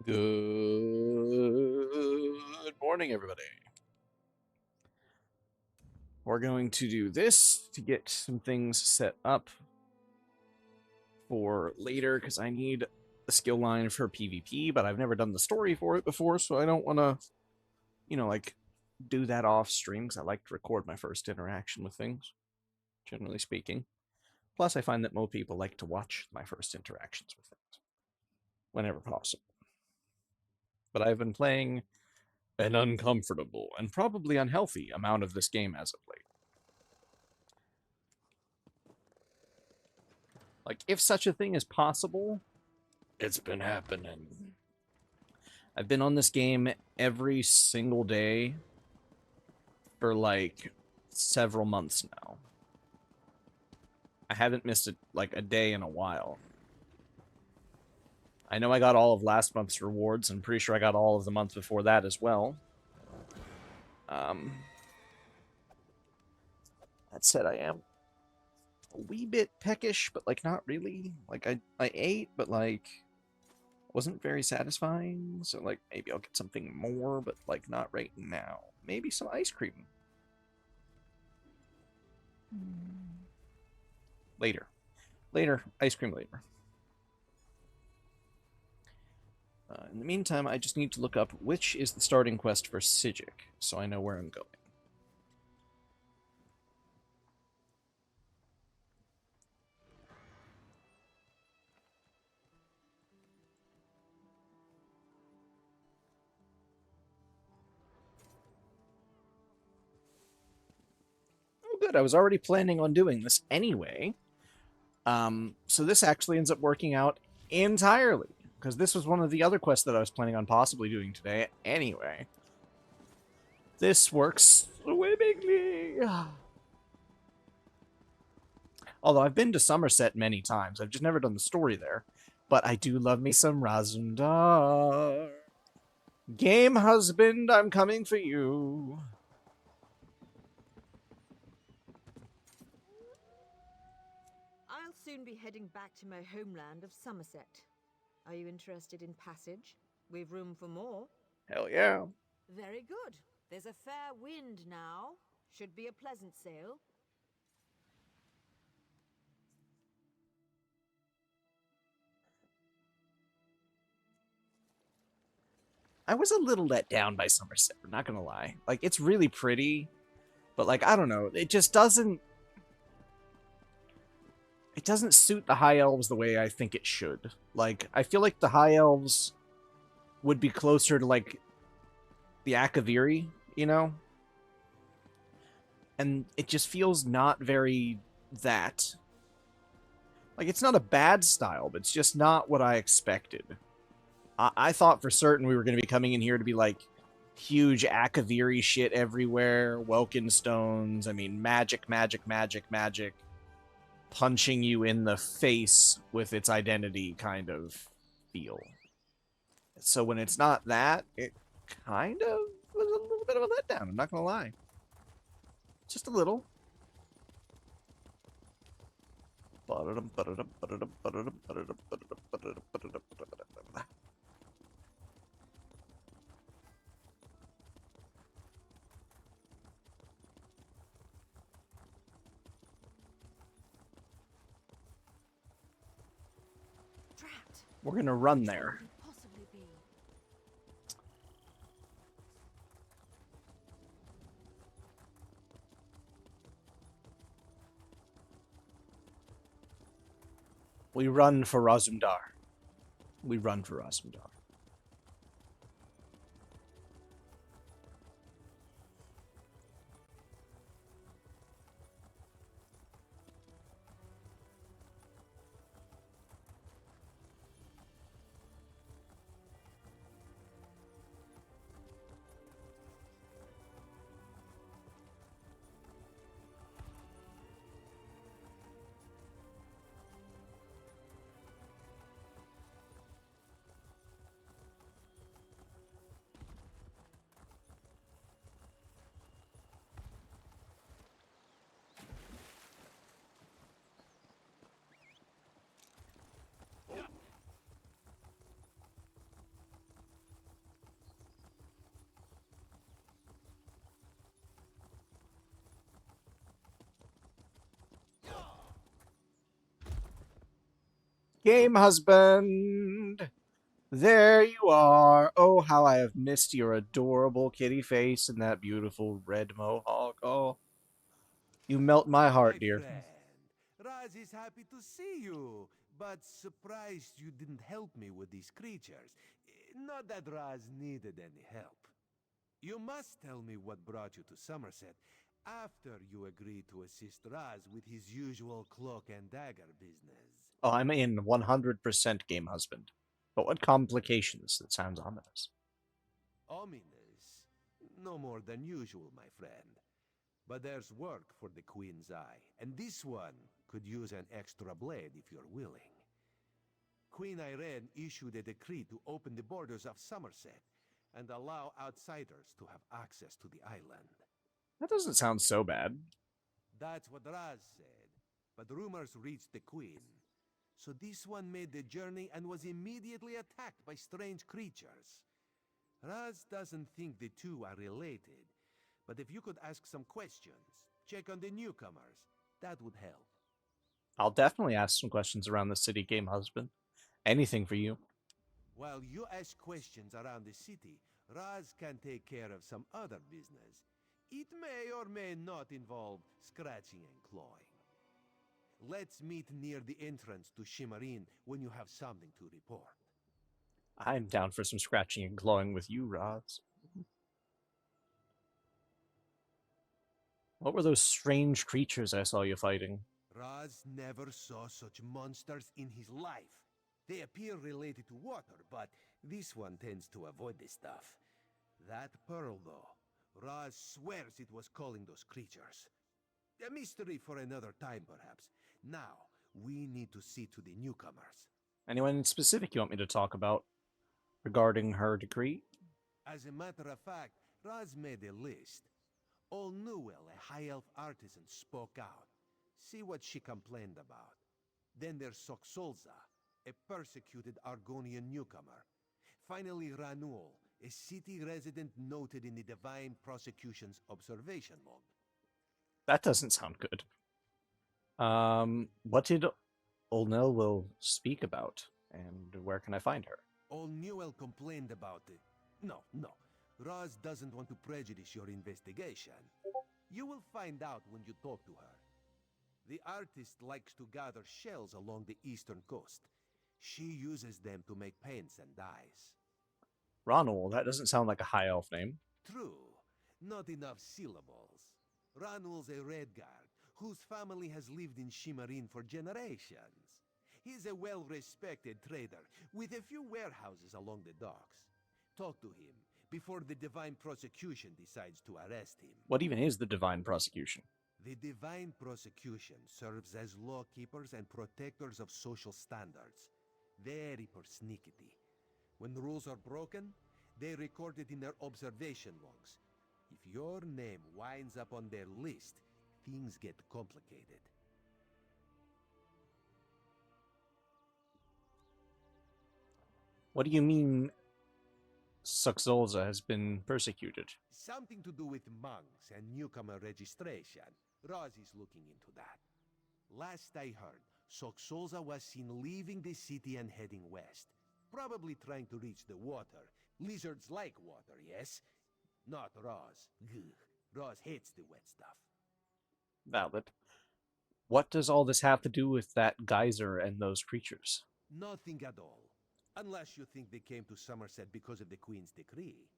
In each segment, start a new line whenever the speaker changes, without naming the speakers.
Good morning, everybody. We're going to do this to get some things set up for later, because I need a skill line for PvP, but I've never done the story for it before, so I don't want to, like, do that off stream, because I like to record my first interaction with things, generally speaking. Plus, I find that most people like to watch my first interactions with things, whenever possible. But I've been playing an uncomfortable and probably unhealthy amount of this game as of late. Like, if such a thing is possible, it's been happening. I've been on this game every single day for like several months now. I haven't missed a day in a while. I know I got all of last month's rewards. I'm pretty sure I got all of the month before that as well. That said, I am a wee bit peckish, but like not really. Like I ate, but like wasn't very satisfying. So like maybe I'll get something more, but like not right now. Maybe some ice cream. Later. Later. Ice cream later. In the meantime, I just need to look up which is the starting quest for Psijic, so I know where I'm going. Oh, good. I was already planning on doing this anyway. So this actually ends up working out entirely, because this was one of the other quests that I was planning on possibly doing today anyway. This works swimmingly. Although I've been to Somerset many times, I've just never done the story there. But I do love me some Razumdar. Game husband, I'm coming for you.
I'll soon be heading back to my homeland of Somerset. Are you interested in passage? We've room for more.
Hell yeah.
Very good. There's a fair wind now. Should be a pleasant sail.
I was a little let down by Somerset, I'm not gonna lie. Like, it's really pretty, but like, I don't know, it just doesn't suit the High Elves the way I think it should. Like, I feel like the High Elves would be closer to like the Akaviri, you know? And it just feels not very that. Like, it's not a bad style, but it's just not what I expected. I thought for certain we were going to be coming in here to be like huge Akaviri shit everywhere, Welkin stones, I mean, magic, magic, magic, magic, punching you in the face with its identity kind of feel. So when it's not that, it kind of was a little bit of a letdown, I'm not going to lie. Just a little.
Drat!
We're going to run there.
What could it possibly be?
We run for Razumdar. We run for Razumdar. Game husband! There you are. Oh, how I have missed your adorable kitty face and that beautiful red mohawk. Oh, you melt my
My
heart, dear.
friend, Raz is happy to see you, but surprised you didn't help me with these creatures. Not that Raz needed any help. You must tell me what brought you to Somerset after you agreed to assist Raz with his usual cloak and dagger business.
Oh, I'm in 100% game husband. But what complications? That sounds ominous.
Ominous? No more than usual, my friend. But there's work for the Queen's Eye, and this one could use an extra blade if you're willing. Queen Irene issued a decree to open the borders of Somerset and allow outsiders to have access to the island.
That doesn't sound so bad.
That's what Raz said, but rumors reached the Queen. So this one made the journey and was immediately attacked by strange creatures. Raz doesn't think the two are related, but if you could ask some questions, check on the newcomers, that would help.
I'll definitely ask some questions around the city, game husband. Anything for you.
While you ask questions around the city, Raz can take care of some other business. It may or may not involve scratching and clawing. Let's meet near the entrance to Shimmerin when you have something to report.
I'm down for some scratching and clawing with you, Roz. What were those strange creatures I saw you fighting?
Raz never saw such monsters in his life. They appear related to water, but this one tends to avoid this stuff. That pearl, though, Raz swears it was calling those creatures. A mystery for another time, perhaps. Now, we need to see to the newcomers.
Anyone in specific you want me to talk about regarding her decree?
As a matter of fact, Raz made a list. Old Newell, a high elf artisan, spoke out. See what she complained about. Then there's Soxolza, a persecuted Argonian newcomer. Finally, Ranul, a city resident noted in the Divine Prosecution's observation log.
That doesn't sound good. What did Olnel will speak about, and where can I find her?
Old Newell complained about it. No. Raz doesn't want to prejudice your investigation. You will find out when you talk to her. The artist likes to gather shells along the eastern coast. She uses them to make paints and dyes.
Ronald, that doesn't sound like a high elf name.
True, not enough syllables. Ranul's a Redguard, whose family has lived in Shimmerin for generations. He's a well-respected trader, with a few warehouses along the docks. Talk to him before the Divine Prosecution decides to arrest him.
What even is the Divine Prosecution?
The Divine Prosecution serves as lawkeepers and protectors of social standards. Very persnickety. When rules are broken, they record it in their observation logs. If your name winds up on their list, things get complicated.
What do you mean Suxolza has been persecuted?
Something to do with monks and newcomer registration. Roz is looking into that. Last I heard, Soxolza was seen leaving the city and heading west. Probably trying to reach the water. Lizards like water, yes? Not Roz. Gugh. Roz hates the wet stuff.
Valid. What does all this have to do with that geyser and those creatures?
Nothing at all. Unless you think they came to Somerset because of the Queen's decree.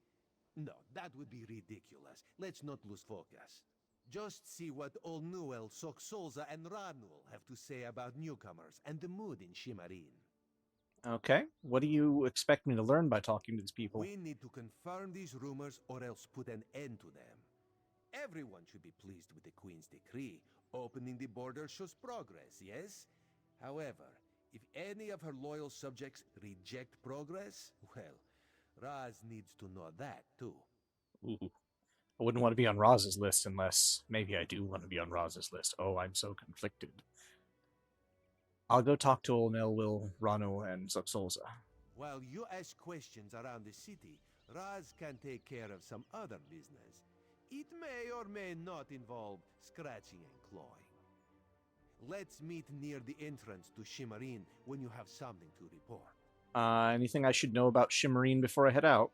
No, that would be ridiculous. Let's not lose focus. Just see what Old Newell, Soxolza, and Ranul have to say about newcomers and the mood in Shimmerin.
Okay. What do you expect me to learn by talking to these people?
We need to confirm these rumors or else put an end to them. Everyone should be pleased with the Queen's decree. Opening the border shows progress, yes? However, if any of her loyal subjects reject progress, well, Raz needs to know that too.
Ooh. I wouldn't want to be on Roz's list unless maybe I do want to be on Roz's list. Oh, I'm so conflicted. I'll go talk to Olnel, Will, Rano, and Zuxolza.
While you ask questions around the city, Raz can take care of some other business. It may or may not involve scratching and clawing. Let's meet near the entrance to Shimmerin when you have something to report.
Anything I should know about Shimmerine before I head out?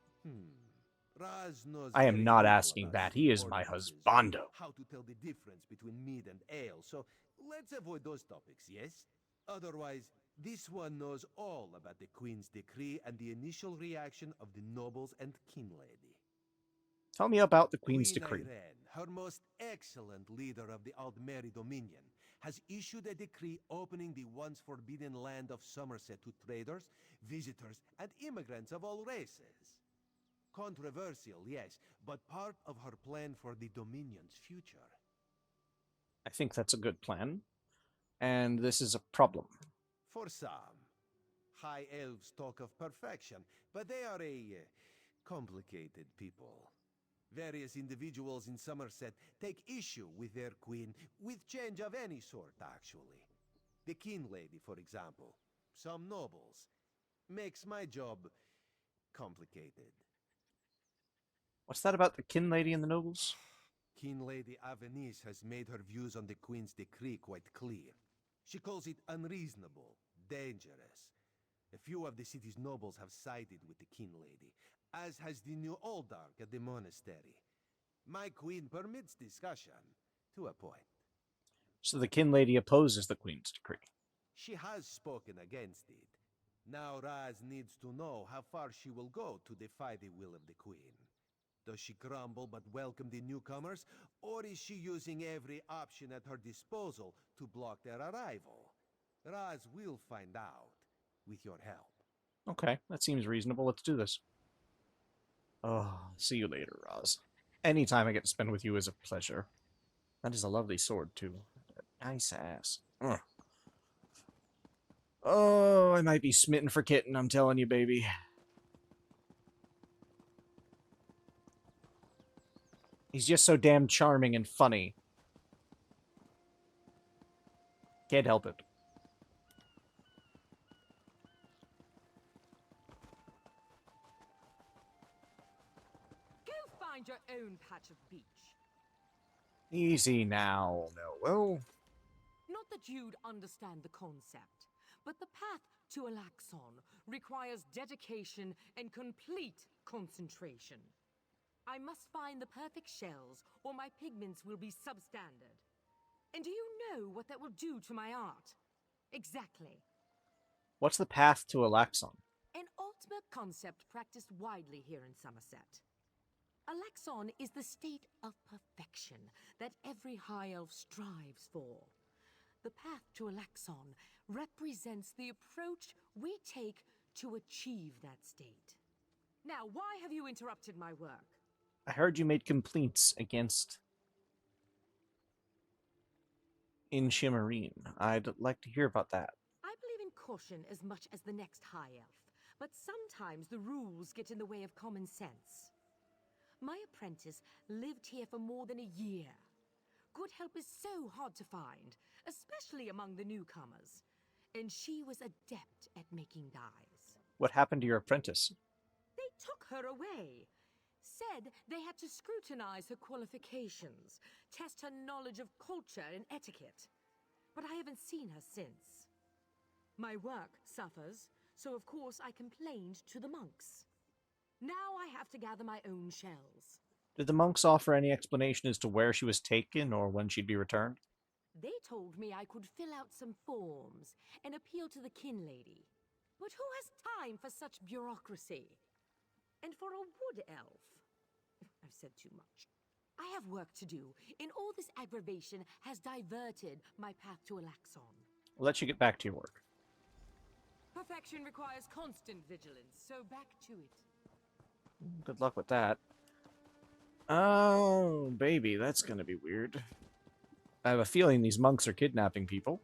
Raz knows
I am
very
not
little
asking
about
that.
city
He is my
ordinances or
husbando.
how to tell the difference between mead and ale, so let's avoid those topics, yes? Otherwise, this one knows all about the Queen's decree and the initial reaction of the nobles and kin lady.
Tell me about the Queen's
Queen
decree.
Irene, her most excellent leader of the Aldmeri Dominion, has issued a decree opening the once forbidden land of Somerset to traders, visitors, and immigrants of all races. Controversial, yes, but part of her plan for the Dominion's future.
I think that's a good plan. And this is a problem.
For some, high elves talk of perfection, but they are complicated people. Various individuals in Somerset take issue with their queen, with change of any sort, actually. The kin lady, for example, some nobles. Makes my job complicated.
What's that about the kin lady and the nobles?
Kin Lady Avenice has made her views on the Queen's decree quite clear. She calls it unreasonable, dangerous. A few of the city's nobles have sided with the Kin Lady, as has the new Oldark at the monastery. My queen permits discussion, to a point.
So the kin lady opposes the Queen's decree.
She has spoken against it. Now Raz needs to know how far she will go to defy the will of the Queen. Does she grumble but welcome the newcomers, or is she using every option at her disposal to block their arrival? Raz will find out, with your help.
Okay, that seems reasonable. Let's do this. Oh, see you later, Roz. Any time I get to spend with you is a pleasure. That is a lovely sword, too. Nice ass. Ugh. Oh, I might be smitten for kitten, I'm telling you, baby. He's just so damn charming and funny. Can't help it.
Go find your own patch of beach.
Easy now, Noel.
Not that you'd understand the concept, but the path to Alaxon requires dedication and complete concentration. I must find the perfect shells, or my pigments will be substandard. And do you know what that will do to my art? Exactly.
What's the path to Alaxon?
An ultimate concept practiced widely here in Somerset. Alaxon is the state of perfection that every high elf strives for. The path to Alaxon represents the approach we take to achieve that state. Now, why have you interrupted my work?
I heard you made complaints against in Shimmerine. I'd like to hear about that.
I believe in caution as much as the next high elf, but sometimes the rules get in the way of common sense. My apprentice lived here for more than a year. Good help is so hard to find, especially among the newcomers. And she was adept at making dyes.
What happened to your apprentice?
They took her away. Said they had to scrutinize her qualifications, test her knowledge of culture and etiquette. But I haven't seen her since. My work suffers, so of course I complained to the monks. Now I have to gather my own shells.
Did the monks offer any explanation as to where she was taken or when she'd be returned?
They told me I could fill out some forms and appeal to the kin lady. But who has time for such bureaucracy? And for a wood elf? I've said too much. I have work to do, and all this aggravation has diverted my path to Alaxon.
I'll let you get back to your work.
Perfection requires constant vigilance, so back to it.
Good luck with that. Oh, baby, that's gonna be weird. I have a feeling these monks are kidnapping people.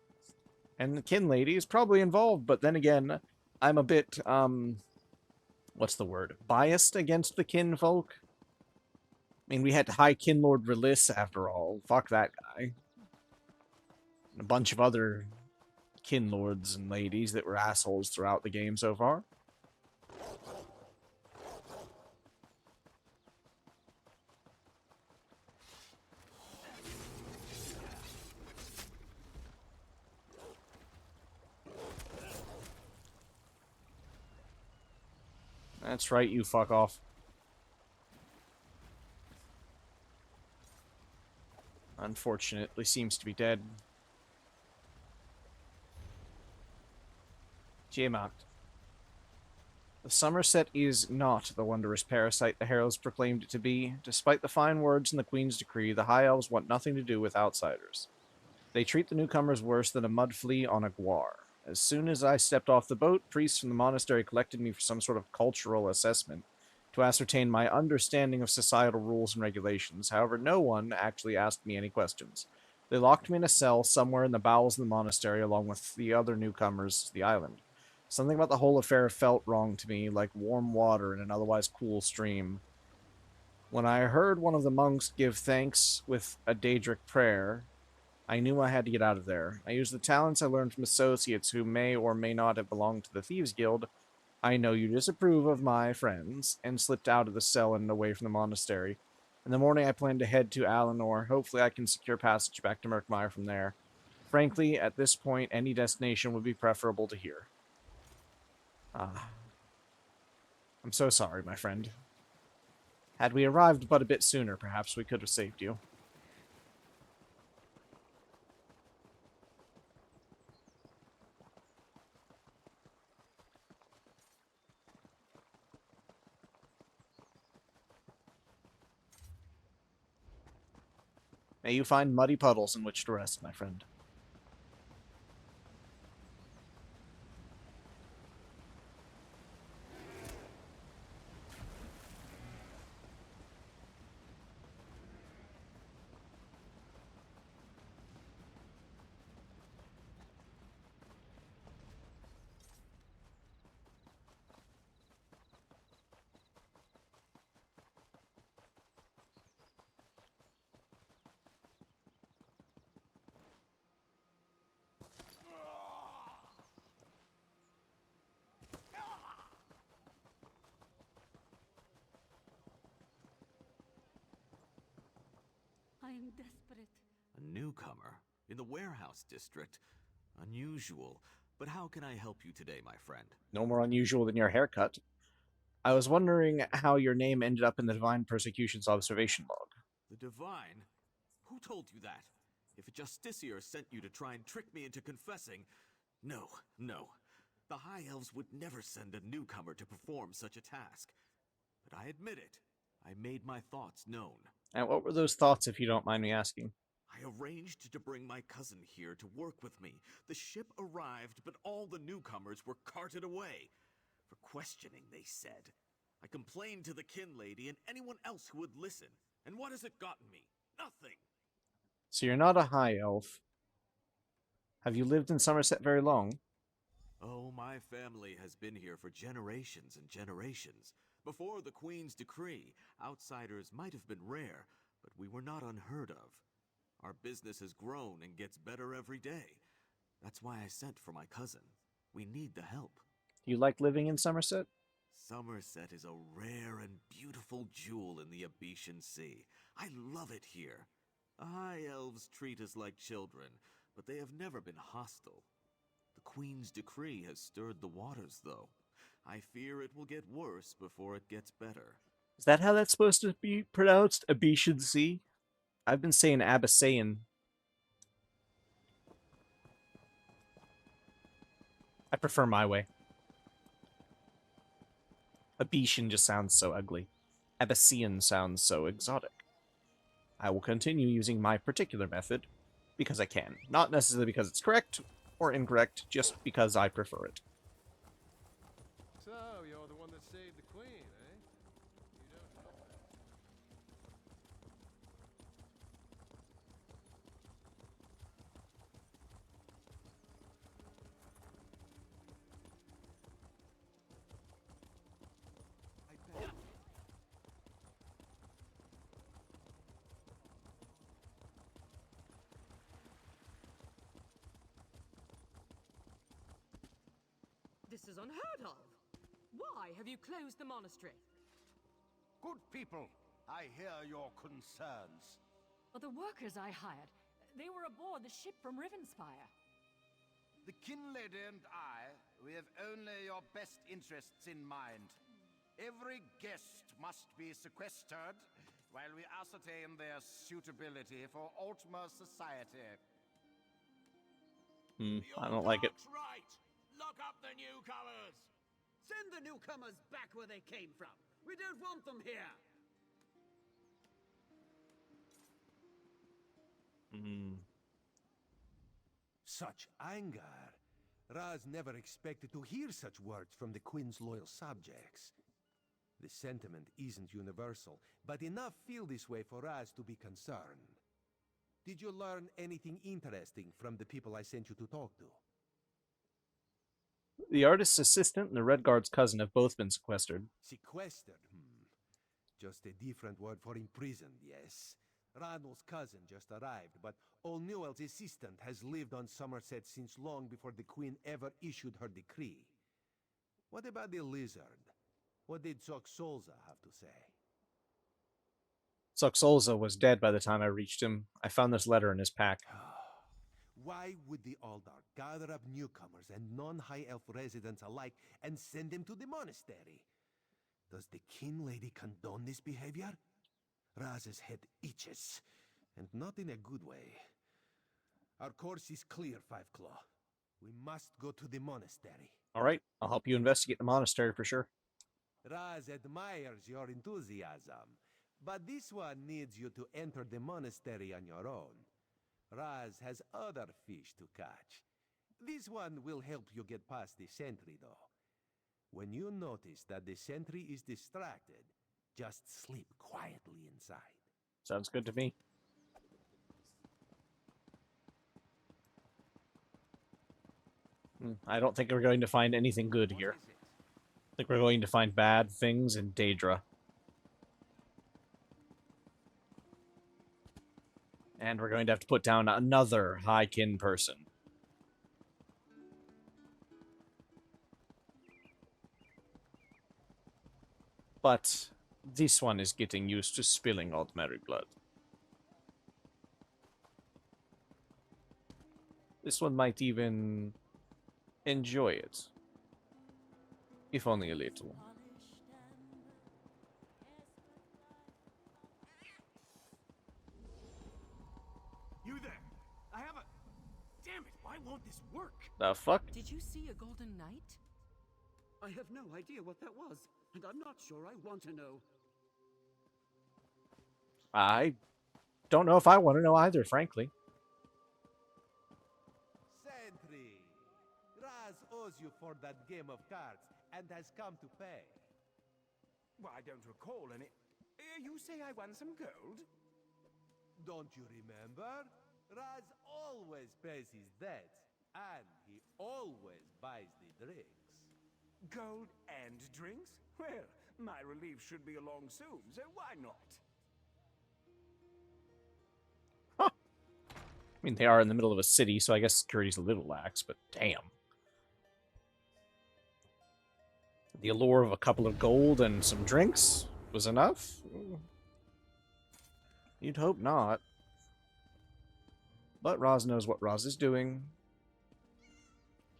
And the kin lady is probably involved, but then again, I'm a bit, what's the word? Biased against the kin folk? I mean, we had High Kin Lord Release after all. Fuck that guy. And a bunch of other kin lords and ladies that were assholes throughout the game so far. That's right, you fuck off. Unfortunately, seems to be dead. J-marked. The Somerset is not the wondrous parasite the heralds proclaimed it to be. Despite the fine words in the Queen's decree, the High Elves want nothing to do with outsiders. They treat the newcomers worse than a mud flea on a guar. As soon as I stepped off the boat, priests from the monastery collected me for some sort of cultural assessment to ascertain my understanding of societal rules and regulations. However, no one actually asked me any questions. They locked me in a cell somewhere in the bowels of the monastery along with the other newcomers to the island. Something about the whole affair felt wrong to me, like warm water in an otherwise cool stream. When I heard one of the monks give thanks with a Daedric prayer, I knew I had to get out of there. I used the talents I learned from associates who may or may not have belonged to the Thieves Guild. I know you disapprove of my friends, and slipped out of the cell and away from the monastery. In the morning, I plan to head to Alinor. Hopefully, I can secure passage back to Murkmire from there. Frankly, at this point, any destination would be preferable to here. I'm so sorry, my friend. Had we arrived but a bit sooner, perhaps we could have saved you. May you find muddy puddles in which to rest, my friend.
I am desperate.
A newcomer in the warehouse district. Unusual. But how can I help you today, my friend?
No more unusual than your haircut. I was wondering how your name ended up in the Divine Persecution's observation log.
The Divine? Who told you that? If a justiciar sent you to try and trick me into confessing... No, no. The High Elves would never send a newcomer to perform such a task. But I admit it. I made my thoughts known.
And what were those thoughts, if you don't mind me asking?
I arranged to bring my cousin here to work with me. The ship arrived, but all the newcomers were carted away. For questioning, they said. I complained to the kin lady and anyone else who would listen. And what has it gotten me? Nothing.
So you're not a high elf. Have you lived in Somerset very long?
Oh, my family has been here for generations and generations. Before the Queen's decree, outsiders might have been rare, but we were not unheard of. Our business has grown and gets better every day. That's why I sent for my cousin. We need the help.
You like living in Somerset?
Somerset is a rare and beautiful jewel in the Abetian Sea. I love it here. The High Elves treat us like children, but they have never been hostile. The Queen's decree has stirred the waters, though. I fear it will get worse before it gets better.
Is that how that's supposed to be pronounced? Abetian Sea? I've been saying Abyssean. I prefer my way. Abetian just sounds so ugly. Abyssean sounds so exotic. I will continue using my particular method because I can. Not necessarily because it's correct or incorrect, just because I prefer it.
So, you're the one that saved the queen, eh? You don't know that.
This is unheard of. Why have you closed the monastery?
Good people, I hear your concerns.
Well, the workers I hired, they were aboard the ship from Rivenspire.
The kin lady and I, we have only your best interests in mind.
Every guest must be sequestered while we ascertain their suitability for Ultima society.
I don't like it.
Right! Lock up the newcomers!
Send the newcomers back where they came from. We don't want them here.
Such anger. Raz never expected to hear such words from the Queen's loyal subjects. The sentiment isn't universal, but enough feel this way for Raz to be concerned. Did you learn anything interesting from the people I sent you to talk to?
The artist's assistant and the Red Guard's cousin have both been sequestered.
Sequestered? Just a different word for imprisoned, yes. Ranul's cousin just arrived, but O'Newell's assistant has lived on Somerset since long before the Queen ever issued her decree. What about the lizard? What did Soxolza have to say?
Soxolza was dead by the time I reached him. I found this letter in his pack.
Why would the Aldar gather up newcomers and non-High Elf residents alike and send them to the monastery? Does the King Lady condone this behavior? Raz's head itches, and not in a good way. Our course is clear, Five Claw. We must go to the monastery.
All right, I'll help you investigate the monastery for sure.
Raz admires your enthusiasm, but this one needs you to enter the monastery on your own. Raz has other fish to catch. This one will help you get past the sentry, though. When you notice that the sentry is distracted, just sleep quietly inside.
Sounds good to me. I don't think we're going to find anything good here. I think we're going to find bad things in Daedra. And we're going to have to put down another high-kin person. But this one is getting used to spilling ordinary blood. This one might even enjoy it. If only a little.
You there? I have a... Damn it, why won't this work?
The fuck?
Did you see a golden knight?
I have no idea what that was, and I'm not sure I want to know.
I don't know if I want to know either, frankly.
Sentry! Raz owes you for that game of cards and has come to pay.
Well, I don't recall any... you say I won some gold?
Don't you remember? Raz always pays his debts, and he always buys the drinks.
Gold and drinks? Well, my relief should be along soon, so why not?
I mean, they are in the middle of a city, so I guess security's a little lax, but damn. The allure of a couple of gold and some drinks was enough? You'd hope not. But Roz knows what Roz is doing.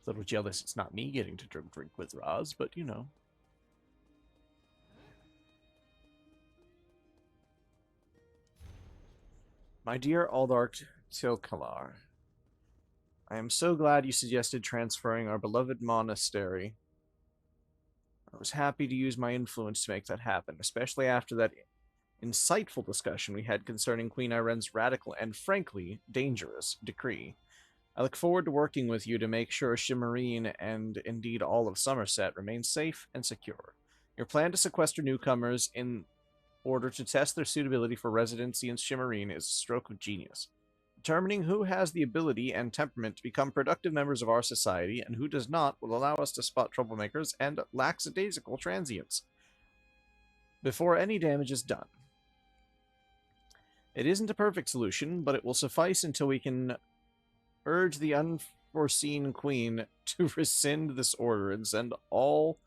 A little jealous it's not me getting to drink with Roz, but you know. My dear Aldark Tilkalar, I am so glad you suggested transferring our beloved monastery. I was happy to use my influence to make that happen, especially after that insightful discussion we had concerning Queen Irene's radical and, frankly, dangerous decree. I look forward to working with you to make sure Shimmerine and, indeed, all of Somerset remain safe and secure. Your plan to sequester newcomers in order to test their suitability for residency in Shimmerine is a stroke of genius. Determining who has the ability and temperament to become productive members of our society and who does not will allow us to spot troublemakers and lackadaisical transients before any damage is done. It isn't a perfect solution, but it will suffice until we can urge the unforeseen queen to rescind this order and send all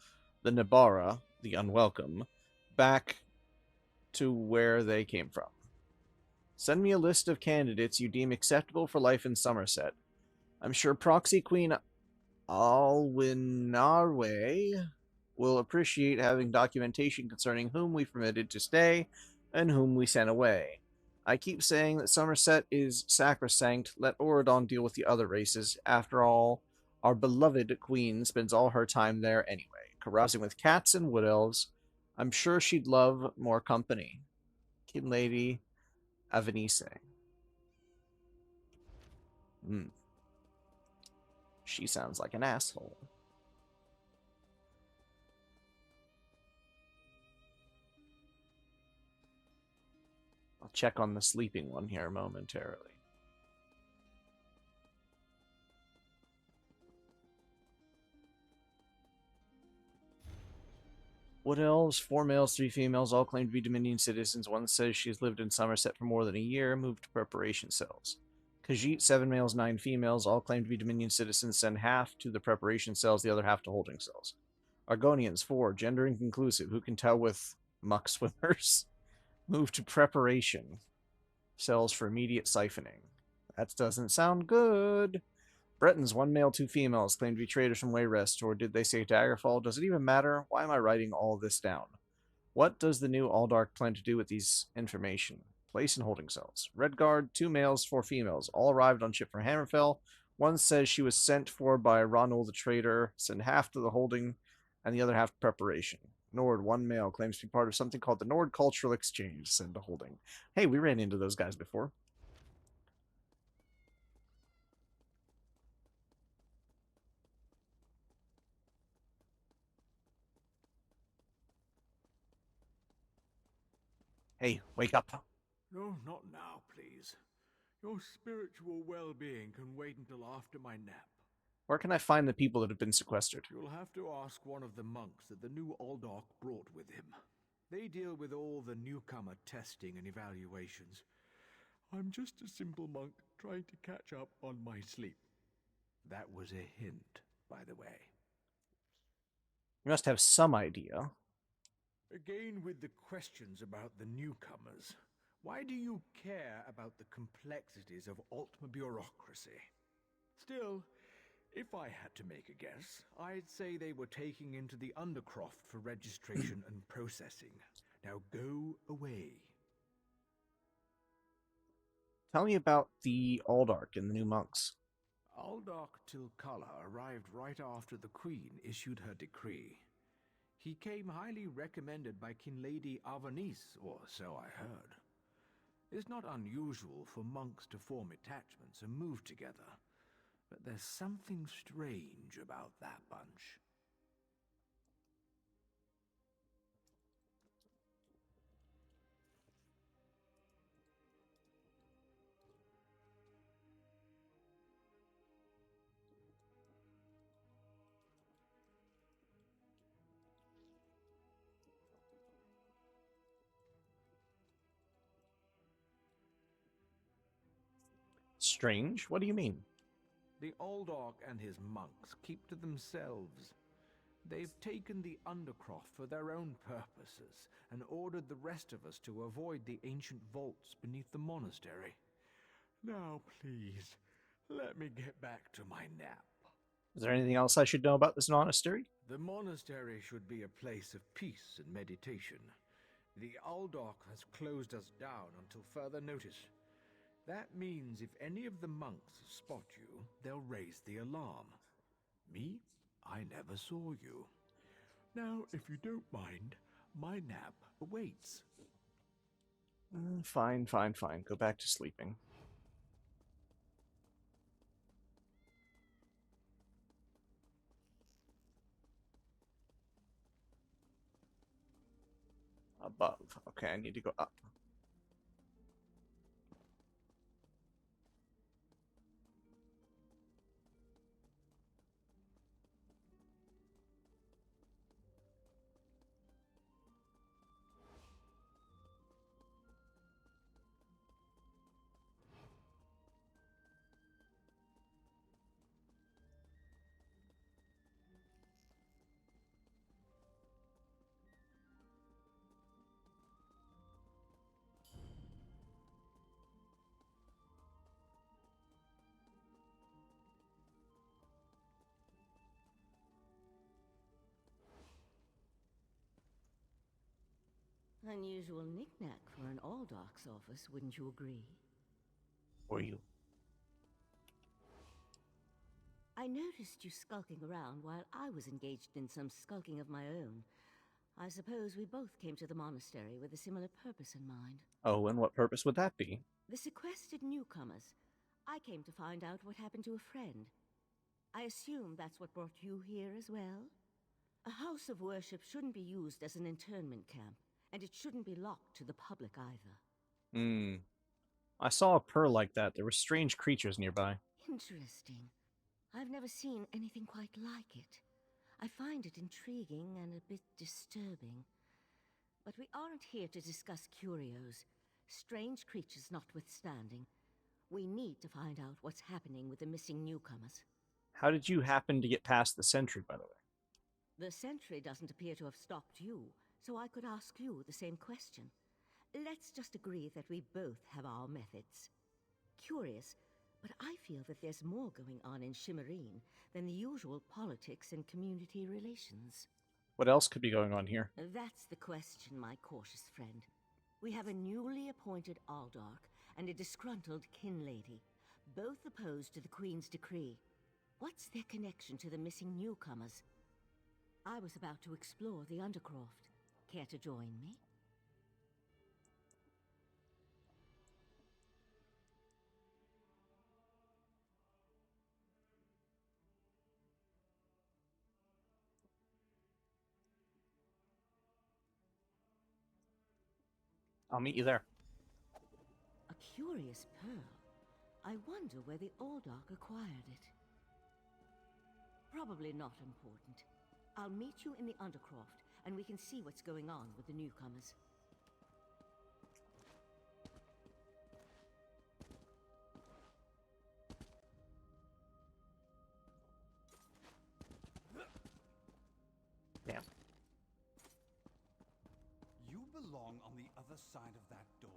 the Nabara, the unwelcome, back to where they came from. Send me a list of candidates you deem acceptable for life in Somerset. I'm sure Proxy Queen Alwinarwe will appreciate having documentation concerning whom we permitted to stay and whom we sent away. I keep saying that Somerset is sacrosanct. Let Oradon deal with the other races. After all, our beloved queen spends all her time there anyway, carousing with cats and wood elves. I'm sure she'd love more company. Kin Lady Avenice. She sounds like an asshole. I'll check on the sleeping one here momentarily. Wood elves, 4 males, 3 females, all claim to be Dominion citizens. One says she's lived in Somerset for more than a year, moved to preparation cells. Khajiit, 7 males, 9 females, all claim to be Dominion citizens, send half to the preparation cells, the other half to holding cells. Argonians, 4, gender inconclusive, who can tell with muck swimmers? Move to preparation cells for immediate siphoning. That doesn't sound good. Bretons, 1 male, 2 females, claim to be traders from Wayrest, or did they say Daggerfall? Does it even matter? Why am I writing all this down? What does the new Aldark plan to do with these information? Place in holding cells. Redguard, 2 males, 4 females, all arrived on ship from Hammerfell. One says she was sent for by Ronald the Trader, send half to the holding and the other half to preparation. Nord, 1 male, claims to be part of something called the Nord Cultural Exchange, send to holding. Hey, we ran into those guys before. Hey, wake up.
No, not now, please. Your spiritual well-being can wait until after my nap.
Where can I find the people that have been sequestered?
You'll have to ask one of the monks that the new Aldark brought with him. They deal with all the newcomer testing and evaluations. I'm just a simple monk trying to catch up on my sleep. That was a hint, by the way.
You must have some idea.
Again with the questions about the newcomers. Why do you care about the complexities of Altma bureaucracy? Still, if I had to make a guess, I'd say they were taking into the Undercroft for registration and processing. Now go away.
Tell me about the Aldark and the new monks.
Aldark Tilkala arrived right after the Queen issued her decree. He came highly recommended by Kin Lady Avenice, or so I heard. It's not unusual for monks to form attachments and move together, but there's something strange about that bunch.
Strange? What do you mean?
The Aldark and his monks keep to themselves. They've taken the Undercroft for their own purposes and ordered the rest of us to avoid the ancient vaults beneath the monastery. Now, please, let me get back to my nap.
Is there anything else I should know about this monastery?
The monastery should be a place of peace and meditation. The Aldark has closed us down until further notice. That means if any of the monks spot you, they'll raise the alarm. Me? I never saw you. Now, if you don't mind, my nap awaits.
Fine. Go back to sleeping. Above. Okay, I need to go up.
Unusual knick-knack for an Aldark's office, wouldn't you agree?
Or you?
I noticed you skulking around while I was engaged in some skulking of my own. I suppose we both came to the monastery with a similar purpose in mind.
Oh, and what purpose would that be?
The sequestered newcomers. I came to find out what happened to a friend. I assume that's what brought you here as well? A house of worship shouldn't be used as an internment camp, and it shouldn't be locked to the public either.
I saw a pearl like that. There were strange creatures nearby.
Interesting. I've never seen anything quite like it. I find it intriguing and a bit disturbing. But we aren't here to discuss curios. Strange creatures notwithstanding, we need to find out what's happening with the missing newcomers.
How did you happen to get past the sentry, by the way?
The sentry doesn't appear to have stopped you, so I could ask you the same question. Let's just agree that we both have our methods. Curious, but I feel that there's more going on in Shimmerine than the usual politics and community relations.
What else could be going on here?
That's the question, my cautious friend. We have a newly appointed Aldark and a disgruntled kin lady, both opposed to the Queen's decree. What's their connection to the missing newcomers? I was about to explore the Undercroft. Care to join me?
I'll meet you there.
A curious pearl. I wonder where the Aldark acquired it. Probably not important. I'll meet you in the Undercroft, and we can see what's going on with the newcomers.
Damn.
You belong on the other side of that door.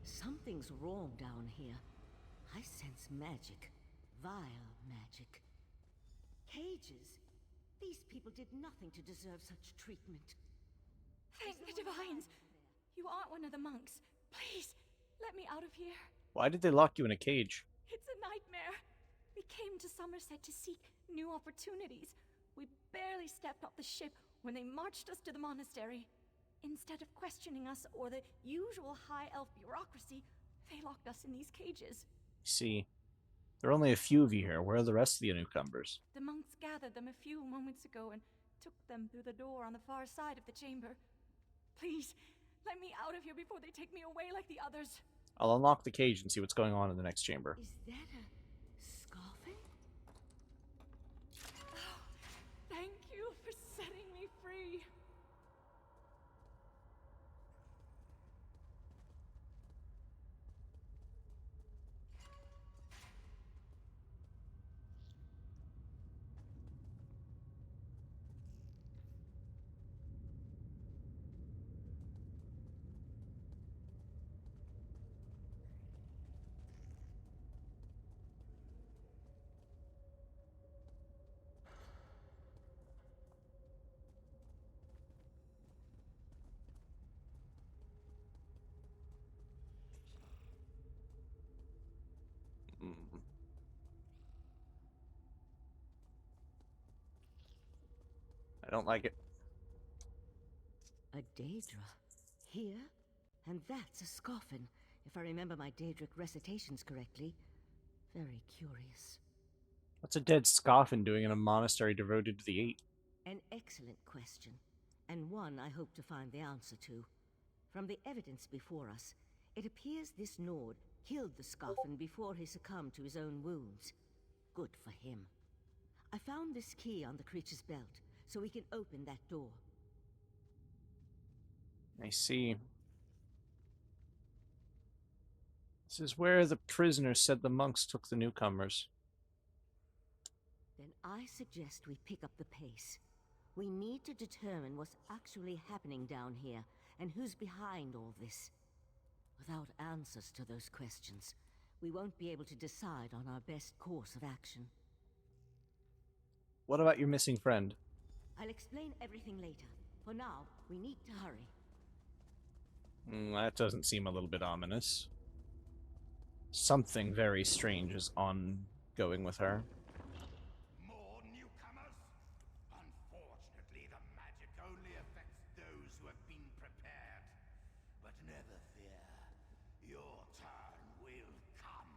Something's wrong down here. I sense magic. Vile magic. Cages. These people did nothing to deserve such treatment.
Thank the divines! You aren't one of the monks. Please, let me out of here.
Why did they lock you in a cage?
It's a nightmare. We came to Somerset to seek new opportunities. We barely stepped off the ship when they marched us to the monastery. Instead of questioning us or the usual high elf bureaucracy, they locked us in these cages.
See, there are only a few of you here. Where are the rest of the newcomers?
The monks gathered them a few moments ago and took them through the door on the far side of the chamber. Please, let me out of here before they take me away like the others.
I'll unlock the cage and see what's going on in the next chamber.
Is that a scoffin?
Oh, thank you for setting me free.
I don't like it.
A Daedra. Here? And that's a scoffin, if I remember my Daedric recitations correctly. Very curious.
What's a dead scoffin doing in a monastery devoted to the Eight?
An excellent question, and one I hope to find the answer to. From the evidence before us, it appears this Nord killed the scoffin before he succumbed to his own wounds. Good for him. I found this key on the creature's belt, so we can open that door.
I see. This is where the prisoner said the monks took the newcomers.
Then I suggest we pick up the pace. We need to determine what's actually happening down here, And who's behind all this? Without answers to those questions, we won't be able to decide on our best course of action.
What about your missing friend?
I'll explain everything later. For now, we need to hurry.
That doesn't seem a little bit ominous. Something very strange is ongoing with her.
More newcomers? Unfortunately, the magic only affects those who have been prepared. But never fear. Your turn will come.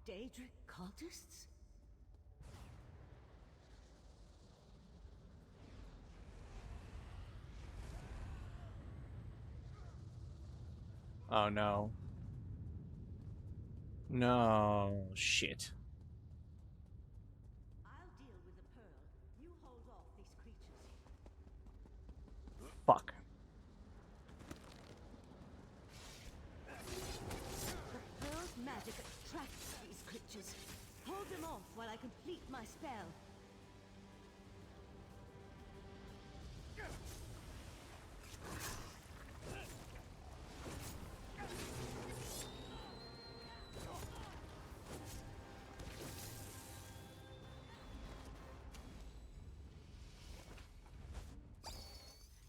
Daedric cultists?
Oh no. No, shit.
I'll deal with the pearl. You hold off these creatures.
Fuck.
The pearl's magic attracts these creatures. Hold them off while I complete my spell.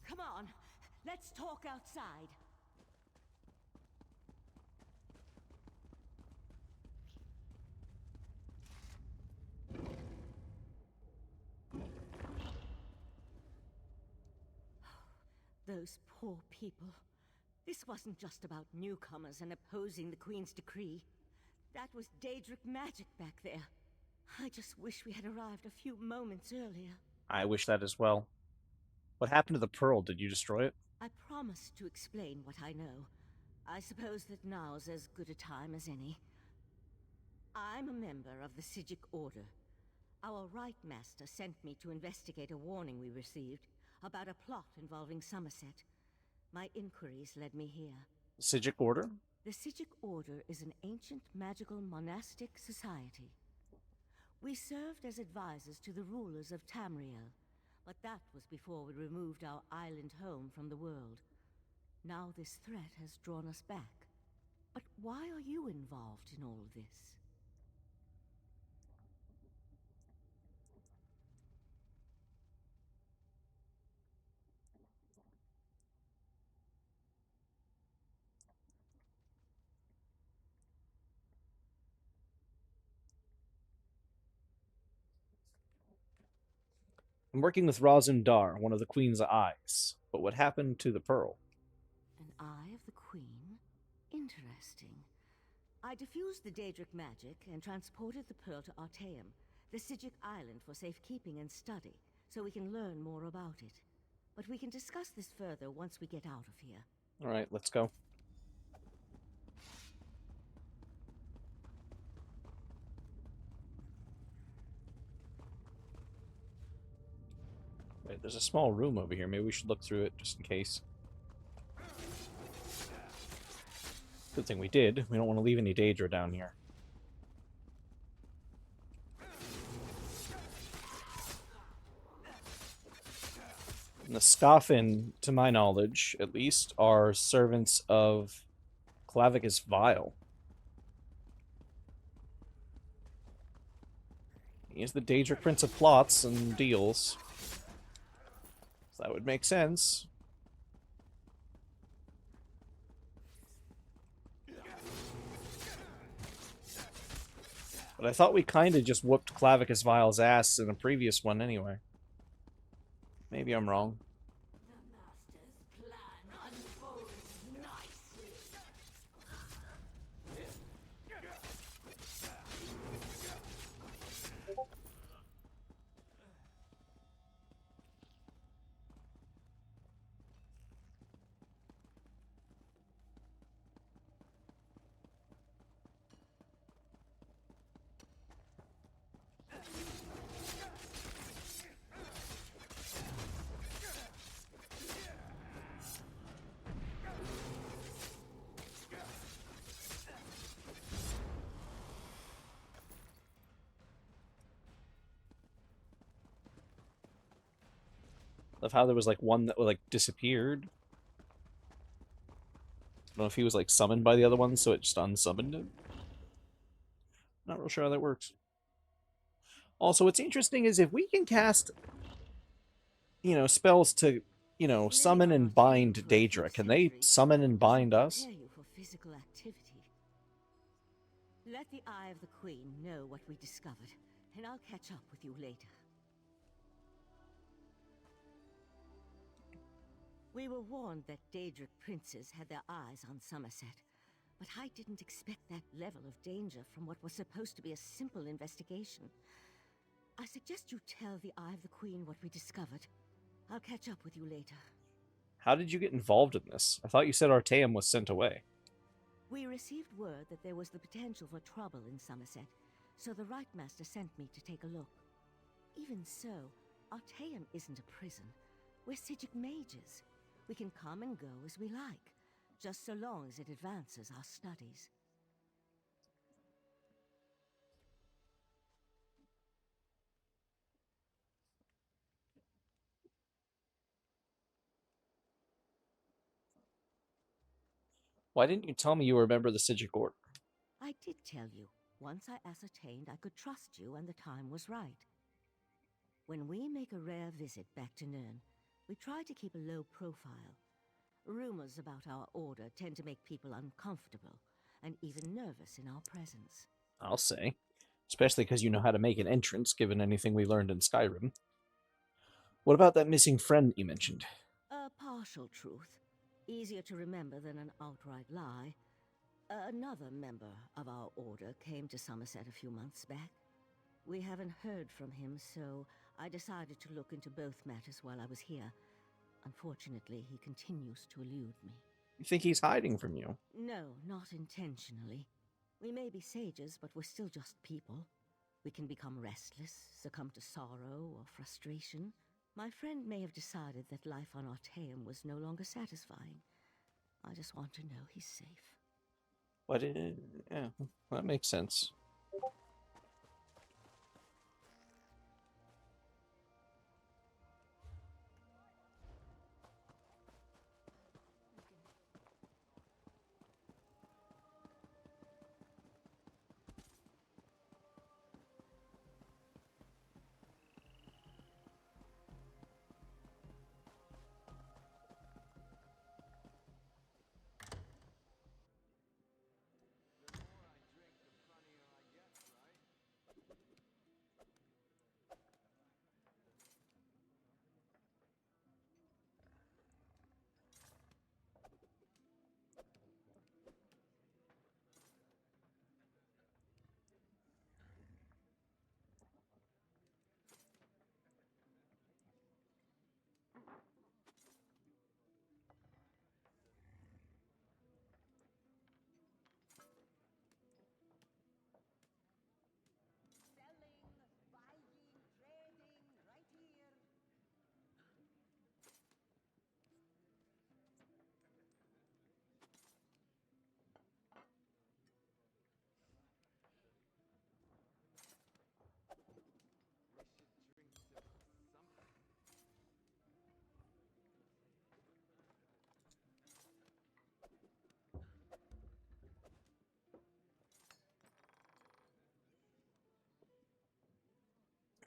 Come on, let's talk outside. Those poor people. This wasn't just about newcomers and opposing the Queen's decree. That was Daedric magic back there. I just wish we had arrived a few moments earlier.
I wish that as well. What happened to the pearl? Did you destroy it?
I promised to explain what I know. I suppose that now's as good a time as any. I'm a member of the Psijic Order. Our Right Master sent me to investigate a warning we received about a plot involving Somerset. My inquiries led me here.
Psijic Order?
The Psijic Order is an ancient magical monastic society. We served as advisors to the rulers of Tamriel, but that was before we removed our island home from the world. Now this threat has drawn us back. But why are you involved in all this?
I'm working with Razum Dar, one of the Queen's eyes. But what happened to the pearl?
An eye of the Queen? Interesting. I diffused the Daedric magic and transported the pearl to Artaeum, the Psijic island, for safekeeping and study, so we can learn more about it. But we can discuss this further once we get out of here.
Alright, let's go. Wait, there's a small room over here. Maybe we should look through it just in case. Good thing we did. We don't want to leave any Daedra down here. And the Scoffin, to my knowledge, at least, are servants of Clavicus Vile. He is the Daedric Prince of Plots and Deals. So that would make sense. But I thought we kind of just whooped Clavicus Vile's ass in a previous one anyway. Maybe I'm wrong.
The Master's plan unfolds nicely.
Of how there was like one that like disappeared. don't know if he was like summoned by the other one, so it just unsummoned him. Not real sure how that works. Also, what's interesting is if we can cast, spells to, summon and bind Daedra, can they summon and bind us?
Prepare you for physical activity. Let the Eye of the Queen know what we discovered, and I'll catch up with you later. We were warned that Daedric princes had their eyes on Somerset, but I didn't expect that level of danger from what was supposed to be a simple investigation. I suggest you tell the Eye of the Queen what we discovered. I'll catch up with you later.
How did you get involved in this? I thought you said Artaeum was sent away.
We received word that there was the potential for trouble in Somerset, so the Right Master sent me to take a look. Even so, Artaeum isn't a prison. We're Psijic mages. We can come and go as we like, just so long as it advances our studies.
Why didn't you tell me you were a member of the Psijic Order?
I did tell you. Once I ascertained I could trust you and the time was right. When we make a rare visit back to Nirn, we try to keep a low profile. Rumors about our order tend to make people uncomfortable, and even nervous in our presence.
I'll say. Especially because you know how to make an entrance, given anything we learned in Skyrim. What about that missing friend you mentioned?
A partial truth. Easier to remember than an outright lie. Another member of our order came to Somerset a few months back. We haven't heard from him, so I decided to look into both matters while I was here. Unfortunately, he continues to elude me.
You think he's hiding from you?
No, not intentionally. We may be sages, but we're still just people. We can become restless, succumb to sorrow or frustration. My friend may have decided that life on Artaeum was no longer satisfying. I just want to know he's safe.
What? Yeah, that makes sense.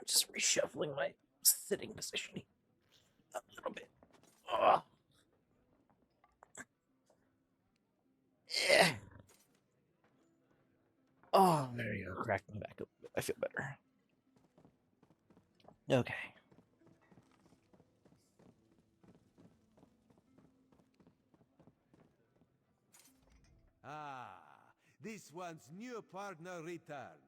Just reshuffling my sitting position a little bit. Oh. Yeah. Oh, there you go. Crack my back a little bit. I feel better. Okay.
Ah, this one's new partner returns.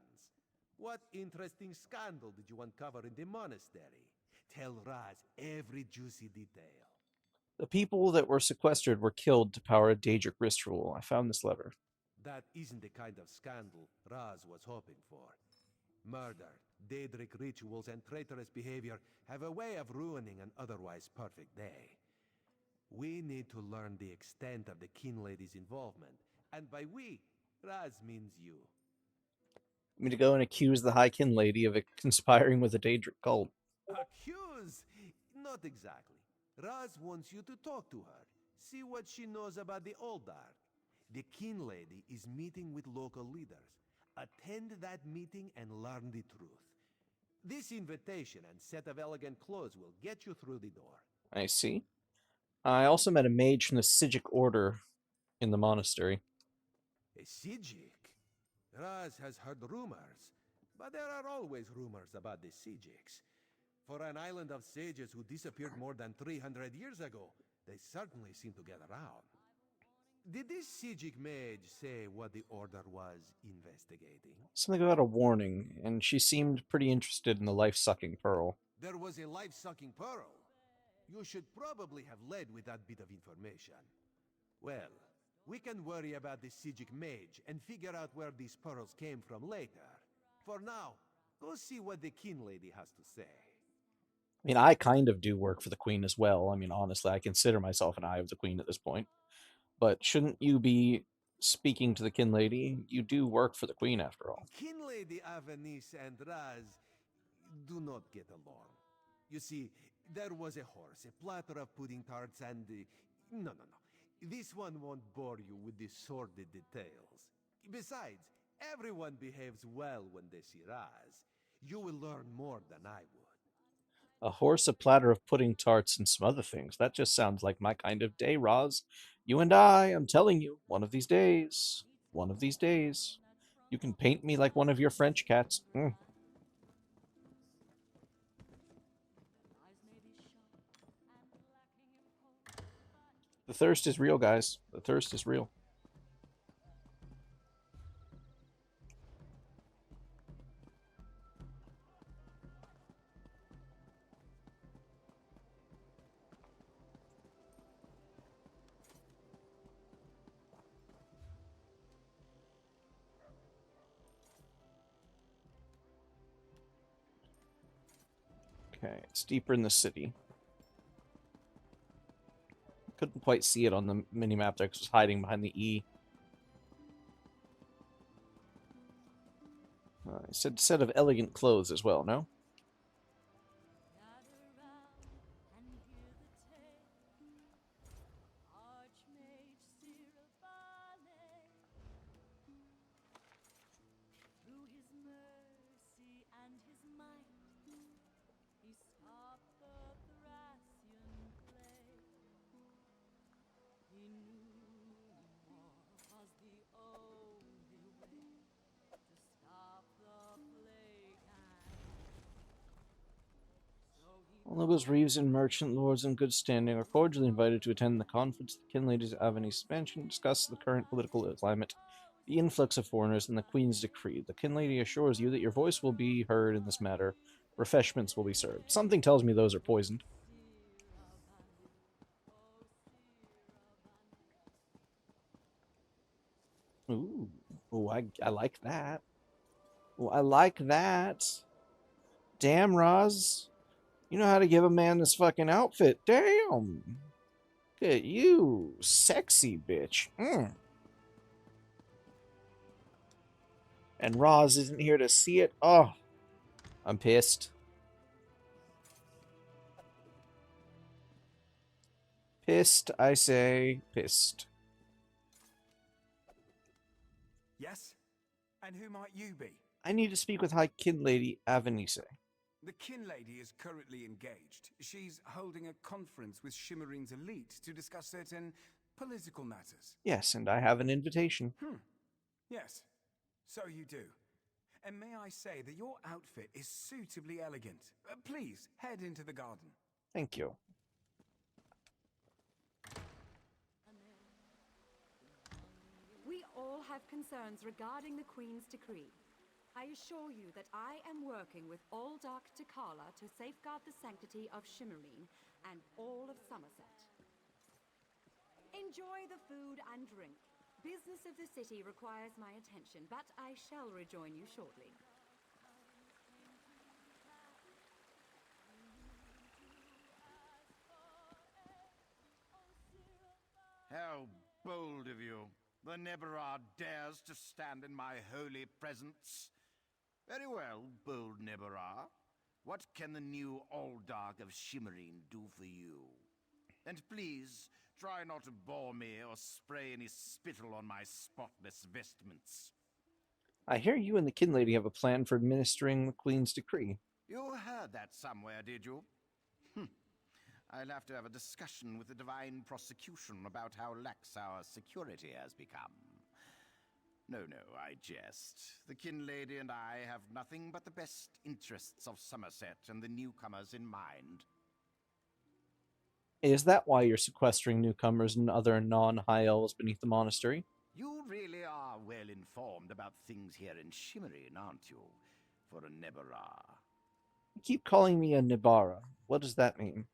What interesting scandal did you uncover in the monastery? Tell Raz every juicy detail.
The people that were sequestered were killed to power a Daedric ritual. I found this letter.
That isn't the kind of scandal Raz was hoping for. Murder, Daedric rituals, and traitorous behavior have a way of ruining an otherwise perfect day. We need to learn the extent of the Kin Lady's involvement, and by we, Raz means you.
I'm going to go and accuse the High Kin Lady of conspiring with the Daedric cult.
Accuse? Not exactly. Raz wants you to talk to her. See what she knows about the Oldar. The Kin Lady is meeting with local leaders. Attend that meeting and learn the truth. This invitation and set of elegant clothes will get you through the door.
I see. I also met a mage from the Psijic order in the monastery.
A Psijic? Raz has heard rumors, but there are always rumors about the Psijics. For an island of sages who disappeared more than 300 years ago, they certainly seem to get around. Did this Psijic mage say what the Order was investigating?
Something about a warning, and she seemed pretty interested in the life-sucking pearl.
There was a life-sucking pearl. You should probably have led with that bit of information. Well, we can worry about the Psijic mage and figure out where these pearls came from later. For now, go see what the Kin Lady has to say.
I mean, I kind of do work for the Queen as well. I mean, honestly, I consider myself an Eye of the Queen at this point. But shouldn't you be speaking to the Kin Lady? You do work for the Queen, after all.
Kin Lady Avanice and Raz do not get along. You see, there was a horse, a platter of pudding tarts, and... No. This one won't bore you with the sordid details. Besides, everyone behaves well when they see Raz. You will learn more than I would.
A horse, a platter of pudding tarts, and some other things. That just sounds like my kind of day, Roz. You and I'm telling you, one of these days, you can paint me like one of your French cats. The thirst is real, guys. The thirst is real. Okay, it's deeper in the city. Couldn't quite see it on the mini-map there because it was hiding behind the E. It said set of elegant clothes as well, no? All nobles, reeves, and merchant lords in good standing are cordially invited to attend the conference of the Kin Ladies Avenue expansion to discuss the current political climate, the influx of foreigners, and the Queen's decree. The Kin Lady assures you that your voice will be heard in this matter. Refreshments will be served. Something tells me those are poisoned. Ooh, I like that. Ooh, I like that. Damn, Roz. You know how to give a man this fucking outfit. Damn. Look at you. Sexy bitch. And Roz isn't here to see it. Oh, I'm pissed. Pissed, I say. Pissed.
Yes? And who might you be?
I need to speak with High Kin Lady Avanice.
The Kin Lady is currently engaged. She's holding a conference with Shimmerine's elite to discuss certain political matters.
Yes, and I have an invitation.
Yes, so you do. And may I say that your outfit is suitably elegant. Please, head into the garden.
Thank you.
We all have concerns regarding the Queen's decree. I assure you that I am working with all Dark Takala to safeguard the sanctity of Shimmerine and all of Somerset. Enjoy the food and drink. Business of the city requires my attention, but I shall rejoin you shortly.
How bold of you! The Neberard dares to stand in my holy presence. Very well, bold Neberard. What can the new Alldark of Shimmerine do for you? And please, try not to bore me or spray any spittle on my spotless vestments.
I hear you and the Kin Lady have a plan for administering the Queen's decree.
You heard that somewhere, did you? I'll have to have a discussion with the Divine Prosecution about how lax our security has become. No, I jest. The Kin Lady and I have nothing but the best interests of Somerset and the newcomers in mind.
Is that why you're sequestering newcomers and other non-high elves beneath the monastery?
You really are well informed about things here in Shimmerin, aren't you? For a Nebara.
You keep calling me a Nibara. What does that mean?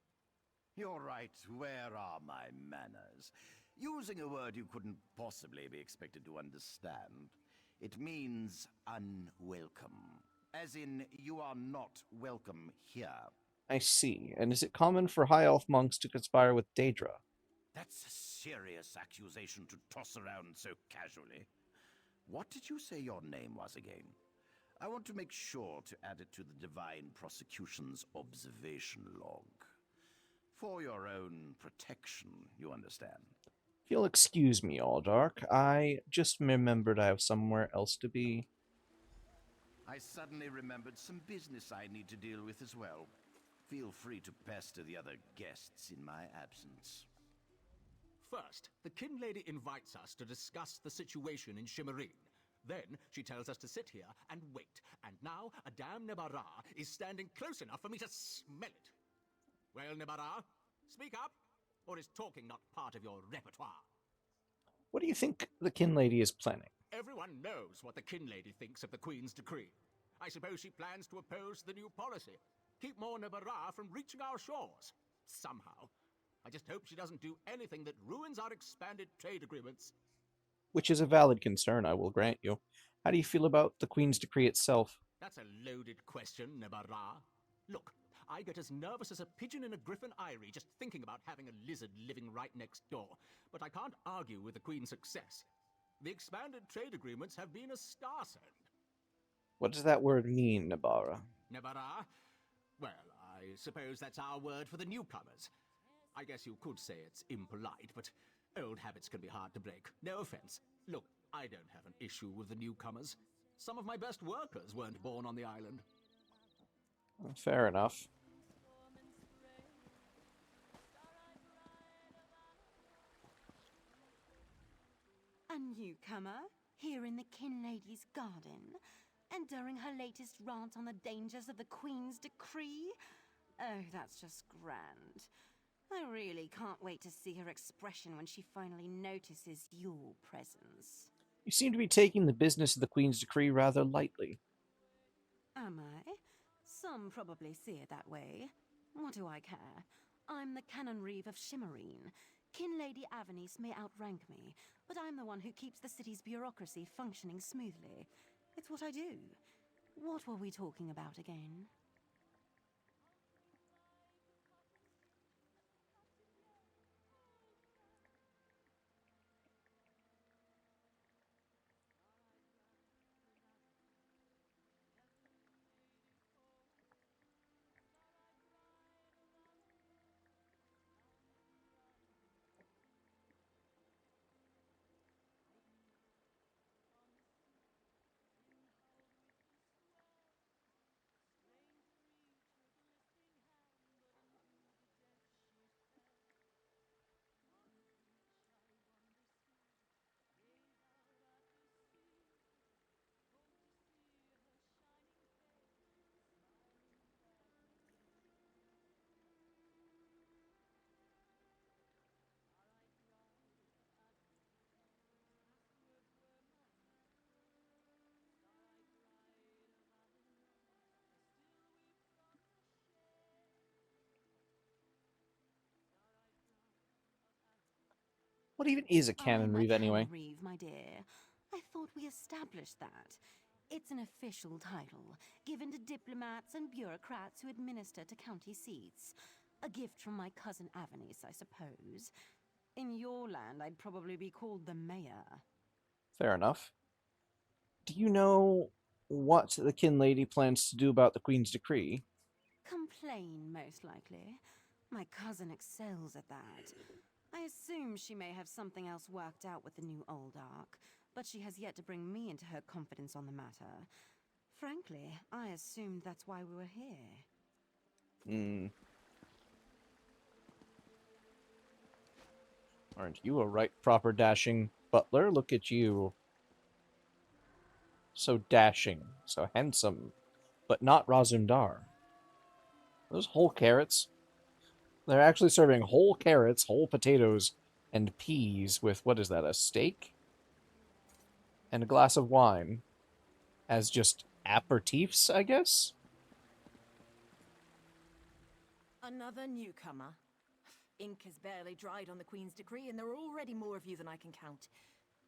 You're right. Where are my manners? Using a word you couldn't possibly be expected to understand. It means unwelcome. As in, you are not welcome here.
I see. And is it common for high elf monks to conspire with Daedra?
That's a serious accusation to toss around so casually. What did you say your name was again? I want to make sure to add it to the Divine Prosecution's observation log. For your own protection, you understand.
If you'll excuse me, Alldark, I just remembered I have somewhere else to be.
I suddenly remembered some business I need to deal with as well. Feel free to pester the other guests in my absence.
First, the Kin Lady invites us to discuss the situation in Shimmerin. Then, she tells us to sit here and wait. And now, a damn Nebara is standing close enough for me to smell it. Well, Nebara, speak up, or is talking not part of your repertoire?
What do you think the Kin Lady is planning?
Everyone knows what the Kin Lady thinks of the Queen's decree. I suppose she plans to oppose the new policy. Keep more Nebara from reaching our shores. Somehow. I just hope she doesn't do anything that ruins our expanded trade agreements.
Which is a valid concern, I will grant you. How do you feel about the Queen's decree itself?
That's a loaded question, Nebara. Look, I get as nervous as a pigeon in a griffin eyrie just thinking about having a lizard living right next door. But I can't argue with the Queen's success. The expanded trade agreements have been a star send.
What does that word mean, Nebara?
Nebara? Well, I suppose that's our word for the newcomers. I guess you could say it's impolite, but old habits can be hard to break. No offense. Look, I don't have an issue with the newcomers. Some of my best workers weren't born on the island.
Fair enough.
A newcomer here in the Kin Lady's garden, and during her latest rant on the dangers of the Queen's decree? Oh, that's just grand. I really can't wait to see her expression when she finally notices your presence.
You seem to be taking the business of the Queen's decree rather lightly.
Am I? Some probably see it that way. What do I care? I'm the Canon Reeve of Shimmerin. Kin Lady Avanice may outrank me, but I'm the one who keeps the city's bureaucracy functioning smoothly. It's what I do. What were we talking about again?
What even is a Canon Reeve, anyway?
Canon Reeve, my dear. I thought we established that. It's an official title, given to diplomats and bureaucrats who administer to county seats. A gift from my cousin Avanice, I suppose. In your land, I'd probably be called the mayor.
Fair enough. Do you know what the Kin Lady plans to do about the Queen's decree?
Complain, most likely. My cousin excels at that. I assume she may have something else worked out with the new Old Ark, but she has yet to bring me into her confidence on the matter. Frankly, I assumed that's why we were here.
Aren't you a right proper dashing butler? Look at you. So dashing, so handsome, but not Razumdar. Those whole carrots. They're actually serving whole carrots, whole potatoes, and peas with, what is that, a steak? And a glass of wine as just aperitifs, I guess?
Another newcomer. Ink has barely dried on the Queen's decree, and there are already more of you than I can count.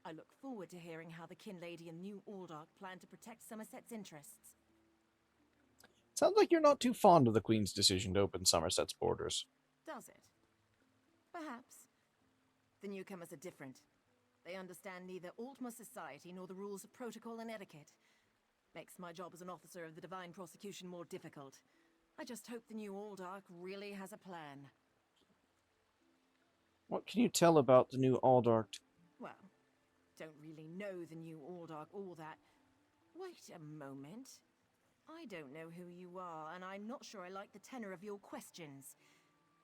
I look forward to hearing how the Kinlady and New Aldark plan to protect Somerset's interests.
Sounds like you're not too fond of the Queen's decision to open Somerset's borders.
Does it? Perhaps. The newcomers are different. They understand neither Altmer society nor the rules of protocol and etiquette. Makes my job as an officer of the Divine Prosecution more difficult. I just hope the New Aldark really has a plan.
What can you tell about the New Aldark?
Well, don't really know the New Aldark all that. Wait a moment. I don't know who you are, and I'm not sure I like the tenor of your questions.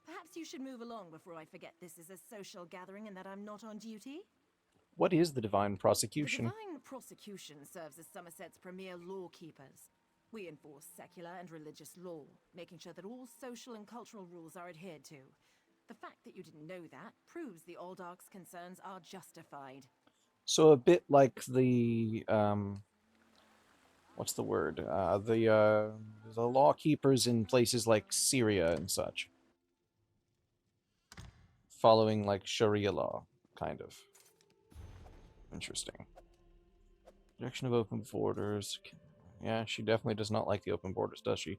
Perhaps you should move along before I forget this is a social gathering and that I'm not on duty?
What is the Divine Prosecution?
The Divine Prosecution serves as Somerset's premier lawkeepers. We enforce secular and religious law, making sure that all social and cultural rules are adhered to. The fact that you didn't know that proves the Aldark's concerns are justified.
So a bit like the, what's the word? The law keepers in places like Syria and such. Following, like, Sharia law, kind of. Interesting. Direction of open borders. Yeah, she definitely does not like the open borders, does she?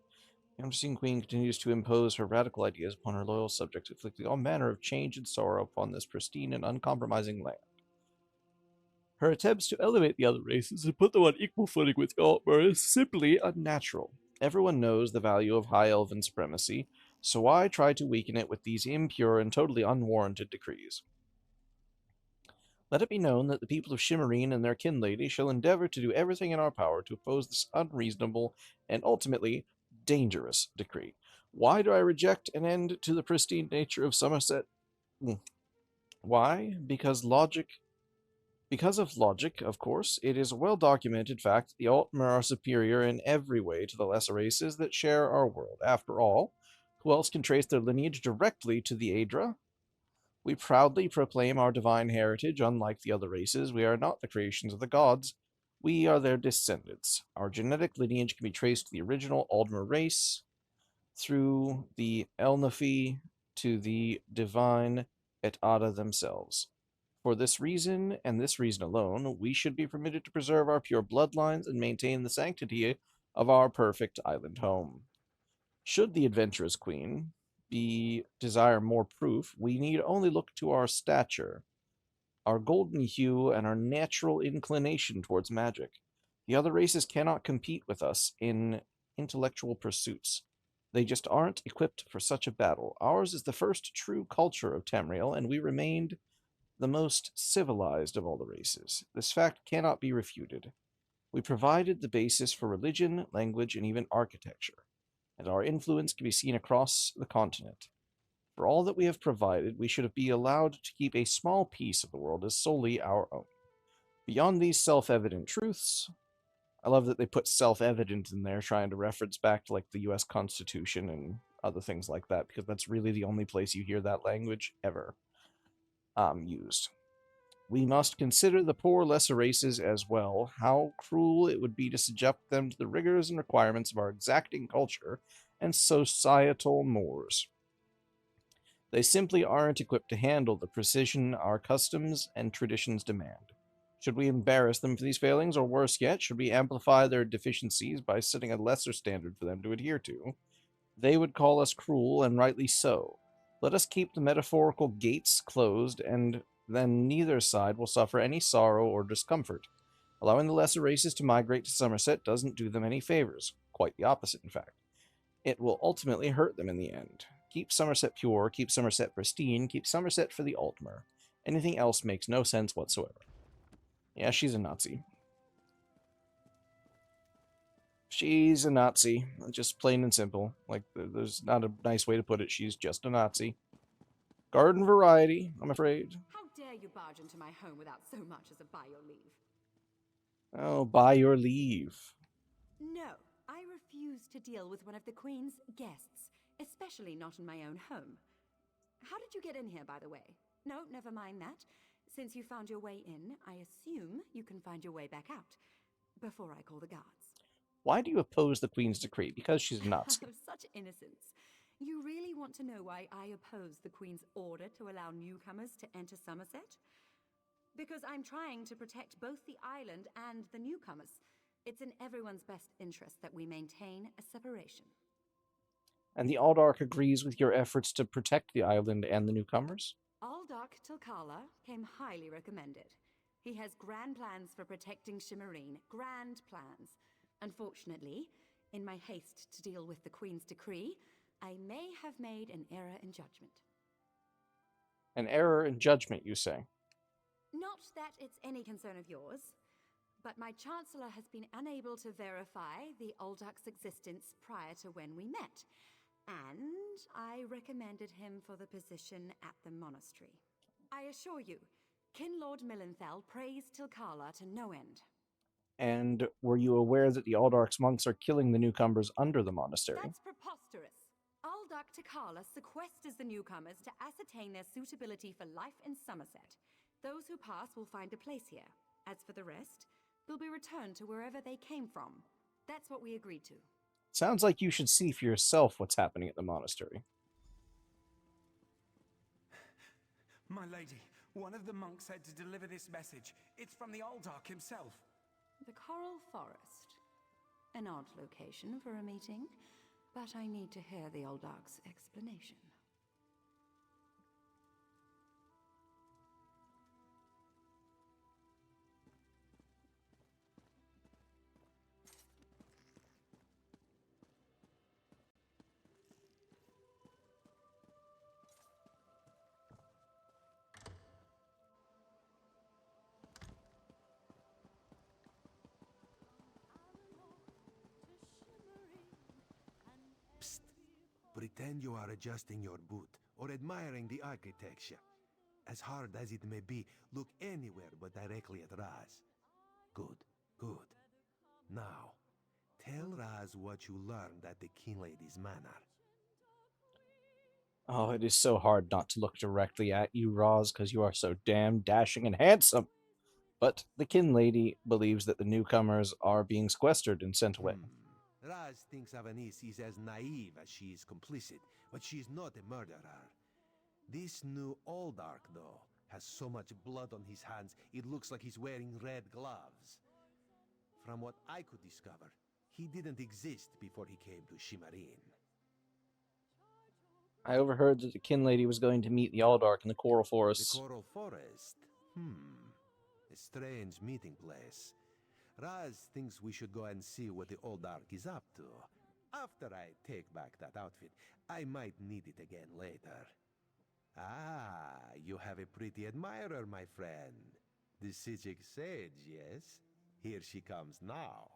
The unforeseen queen continues to impose her radical ideas upon her loyal subjects, inflicting all manner of change and sorrow upon this pristine and uncompromising land. Her attempts to elevate the other races and put them on equal footing with Altmer is simply unnatural. Everyone knows the value of High Elven supremacy, so why try to weaken it with these impure and totally unwarranted decrees? Let it be known that the people of Shimmerine and their Kinlady shall endeavor to do everything in our power to oppose this unreasonable and ultimately dangerous decree. Why do I reject an end to the pristine nature of Somerset? Why? Because of logic, of course. It is a well-documented fact that the Altmer are superior in every way to the lesser races that share our world. After all, who else can trace their lineage directly to the Aedra? We proudly proclaim our divine heritage. Unlike the other races, we are not the creations of the gods. We are their descendants. Our genetic lineage can be traced to the original Aldmer race, through the Elnafi to the divine et Ada themselves. For this reason, and this reason alone, we should be permitted to preserve our pure bloodlines and maintain the sanctity of our perfect island home. Should the adventurous queen desire more proof, we need only look to our stature, our golden hue, and our natural inclination towards magic. The other races cannot compete with us in intellectual pursuits. They just aren't equipped for such a battle. Ours is the first true culture of Tamriel, and we remained the most civilized of all the races. This fact cannot be refuted. We provided the basis for religion, language, and even architecture, and our influence can be seen across the continent. For all that we have provided, we should be allowed to keep a small piece of the world as solely our own. Beyond these self-evident truths, I love that they put self-evident in there, trying to reference back to, like, the U.S. Constitution and other things like that, because that's really the only place you hear that language ever used. We must consider the poor lesser races as well. How cruel it would be to subject them to the rigors and requirements of our exacting culture and societal mores. They simply aren't equipped to handle the precision our customs and traditions demand. Should we embarrass them for these failings, or worse yet, should we amplify their deficiencies by setting a lesser standard for them to adhere to? They would call us cruel, and rightly so. Let us keep the metaphorical gates closed, and then neither side will suffer any sorrow or discomfort. Allowing the lesser races to migrate to Somerset doesn't do them any favors. Quite the opposite, in fact. It will ultimately hurt them in the end. Keep Somerset pure, keep Somerset pristine, keep Somerset for the Altmer. Anything else makes no sense whatsoever. Yeah, she's a Nazi. She's a Nazi. Just plain and simple. Like, there's not a nice way to put it. She's just a Nazi. Garden variety, I'm afraid.
How dare you barge into my home without so much as a by your leave?
Oh, by your leave.
No, I refuse to deal with one of the Queen's guests, especially not in my own home. How did you get in here, by the way? No, never mind that. Since you found your way in, I assume you can find your way back out, before I call the guards.
Why do you oppose the Queen's decree? Because she's a Nazi.
Such innocence. You really want to know why I oppose the Queen's order to allow newcomers to enter Somerset? Because I'm trying to protect both the island and the newcomers. It's in everyone's best interest that we maintain a separation.
And the Aldark agrees with your efforts to protect the island and the newcomers?
Aldark Tilkala came highly recommended. He has grand plans for protecting Shimmerine. Grand plans. Unfortunately, in my haste to deal with the Queen's decree, I may have made an error in judgment.
An error in judgment, you say?
Not that it's any concern of yours, but my Chancellor has been unable to verify the Aldark's existence prior to when we met, and I recommended him for the position at the monastery. I assure you, Kinlord Millenthal praised Tilkala to no end.
And were you aware that the Aldark's monks are killing the newcomers under the monastery?
That's preposterous. Aldark Tilkala sequesters the newcomers to ascertain their suitability for life in Somerset. Those who pass will find a place here. As for the rest, they'll be returned to wherever they came from. That's what we agreed to.
Sounds like you should see for yourself what's happening at the monastery.
My lady, one of the monks said to deliver this message. It's from the Aldark himself.
The Coral Forest. An odd location for a meeting, but I need to hear the Aldark's explanation.
Pretend you are adjusting your boot or admiring the architecture. As hard as it may be, look anywhere but directly at Raz. Good, good. Now, tell Raz what you learned at the King Lady's manor.
Oh, it is so hard not to look directly at you, Roz, because you are so damn dashing and handsome. But the Kin Lady believes that the newcomers are being sequestered and sent away.
Raz thinks Avanice is as naive as she is complicit, but she's not a murderer. This new Aldark, though, has so much blood on his hands, it looks like he's wearing red gloves. From what I could discover, he didn't exist before he came to Shimmerine.
I overheard that the Kin Lady was going to meet the Aldark in the Coral Forest.
The Coral Forest? A strange meeting place. Raz thinks we should go and see what the Aldark is up to. After I take back that outfit, I might need it again later. Ah, you have a pretty admirer, my friend. The Psijic sage, yes? Here she comes now.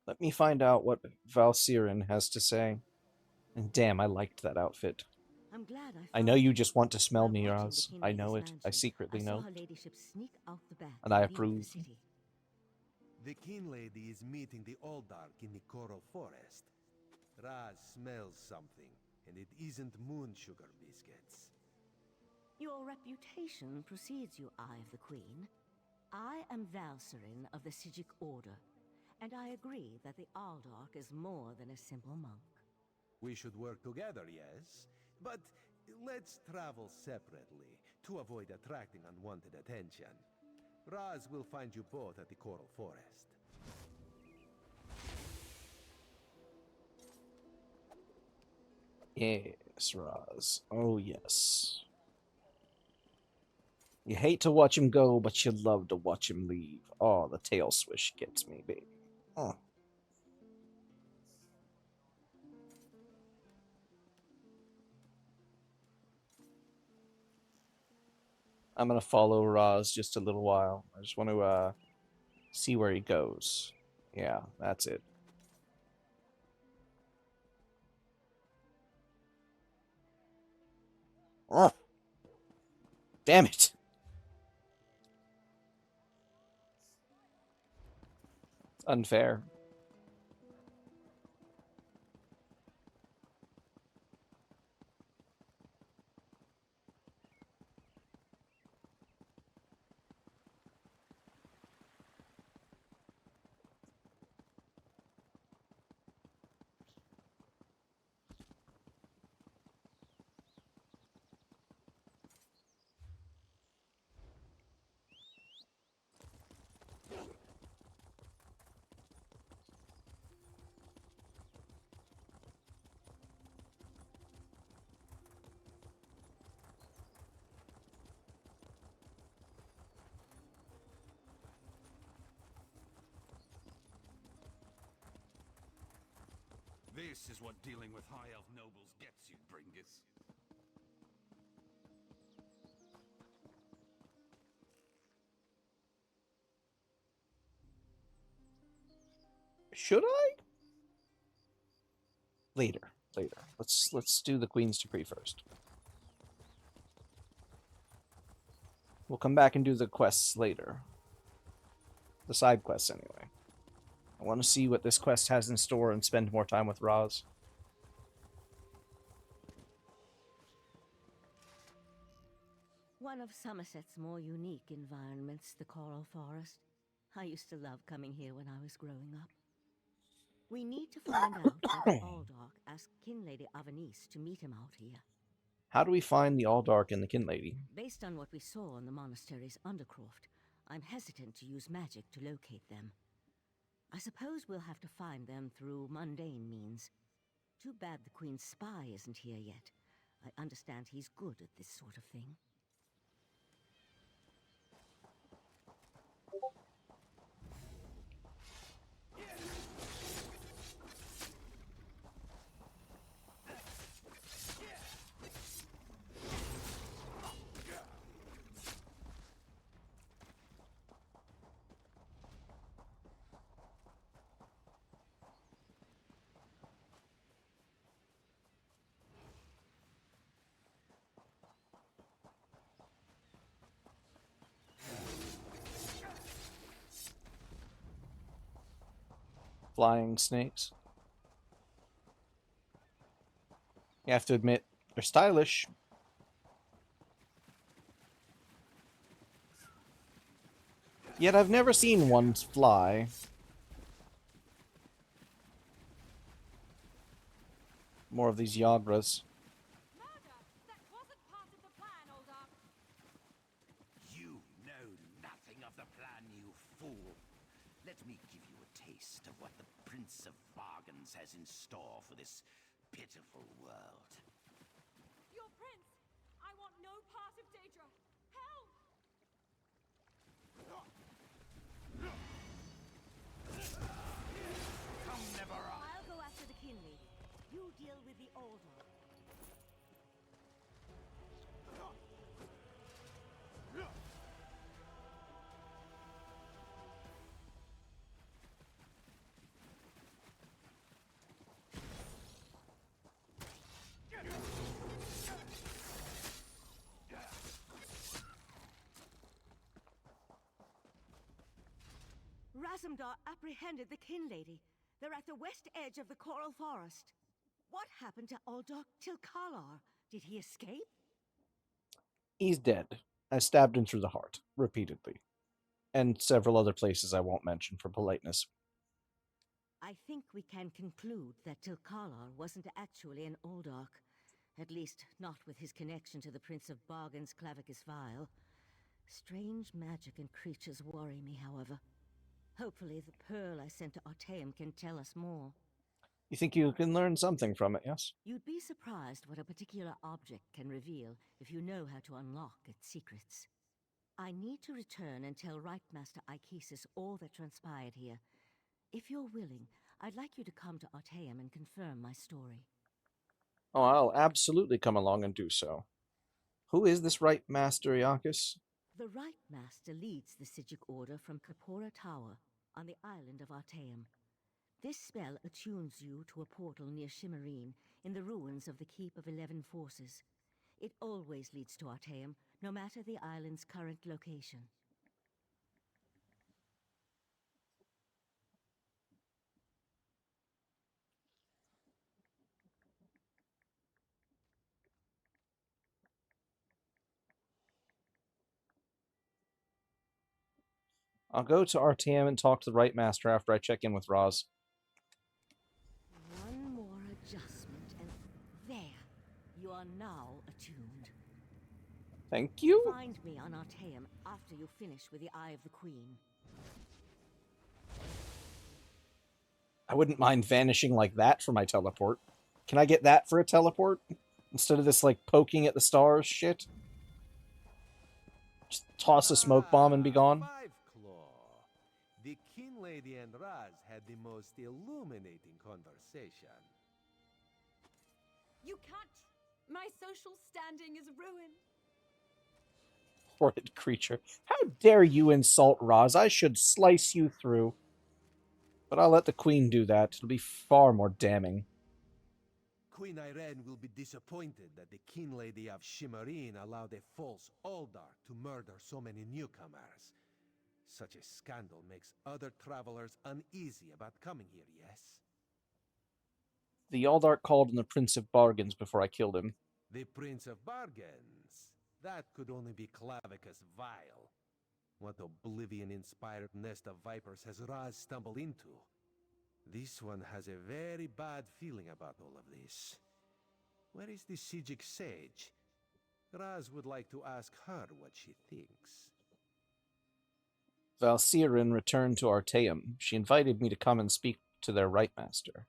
Let me find out what Valsirin has to say. And damn, I liked that outfit.
I'm glad
I know you just want to smell me, Roz. I know it. I secretly know. And I approve.
The King Lady is meeting the Aldark in the Coral Forest. Raz smells something, and it isn't moon sugar biscuits.
Your reputation precedes you, Eye of the Queen. I am Valsirin of the Psijic Order, and I agree that the Aldark is more than a simple monk.
We should work together, yes? But let's travel separately to avoid attracting unwanted attention. Raz will find you both at the Coral Forest.
Yes, Raz. Oh, yes. You hate to watch him go, but you love to watch him leave. Oh, the tail swish gets me, baby. Oh. I'm gonna follow Roz just a little while. I just want to see where he goes. Yeah, that's it. Oh, damn it! It's unfair.
This is what dealing with High Elf nobles gets you, Bringus.
Should I? Later. Let's do the Queen's Decree first. We'll come back and do the quests later. The side quests, anyway. I want to see what this quest has in store and spend more time with Roz.
One of Somerset's more unique environments, the Coral Forest. I used to love coming here when I was growing up. We need to find out whether Aldark asked Kinlady Avanice to meet him out here.
How do we find the Aldark and the Kinlady?
Based on what we saw in the monastery's undercroft, I'm hesitant to use magic to locate them. I suppose we'll have to find them through mundane means. Too bad the Queen's spy isn't here yet. I understand he's good at this sort of thing.
Flying snakes. You have to admit, they're stylish. Yet I've never seen one fly. More of these Yagras.
You know nothing of the plan, you fool. Let me give you a taste of what the Prince of Bargains has in store for this pitiful world.
Your prince! I want no part of Daedra! Help!
Come, never
I'll go after the Kinlady. You deal with the Aldark. Razumdar apprehended the Kinlady. They're at the west edge of the Coral Forest. What happened to Aldark Tilkalar? Did he escape?
He's dead. I stabbed him through the heart, repeatedly. And several other places I won't mention for politeness.
I think we can conclude that Tilkalar wasn't actually an Aldark. At least, not with his connection to the Prince of Bargain's Clavicus Vial. Strange magic and creatures worry me, however. Hopefully the pearl I sent to Artaeum can tell us more.
You think you can learn something from it, yes?
You'd be surprised what a particular object can reveal if you know how to unlock its secrets. I need to return and tell Right Master Ikesis all that transpired here. If you're willing, I'd like you to come to Artaeum and confirm my story.
Oh, I'll absolutely come along and do so. Who is this Right Master Iakis?
The Right Master leads the Psijic Order from Kapora Tower on the island of Artaeum. This spell attunes you to a portal near Shimmerine in the ruins of the Keep of 11 Forces. It always leads to Artaeum, no matter the island's current location.
I'll go to RTM and talk to the Right Master after I check in with Roz.
One more adjustment and there. You are now attuned.
Thank you.
Find me on Artaeum after you finish with the Eye of the Queen.
I wouldn't mind vanishing like that for my teleport. Can I get that for a teleport? Instead of this, like, poking at the stars shit? Just toss a smoke bomb and be gone?
Five Claw. The King Lady and Raz had the most illuminating conversation.
You can't. My social standing is ruined.
Horrid creature. How dare you insult Roz? I should slice you through. But I'll let the Queen do that. It'll be far more damning.
Queen Irene will be disappointed that the King Lady of Shimmerine allowed a false Aldark to murder so many newcomers. Such a scandal makes other travelers uneasy about coming here, yes?
The Aldark called in the Prince of Bargains before I killed him.
The Prince of Bargains. That could only be Clavicus Vile. What oblivion-inspired nest of vipers has Raz stumbled into? This one has a very bad feeling about all of this. Where is the Psijic sage? Raz would like to ask her what she thinks.
Valcyrin returned to Artaeum. She invited me to come and speak to their Right Master.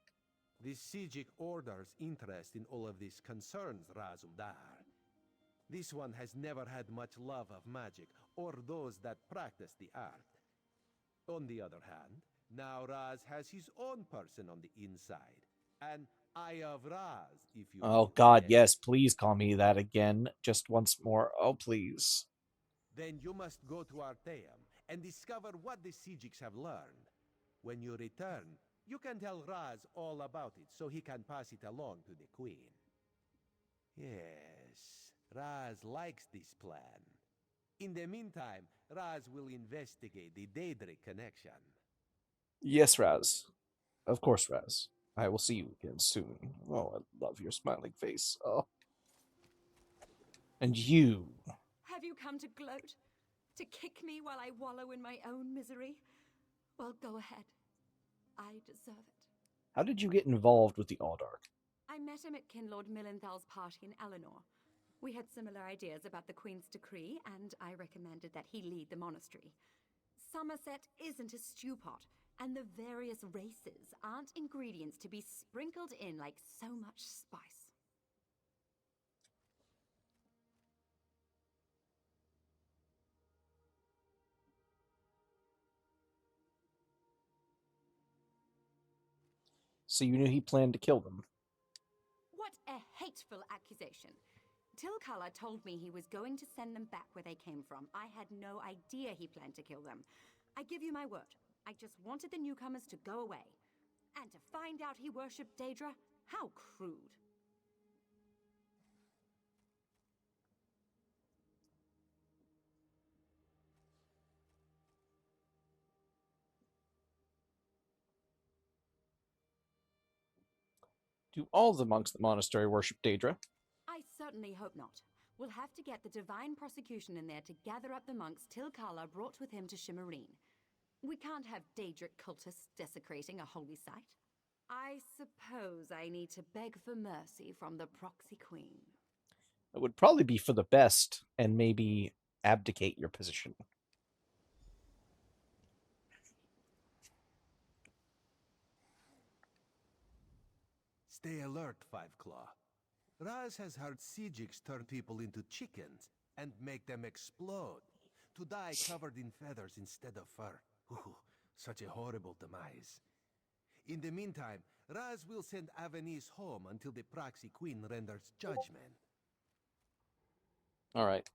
The Psijic Order's interest in all of this concerns Razumdar. This one has never had much love of magic, or those that practice the art. On the other hand, now Raz has his own person on the inside. An Eye of Raz, if you
Oh
will.
god, yes, please call me that again. Just once more. Oh, please.
Then you must go to Artaeum and discover what the Psijics have learned. When you return, you can tell Raz all about it so he can pass it along to the Queen. Yes, Raz likes this plan. In the meantime, Raz will investigate the Daedric connection.
Yes, Raz. Of course, Raz. I will see you again soon. Oh, I love your smiling face. Oh. And you.
Have you come to gloat? To kick me while I wallow in my own misery? Well, go ahead. I deserve it.
How did you get involved with the Aldark?
I met him at Kinlord Millenthal's party in Eleanor. We had similar ideas about the Queen's decree, and I recommended that he lead the monastery. Somerset isn't a stew pot, and the various races aren't ingredients to be sprinkled in like so much spice.
So you knew he planned to kill them.
What a hateful accusation. Tilkala told me he was going to send them back where they came from. I had no idea he planned to kill them. I give you my word. I just wanted the newcomers to go away. And to find out he worshipped Daedra? How crude.
Do all the monks at the monastery worship Daedra?
I certainly hope not. We'll have to get the divine prosecution in there to gather up the monks Tilkala brought with him to Shimmerine. We can't have Daedric cultists desecrating a holy site. I suppose I need to beg for mercy from the proxy queen.
It would probably be for the best, and maybe abdicate your position.
Stay alert, Five Claw. Raz has heard Psijics turn people into chickens and make them explode, to die covered in feathers instead of fur. Ooh, such a horrible demise. In the meantime, Raz will send Avenice home until the proxy queen renders judgment.
Alright.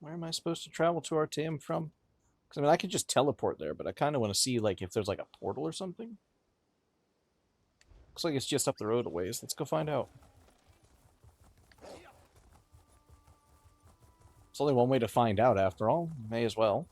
Where am I supposed to travel to Artaeum from? Because I mean, I could just teleport there, but I kind of want to see like if there's like a portal or something. Looks like it's just up the road a ways. Let's go find out. It's only one way to find out, after all. May as well.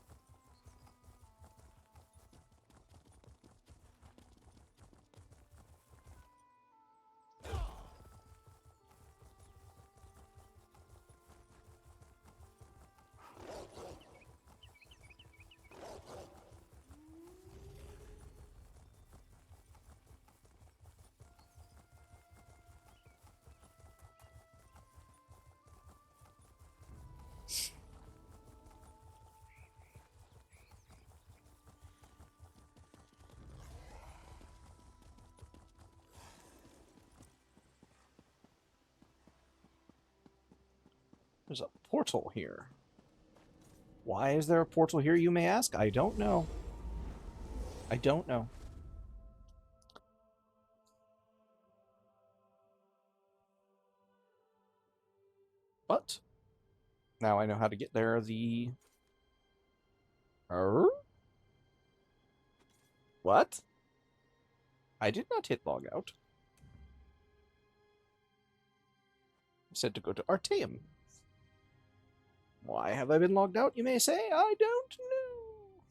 There's a portal here. Why is there a portal here, you may ask? I don't know. I don't know. But now I know how to get there. What? I did not hit log out. I said to go to Artaeum. Why have I been logged out, you may say? I don't know.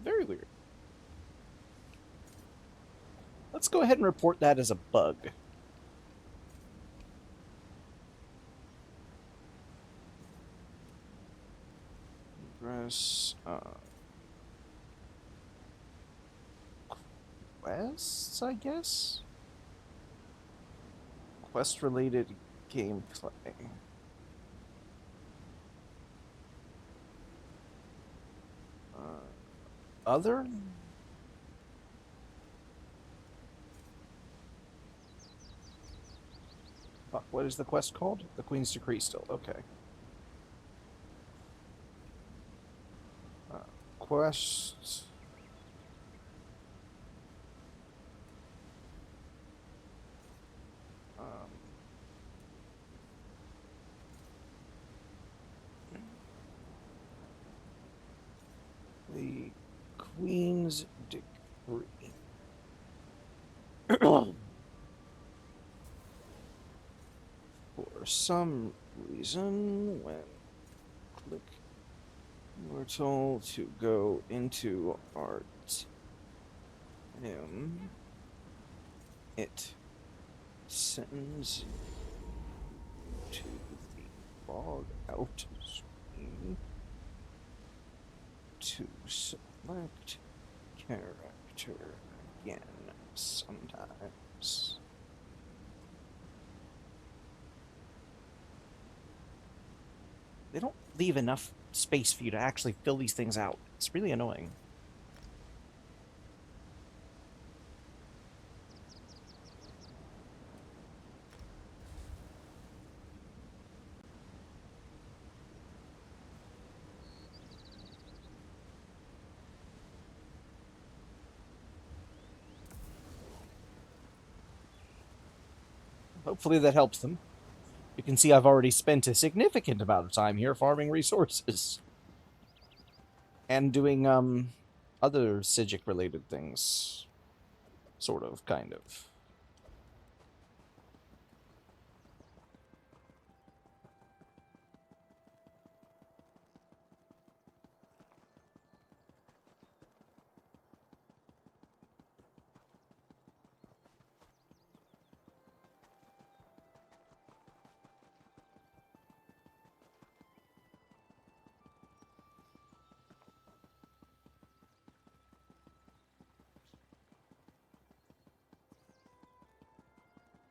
Very weird. Let's go ahead and report that as a bug. Progress, quests, I guess? Quest-related gameplay. Other? Fuck, what is the quest called? The Queen's Decree still, okay. Quest... the Queen's Decree. For some reason, when click, we're told to go into art. It sends to the log out screen to select character again sometimes. They don't leave enough space for you to actually fill these things out. It's really annoying. Hopefully that helps them. You can see I've already spent a significant amount of time here farming resources. And doing, other Psijic related things. Sort of, kind of.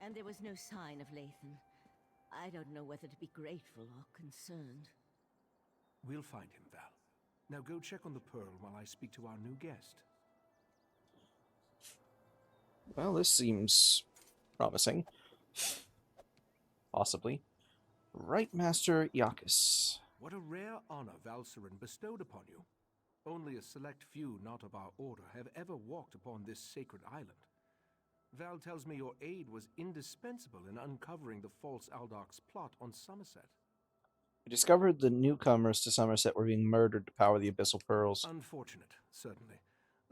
And there was no sign of Lathan. I don't know whether to be grateful or concerned.
We'll find him, Val. Now go check on the Pearl while I speak to our new guest.
Well, this seems promising. Possibly. Right Master Iacus.
What a rare honor Valcerin bestowed upon you. Only a select few not of our order have ever walked upon this sacred island. Val tells me your aid was indispensable in uncovering the false Aldoc's plot on Somerset.
We discovered the newcomers to Somerset were being murdered to power the Abyssal Pearls.
Unfortunate, certainly.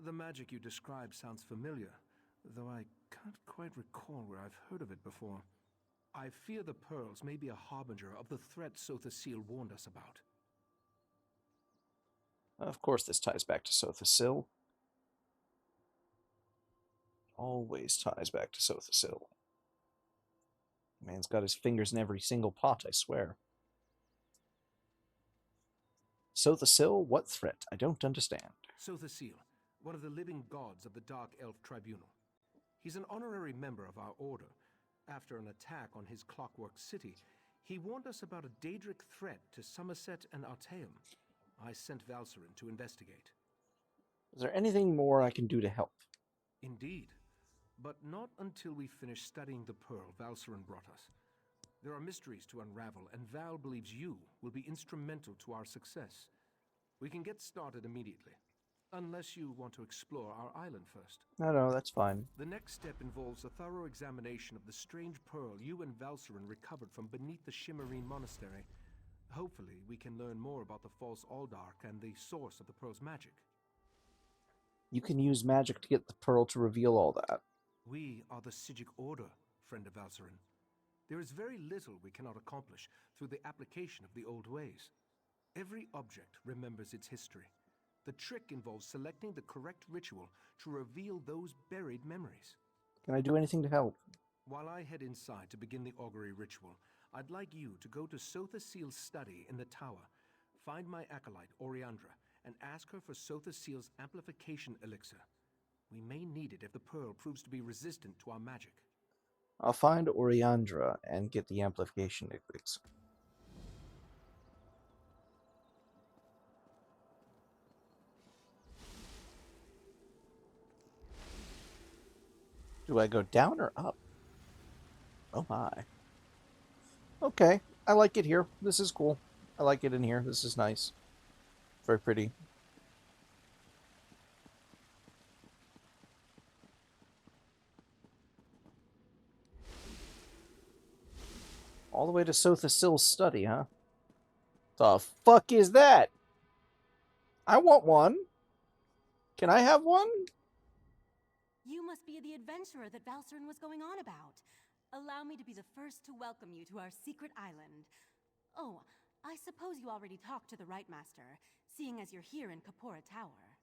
The magic you describe sounds familiar, though I can't quite recall where I've heard of it before. I fear the pearls may be a harbinger of the threat Sothasil warned us about.
Of course, this ties back to Sothasil. Always ties back to Sothasil. Man's got his fingers in every single pot, I swear. Sothasil? What threat? I don't understand.
Sothasil, one of the living gods of the Dark Elf Tribunal. He's an honorary member of our order. After an attack on his Clockwork City, he warned us about a Daedric threat to Somerset and Artaeum. I sent Valcerin to investigate.
Is there anything more I can do to help?
Indeed, but not until we finish studying the pearl Valcerin brought us. There are mysteries to unravel, and Val believes you will be instrumental to our success. We can get started immediately, unless you want to explore our island first.
No, that's fine.
The next step involves a thorough examination of the strange pearl you and Valcerin recovered from beneath the Shimmerine Monastery. Hopefully, we can learn more about the false Aldark and the source of the pearl's magic.
You can use magic to get the pearl to reveal all that.
We are the Psijic Order, friend of Valcerin. There is very little we cannot accomplish through the application of the old ways. Every object remembers its history. The trick involves selecting the correct ritual to reveal those buried memories.
Can I do anything to help?
While I head inside to begin the augury ritual, I'd like you to go to Sothasil's study in the tower, find my acolyte, Oriandra, and ask her for Sothasil's amplification elixir. We may need it if the pearl proves to be resistant to our magic.
I'll find Oriandra and get the amplification elixir. Do I go down or up? Oh my. Okay, I like it here. This is cool. I like it in here. This is nice. Very pretty. All the way to Sothasil's study, huh? The fuck is that? I want one. Can I have one?
You must be the adventurer that Valcerin was going on about. Allow me to be the first to welcome you to our secret island. Oh, I suppose you already talked to the Right Master, seeing as you're here in Kapora Tower.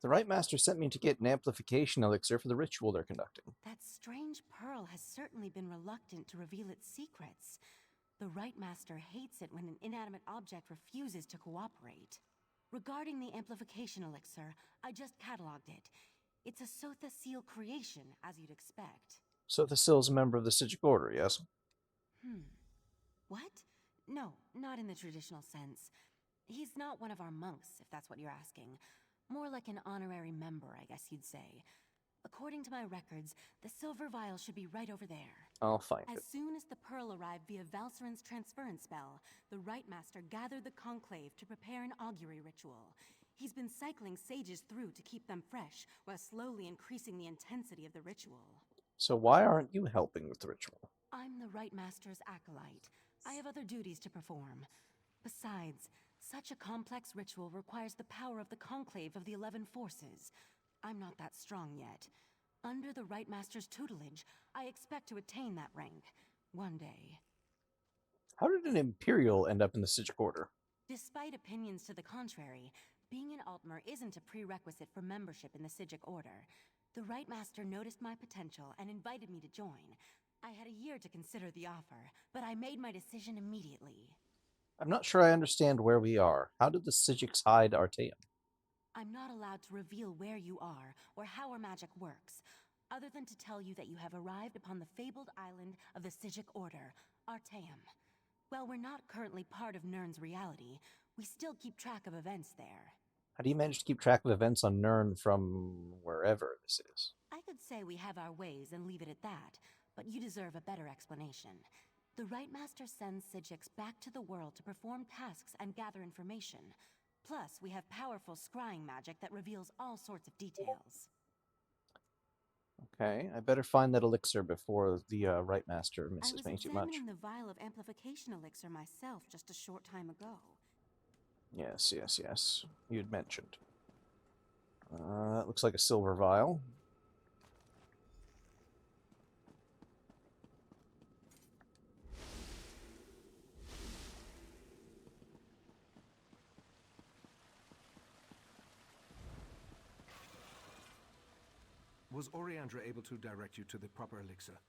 The Right Master sent me to get an amplification elixir for the ritual they're conducting.
That strange pearl has certainly been reluctant to reveal its secrets. The Right Master hates it when an inanimate object refuses to cooperate. Regarding the amplification elixir, I just cataloged it. It's a Sothasil creation, as you'd expect.
Sothasil's a member of the Psijic Order, yes?
What? No, not in the traditional sense. He's not one of our monks, if that's what you're asking. More like an honorary member, I guess you'd say. According to my records, the silver vial should be right over there.
I'll find it.
As soon as the pearl arrived via Valcerin's transference spell, the Right Master gathered the conclave to prepare an augury ritual. He's been cycling sages through to keep them fresh, while slowly increasing the intensity of the ritual.
So why aren't you helping with the ritual?
I'm the Right Master's acolyte. I have other duties to perform. Besides, Such a complex ritual requires the power of the conclave of the 11 forces. I'm not that strong yet. Under the Right Master's tutelage, I expect to attain that rank. One day.
How did an Imperial end up in the Psijic Order?
Despite opinions to the contrary, being an Altmer isn't a prerequisite for membership in the Psijic Order. The Right Master noticed my potential and invited me to join. I had a year to consider the offer, but I made my decision immediately.
I'm not sure I understand where we are. How did the Psijics hide Artaeum?
I'm not allowed to reveal where you are or how our magic works, other than to tell you that you have arrived upon the fabled island of the Psijic Order, Artaeum. While we're not currently part of Nirn's reality, we still keep track of events there.
How do you manage to keep track of events on Nirn from wherever this is?
I could say we have our ways and leave it at that, but you deserve a better explanation. The Right Master sends Psijics back to the world to perform tasks and gather information. Plus, we have powerful scrying magic that reveals all sorts of details.
Okay, I better find that elixir before the Right Master
I
misses
was
me too much.
examining the vial of amplification elixir myself just a short time ago.
Yes, yes, yes. You'd mentioned. That looks like a silver vial.
Was Oriandra able to direct you to the proper elixir?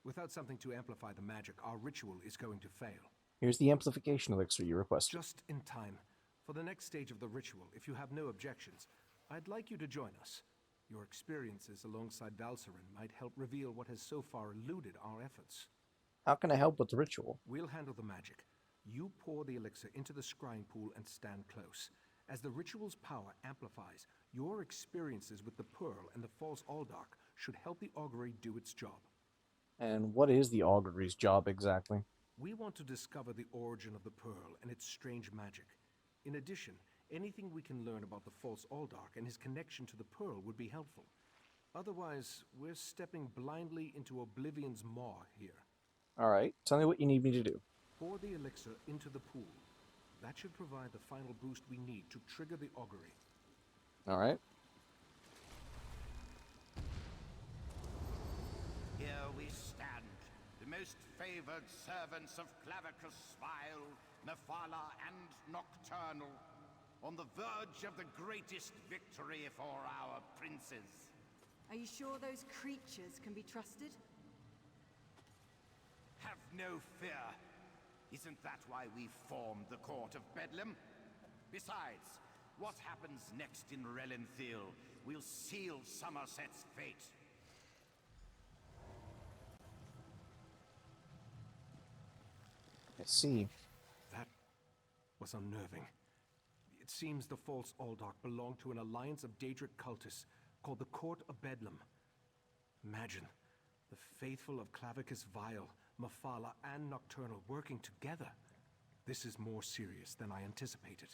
Without something to amplify the magic, our ritual is going to fail.
Here's the amplification elixir you requested.
Just in time. For the next stage of the ritual, if you have no objections, I'd like you to join us. Your experiences alongside Valcerin might help reveal what has so far eluded our efforts.
How can I help with the ritual?
We'll handle the magic. You pour the elixir into the scrying pool and stand close. As the ritual's power amplifies, your experiences with the Pearl and the false Aldark should help the augury do its job.
And what is the augury's job exactly?
We want to discover the origin of the Pearl and its strange magic. In addition, anything we can learn about the false Aldark and his connection to the Pearl would be helpful. Otherwise, we're stepping blindly into Oblivion's maw here.
Alright, tell me what you need me to do.
Pour the elixir into the pool. That should provide the final boost we need to trigger the augury.
Alright.
Here we stand, the most favored servants of Clavicus Vile, Mephala, and Nocturnal, on the verge of the greatest victory for our princes.
Are you sure those creatures can be trusted?
Have no fear. Isn't that why we formed the Court of Bedlam? Besides, what happens next in Relenthiel will seal Somerset's fate.
I see.
That was unnerving. It seems the false Aldark belonged to an alliance of Daedric cultists called the Court of Bedlam. Imagine, the faithful of Clavicus Vile, Mephala, and Nocturnal working together. This is more serious than I anticipated.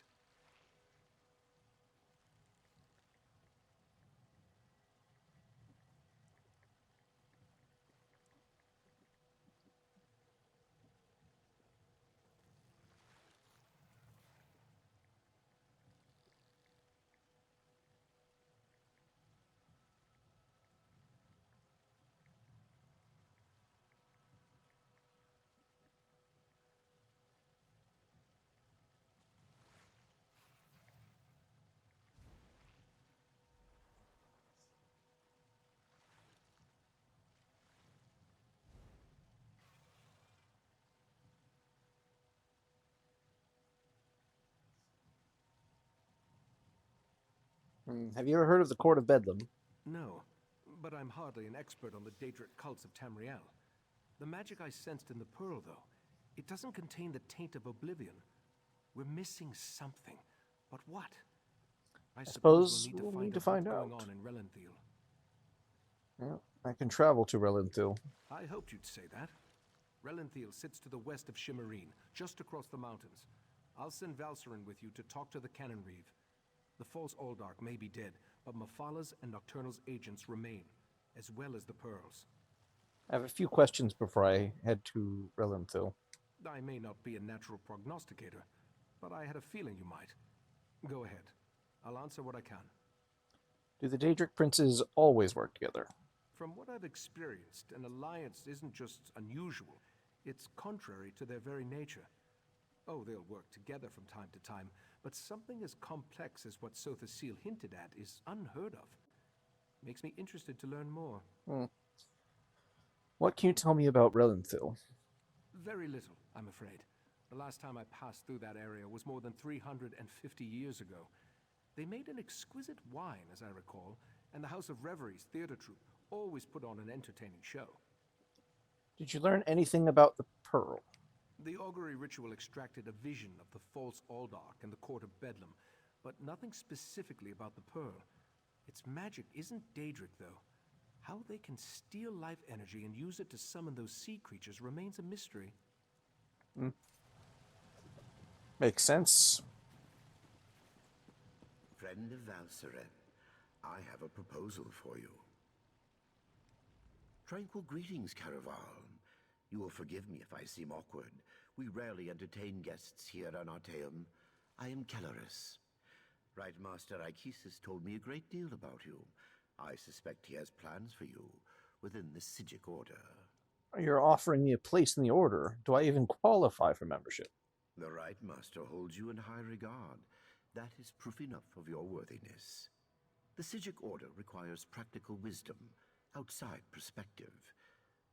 Have you ever heard of the Court of Bedlam?
No, but I'm hardly an expert on the Daedric cults of Tamriel. The magic I sensed in the Pearl, though, it doesn't contain the taint of Oblivion. We're missing something. But what? I
suppose
we'll
we'll need to find
what's
out.
going on in Relenthiel.
Well, I can travel to Relenthiel.
I hoped you'd say that. Relenthiel sits to the west of Shimmerine, just across the mountains. I'll send Valcerin with you to talk to the Cannon Reeve. The false Aldark may be dead, but Mephala's and Nocturnal's agents remain, as well as the Pearls.
I have a few questions before I head to Relenthiel.
I may not be a natural prognosticator, but I had a feeling you might. Go ahead. I'll answer what I can.
Do the Daedric princes always work together?
From what I've experienced, an alliance isn't just unusual, it's contrary to their very nature. Oh, they'll work together from time to time, but something as complex as what Sotha Seal hinted at is unheard of. Makes me interested to learn more.
What can you tell me about Relenthil?
Very little, I'm afraid. The last time I passed through that area was more than 350 years ago. They made an exquisite wine, as I recall, and the House of Reveries theater troupe always put on an entertaining show.
Did you learn anything about the Pearl?
The augury ritual extracted a vision of the false Aldark and the court of Bedlam, but nothing specifically about the Pearl. Its magic isn't Daedric, though. How they can steal life energy and use it to summon those sea creatures remains a mystery.
Makes sense.
Friend of Valseren, I have a proposal for you. Tranquil greetings, Caraval. You will forgive me if I seem awkward. We rarely entertain guests here on Artaeum. I am Kelleris. Right Master Ikisis told me a great deal about you. I suspect he has plans for you within the Psijic Order.
You're offering me a place in the Order. Do I even qualify for membership?
The Right Master holds you in high regard. That is proof enough of your worthiness. The Psijic Order requires practical wisdom, outside perspective.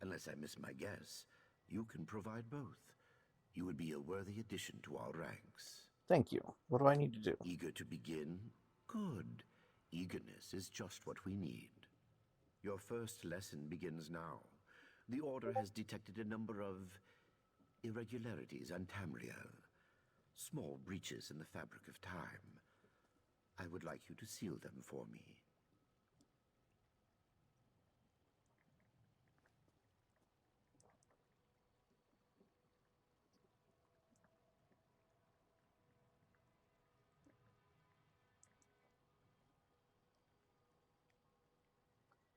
Unless I miss my guess, you can provide both. You would be a worthy addition to our ranks.
Thank you. What do I need to do?
Eager to begin? Good. Eagerness is just what we need. Your first lesson begins now. The Order has detected a number of irregularities on Tamriel. Small breaches in the fabric of time. I would like you to seal them for me.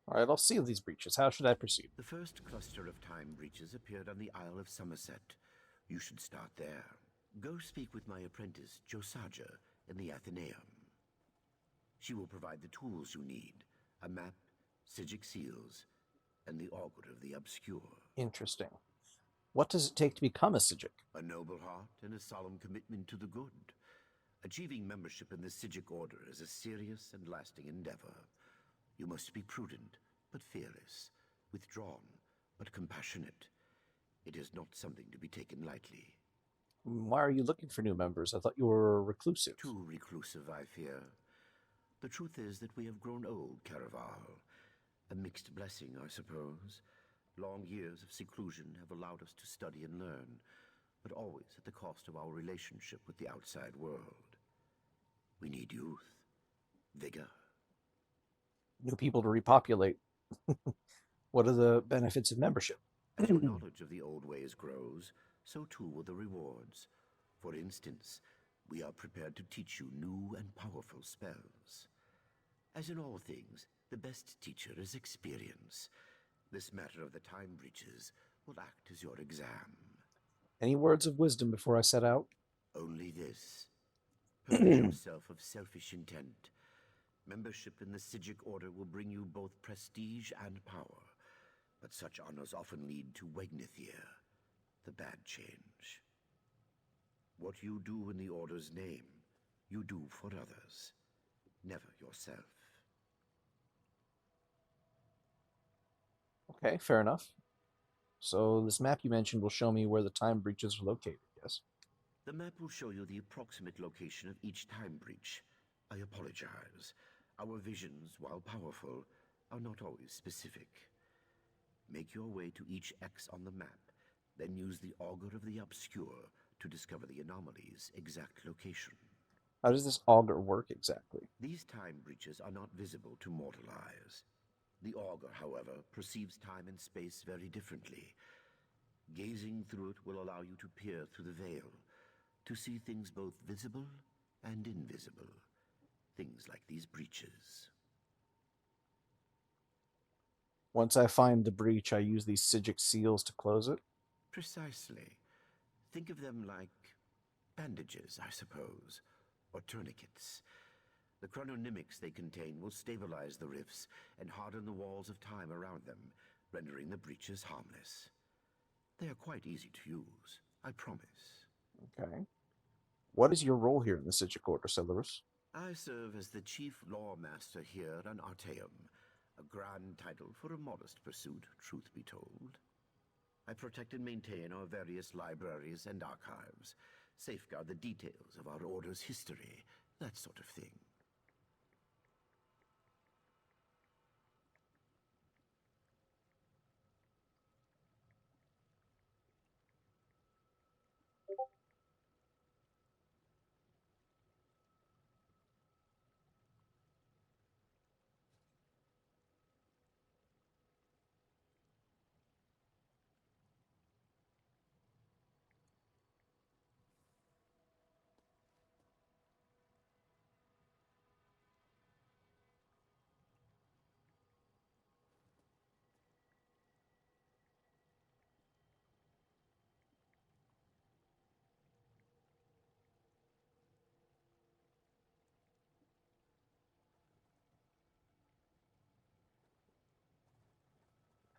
All right, I'll seal these breaches. How should I proceed?
The first cluster of time breaches appeared on the Isle of Somerset. You should start there. Go speak with my apprentice, Josaja, in the Athenaeum. She will provide the tools you need. A map, Psijic seals, and the Augur of the Obscure.
Interesting. What does it take to become a Psijic?
A noble heart and a solemn commitment to the good. Achieving membership in the Psijic Order is a serious and lasting endeavor. You must be prudent, but fearless, withdrawn, but compassionate. It is not something to be taken lightly.
Why are you looking for new members? I thought you were reclusive.
Too reclusive, I fear. The truth is that we have grown old, Caraval. A mixed blessing, I suppose. Long years of seclusion have allowed us to study and learn, but always at the cost of our relationship with the outside world. We need youth, vigor.
New people to repopulate. What are the benefits of membership?
As your knowledge of the old ways grows, so too will the rewards. For instance, we are prepared to teach you new and powerful spells. As in all things, the best teacher is experience. This matter of the time breaches will act as your exam.
Any words of wisdom before I set out?
Only this. Purge yourself of selfish intent. Membership in the Psijic Order will bring you both prestige and power, but such honors often lead to Wegnithir, the bad change. What you do in the Order's name, you do for others, never yourself.
Okay, fair enough. So this map you mentioned will show me where the time breaches are located, yes?
The map will show you the approximate location of each time breach. I apologize. Our visions, while powerful, are not always specific. Make your way to each X on the map, then use the Augur of the Obscure to discover the anomaly's exact location.
How does this augur work exactly?
These time breaches are not visible to mortal eyes. The Augur, however, perceives time and space very differently. Gazing through it will allow you to peer through the veil, to see things both visible and invisible. Things like these breaches.
Once I find the breach, I use these Psijic seals to close it?
Precisely. Think of them like
Bandages, I suppose, or tourniquets. The chrononymics they contain will stabilize the rifts and harden the walls of time around them, rendering the breaches harmless. They are quite easy to use, I promise.
Okay. What is your role here in the Psijic Order, Celerus?
I serve as the Chief Law Master here on Artaeum, a grand title for a modest pursuit, truth be told. I protect and maintain our various libraries and archives, safeguard the details of our Order's history, that sort of thing.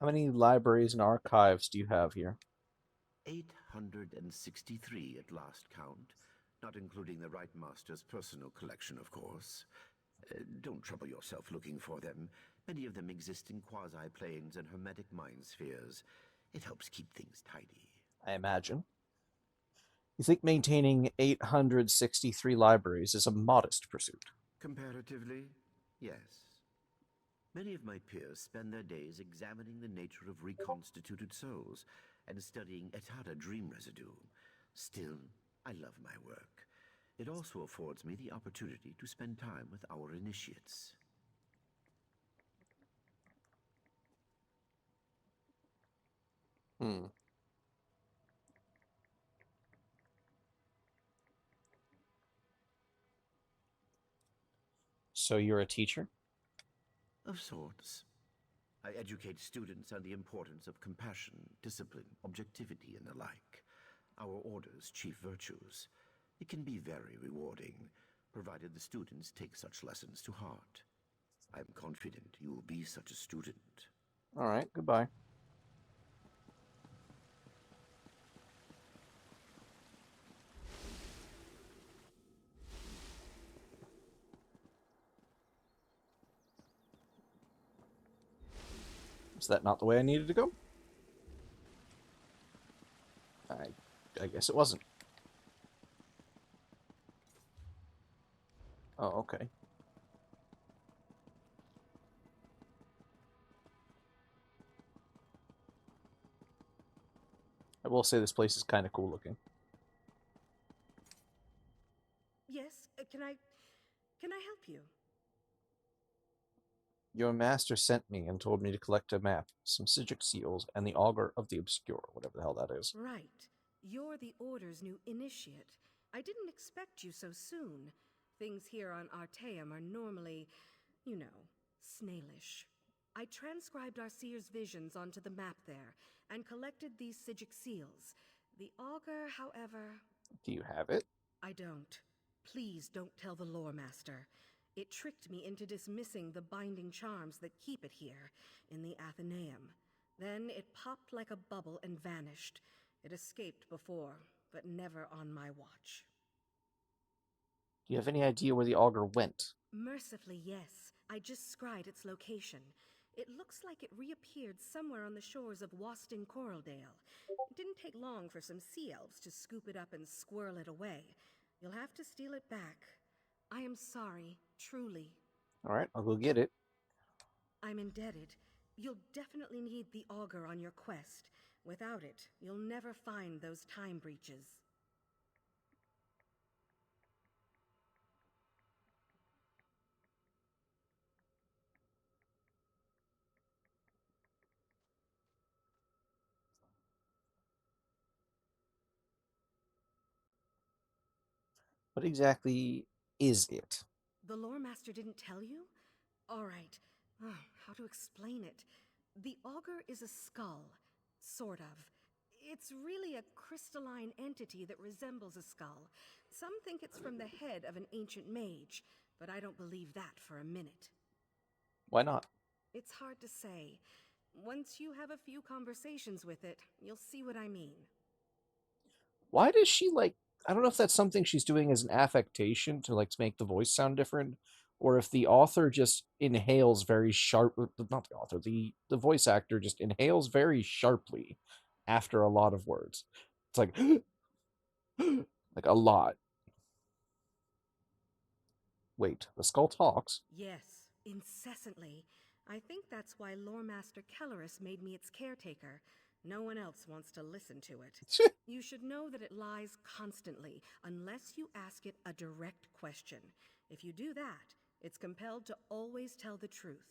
How many libraries and archives do you have here?
863 at last count, not including the Right Master's personal collection, of course. Don't trouble yourself looking for them. Many of them exist in quasi-planes and hermetic mind spheres. It helps keep things tidy.
I imagine. You think maintaining 863 libraries is a modest pursuit?
Comparatively, yes. Many of my peers spend their days examining the nature of reconstituted souls and studying Etata dream residue. Still, I love my work. It also affords me the opportunity to spend time with our initiates.
Hmm. So you're a teacher?
Of sorts. I educate students on the importance of compassion, discipline, objectivity, and the like. Our Order's chief virtues. It can be very rewarding, provided the students take such lessons to heart. I'm confident you will be such a student.
All right, goodbye. Is that not the way I needed to go? I guess it wasn't. Oh, okay. I will say this place is kind of cool looking.
Yes, can I help you?
Your master sent me and told me to collect a map, some Psijic seals, and the Augur of the Obscure, whatever the hell that is.
Right. You're the Order's new initiate. I didn't expect you so soon. Things here on Artaeum are normally, you know, snailish. I transcribed our seer's visions onto the map there, and collected these Psijic seals. The Augur, however...
Do you have it?
I don't. Please don't tell the Lore Master. It tricked me into dismissing the binding charms that keep it here, in the Athenaeum. Then it popped like a bubble and vanished. It escaped before, but never on my watch.
Do you have any idea where the Augur went?
Mercifully, yes. I just scried its location. It looks like it reappeared somewhere on the shores of Waston Coraldale. It didn't take long for some sea elves to scoop it up and squirrel it away. You'll have to steal it back. I am sorry, truly.
All right, I'll go get it.
I'm indebted. You'll definitely need the Augur on your quest. Without it, you'll never find those time breaches.
What exactly is it?
The Lore Master didn't tell you? All right. How to explain it? The Augur is a skull. Sort of.
It's really a crystalline entity that resembles a skull. Some think it's from the head of an ancient mage, but I don't believe that for a minute.
Why not?
It's hard to say. Once you have a few conversations with it, you'll see what I mean.
Why does she, like, I don't know if that's something she's doing as an affectation to, like, to make the voice sound different, or if the author just inhales very sharp, not the author, the voice actor just inhales very sharply after a lot of words. It's like, like a lot. Wait, the skull talks?
Yes, incessantly. I think that's why Lore Master Kellerus made me its caretaker. No one else wants to listen to it. You should know that it lies constantly, unless you ask it a direct question. If you do that, it's compelled to always tell the truth.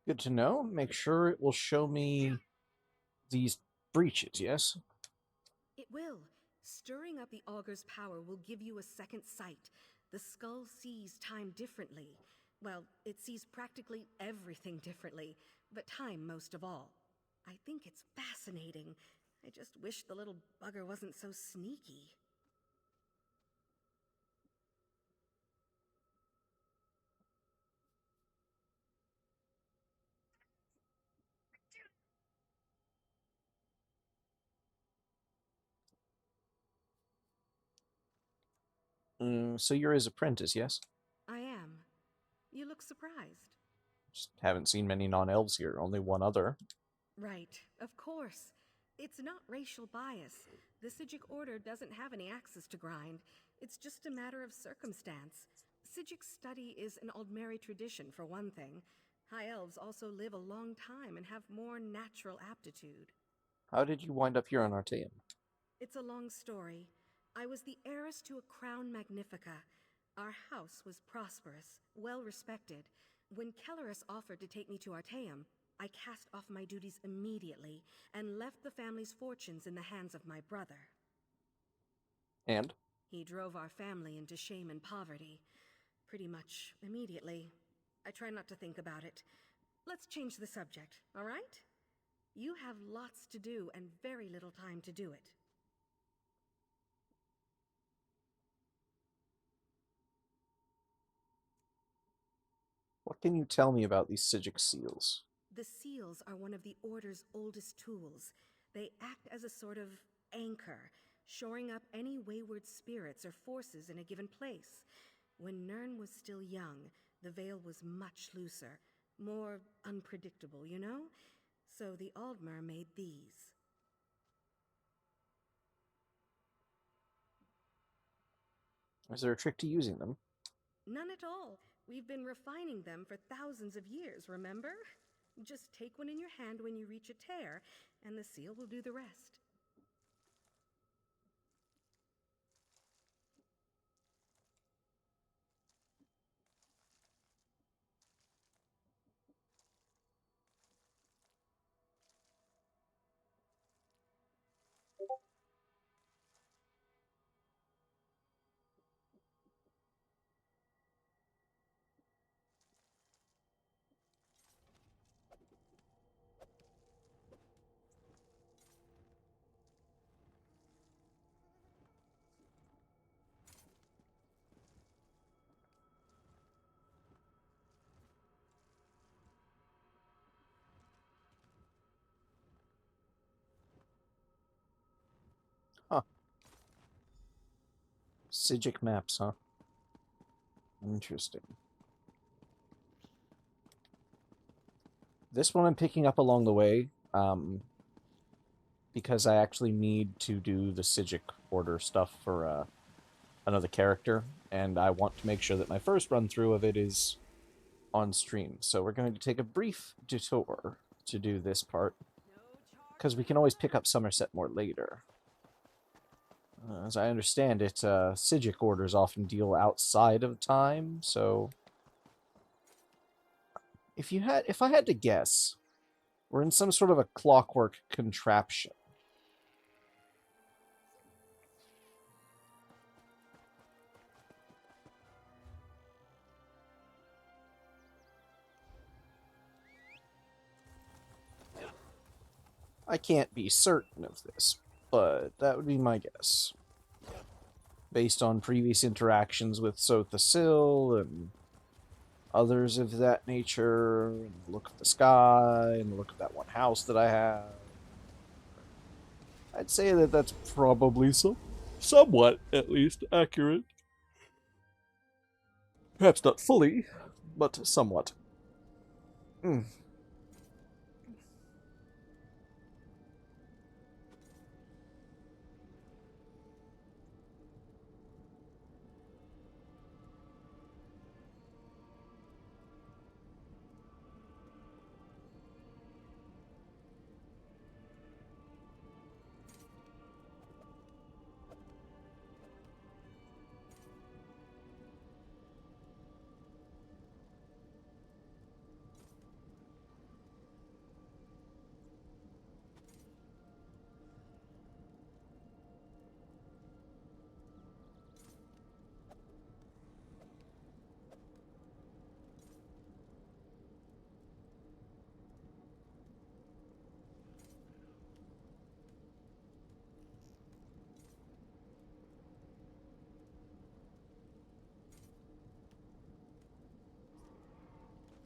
Good to know. Make sure it will show me these breaches, yes?
It will. Stirring up the Augur's power will give you a second sight. The skull sees time differently. Well, it sees practically everything differently, but time most of all. I think it's fascinating. I just wish the little bugger wasn't so sneaky.
So you're his apprentice, yes?
I am. You look surprised.
Just haven't seen many non-elves here, only one other.
Right, of course. It's not racial bias. The Psijic Order doesn't have any axes to grind. It's just a matter of circumstance. Psijic study is an Aldmeri tradition, for one thing. High elves also live a long time and have more natural aptitude.
How did you wind up here on Artaeum?
It's a long story. I was the heiress to a crown magnifica. Our house was prosperous, well respected. When Kellerus offered to take me to Artaeum, I cast off my duties immediately and left the family's fortunes in the hands of my brother.
And?
He drove our family into shame and poverty. Pretty much immediately. I try not to think about it. Let's change the subject, all right? You have lots to do and very little time to do it.
What can you tell me about these Psijic seals?
The seals are one of the Order's oldest tools. They act as a sort of anchor, shoring up any wayward spirits or forces in a given place. When Nirn was still young, the veil was much looser, more unpredictable, you know? So the Aldmer made these.
Is there a trick to using them?
None at all. We've been refining them for thousands of years, remember? Just take one in your hand when you reach a tear, and the seal will do the rest.
Huh. Psijic maps, huh? Interesting. This one I'm picking up along the way, because I actually need to do the Psijic Order stuff for another character, and I want to make sure that my first run-through of it is on stream. So we're going to take a brief detour to do this part, because we can always pick up Somerset more later. As I understand it, Psijic orders often deal outside of time, so If I had to guess, we're in some sort of a clockwork contraption. I can't be certain of this, but that would be my guess. Based on previous interactions with Sotha Sil and others of that nature, and the look of the sky, and the look of that one house that I have. I'd say that that's probably somewhat, at least, accurate. Perhaps not fully, but somewhat. Mm.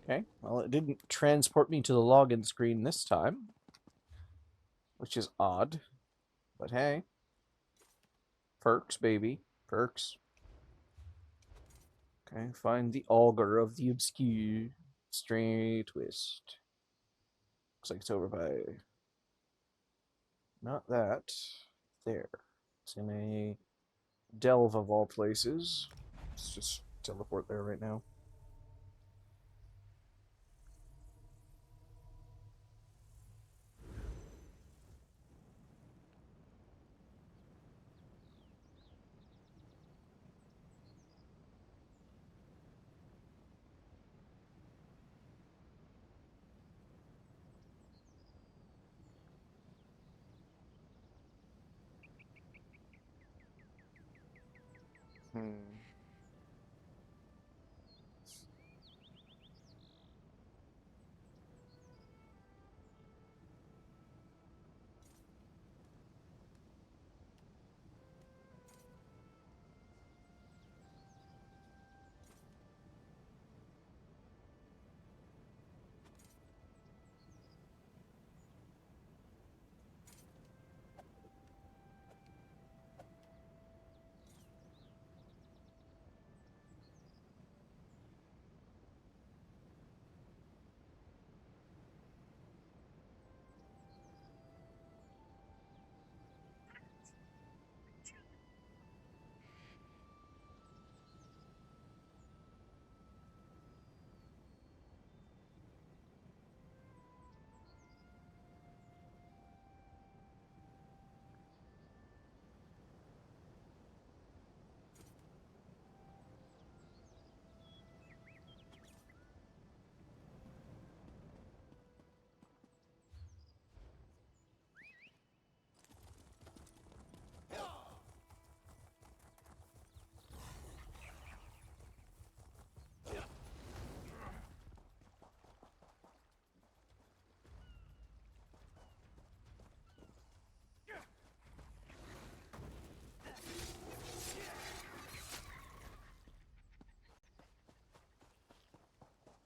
Okay, well, it didn't transport me to the login screen this time, which is odd. But hey, perks, baby. Perks. Okay, find the auger of the obscure. Straight twist. Looks like it's over by... Not that. There. It's in a delve of all places. Let's just teleport there right now. Hmm.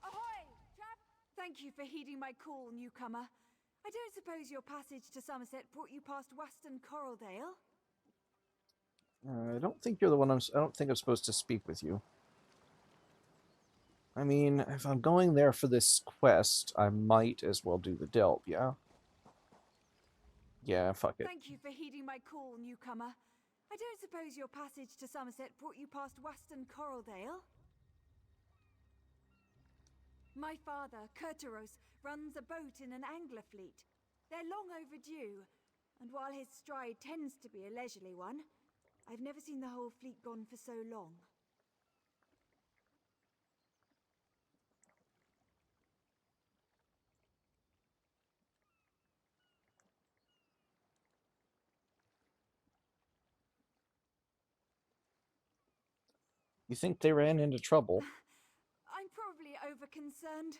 Ahoy! Trap! Thank you for heeding my call, newcomer. I don't suppose your passage to Somerset brought you past Weston Coraldale?
I don't think you're the one I don't think I'm supposed to speak with you. I mean, if I'm going there for this quest, I might as well do the delp, yeah? Yeah, fuck it.
Thank you for heeding my call, newcomer. I don't suppose your passage to Somerset brought you past Weston Coraldale? My father, Kurtaros, runs a boat in an angler fleet. They're long overdue, and while his stride tends to be a leisurely one, I've never seen the whole fleet gone for so long.
You think they ran into trouble?
I'm probably over-concerned.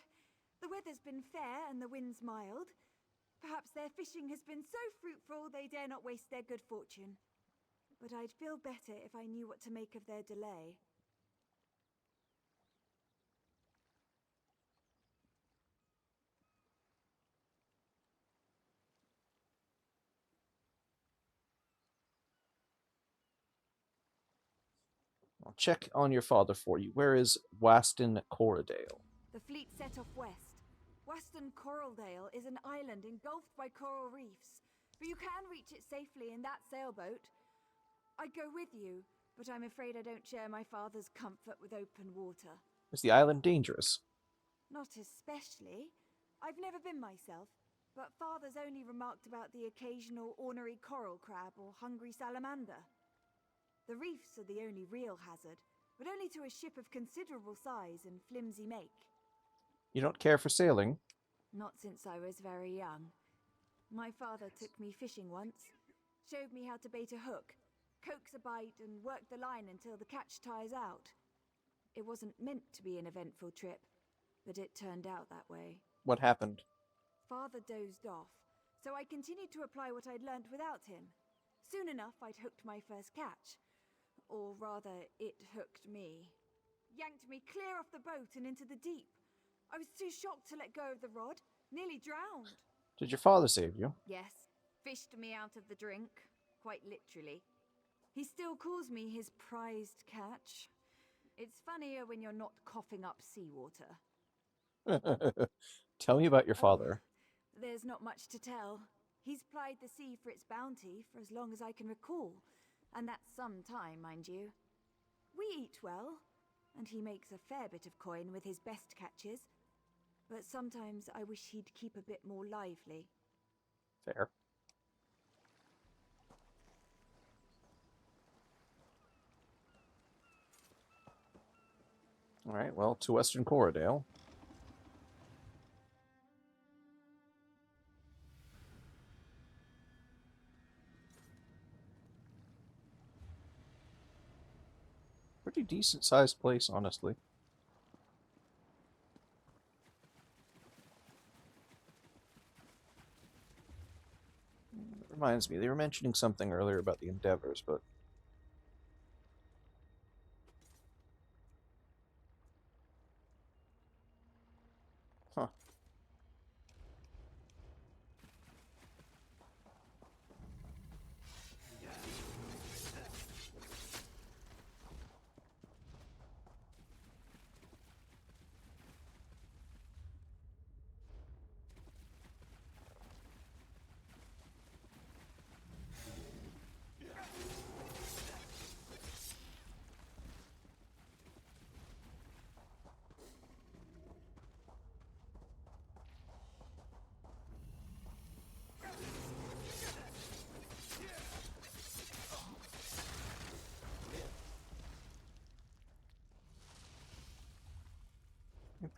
The weather's been fair and the wind's mild. Perhaps their fishing has been so fruitful they dare not waste their good fortune. But I'd feel better if I knew what to make of their delay.
I'll check on your father for you. Where is Waston Corridale?
The fleet set off west. Western Coraldale is an island engulfed by coral reefs, but you can reach it safely in that sailboat. I'd go with you, but I'm afraid I don't share my father's comfort with open water.
Is the island dangerous?
Not especially. I've never been myself, but father's only remarked about the occasional ornery coral crab or hungry salamander. The reefs are the only real hazard, but only to a ship of considerable size and flimsy make.
You don't care for sailing?
Not since I was very young. My father took me fishing once, showed me how to bait a hook, coax a bite, and work the line until the catch tires out. It wasn't meant to be an eventful trip, but it turned out that way.
What happened?
Father dozed off, so I continued to apply what I'd learnt without him. Soon enough, I'd hooked my first catch. Or rather, it hooked me. Yanked me clear off the boat and into the deep. I was too shocked to let go of the rod, nearly drowned.
Did your father save you?
Yes, fished me out of the drink, quite literally. He still calls me his prized catch. It's funnier when you're not coughing up seawater.
Tell me about your father.
There's not much to tell. He's plied the sea for its bounty for as long as I can recall, and that's some time, mind you. We eat well, and he makes a fair bit of coin with his best catches, but sometimes I wish he'd keep a bit more lively.
Fair. Alright, well, to Western Corridale. Pretty decent sized place, honestly. Reminds me, they were mentioning something earlier about the Endeavors, but... Huh.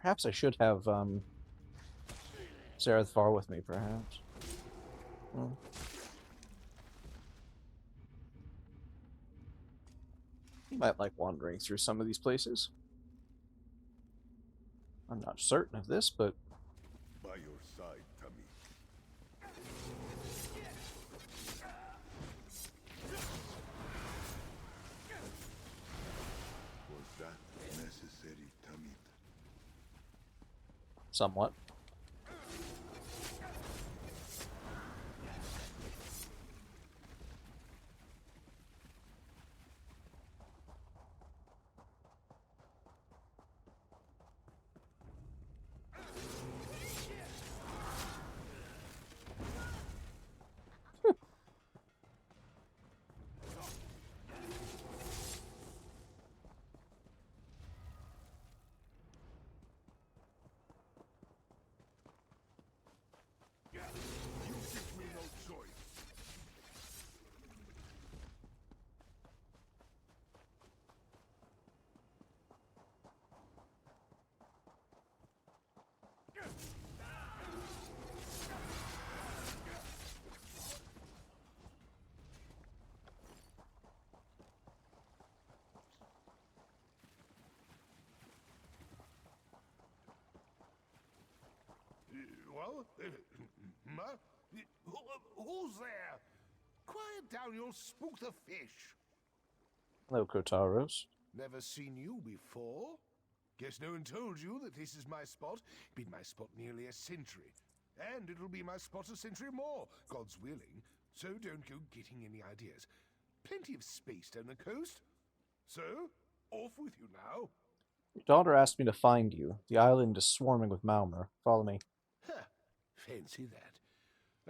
Perhaps I should have, Sarah Far with me, perhaps. Well. You might like wandering through some of these places. I'm not certain of this, but...
By your side, Tamik. Was that necessary, Tamik?
Somewhat.
Huh? Who's there? Quiet down, you'll spook the fish.
Hello, Kotaros.
Never seen you before? Guess no one told you that this is my spot. Been my spot nearly a century. And it'll be my spot a century more, God's willing. So don't go getting any ideas. Plenty of space down the coast. So, off with you now.
Your daughter asked me to find you. The island is swarming with Malmer. Follow me.
Huh, fancy that.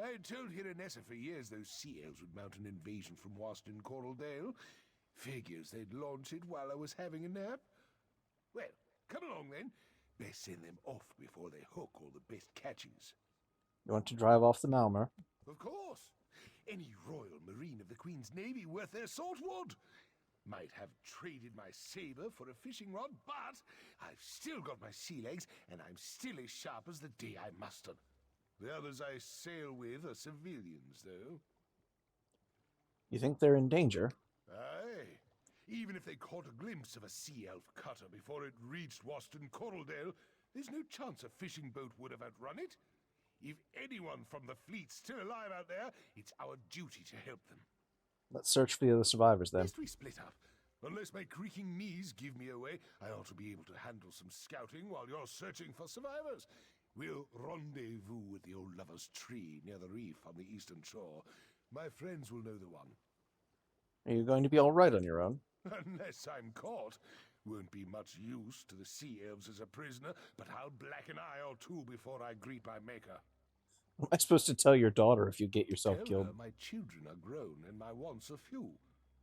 I told Hiranessa for years those sea elves would mount an invasion from Waston Coraldale. Figures they'd launch it while I was having a nap. Well, come along then. Best send them off before they hook all the best catchings.
You want to drive off the Malmer?
Of course. Any Royal Marine of the Queen's Navy worth their salt would. Might have traded my saber for a fishing rod, but I've still got my sea legs, and I'm still as sharp as the day I mustered. The others I sail with are civilians, though.
You think they're in danger?
Aye. Even if they caught a glimpse of a sea elf cutter before it reached Waston Coraldale, there's no chance a fishing boat would have outrun it. If anyone from the fleet's still alive out there, it's our duty to help them.
Let's search for the other survivors then.
Best we split up. Unless my creaking knees give me away, I ought to be able to handle some scouting while you're searching for survivors. We'll rendezvous with the old lover's tree near the reef on the eastern shore. My friends will know the one.
Are you going to be all right on your own?
Unless I'm caught. Won't be much use to the sea elves as a prisoner, but I'll black an eye or two before I greet my maker.
What am I supposed to tell your daughter if you get yourself
Tell
killed?
her my children are grown and my wants are few.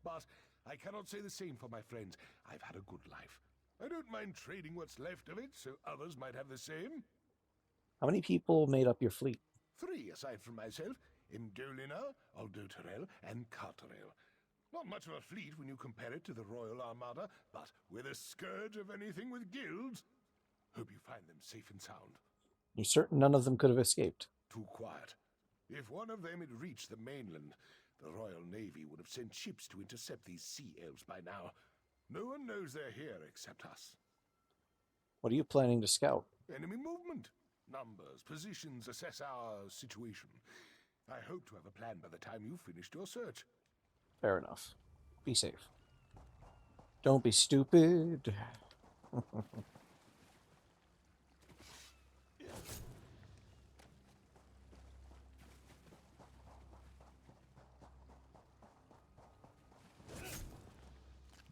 But I cannot say the same for my friends. I've had a good life. I don't mind trading what's left of it, so others might have the same.
How many people made up your fleet?
3 aside from myself: Indolina, Aldoterel, and Carterel. Not much of a fleet when you compare it to the Royal Armada, but we're the scourge of anything with guilds. Hope you find them safe and sound.
You're certain none of them could have escaped?
Too quiet. If one of them had reached the mainland, the Royal Navy would have sent ships to intercept these sea elves by now. No one knows they're here except us.
What are you planning to scout?
Enemy movement. Numbers, positions, assess our situation. I hope to have a plan by the time you've finished your search.
Fair enough. Be safe. Don't be stupid.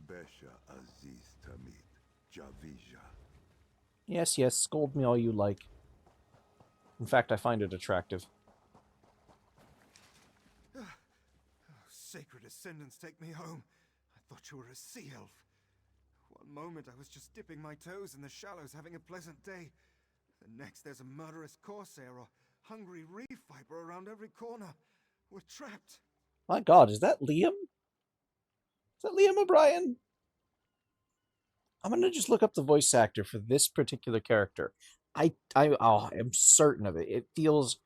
Besha Aziz Tamid, Javija.
Yes, yes, scold me all you like. In fact, I find it attractive.
Sacred ascendants, take me home. I thought you were a sea elf. One moment I was just dipping my toes in the shallows having a pleasant day. The next there's a murderous corsair or hungry reef viper around every corner. We're trapped.
My god, is that Liam? Is that Liam O'Brien? I'm gonna just look up the voice actor for this particular character. I'm certain of it. It feels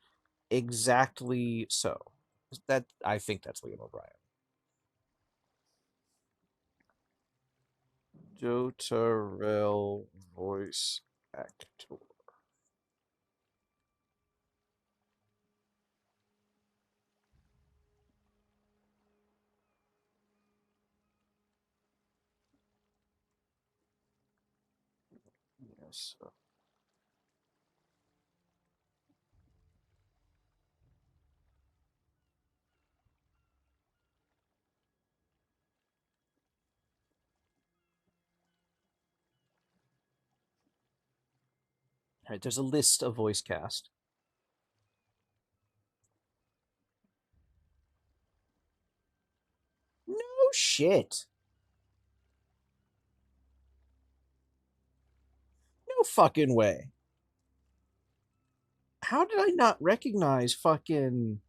exactly so. I think that's Liam O'Brien. Joe Terrell voice actor. Yes. All right, there's a list of voice cast. No shit. No fucking way. How did I not recognize fucking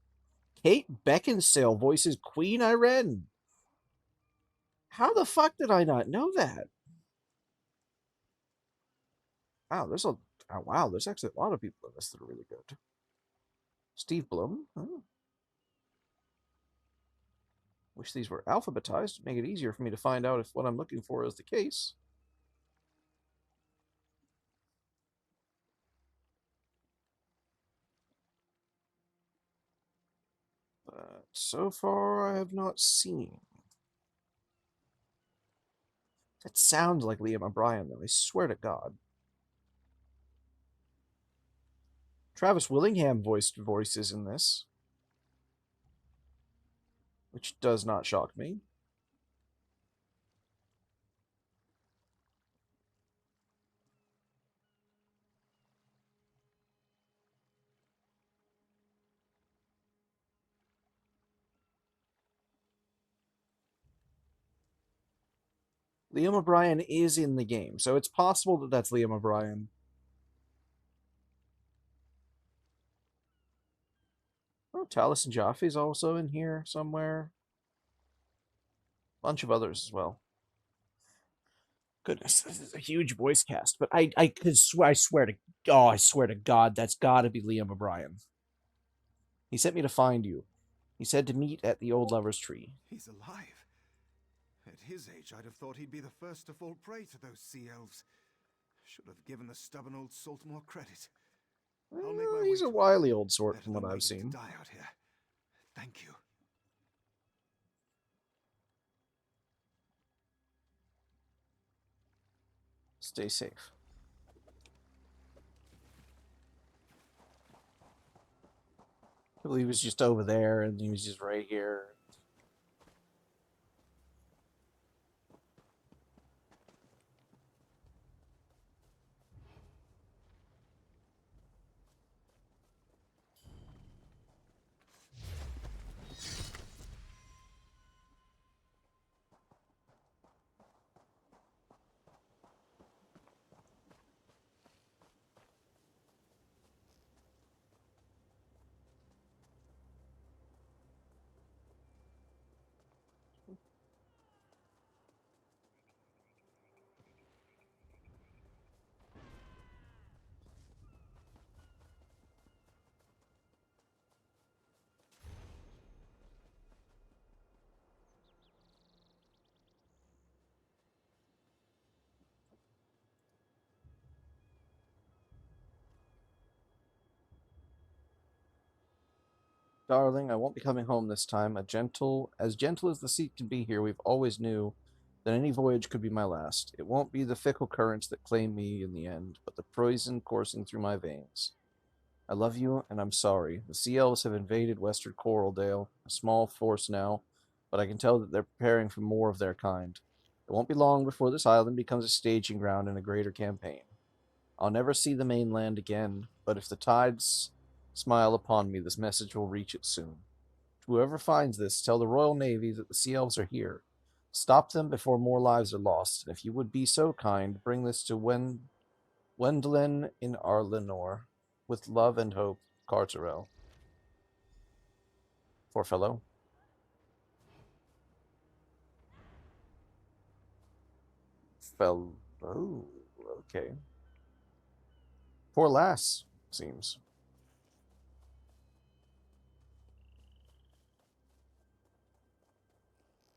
Kate Beckinsale voices Queen Irene? How the fuck did I not know that? Wow, there's actually a lot of people in this that are really good. Steve Blum. Oh. Wish these were alphabetized to make it easier for me to find out if what I'm looking for is the case. So far, I have not seen. That sounds like Liam O'Brien, though. I swear to God. Travis Willingham voiced voices in this, which does not shock me. Liam O'Brien is in the game, so it's possible that that's Liam O'Brien. Oh, Taliesin Jaffe's also in here somewhere. Bunch of others as well. Goodness, this is a huge voice cast, but I could swear, I swear to God, that's got to be Liam O'Brien. He sent me to find you. He said to meet at the old lover's tree.
He's alive. At his age, I'd have thought he'd be the first to fall prey to those sea elves. Should have given the stubborn old salt more credit. I'll make my
He's
way
a
to
wily old sort
better
from
than
what I've
waiting
seen.
to die out here. Thank you.
Stay safe. I believe he was just over there, and he was just right here. Darling, I won't be coming home this time. As gentle as the sea can be here, we've always knew that any voyage could be my last. It won't be the fickle currents that claim me in the end, but the poison coursing through my veins. I love you, and I'm sorry. The sea elves have invaded Western Coraldale, a small force now, but I can tell that they're preparing for more of their kind. It won't be long before this island becomes a staging ground in a greater campaign. I'll never see the mainland again, but if the tides smile upon me, this message will reach it soon. Whoever finds this, tell the Royal Navy that the Sea Elves are here. Stop them before more lives are lost, and if you would be so kind, bring this to Wendlin in Arlenor. With love and hope, Carterel. Poor fellow. Oh, okay. Poor lass, seems.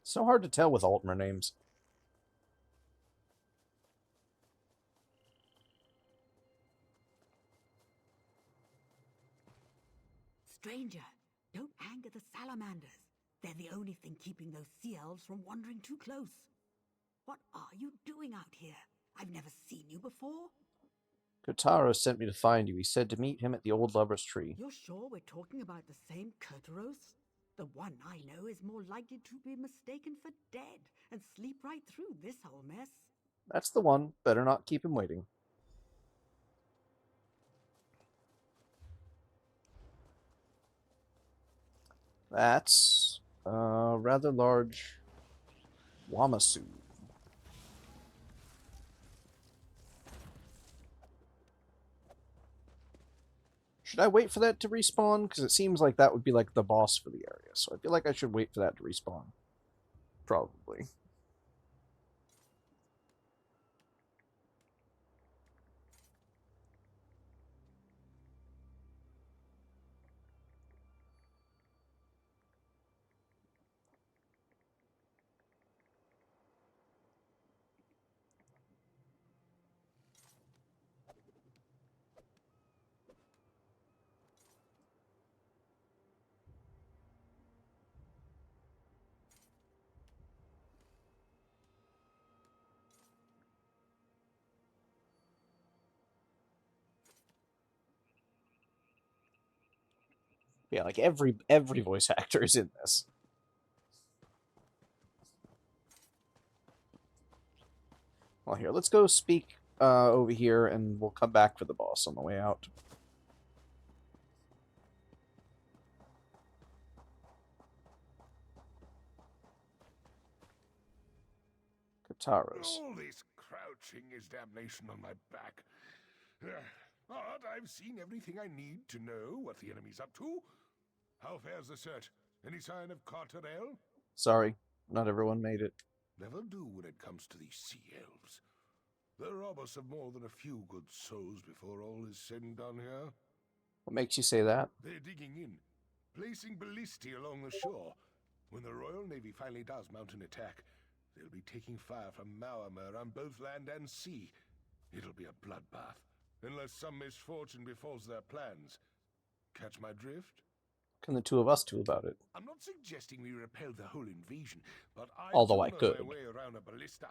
So hard to tell with Altmer names.
Stranger, don't anger the salamanders. They're the only thing keeping those sea elves from wandering too close. What are you doing out here? I've never seen you before.
Kotaro sent me to find you. He said to meet him at the old lover's tree.
You're sure we're talking about the same Kurtaros? The one I know is more likely to be mistaken for dead and sleep right through this whole mess.
That's the one. Better not keep him waiting. That's a rather large Wamasu. Should I wait for that to respawn? Because it seems like that would be like the boss for the area. So I feel like I should wait for that to respawn. Probably. Yeah, like every voice actor is in this. Well, here, let's go speak over here, and we'll come back for the boss on the way out. Kataras.
All this crouching is damnation on my back. But I've seen everything I need to know what the enemy's up to. How fares the search? Any sign of Carterel?
Sorry, not everyone made it.
Never do when it comes to these sea elves. They rob us of more than a few good souls before all is said and done here.
What makes you say that?
They're digging in, placing ballistae along the shore. When the Royal Navy finally does mount an attack, they'll be taking fire from Mauamer on both land and sea. It'll be a bloodbath, unless some misfortune befalls their plans. Catch my drift?
What can the two of us do about it?
I'm not suggesting we repel the whole invasion, but I
Although I
do know
could.
my way around a ballista.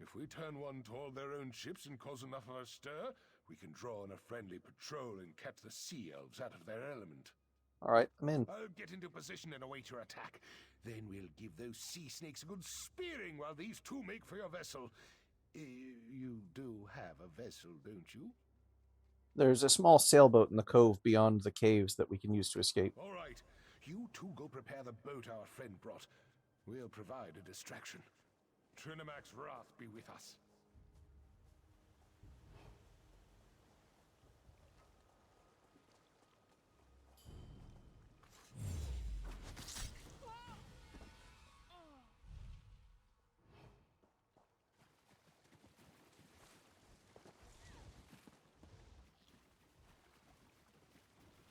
If we turn one toward their own ships and cause enough of a stir, we can draw on a friendly patrol and catch the sea elves out of their element.
Alright, I'm in.
I'll get into position and await your attack. Then we'll give those sea snakes a good spearing while these two make for your vessel. You do have a vessel, don't you?
There's a small sailboat in the cove beyond the caves that we can use to escape.
All right. You two go prepare the boat our friend brought. We'll provide a distraction. Trinamac's wrath be with us.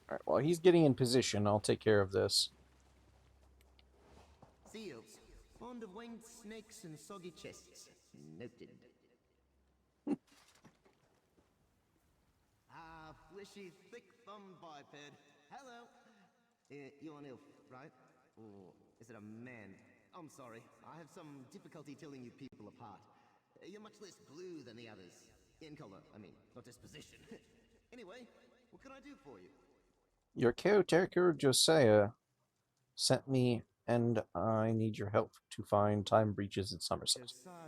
Alright, while he's getting in position, I'll take care of this.
Seals, fond of winged snakes and soggy chests. Noted. Fleshy, thick-thumbed biped. Hello. You're an elf, right? Or is it a man? I'm sorry. I have some difficulty telling you people apart. You're much less blue than the others. In color, I mean, not disposition. Anyway, what can I do for you?
Your caretaker, Josiah, sent me, and I need your help to find time breaches in Somerset.
Josiah.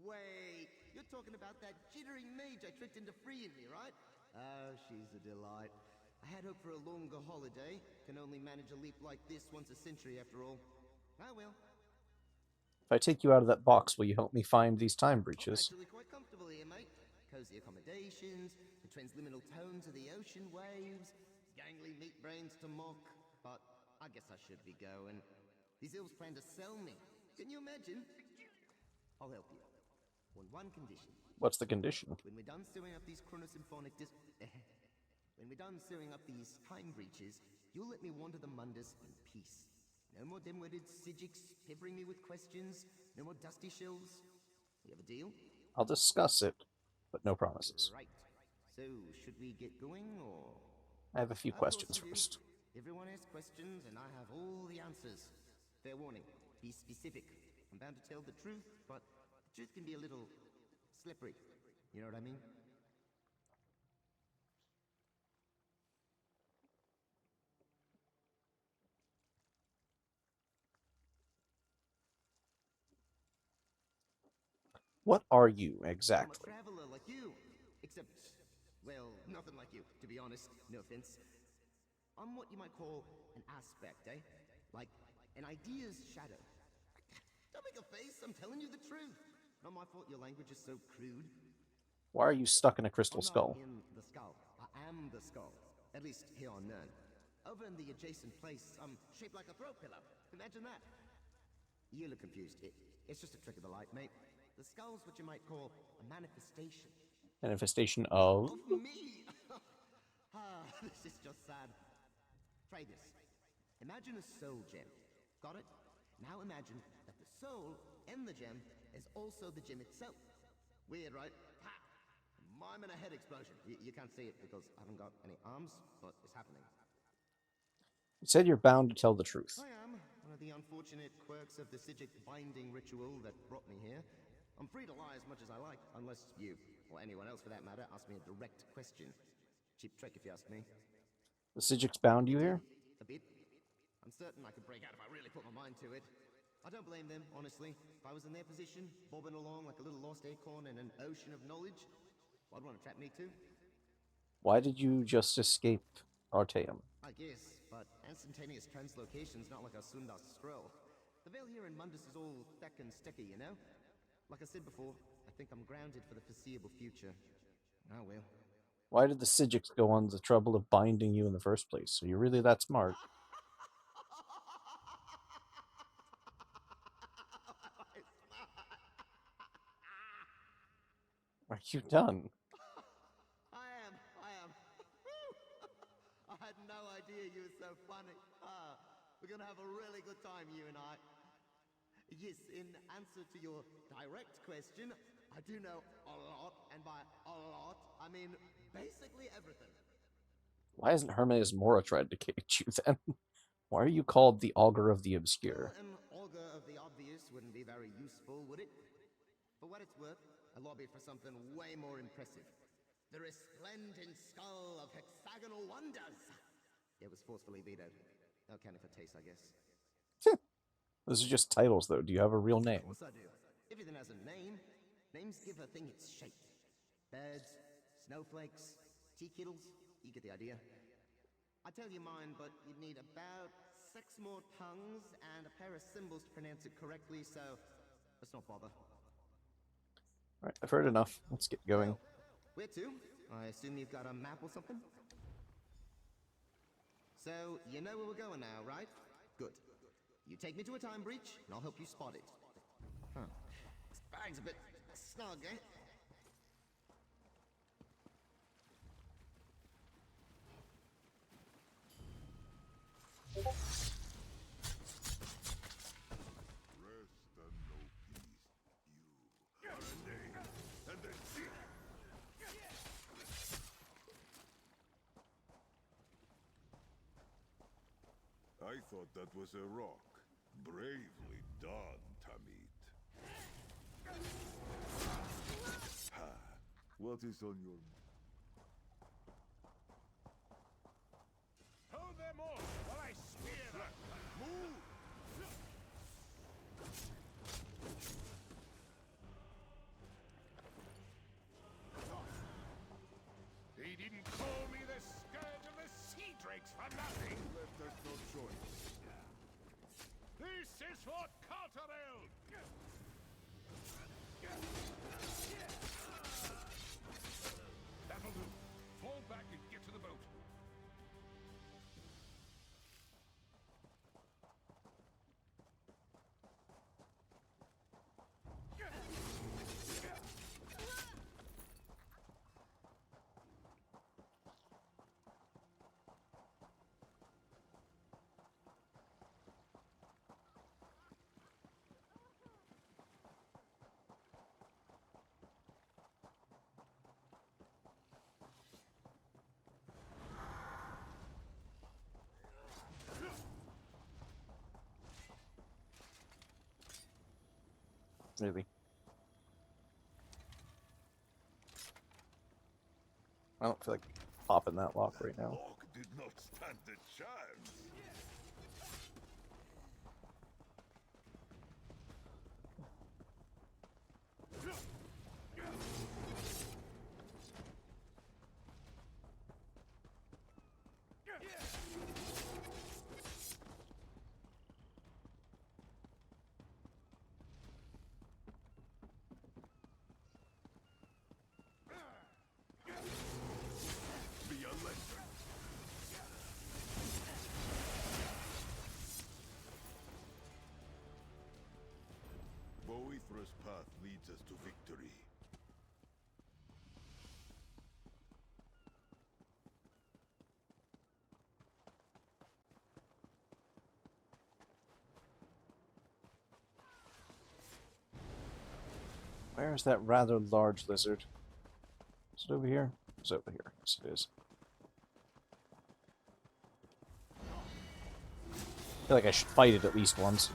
Wait, you're talking about that jittering mage I tricked into freeing me, right? Oh, she's a delight. I had hoped for a longer holiday. Can only manage a leap like this once a century, after all. I will.
If I take you out of that box, will you help me find these time breaches?
I'm actually quite comfortable here, mate. Cozy accommodations, the transliminal tones of the ocean waves, gangly meat brains to mock. But I guess I should be going. These elves plan to sell me. Can you imagine? I'll help you. On one condition.
What's the condition?
When we're done sewing up these chronosymphonic when we're done sewing up these time breaches, you'll let me wander the Mundus in peace. No more dim-witted Psijics peppering me with questions. No more dusty shells. We have a deal?
I'll discuss it, but no promises.
Right. So, should we get going, or...?
I have a few questions first.
Everyone asks questions, and I have all the answers. Fair warning. Be specific. I'm bound to tell the truth, but the truth can be a little slippery. You know what I mean?
What are you, exactly?
I'm a traveler like you. Except, well, nothing like you, to be honest. No offense. I'm what you might call an aspect, eh? Like an idea's shadow. Don't make a face, I'm telling you the truth. Not my fault your language is so crude.
Why are you stuck in a crystal skull?
I'm not in the skull. I am the skull. At least here on Nern. Over in the adjacent place, I'm shaped like a throat pillow. Imagine that. You look confused. It's just a trick of the light, mate. The skull's what you might call a manifestation.
Manifestation of?
Of me! This is just sad. Try this. Imagine a soul gem. Got it? Now imagine that the soul in the gem is also the gem itself. Weird, right? Ha! Mime and a head explosion. You can't see it because I haven't got any arms, but it's happening.
You said you're bound to tell the truth.
I am. One of the unfortunate quirks of the Psijic binding ritual that brought me here. I'm free to lie as much as I like, unless you or anyone else for that matter, ask me a direct question. Cheap trick, if you ask me.
The Psijics bound you here?
A bit. I'm certain I could break out if I really put my mind to it. I don't blame them, honestly. If I was in their position, bobbing along like a little lost acorn in an ocean of knowledge, I'd want to trap me too.
Why did you just escape Artaeum?
I guess, but instantaneous translocation's not like a Sundas scroll. The veil here in Mundus is all thick and sticky, you know? Like I said before, I think I'm grounded for the foreseeable future. Oh well.
Why did the Psijics go on the trouble of binding you in the first place? Are you really that smart? Are you done?
I am. I had no idea you were so funny. We're gonna have a really good time, you and I. Yes, in answer to your direct question, I do know a lot, and by a lot, I mean basically everything.
Why hasn't Hermes Mora tried to cage you then? Why are you called the Augur of the Obscure?
Well, an augur of the obvious wouldn't be very useful, would it? For what it's worth, I lobbied for something way more impressive. The resplendent skull of hexagonal wonders! It was forcefully vetoed. No candy for taste, I guess.
Those are just titles, though. Do you have a real name?
Of course I do. Everything has a name. Names give a thing its shape. Birds, snowflakes, tea kettles. You get the idea. I tell you mine, but you'd need about 6 more tongues and a pair of cymbals to pronounce it correctly, so let's not bother.
Alright, I've heard enough. Let's get going.
Where to? I assume you've got a map or something? So, you know where we're going now, right? Good. You take me to a time breach, and I'll help you spot it. Huh. This bag's a bit snug, eh?
I thought that was a rock. Bravely done, Tamit. Ha! What is on your...
Hold them off while I spear them! Move! They didn't call me the scourge of the sea drakes for nothing!
Left us no choice.
This is for Carterel! That'll do. Fall back and get to the boat.
Really. I don't feel like popping that lock right now.
Lock did not stand a chance. Be a lesson. Boethra's path leads us to victory.
Where is that rather large lizard? Is it over here? It's over here. Yes, it is. I feel like I should fight it at least once.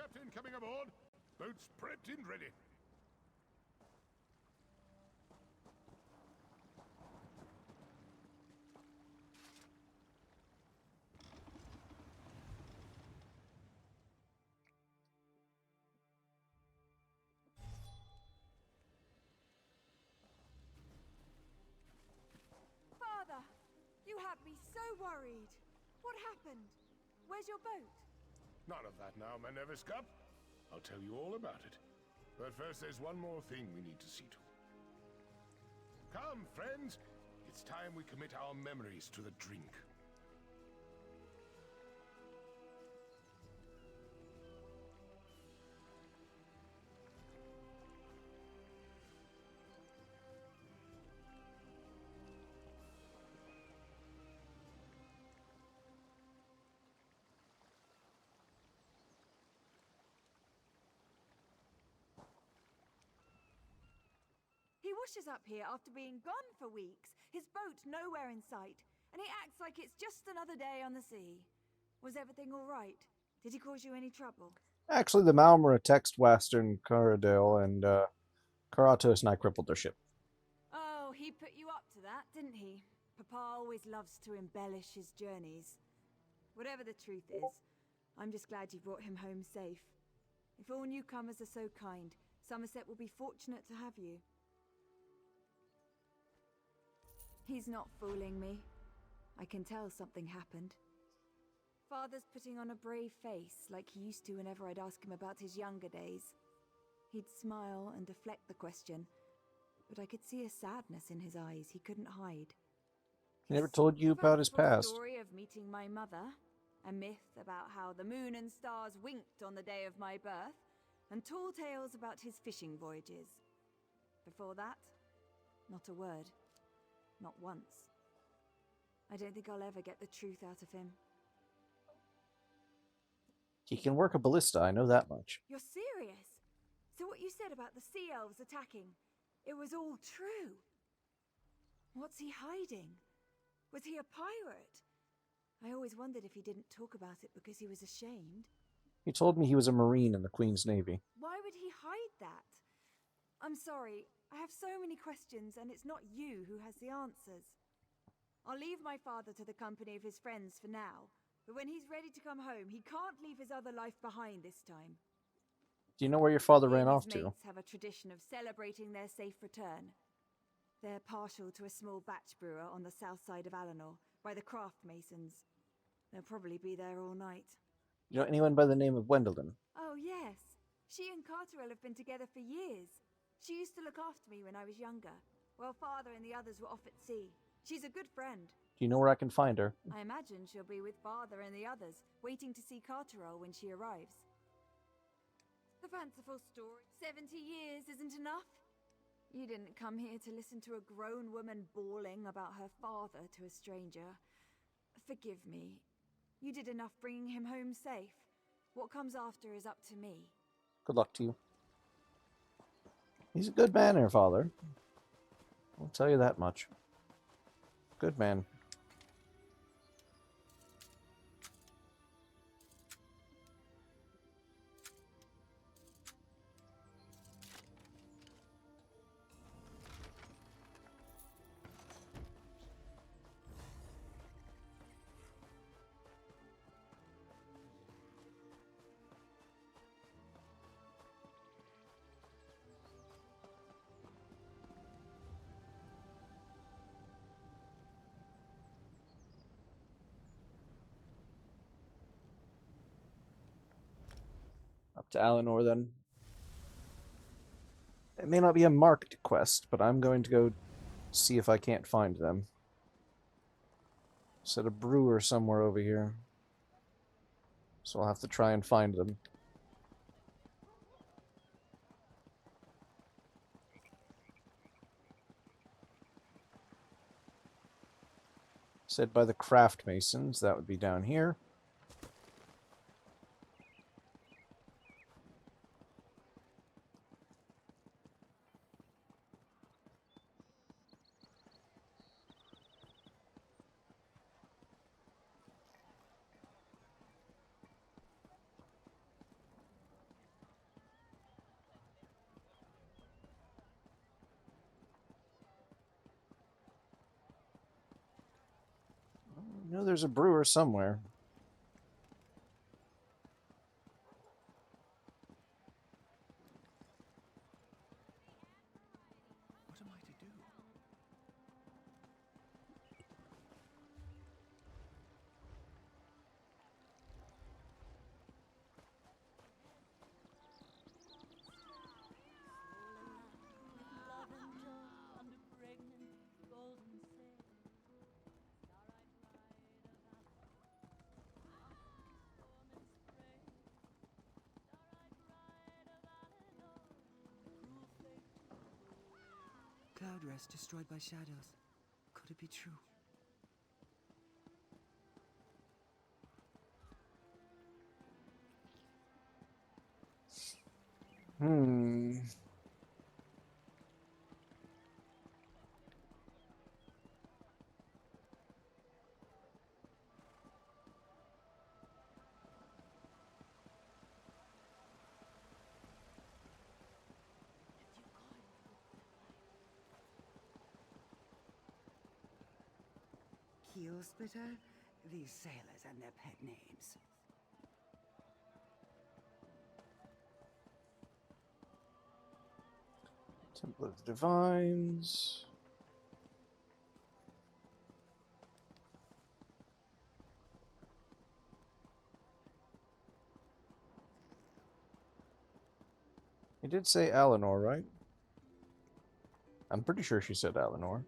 captain coming aboard. Boats prepped and ready.
Father, you had me so worried. What happened? Where's your boat?
None of that now, my nervous cup. I'll tell you all about it. But first, there's one more thing we need to see to. Come, friends. It's time we commit our memories to the drink.
He washes up here after being gone for weeks, his boat nowhere in sight, and he acts like it's just another day on the sea. Was everything all right? Did he cause you any trouble?
Actually, the Malmora text Western Caradale and Karatos and I crippled their ship.
Oh, he put you up to that, didn't he? Papa always loves to embellish his journeys. Whatever the truth is, I'm just glad you brought him home safe. If all newcomers are so kind, Somerset will be fortunate to have you. He's not fooling me. I can tell something happened. Father's putting on a brave face, like he used to whenever I'd ask him about his younger days. He'd smile and deflect the question, but I could see a sadness in his eyes he couldn't hide.
He never told you about his past.
Story of meeting my mother, a myth about how the moon and stars winked on the day of my birth, and tall tales about his fishing voyages. Before that, not a word. Not once. I don't think I'll ever get the truth out of him.
He can work a ballista, I know that much.
You're serious? So what you said about the sea elves attacking, it was all true? What's he hiding? Was he a pirate? I always wondered if he didn't talk about it because he was ashamed.
He told me he was a Marine in the Queen's Navy.
Why would he hide that? I'm sorry, I have so many questions and it's not you who has the answers. I'll leave my father to the company of his friends for now, but when he's ready to come home, he can't leave his other life behind this time.
Do you know where your father
He
ran
and
off
his
to?
mates have a tradition of celebrating their safe return. They're partial to a small batch brewer on the south side of Alenor, by the craft masons. They'll probably be there all night.
You know anyone by the name of Wendelin?
Oh, yes. She and Carterell have been together for years. She used to look after me when I was younger, while Father and the others were off at sea. She's a good friend.
Do you know where I can find her?
I imagine she'll be with Father and the others, waiting to see Carterell when she arrives. The fanciful story. 70 years isn't enough? You didn't come here to listen to a grown woman bawling about her father to a stranger. Forgive me. You did enough bringing him home safe. What comes after is up to me.
Good luck to you. He's a good man, her father. I'll tell you that much. Good man. Up to Alenor, then. It may not be a marked quest, but I'm going to go see if I can't find them. Said a brewer somewhere over here. So I'll have to try and find them. Said by the craft masons, that would be down here. know there's a brewer somewhere.
What am I to do?
Cloud rest destroyed by shadows. Could it be true? Keel splitter? These sailors and their pet names.
Temple of the Divines. He did say Eleanor, right? I'm pretty sure she said Eleanor.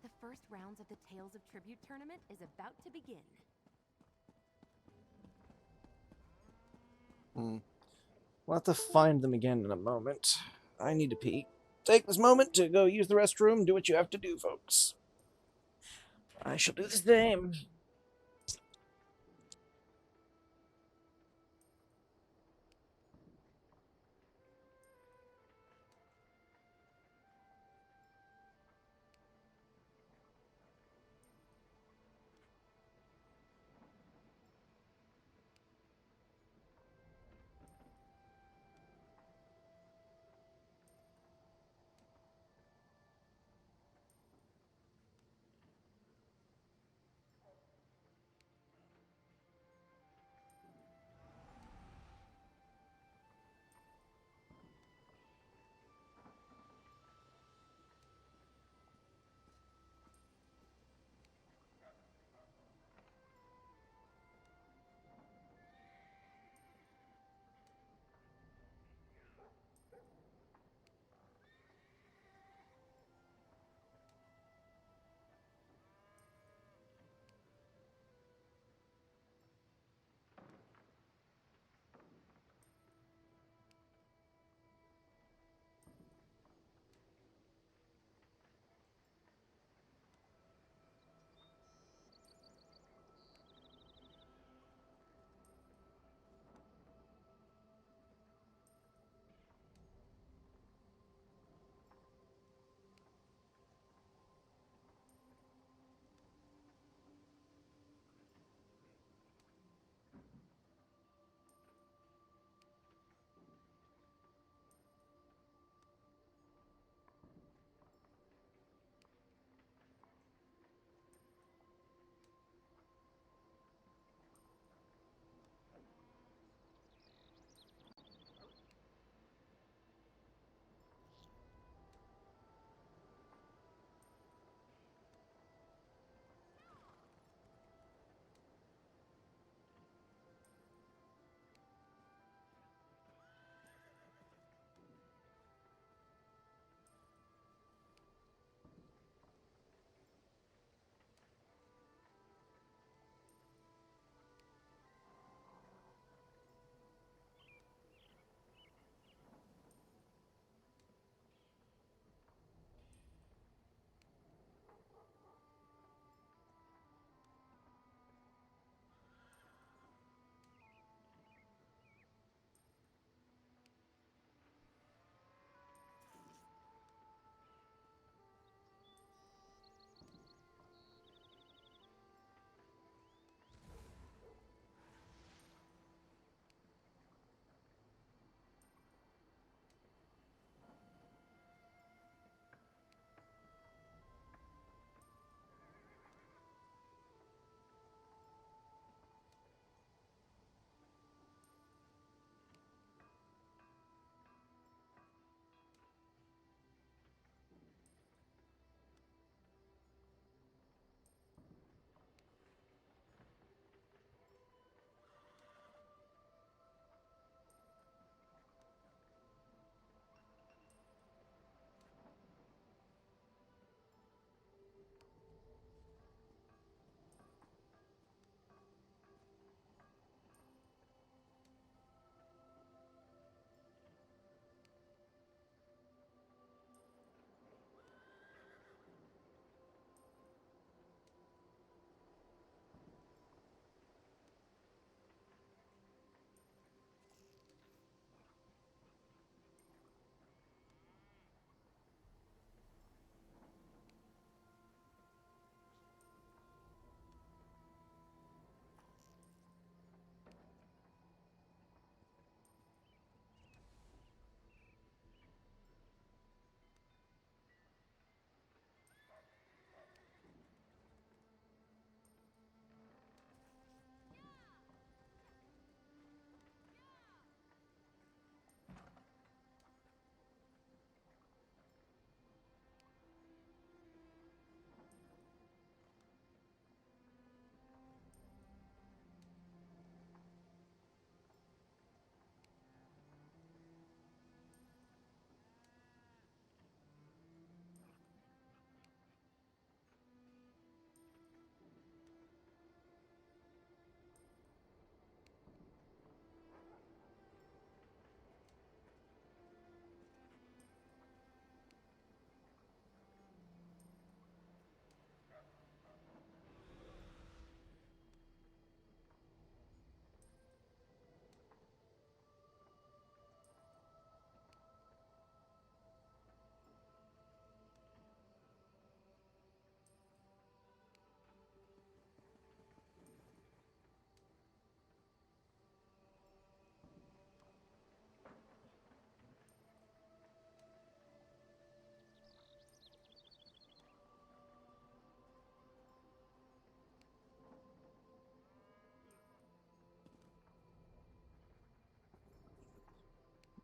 The first rounds of the Tales of Tribute tournament is about to begin.
We'll have to find them again in a moment. I need to pee. Take this moment to go use the restroom. Do what you have to do, folks. I shall do the same.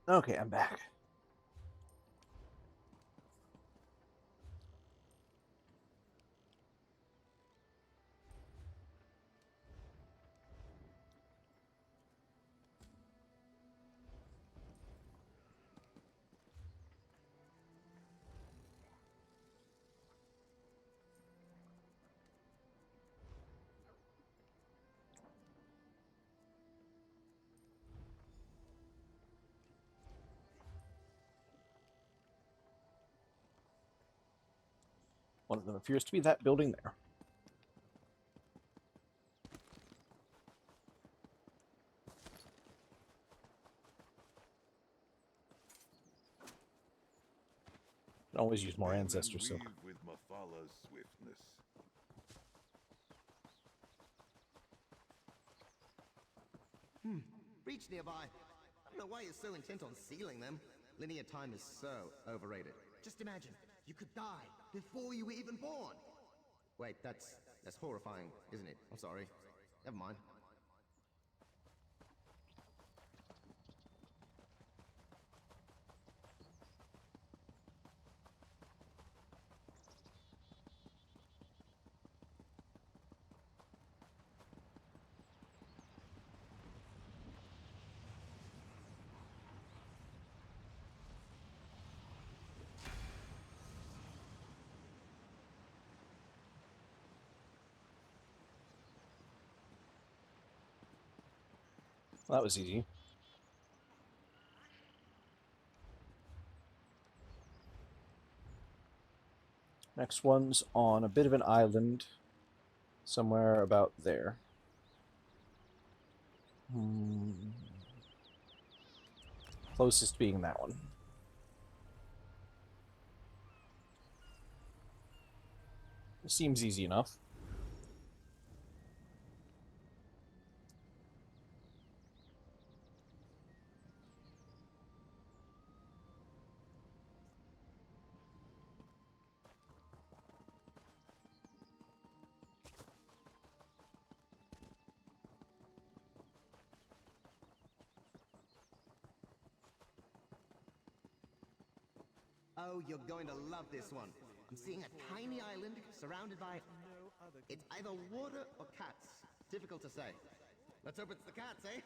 Okay, I'm back. One of them appears to be that building there. Can always use more ancestor silk.
With Mafala's swiftness.
Breach nearby. I don't know why you're so intent on sealing them. Linear time is so overrated. Just imagine, you could die before you were even born. Wait, that's horrifying, isn't it? I'm sorry. Never mind.
Well, that was easy. Next one's on a bit of an island, somewhere about there. Closest being that one. It seems easy enough.
Oh, you're going to love this one. I'm seeing a tiny island surrounded by... It's either water or cats. Difficult to say. Let's hope it's the cats, eh?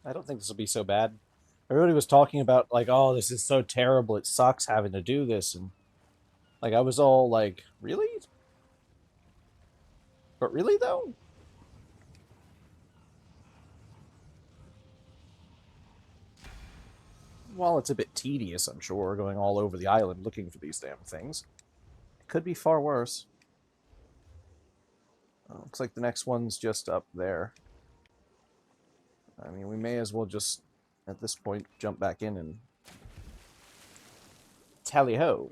I don't think this will be so bad. Everybody was talking about, like, oh, this is so terrible, it sucks having to do this, and, like, I was all like, really? But really, though? While it's a bit tedious, I'm sure, going all over the island looking for these damn things, it could be far worse. Looks like the next one's just up there. I mean, we may as well just, at this point, jump back in and tally-ho.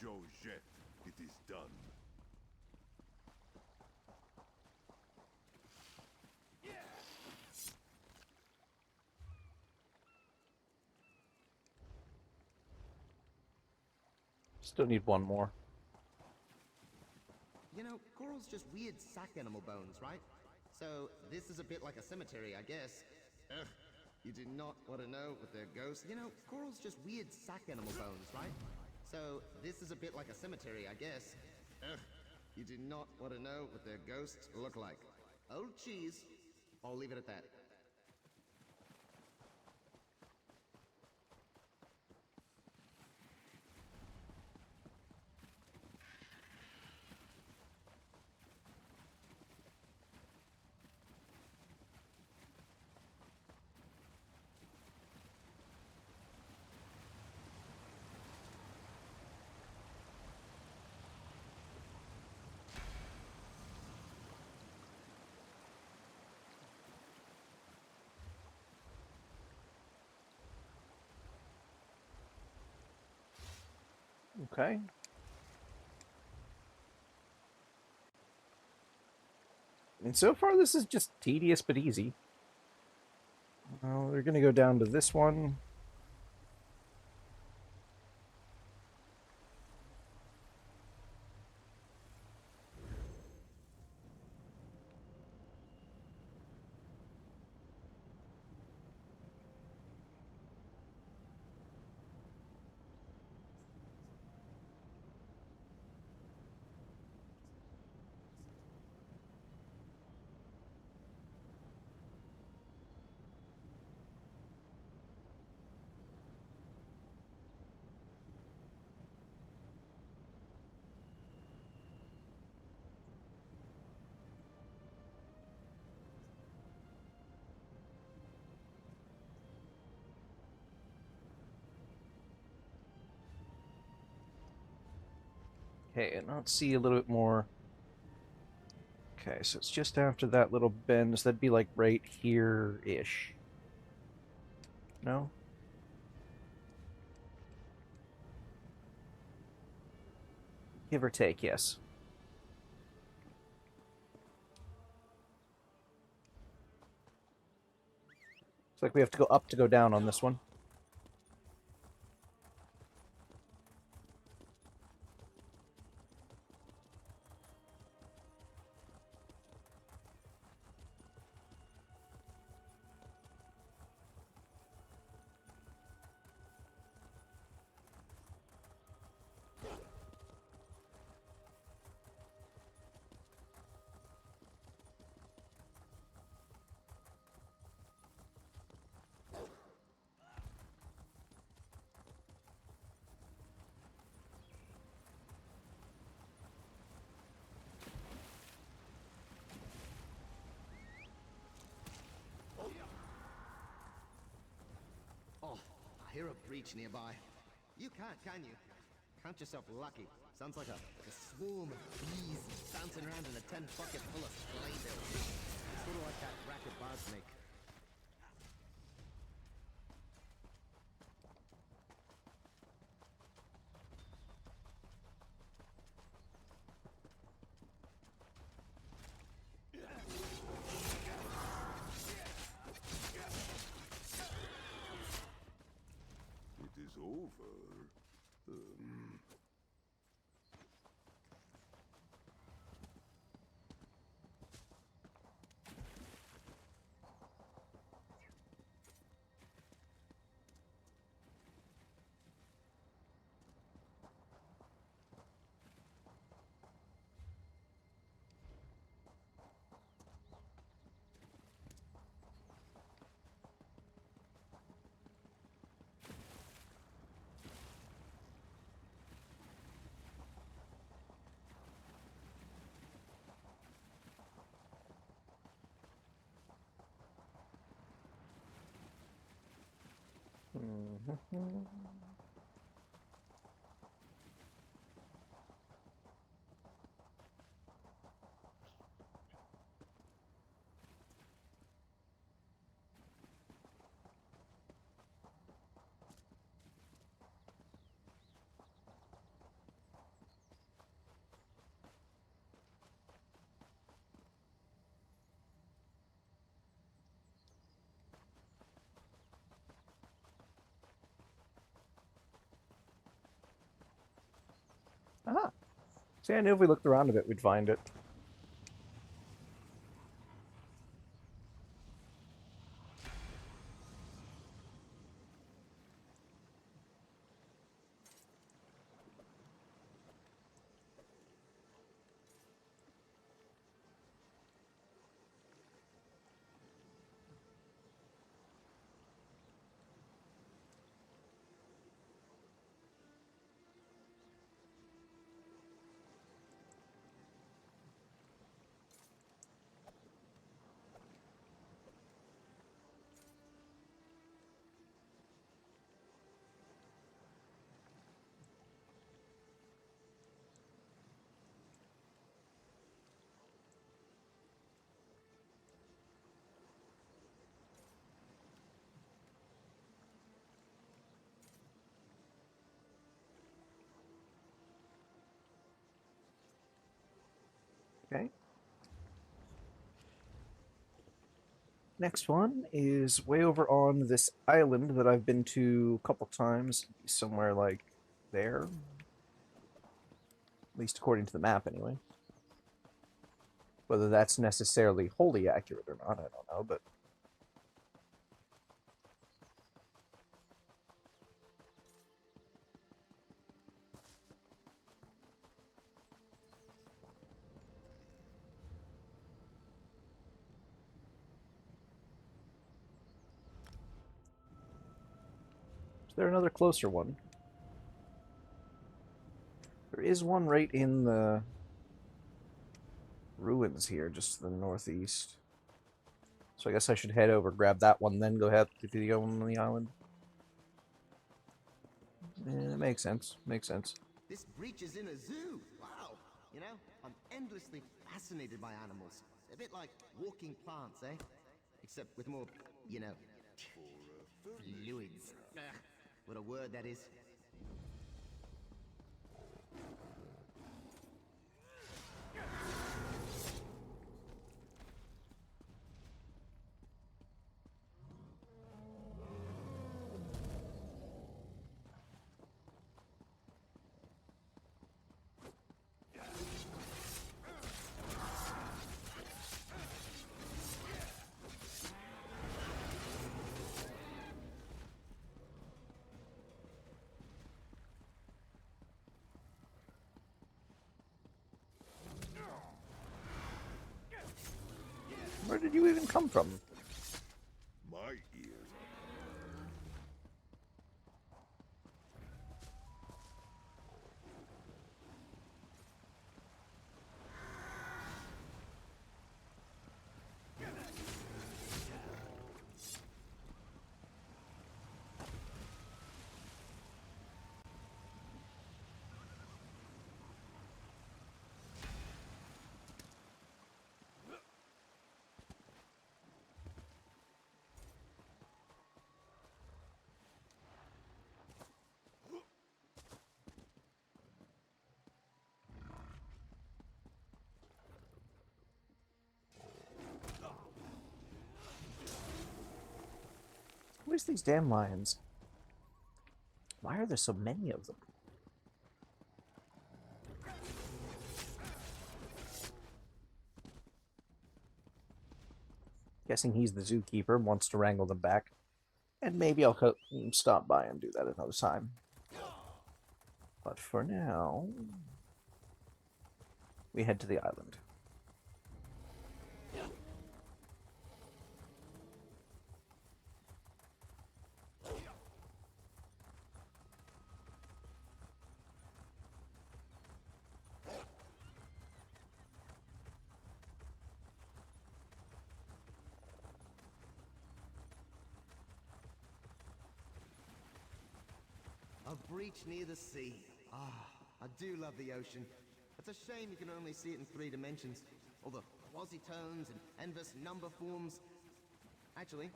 Jojet, it is done.
Still need one more.
You know, coral's just weird sack animal bones, right? So, this is a bit like a cemetery, I guess. Ugh. You do not want to know what their ghosts... You know, coral's just weird sack animal bones, right? So, this is a bit like a cemetery, I guess. Ugh. You do not want to know what their ghosts look like. Old cheese. I'll leave it at that.
Okay. And so far, this is just tedious but easy. Well, we're going to go down to this one. Okay, and let's see a little bit more. Okay, so it's just after that little bend. So that'd be like right here-ish. No? Give or take, yes. Looks like we have to go up to go down on this one.
Oh, I hear a breach nearby. You can't, can you? Count yourself lucky. Sounds like a swarm of bees bouncing around in a tin bucket full of spray bills. Sort of like that racket bards make.
It is over.
Aha. See, I knew if we looked around a bit, we'd find it. Okay. Next one is way over on this island that I've been to a couple times, somewhere like there. At least according to the map, anyway. Whether that's necessarily wholly accurate or not, I don't know, but... Is there another closer one? There is one right in the ruins here, just to the northeast. So I guess I should head over, grab that one, then go ahead to the other one on the island. Yeah, makes sense. Makes sense.
This breach is in a zoo. Wow. You know, I'm endlessly fascinated by animals. A bit like walking plants, eh? Except with more, you know, fluids. Ugh, what a word that is.
Where did you even come from?
My ears.
Where's these damn lions? Why are there so many of them? Guessing he's the zookeeper, wants to wrangle them back. And maybe I'll stop by and do that another time. But for now, we head to the island.
A breach near the sea. Ah, I do love the ocean. It's a shame you can only see it in 3 dimensions. All the quasi-tones and endless number forms. Actually,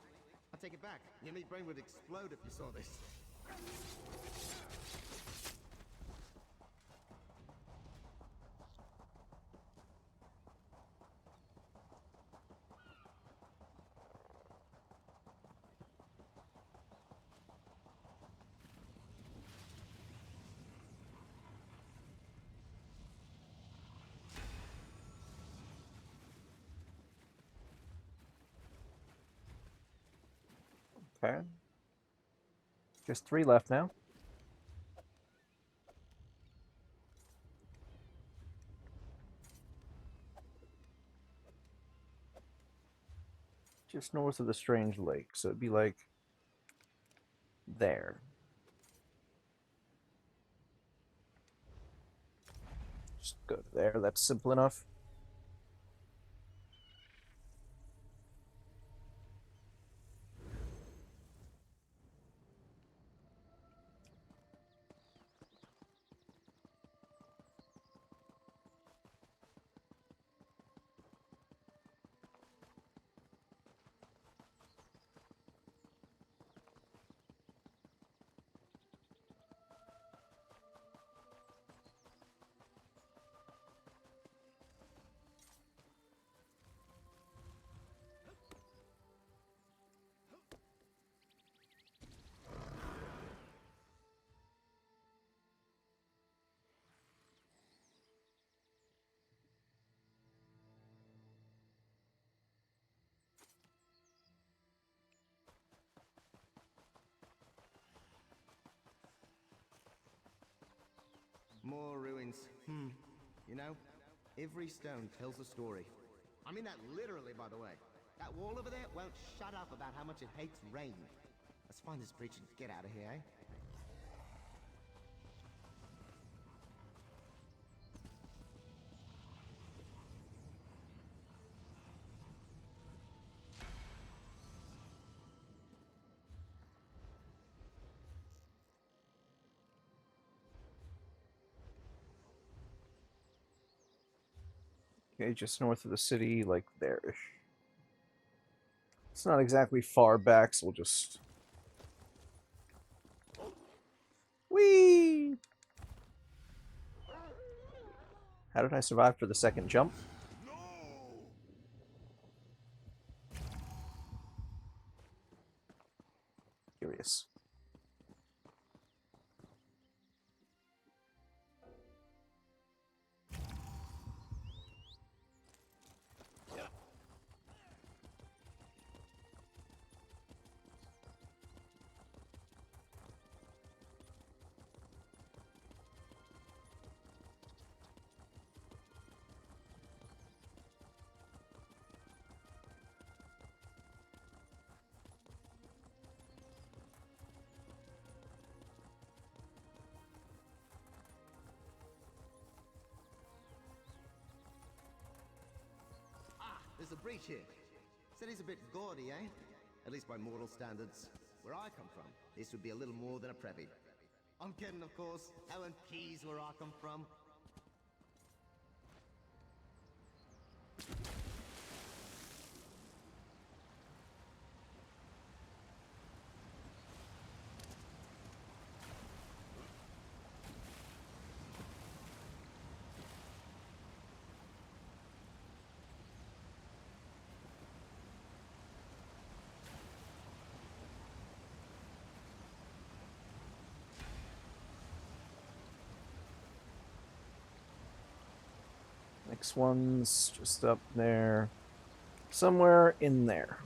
I take it back. Your meat brain would explode if you saw this.
Okay. Just 3 left now. Just north of the strange lake, so it'd be like there. Just go to there, that's simple enough.
More ruins. You know, every stone tells a story. I mean that literally, by the way. That wall over there won't shut up about how much it hates rain. Let's find this bridge and get out of here, eh?
Okay, just north of the city, like there-ish. It's not exactly far back, so we'll just... Whee! How did I survive for the second jump? Curious.
There's a breach here. City's a bit gaudy, eh? At least by mortal standards. Where I come from, this would be a little more than a prevy. I'm kidding, of course. Ellen Keys, where I come from.
Next one's just up there. Somewhere in there.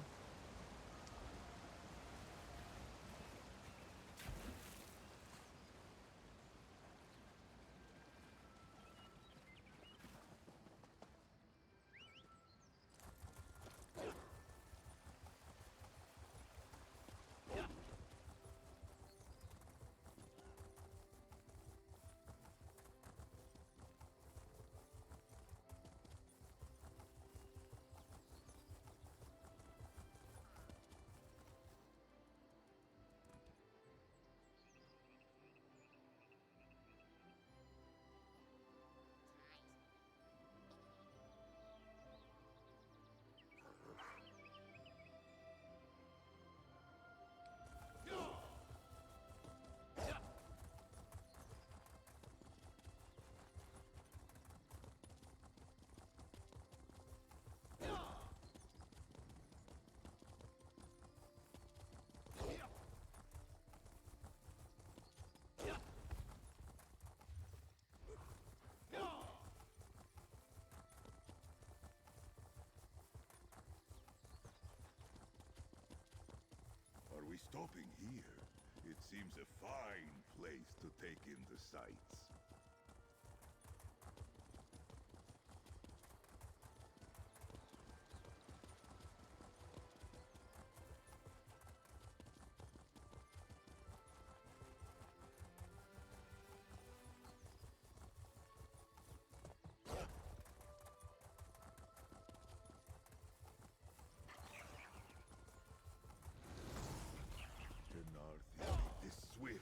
Are we stopping here? It seems a fine place to take in the sights. This swift.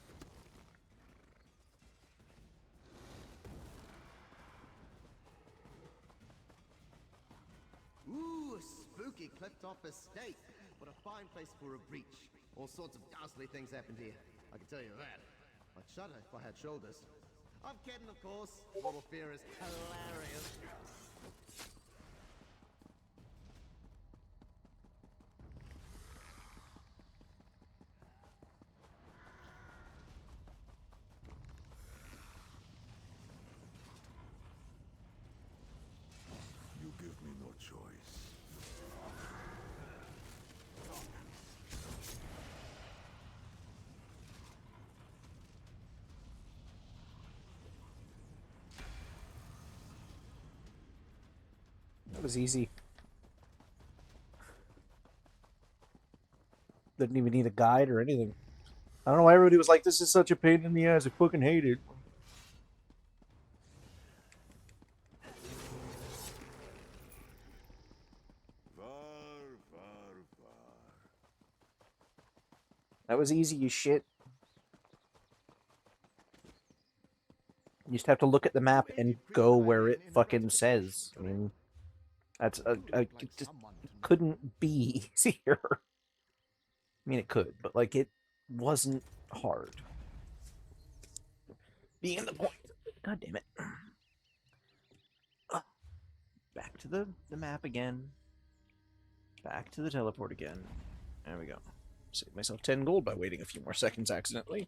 Ooh, a spooky cliff-top estate. What a fine place for a breach. All sorts of ghastly things happened here. I can tell you that. I'd shudder if I had shoulders. I'm kidding, of course. Mortal fear is hilarious.
You give me no choice.
That was easy. Didn't even need a guide or anything. I don't know why everybody was like, this is such a pain in the ass. I fucking hate it. That was easy as shit. You just have to look at the map and go where it fucking says. I mean, that's it just couldn't be easier. I mean, it could, but like it wasn't hard. Being the point. God damn it. Back to the map again. Back to the teleport again. There we go. Save myself 10 gold by waiting a few more seconds accidentally.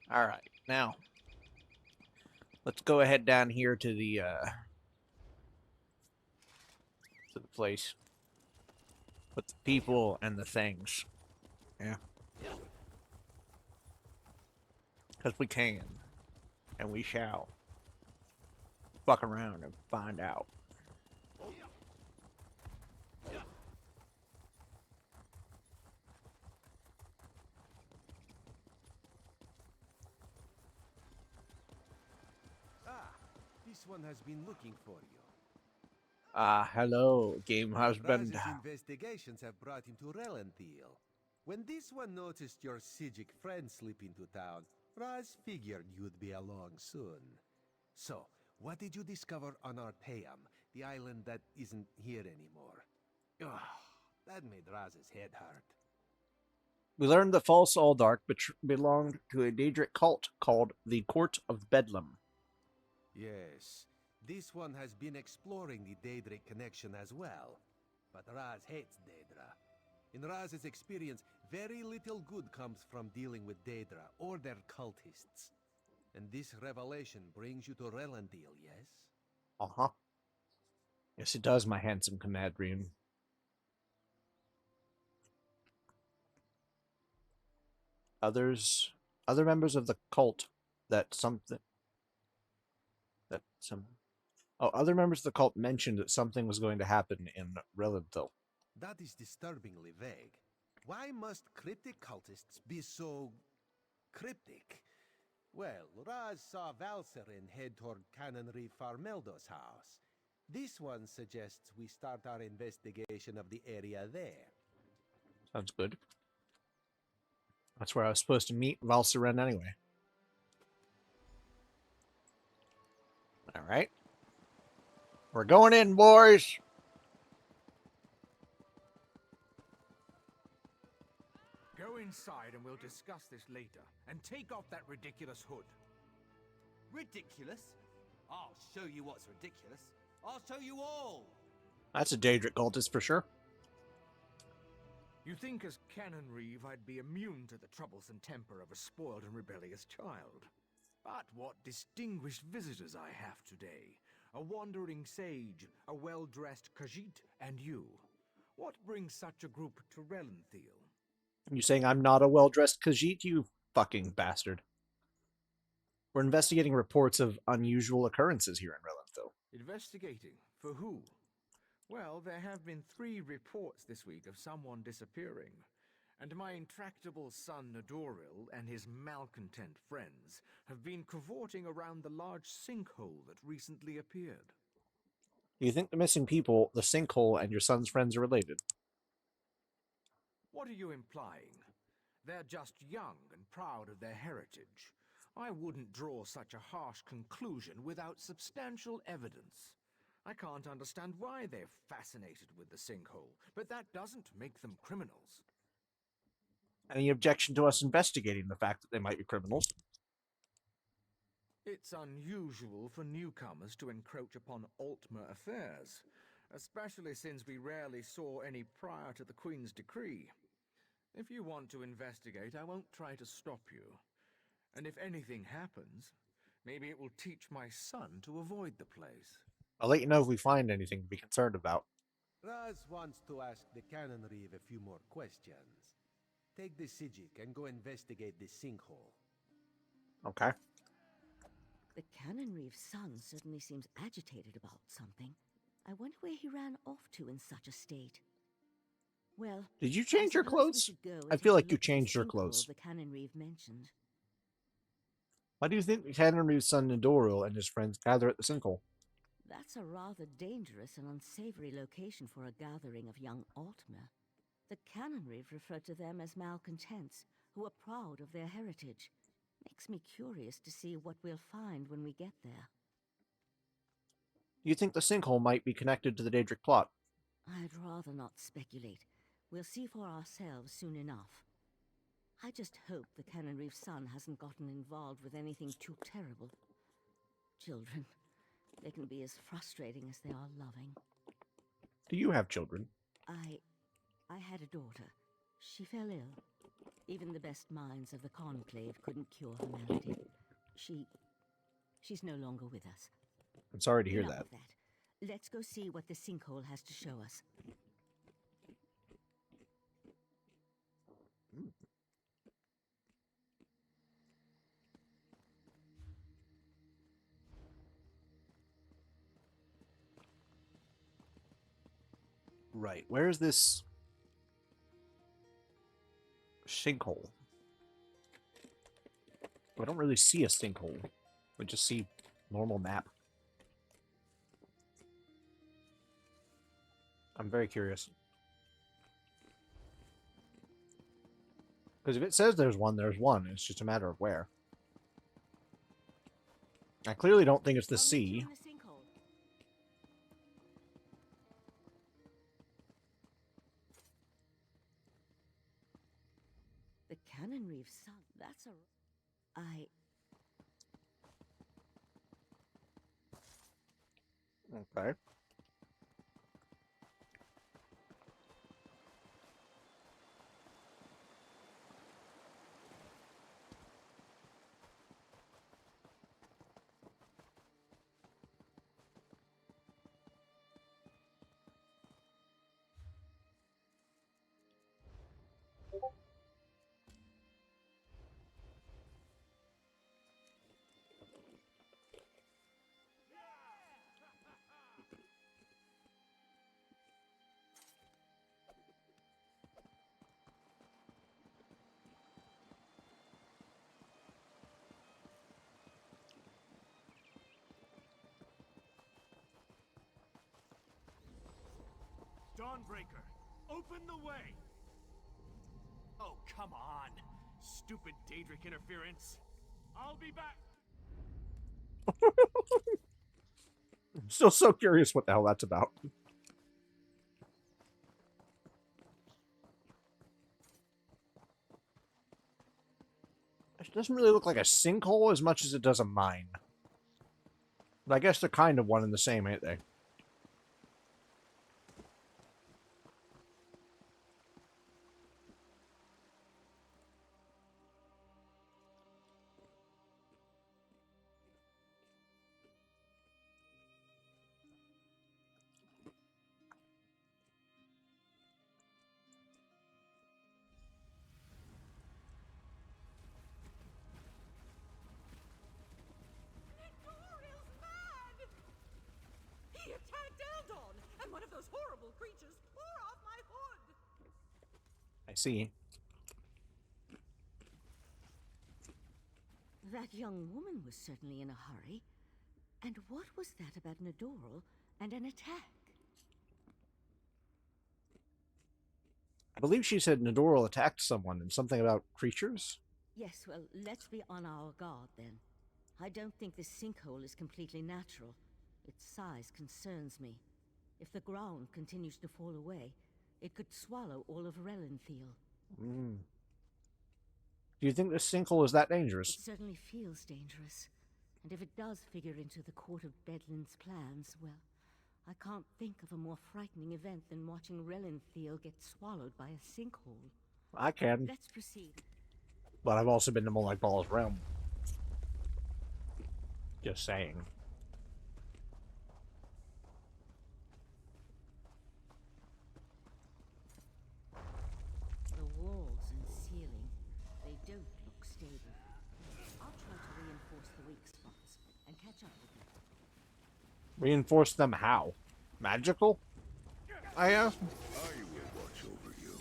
Alright, now let's go ahead down here to the place with the people and the things. Yeah. Because we can. And we shall. Fuck around and find out.
This one has been looking for you.
Hello, game husband.
Raz's investigations have brought him to Relenthiel. When this one noticed your Psijic friend slip into town, Raz figured you'd be along soon. So, what did you discover on Arteum, the island that isn't here anymore? Ugh, that made Raz's head hurt.
We learned the false Aldark belonged to a Daedric cult called the Court of Bedlam.
Yes, this one has been exploring the Daedric connection as well. But Raz hates Daedra. In Raz's experience, very little good comes from dealing with Daedra or their cultists. And this revelation brings you to Relenthiel, yes?
Uh-huh. Yes, it does, my handsome Camadrian. Other members of the cult other members of the cult mentioned that something was going to happen in Relenthiel.
That is disturbingly vague. Why must cryptic cultists be so cryptic? Well, Raz saw Valserin head toward Canon Reeve Farmeldo's house. This one suggests we start our investigation of the area there.
Sounds good. That's where I was supposed to meet Valserin anyway. Alright. We're going in, boys!
Go inside and we'll discuss this later. And take off that ridiculous hood.
Ridiculous? I'll show you what's ridiculous. I'll show you all!
That's a Daedric cultist for sure.
You think as Canon Reeve I'd be immune to the troublesome temper of a spoiled and rebellious child. But what distinguished visitors I have today. A wandering sage, a well-dressed Khajiit, and you. What brings such a group to Relenthiel?
You saying I'm not a well-dressed Khajiit, you fucking bastard. We're investigating reports of unusual occurrences here in Relenthiel.
Investigating? For who? Well, there have been 3 reports this week of someone disappearing. And my intractable son Nadoril and his malcontent friends have been cavorting around the large sinkhole that recently appeared.
You think the missing people, the sinkhole, and your son's friends are related?
What are you implying? They're just young and proud of their heritage. I wouldn't draw such a harsh conclusion without substantial evidence. I can't understand why they're fascinated with the sinkhole, but that doesn't make them criminals.
Any objection to us investigating the fact that they might be criminals?
It's unusual for newcomers to encroach upon Altmer affairs, especially since we rarely saw any prior to the Queen's decree. If you want to investigate, I won't try to stop you. And if anything happens, maybe it will teach my son to avoid the place.
I'll let you know if we find anything to be concerned about.
Raz wants to ask the Cannon Reeve a few more questions. Take the Psijic and go investigate the sinkhole.
Okay.
The Cannon Reeve's son certainly seems agitated about something. I wonder where he ran off to in such a state. Well,
did you change your clothes? I feel like you changed your clothes.
The Cannon Reeve mentioned.
Why do you think Cannon Reeve's son Nidoril and his friends gather at the sinkhole?
That's a rather dangerous and unsavory location for a gathering of young Altmer. The Cannon Reeve referred to them as malcontents, who are proud of their heritage. Makes me curious to see what we'll find when we get there.
You think the sinkhole might be connected to the Daedric plot?
I'd rather not speculate. We'll see for ourselves soon enough. I just hope the Cannon Reeve's son hasn't gotten involved with anything too terrible. Children, they can be as frustrating as they are loving.
Do you have children?
I had a daughter. She fell ill. Even the best minds of the Conclave couldn't cure her malady. She's no longer with us.
I'm sorry to hear
Enough
that.
of that. Let's go see what the sinkhole has to show us.
Right, where is this sinkhole? I don't really see a sinkhole. We just see normal map. I'm very curious. Because if it says there's one, there's one. It's just a matter of where. I clearly don't think it's the sea.
The Cannon Reeve's son, that's a...
Okay.
Dawnbreaker, open the way! Oh, come on. Stupid Daedric interference. I'll be back.
I'm still so curious what the hell that's about. It doesn't really look like a sinkhole as much as it does a mine. But I guess they're kind of one and the same, ain't they?
He attacked Eldon, and one of those horrible creatures tore off my hood!
I see.
That young woman was certainly in a hurry. And what was that about Nidoril and an attack?
I believe she said Nidoril attacked someone and something about creatures?
Yes, well, let's be on our guard then. I don't think this sinkhole is completely natural. Its size concerns me. If the ground continues to fall away, it could swallow all of Relenthal.
Mm. Do you think this sinkhole is that dangerous?
It certainly feels dangerous. And if it does figure into the Court of Bedlin's plans, well, I can't think of a more frightening event than watching Relenthal get swallowed by a sinkhole.
I can.
Let's proceed.
But I've also been to Moonlight Ball's realm. Just saying.
The walls and ceiling, they don't look stable. I'll try to reinforce the weak spots and catch up with you.
Reinforce them how? Magical? I
I will watch over you.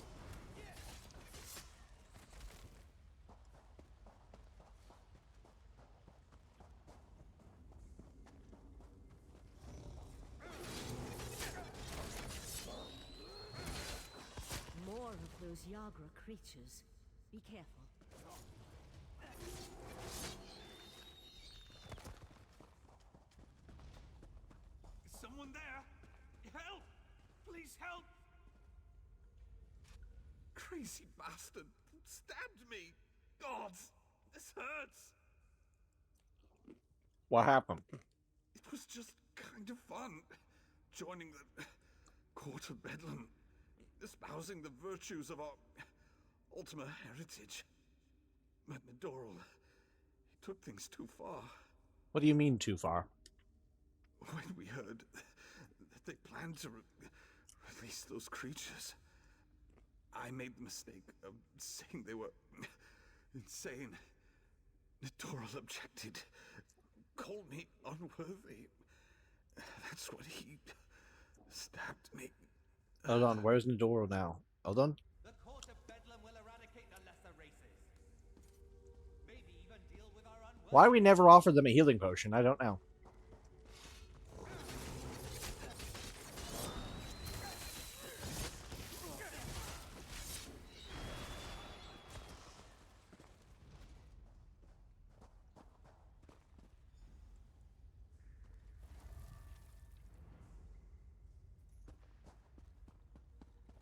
More of those Yagra creatures. Be careful.
Is someone there? Help! Please help! Crazy bastard stabbed me! God, this hurts!
What happened?
It was just kind of fun. Joining the court of Bedlam. Espousing the virtues of our Ultima heritage. But Nidoral, he took things too far.
What do you mean too far?
When we heard that they planned to release those creatures, I made the mistake of saying they were insane. Nidoral objected, called me unworthy. That's what he stabbed me.
Hold on, where's Nidoro now? Hold on.
The court of Bedlam will eradicate the lesser races. Maybe even deal with our unworthy.
Why we never offered them a healing potion? I don't know.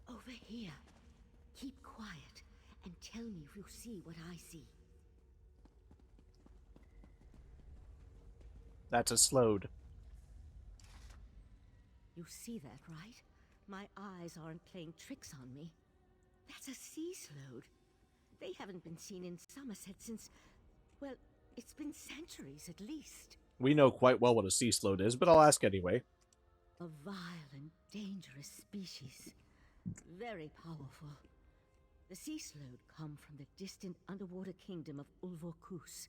Over here. Keep quiet and tell me if you see what I see.
That's a slowed.
You see that, right? My eyes aren't playing tricks on me. That's a sea slode. They haven't been seen in Somerset since, well, it's been centuries at least.
We know quite well what a sea slode is, but I'll ask anyway.
A vile and dangerous species. Very powerful. The sea slode come from the distant underwater kingdom of Ulvorkus.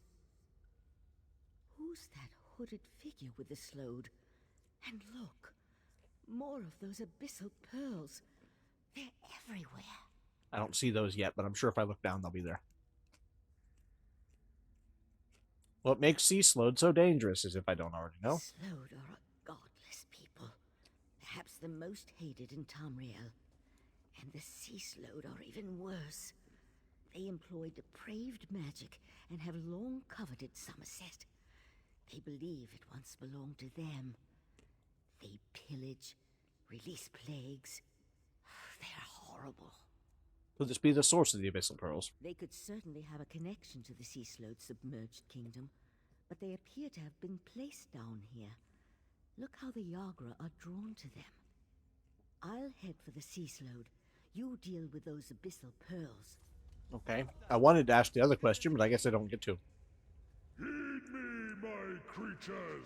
Who's that hooded figure with the slode? And look, more of those abyssal pearls. They're everywhere.
I don't see those yet, but I'm sure if I look down, they'll be there. What makes sea slode so dangerous, as if I don't already know.
Slode are a godless people. Perhaps the most hated in Tamriel. And the sea slode are even worse. They employ depraved magic and have long coveted Somerset. They believe it once belonged to them. They pillage, release plagues. They're horrible.
Could this be the source of the abyssal pearls?
They could certainly have a connection to the sea slode's submerged kingdom, but they appear to have been placed down here. Look how the Yagra are drawn to them. I'll head for the sea slode. You deal with those abyssal pearls.
Okay. I wanted to ask the other question, but I guess I don't get to.
Heed me, my creatures!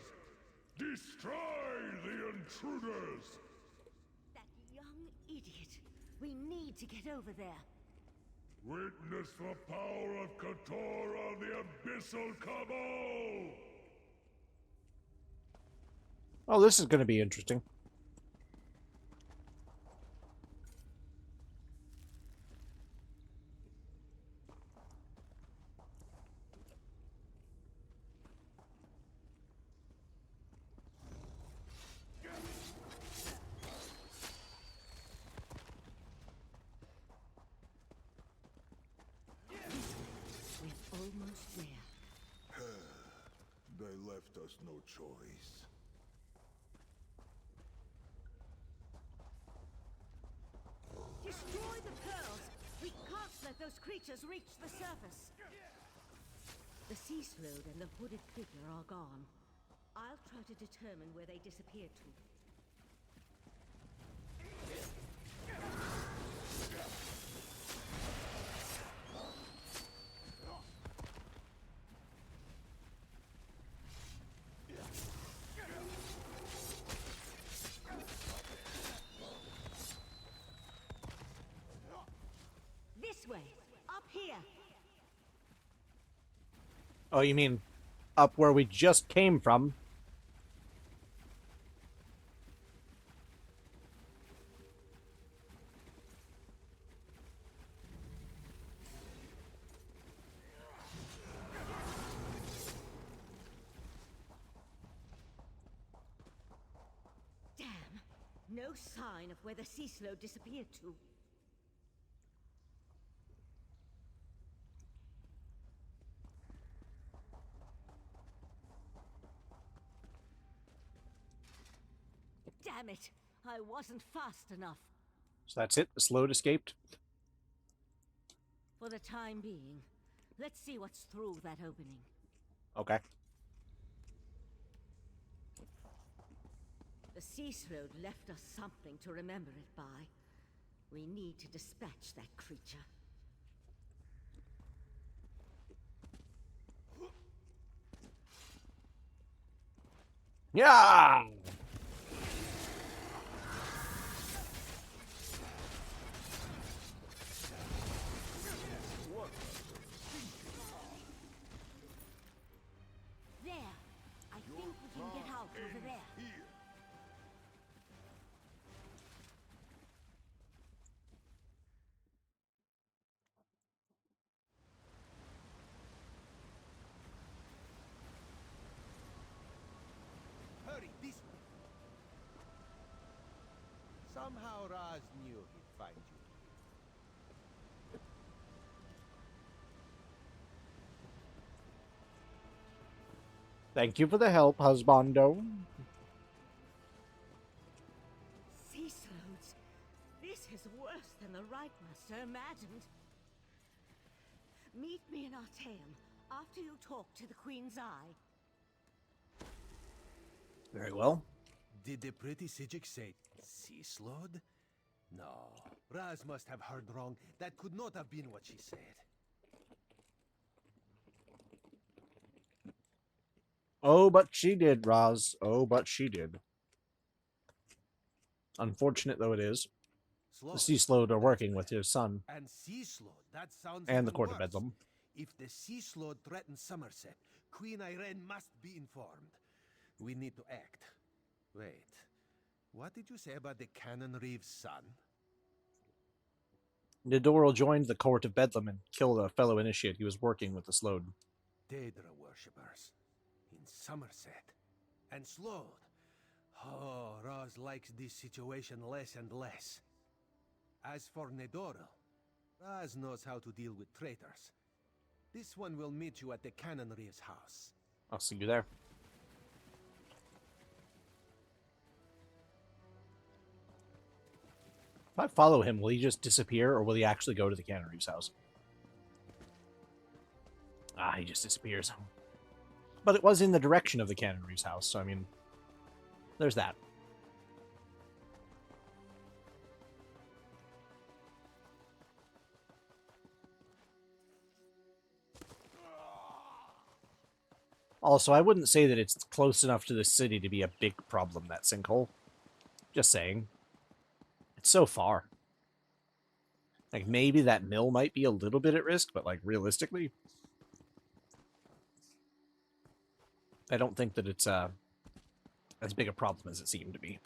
Destroy the intruders!
That young idiot. We need to get over there.
Witness the power of Kotor on the Abyssal Cabal!
Oh, this is going to be interesting.
We're almost there.
They left us no choice.
Destroy the pearls! We can't let those creatures reach the surface! The sea slode and the hooded figure are gone. I'll try to determine where they disappeared to.
Oh, you mean up where we just came from?
Damn! No sign of where the sea slow disappeared to. Damn it! I wasn't fast enough.
So that's it? The Slode escaped?
For the time being, let's see what's through that opening.
Okay.
The sea slode left us something to remember it by. We need to dispatch that creature.
Yeah!
There! I think we can get out over there.
Hurry, this way. Somehow Raz knew he'd find you.
Thank you for the help, husbando.
Sea slodes? This is worse than the Right Master imagined. Meet me in Artaeum after you talk to the Queen's Eye.
Very well.
Did the pretty Psijic say sea slode? No. Raz must have heard wrong. That could not have been what she said.
Oh, but she did, Roz. Oh, but she did. Unfortunate though it is. The Sea Slode are working with his son.
And sea slode, that sounds
And
even
the Court of
worse.
Bedlam.
If the sea slode threatens Somerset, Queen Irene must be informed. We need to act. Wait. What did you say about the Cannon Reeve's son?
Nidoril joined the Court of Bedlam and killed a fellow initiate he was working with the Slode.
Daedra worshippers. In Somerset. And Slode. Oh, Roz likes this situation less and less. As for Nidoril, Raz knows how to deal with traitors. This one will meet you at the Cannon Reeve's house.
I'll see you there. If I follow him, will he just disappear, or will he actually go to the Cannon Reeve's house? Ah, he just disappears. But it was in the direction of the Cannon Reeve's house, so I mean, there's that. Also, I wouldn't say that it's close enough to the city to be a big problem, that sinkhole. Just saying. It's so far. Like, maybe that mill might be a little bit at risk, but, like, realistically, I don't think that it's as big a problem as it seemed to be.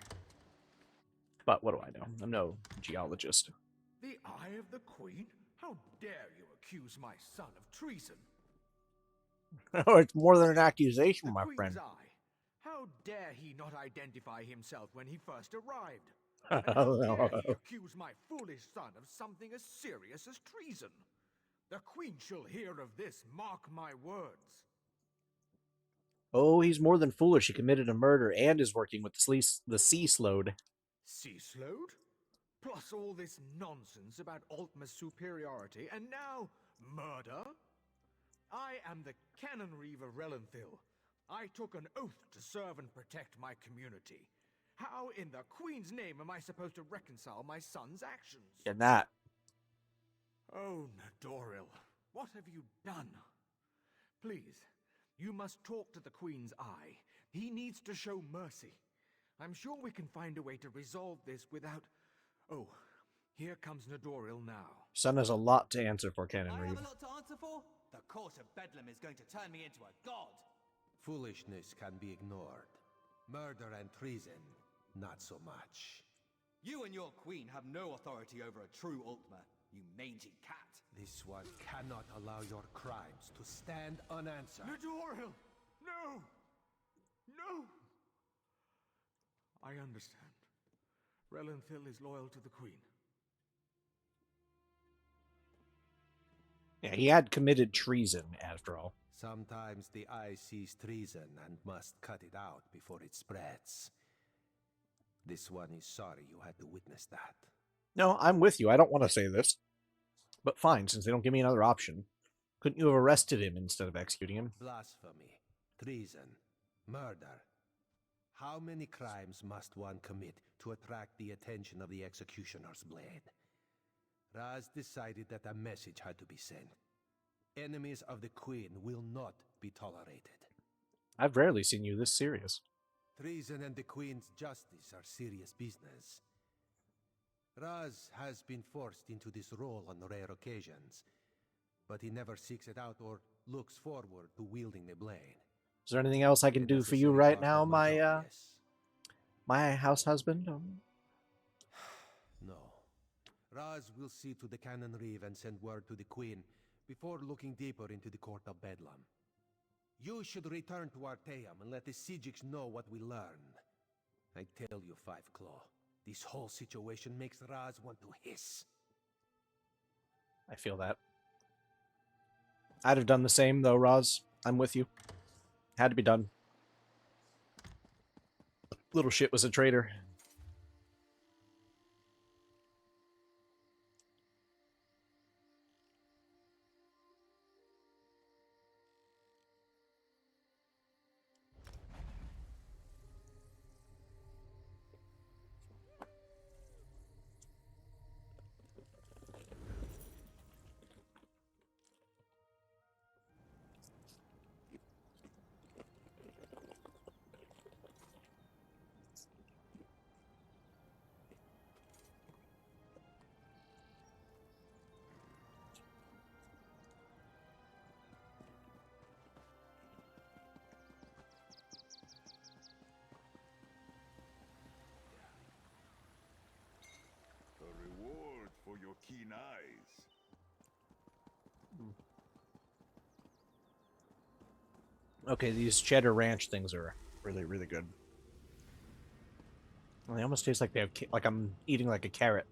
But what do I know? I'm no geologist.
The Eye of the Queen? How dare you accuse my son of treason?
Oh, it's more than an accusation, my
Queen's
friend.
Eye. How dare he not identify himself when he first arrived?
Oh,
And how
no.
dare he accuse my foolish son of something as serious as treason? The Queen shall hear of this, mark my words.
Oh, he's more than foolish. He committed a murder and is working with the Sea Slode.
Sea Slode? Plus all this nonsense about Altma's superiority, and now murder? I am the Cannon Reeve of Relenthil. I took an oath to serve and protect my community. How in the Queen's name am I supposed to reconcile my son's actions?
And that.
Oh, Nidoril, what have you done? Please, you must talk to the Queen's Eye. He needs to show mercy. I'm sure we can find a way to resolve this without... Oh, here comes Nidoril now.
Son has a lot to answer for, Canon
I
Reeve.
have a lot to answer for? The court of Bedlam is going to turn me into a god.
Foolishness can be ignored. Murder and treason, not so much.
You and your queen have no authority over a true Ultima, you mangy cat.
This one cannot allow your crimes to stand unanswered.
Lidoriel! No! No! I understand. Relenthil is loyal to the Queen.
Yeah, he had committed treason, after all.
Sometimes the eye sees treason and must cut it out before it spreads. This one is sorry you had to witness that.
No, I'm with you. I don't want to say this. But fine, since they don't give me another option. Couldn't you have arrested him instead of executing him?
Blasphemy, treason, murder. How many crimes must one commit to attract the attention of the executioner's blade? Raz decided that a message had to be sent. Enemies of the Queen will not be tolerated.
I've rarely seen you this serious.
Treason and the Queen's justice are serious business. Raz has been forced into this role on rare occasions, but he never seeks it out or looks forward to wielding the blade.
Is there anything else I can do for you right now, my house husband?
No. Raz will see to the Canon Reeve and send word to the Queen before looking deeper into the Court of Bedlam. You should return to Arteum and let the Psijics know what we learned. I tell you, Five Claw, this whole situation makes Raz want to hiss.
I feel that. I'd have done the same, though, Raz. I'm with you. Had to be done. Little shit was a traitor.
A reward for your keen eyes.
Okay, these cheddar ranch things are really, really good. Well, they almost taste like they have like I'm eating like a carrot,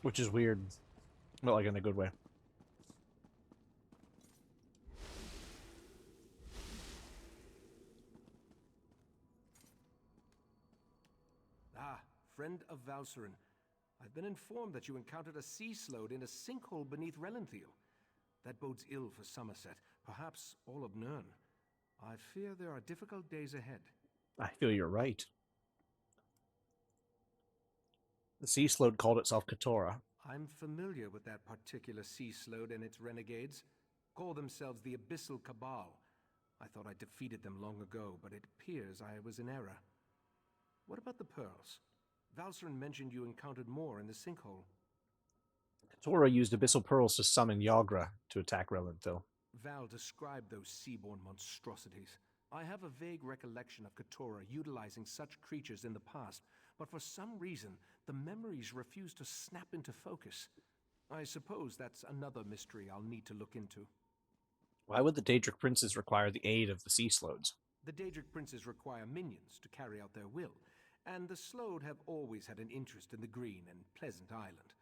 which is weird, but like in a good way.
Ah, friend of Valcerin. I've been informed that you encountered a sea slode in a sinkhole beneath Relenthil. That bodes ill for Somerset, perhaps all of Nirn. I fear there are difficult days ahead.
I feel you're right. The sea slode called itself Katora.
I'm familiar with that particular sea slode and its renegades. Call themselves the Abyssal Cabal. I thought I defeated them long ago, but it appears I was in error. What about the pearls? Valcerin mentioned you encountered more in the sinkhole.
Katora used abyssal pearls to summon Yagra to attack Relenthil.
Val described those seaborne monstrosities. I have a vague recollection of Katora utilizing such creatures in the past, but for some reason, the memories refuse to snap into focus. I suppose that's another mystery I'll need to look into.
Why would the Daedric princes require the aid of the sea slodes?
The Daedric princes require minions to carry out their will, and the Slode have always had an interest in the green and pleasant island.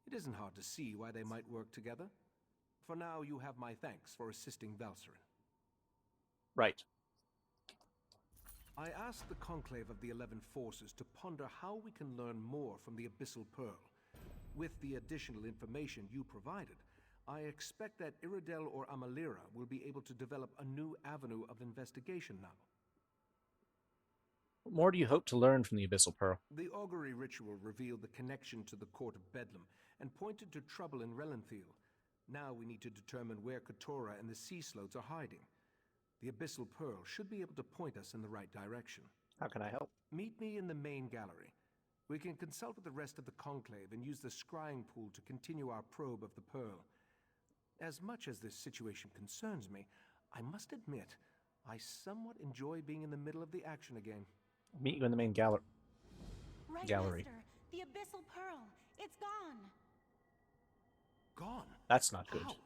It isn't hard to see why they might work together. For now, you have my thanks for assisting Valcerin.
Right.
I asked the Conclave of the 11 Forces to ponder how we can learn more from the Abyssal Pearl. With the additional information you provided, I expect that Iridel or Amalira will be able to develop a new avenue of investigation now.
What more do you hope to learn from the Abyssal Pearl?
The augury ritual revealed the connection to the Court of Bedlam and pointed to trouble in Relenthil. Now we need to determine where Katora and the Sea Slodes are hiding. The Abyssal Pearl should be able to point us in the right direction.
How can I help?
Meet me in the main gallery. We can consult with the rest of the Conclave and use the scrying pool to continue our probe of the Pearl. As much as this situation concerns me, I must admit, I somewhat enjoy being in the middle of the action again.
Meet you in the main gallery.
Right,
Gallery.
Master. The Abyssal Pearl. It's gone.
Gone?
That's not good.
How?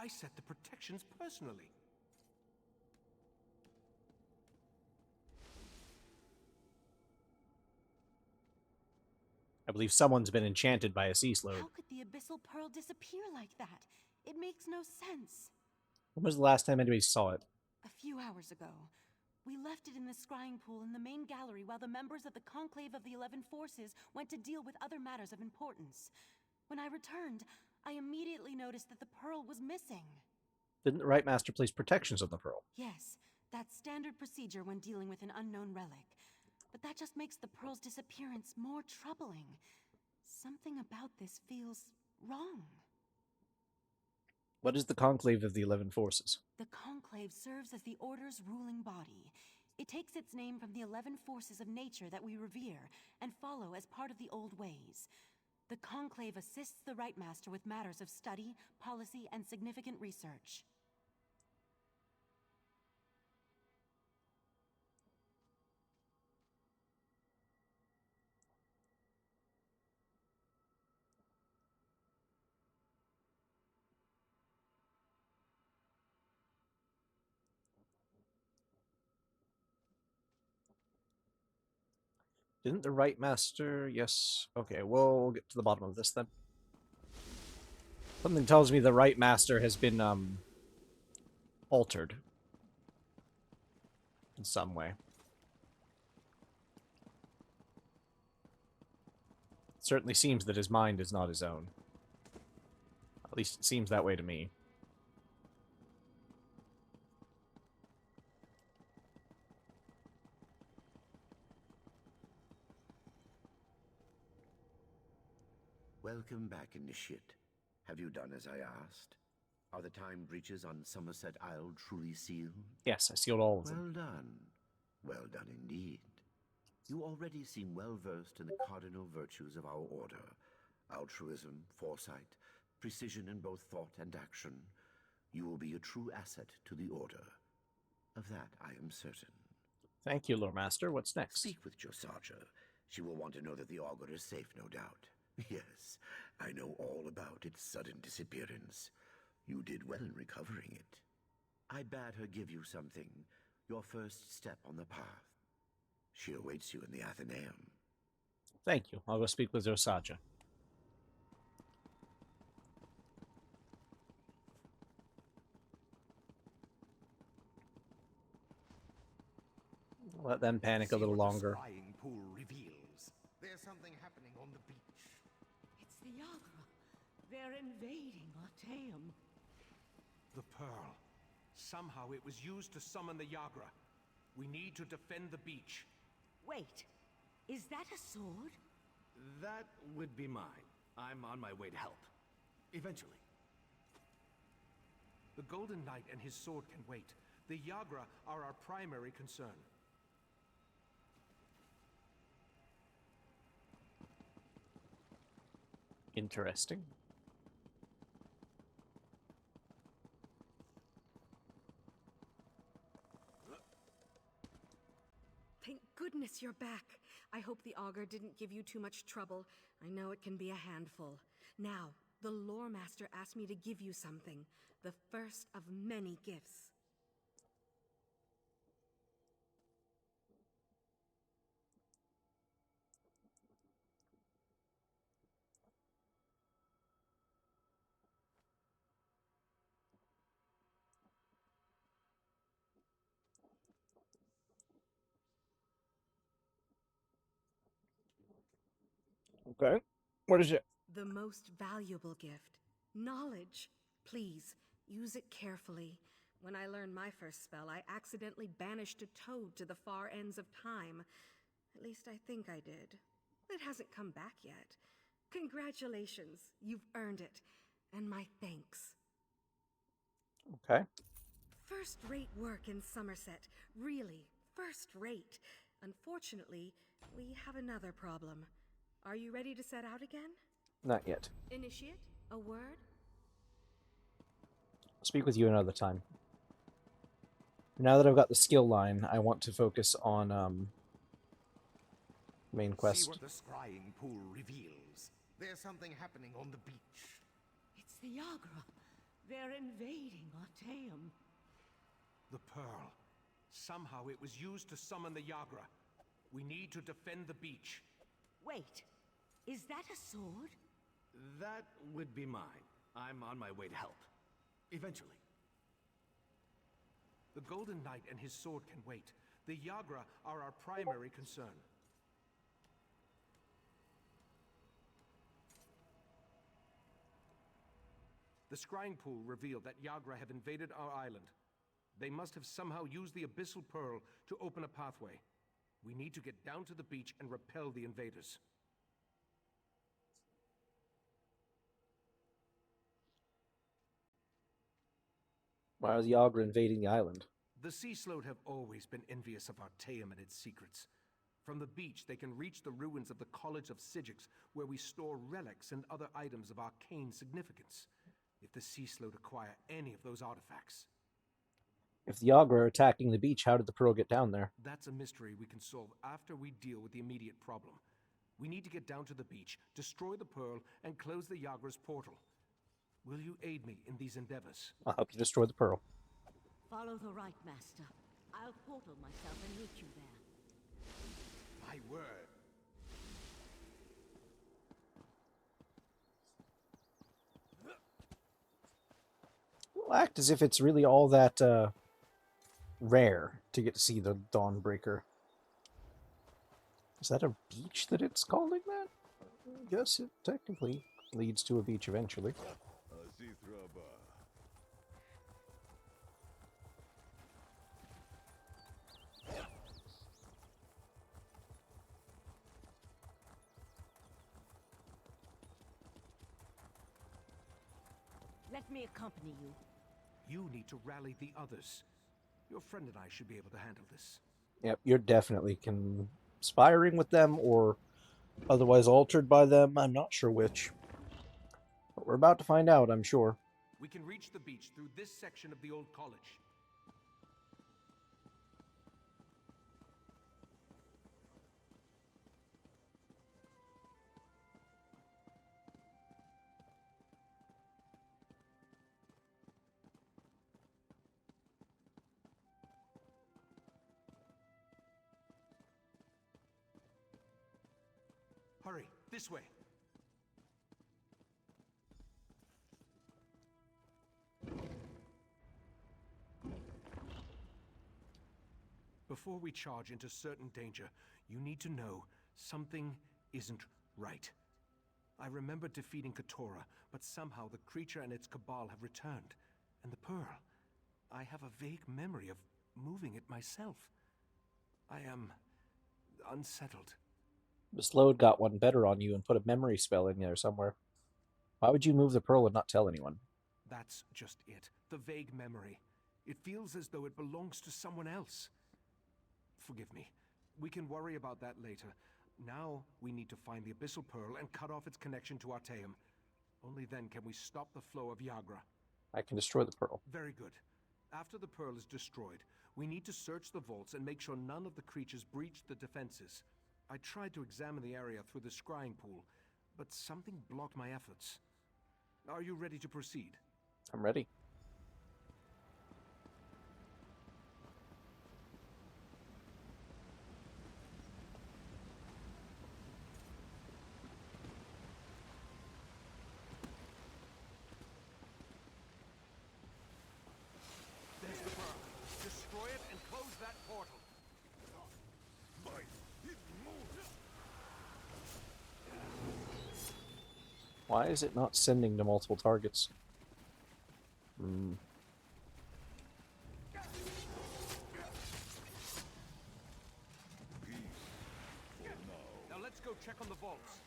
I set the protections personally.
I believe someone's been enchanted by a sea slode.
How could the Abyssal Pearl disappear like that? It makes no sense.
When was the last time anybody saw it?
A few hours ago. We left it in the scrying pool in the main gallery while the members of the Conclave of the 11 Forces went to deal with other matters of importance. When I returned, I immediately noticed that the pearl was missing.
Didn't the Right Master place protections on the pearl?
Yes, that's standard procedure when dealing with an unknown relic. But that just makes the pearl's disappearance more troubling. Something about this feels wrong.
What is the Conclave of the 11 Forces?
The Conclave serves as the Order's ruling body. It takes its name from the 11 forces of nature that we revere and follow as part of the old ways. The Conclave assists the Right Master with matters of study, policy, and significant research.
Didn't the Right Master... Yes. Okay, we'll get to the bottom of this then. Something tells me the Right Master has been, altered. In some way. It certainly seems that his mind is not his own. At least it seems that way to me.
Welcome back, Initiate. Have you done as I asked? Are the time breaches on Somerset Isle truly sealed?
Yes, I sealed all of them.
Well done. Well done indeed. You already seem well versed in the cardinal virtues of our order. Altruism, foresight, precision in both thought and action. You will be a true asset to the order. Of that I am certain.
Thank you, Lord Master. What's next?
Speak with Josaja. She will want to know that the augur is safe, no doubt. Yes, I know all about its sudden disappearance. You did well in recovering it. I bade her give you something, your first step on the path. She awaits you in the Athenaeum.
Thank you. I'll go speak with Josaja. Let them panic a little longer.
The scrying pool reveals. There's something happening on the beach.
It's the Yagra. They're invading Artaeum.
The Pearl. Somehow it was used to summon the Yagra. We need to defend the beach.
Wait, is that a sword?
That would be mine. I'm on my way to help. Eventually.
The Golden Knight and his sword can wait. The Yagra are our primary concern.
Interesting.
Thank goodness you're back. I hope the augur didn't give you too much trouble. I know it can be a handful. Now, the Lore Master asked me to give you something. The first of many gifts.
Okay. What is it?
The most valuable gift. Knowledge. Please, use it carefully. When I learned my first spell, I accidentally banished a toad to the far ends of time. At least I think I did. It hasn't come back yet. Congratulations. You've earned it. And my thanks.
Okay.
First-rate work in Somerset. Really, first-rate. Unfortunately, we have another problem. Are you ready to set out again?
Not yet.
Initiate? A word?
I'll speak with you another time. Now that I've got the skill line, I want to focus on main quest.
See what the scrying pool reveals. There's something happening on the beach.
It's the Yagra. They're invading Artaeum.
The pearl. Somehow it was used to summon the Yagra. We need to defend the beach.
Wait, is that a sword?
That would be mine. I'm on my way to help. Eventually.
The Golden Knight and his sword can wait. The Yagra are our primary concern. The scrying pool revealed that Yagra have invaded our island. They must have somehow used the Abyssal Pearl to open a pathway. We need to get down to the beach and repel the invaders.
Why are the Yagra invading the island?
The Sea Sloat have always been envious of Artaeum and its secrets. From the beach, they can reach the ruins of the College of Psijic, where we store relics and other items of arcane significance. If the Sea Sloat acquire any of those artifacts...
If the Yagra are attacking the beach, how did the pearl get down there?
That's a mystery we can solve after we deal with the immediate problem. We need to get down to the beach, destroy the pearl, and close the Yagra's portal. Will you aid me in these endeavors?
I'll help you destroy the pearl.
Follow the right, Master. I'll portal myself and meet you there.
My word.
We'll act as if it's really all that rare to get to see the Dawnbreaker. Is that a beach that it's calling that? I guess it technically leads to a beach eventually.
Let me accompany you.
You need to rally the others. Your friend and I should be able to handle this.
Yep, you're definitely conspiring with them or otherwise altered by them. I'm not sure which. But we're about to find out, I'm sure.
We can reach the beach through this section of the old college. Hurry, this way. Before we charge into certain danger, you need to know something isn't right. I remember defeating Keturah, but somehow the creature and its cabal have returned. And the pearl, I have a vague memory of moving it myself. I am unsettled.
The Slode got one better on you and put a memory spell in there somewhere. Why would you move the pearl and not tell anyone?
That's just it. The vague memory. It feels as though it belongs to someone else. Forgive me. We can worry about that later. Now we need to find the Abyssal Pearl and cut off its connection to Artaeum. Only then can we stop the flow of Yagra.
I can destroy the pearl.
Very good. After the pearl is destroyed, we need to search the vaults and make sure none of the creatures breach the defenses. I tried to examine the area through the scrying pool, but something blocked my efforts. Are you ready to proceed?
I'm ready.
There's the pearl. Destroy it and close that portal.
Why is it not sending to multiple targets?
Now let's go check on the vaults.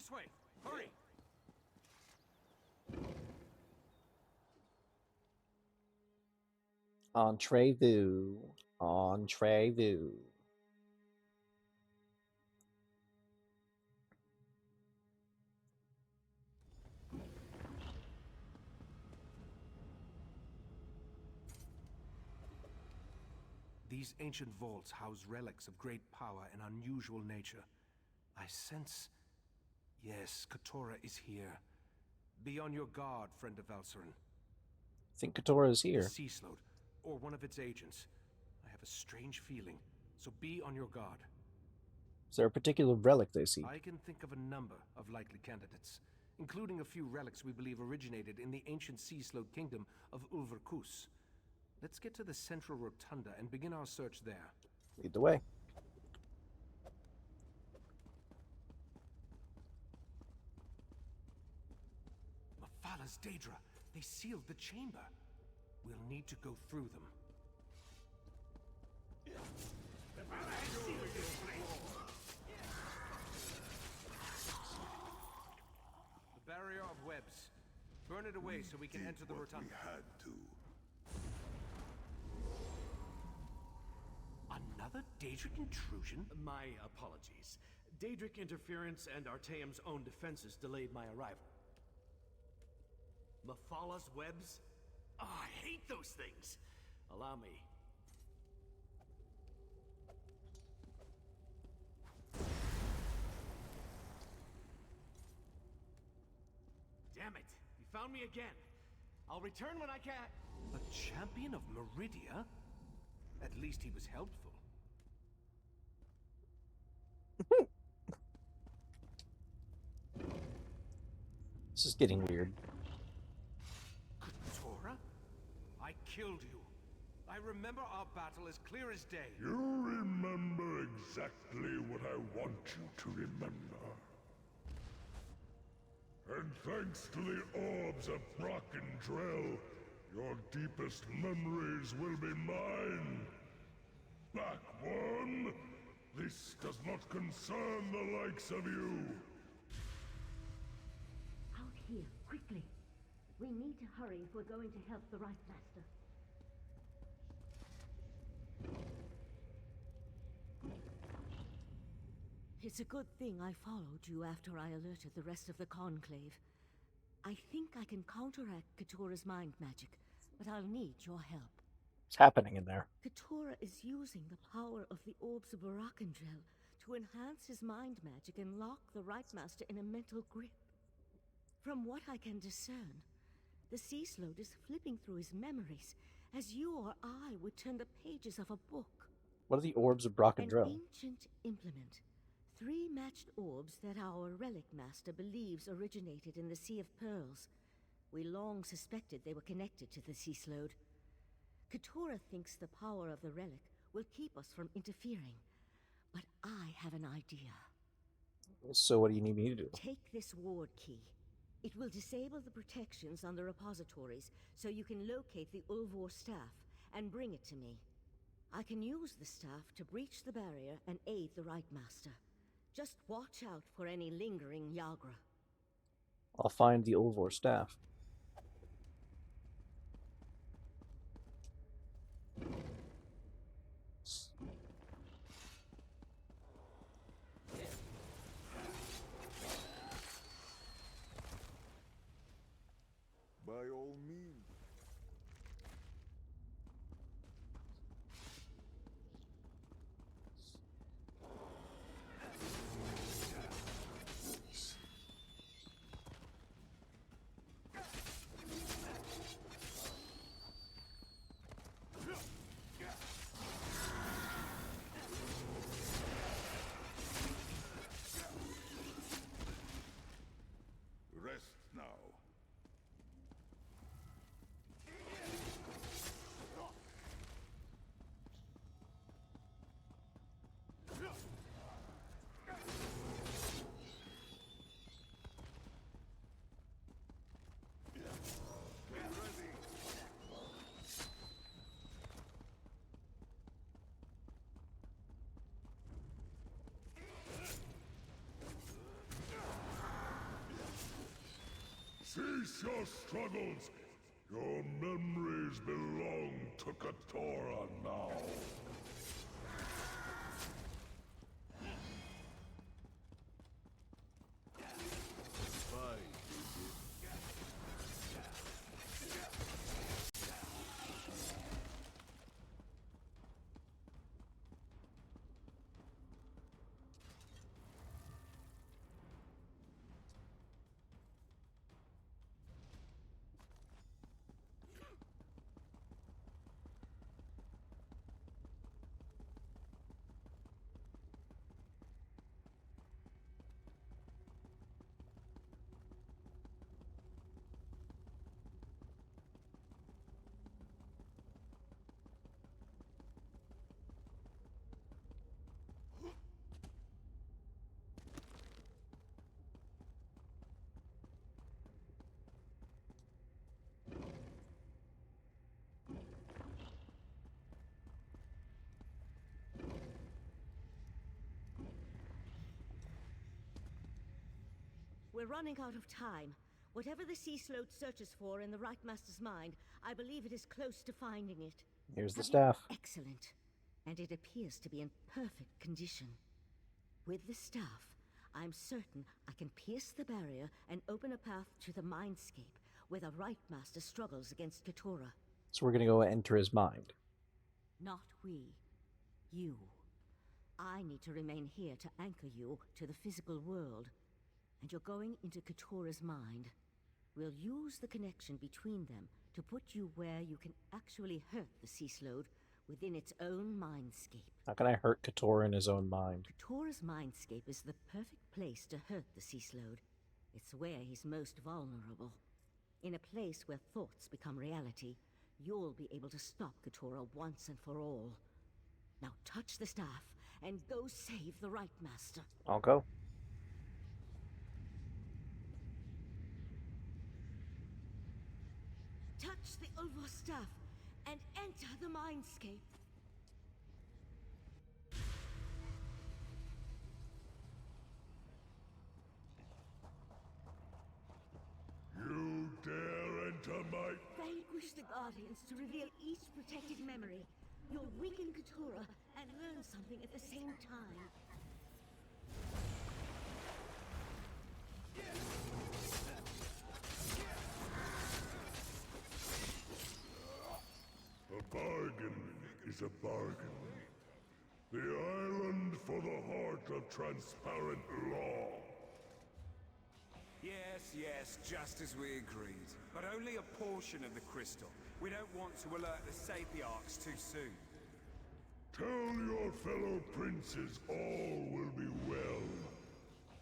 This way! Hurry!
Entrez-vous. Entrez-vous.
These ancient vaults house relics of great power and unusual nature. I sense... Yes, Keturah is here. Be on your guard, friend of Valcerin.
I think Keturah is
The
here.
Sea Slode, or one of its agents. I have a strange feeling, so be on your guard.
Is there a particular relic they seek?
I can think of a number of likely candidates, including a few relics we believe originated in the ancient Sea Slode kingdom of Ulverkus. Let's get to the central rotunda and begin our search there.
Lead the way.
Mephalah's Daedra. They sealed the chamber. We'll need to go through them. The barrier of webs. Burn it away so we can enter the rotunda.
We had to.
Another Daedric intrusion?
My apologies. Daedric interference and Artaeum's own defenses delayed my arrival. Mephalah's webs? Oh, I hate those things! Allow me. Damn it! You found me again! I'll return when I can!
A champion of Meridia? At least he was helpful.
This is getting weird.
Keturah? I killed you. I remember our battle as clear as day.
You remember exactly what I want you to remember. And thanks to the orbs of Brock and Drell, your deepest memories will be mine. Back one, this does not concern the likes of you.
Out here, quickly. We need to hurry if we're going to help the Right Master. It's a good thing I followed you after I alerted the rest of the Conclave. I think I can counteract Keturah's mind magic, but I'll need your help.
What's happening in there?
Keturah is using the power of the Orbs of Barakandrel to enhance his mind magic and lock the Right Master in a mental grip. From what I can discern, the Sea Slode is flipping through his memories as you or I would turn the pages of a book.
What are the orbs of Brock and Drill?
An ancient implement. 3 matched orbs that our Relic Master believes originated in the Sea of Pearls. We long suspected they were connected to the Sea Slode. Keturah thinks the power of the relic will keep us from interfering. But I have an idea.
So what do you need me to do?
Take this ward key. It will disable the protections on the repositories so you can locate the Ulvor staff and bring it to me. I can use the staff to breach the barrier and aid the Right Master. Just watch out for any lingering Yagra.
I'll find the Ulvor staff.
By all means.
Cease your struggles! Your memories belong to Katora now.
We're running out of time. Whatever the Sea Sloat searches for in the Right Master's mind, I believe it is close to finding it.
Here's the
Have you-
staff.
Excellent. And it appears to be in perfect condition. With the staff, I'm certain I can pierce the barrier and open a path to the mindscape where the Right Master struggles against Katora.
So we're gonna go enter his mind.
Not we. You. I need to remain here to anchor you to the physical world. And you're going into Katora's mind. We'll use the connection between them to put you where you can actually hurt the Sea Sloat within its own mindscape.
How can I hurt Katora in his own mind?
Katora's mindscape is the perfect place to hurt the Sea Sloat. It's where he's most vulnerable. In a place where thoughts become reality, you'll be able to stop Katora once and for all. Now touch the staff and go save the Right Master.
I'll go.
Touch the Ulva staff and enter the mindscape.
You dare enter my...
Vanquish the Guardians to reveal each protected memory. You'll weaken Katora and learn something at the same time.
A bargain is a bargain. The island for the heart of transparent law.
Yes, just as we agreed. But only a portion of the crystal. We don't want to alert the Sapiarchs too soon.
Tell your fellow princes all will be well.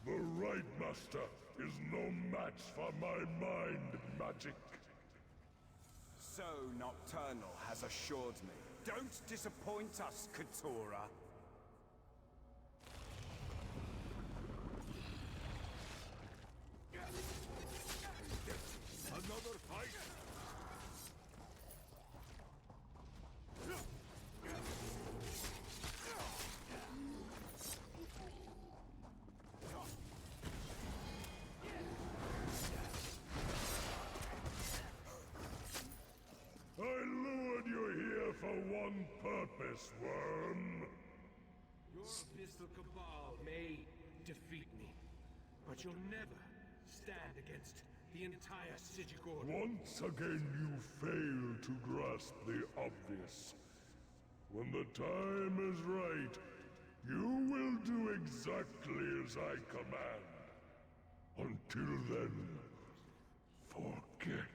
The Right Master is no match for my mind magic.
So Nocturnal has assured me. Don't disappoint us, Katora.
Another fight? I lured you here for one purpose, worm.
Your abyssal cabal may defeat me, but you'll never stand against the entire Psijic Order.
Once again you fail to grasp the obvious. When the time is right, you will do exactly as I command. Until then, forget.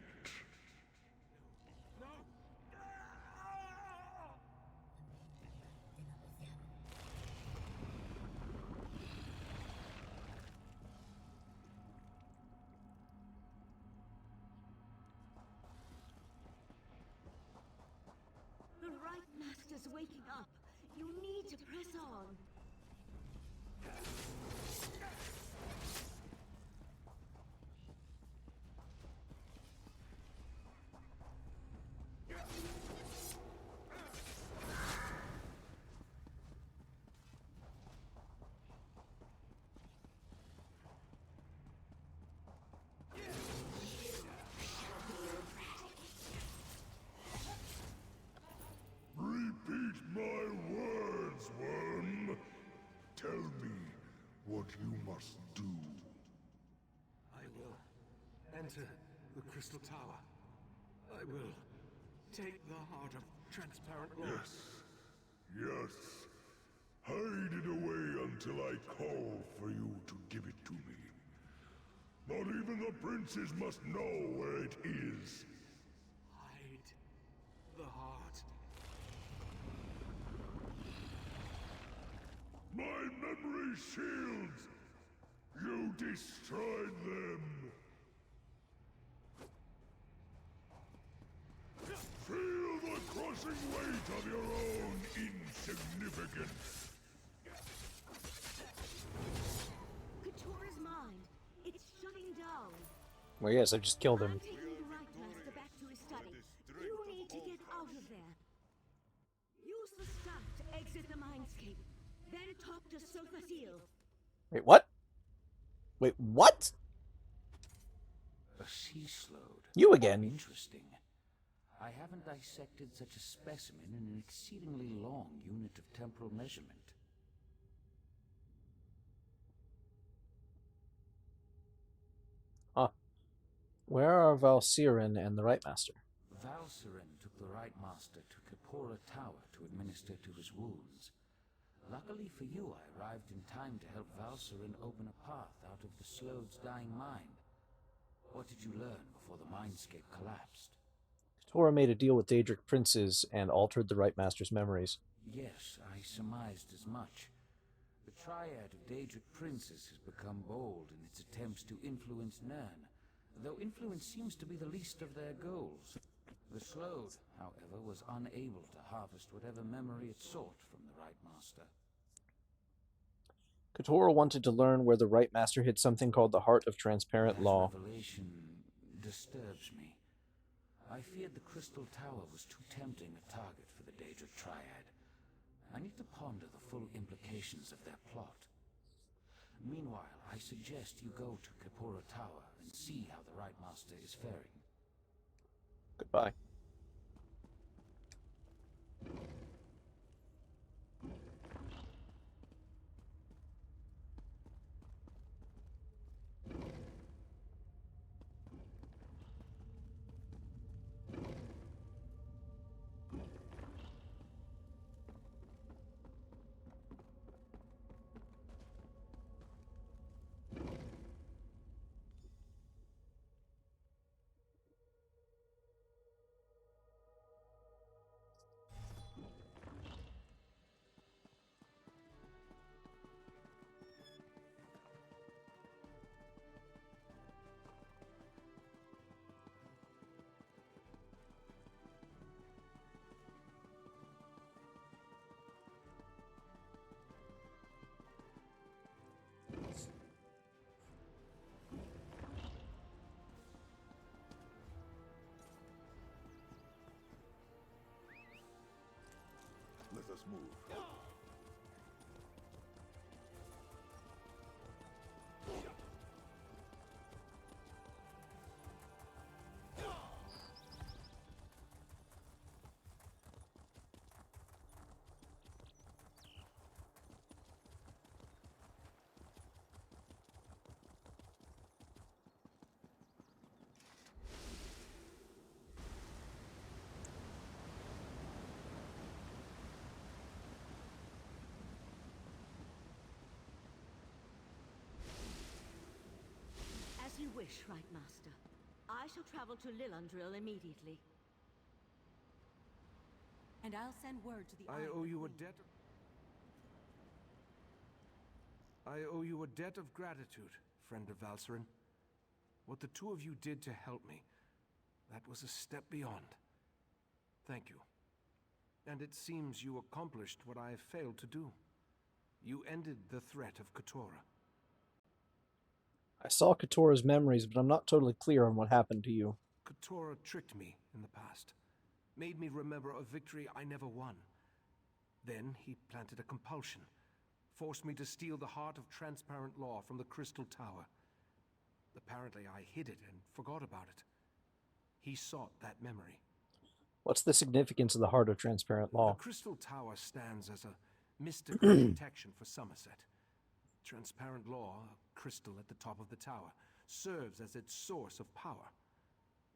The Right Master's waking up. You need to press on.
enter the Crystal Tower, I will take the heart of transparent law.
Yes. Yes. Hide it away until I call for you to give it to me. Not even the princes must know where it is.
Hide the heart.
My memory shields! You destroyed them! Feel the crushing weight of your own insignificance!
Katora's mind. It's shutting down.
Well, yes, I just killed him.
I'm taking the right master back to his study. You need to get out of there. Use the staff to exit the mindscape. Then talk to Sothasil.
Wait, what? Wait, what?
A sea slode.
You again.
Interesting. I haven't dissected such a specimen in an exceedingly long unit of temporal measurement.
Huh. Where are Valsirin and the Right Master?
Valsirin took the Right Master to Kapora Tower to administer to his wounds. Luckily for you, I arrived in time to help Valsirin open a path out of the Slode's dying mind. What did you learn before the mindscape collapsed?
Katora made a deal with Daedric princes and altered the Right Master's memories.
Yes, I surmised as much. The triad of Daedric princes has become bold in its attempts to influence Nirn, though influence seems to be the least of their goals. The Slode, however, was unable to harvest whatever memory it sought from the Right Master.
Katora wanted to learn where the Right Master hid something called the Heart of Transparent Law.
That revelation disturbs me. I feared the Crystal Tower was too tempting a target for the Daedric Triad. I need to ponder the full implications of their plot. Meanwhile, I suggest you go to Kapora Tower and see how the Right Master is faring.
Goodbye.
Let us move.
As you wish, Right Master. I shall travel to Lillandril immediately.
And I'll send word to the
I owe you a debt. I owe you a debt of gratitude, friend of Valsirin. What the two of you did to help me, that was a step beyond. Thank you. And it seems you accomplished what I have failed to do. You ended the threat of Katora.
I saw Katora's memories, but I'm not totally clear on what happened to you.
Katora tricked me in the past, made me remember a victory I never won. Then he planted a compulsion, forced me to steal the heart of transparent law from the Crystal Tower. Apparently I hid it and forgot about it. He sought that memory.
What's the significance of the Heart of Transparent Law?
The Crystal Tower stands as a mystical protection for Somerset. Transparent law, a crystal at the top of the tower, serves as its source of power.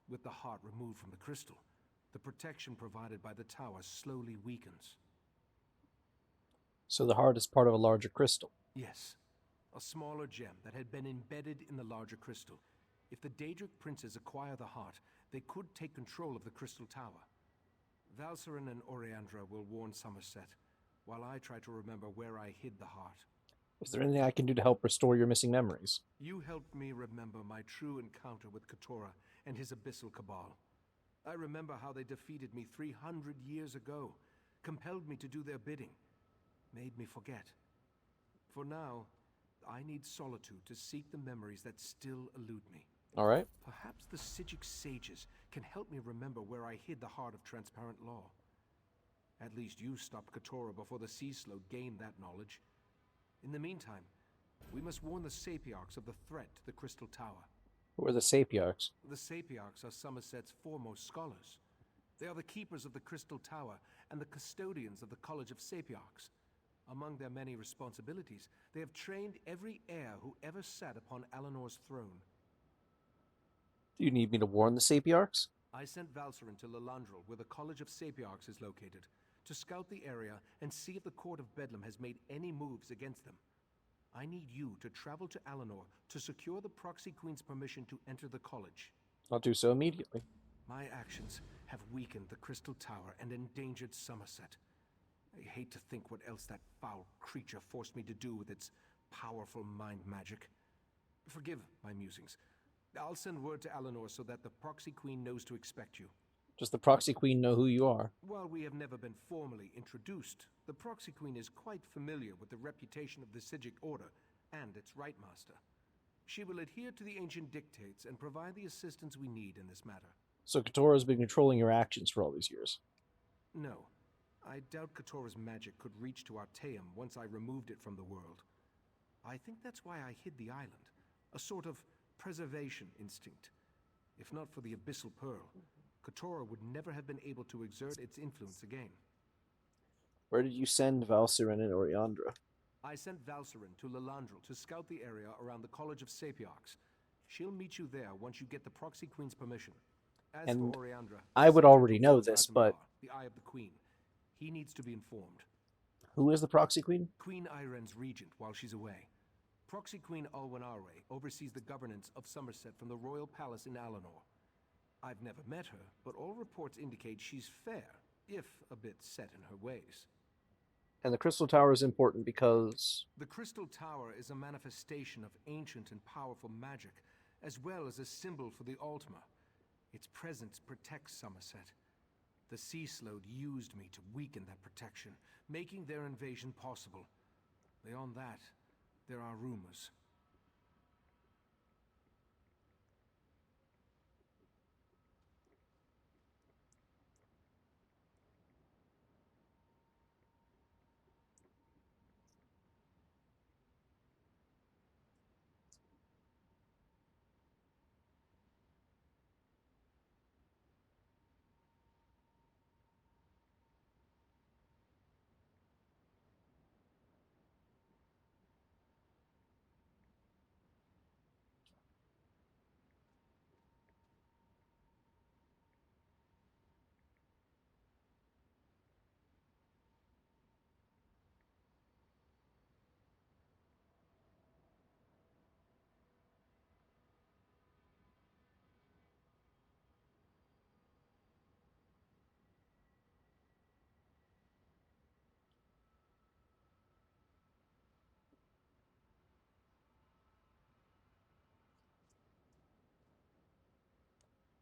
With the heart removed from the crystal, the protection provided by the tower slowly weakens.
So the heart is part of a larger crystal.
Yes, a smaller gem that had been embedded in the larger crystal. If the Daedric princes acquire the heart, they could take control of the crystal tower. Valcerin and Oriandra will warn Somerset, while I try to remember where I hid the heart.
Is there anything I can do to help restore your missing memories?
You helped me remember my true encounter with Keturah and his abyssal cabal. I remember how they defeated me 300 years ago, compelled me to do their bidding, made me forget. For now, I need solitude to seek the memories that still elude me.
All right.
Perhaps the Psijic sages can help me remember where I hid the heart of transparent law. At least you stopped Keturah before the Sea Slode gained that knowledge. In the meantime, we must warn the Sapiarchs of the threat to the Crystal Tower.
Who are the Sapiarchs?
The Sapiarchs are Somerset's foremost scholars. They are the keepers of the Crystal Tower and the custodians of the College of Sapiarchs. Among their many responsibilities, they have trained every heir who ever sat upon Alinor's throne.
Do you need me to warn the Sapiarchs?
I sent Valcerin to Lilandril, where the College of Sapiarchs is located, to scout the area and see if the Court of Bedlam has made any moves against them. I need you to travel to Alinor to secure the Proxy Queen's permission to enter the college.
I'll do so immediately.
My actions have weakened the Crystal Tower and endangered Somerset. I hate to think what else that foul creature forced me to do with its powerful mind magic. Forgive my musings. I'll send word to Alinor so that the Proxy Queen knows to expect you.
Does the Proxy Queen know who you are?
While we have never been formally introduced, the Proxy Queen is quite familiar with the reputation of the Psijic Order and its Rite Master. She will adhere to the ancient dictates and provide the assistance we need in this matter.
So Keturah has been controlling your actions for all these years?
No. I doubt Keturah's magic could reach to Artaeum once I removed it from the world. I think that's why I hid the island. A sort of preservation instinct. If not for the Abyssal Pearl, Keturah would never have been able to exert its influence again.
Where did you send Valcerin and Oriandra?
I sent Valcerin to Lilandril to scout the area around the College of Sapiarchs. She'll meet you there once you get the Proxy Queen's permission. As
And
for Oriandra,
I would already know this, but...
the Eye of the Queen. He needs to be informed.
Who is the Proxy Queen?
Queen Iren's regent while she's away. Proxy Queen Alwyn Arwe oversees the governance of Somerset from the royal palace in Alinor. I've never met her, but all reports indicate she's fair, if a bit set in her ways.
And the Crystal Tower is important because...
The Crystal Tower is a manifestation of ancient and powerful magic, as well as a symbol for the Altmer. Its presence protects Somerset. The Sea Slode used me to weaken that protection, making their invasion possible. Beyond that, there are rumors.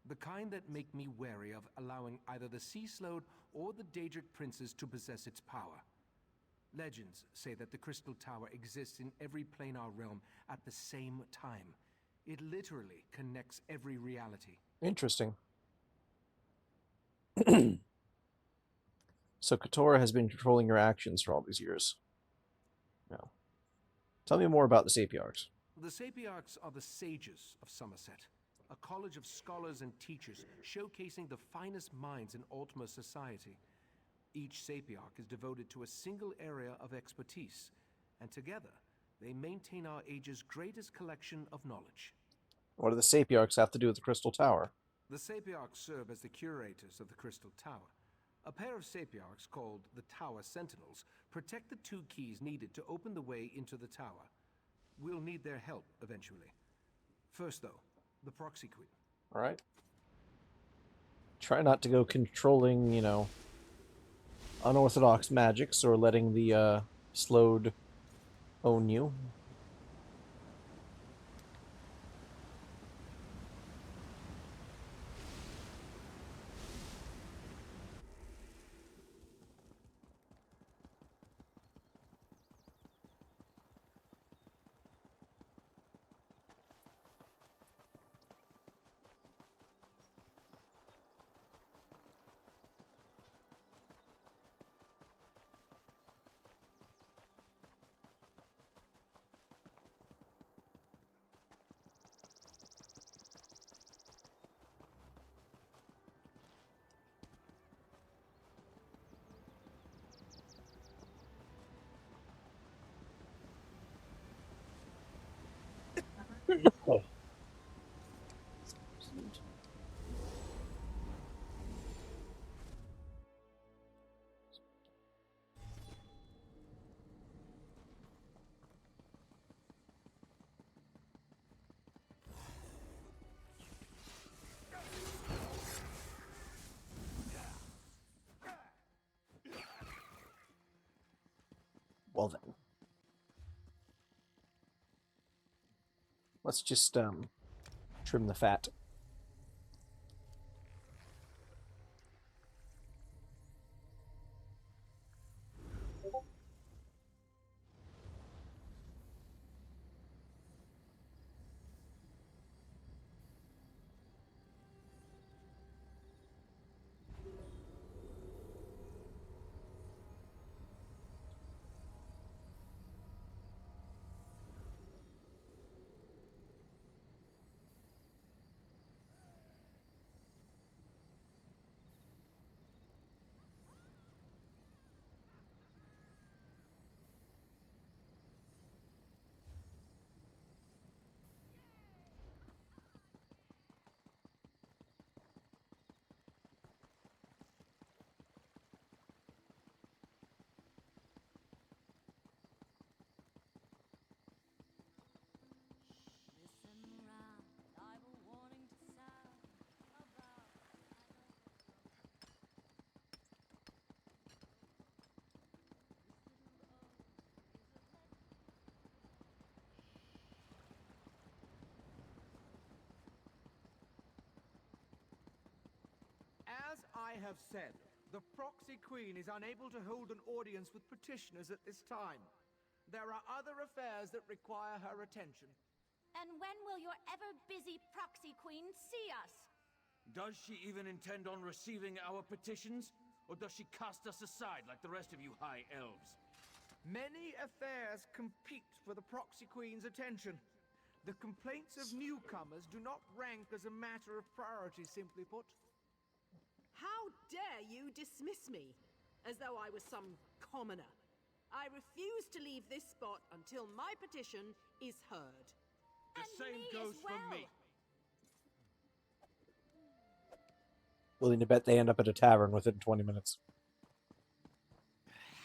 The kind that make me wary of allowing either the Sea Slode or the Daedric princes to possess its power. Legends say that the Crystal Tower exists in every planar realm at the same time. It literally connects every reality.
Interesting. So Keturah has been controlling your actions for all these years. Now, tell me more about the Sapiarchs.
The Sapiarchs are the sages of Somerset, a college of scholars and teachers showcasing the finest minds in Altmer society. Each Sapiarch is devoted to a single area of expertise, and together they maintain our age's greatest collection of knowledge.
What do the Sapiarchs have to do with the Crystal Tower?
The Sapiarchs serve as the curators of the Crystal Tower. A pair of Sapiarchs, called the Tower Sentinels, protect the 2 keys needed to open the way into the tower. We'll need their help eventually. First, though, the Proxy Queen.
Alright. Try not to go controlling, you know, unorthodox magics or letting the slowed own you. Oh. Well then. Let's just trim the fat.
As I have said, the Proxy Queen is unable to hold an audience with petitioners at this time. There are other affairs that require her attention.
And when will your ever-busy Proxy Queen see us?
Does she even intend on receiving our petitions? Or does she cast us aside like the rest of you High Elves?
Many affairs compete for the Proxy Queen's attention. The complaints of newcomers do not rank as a matter of priority, simply put.
How dare you dismiss me, as though I was some commoner? I refuse to leave this spot until my petition is heard.
The same goes for me.
Willing to bet they end up at a tavern within 20 minutes.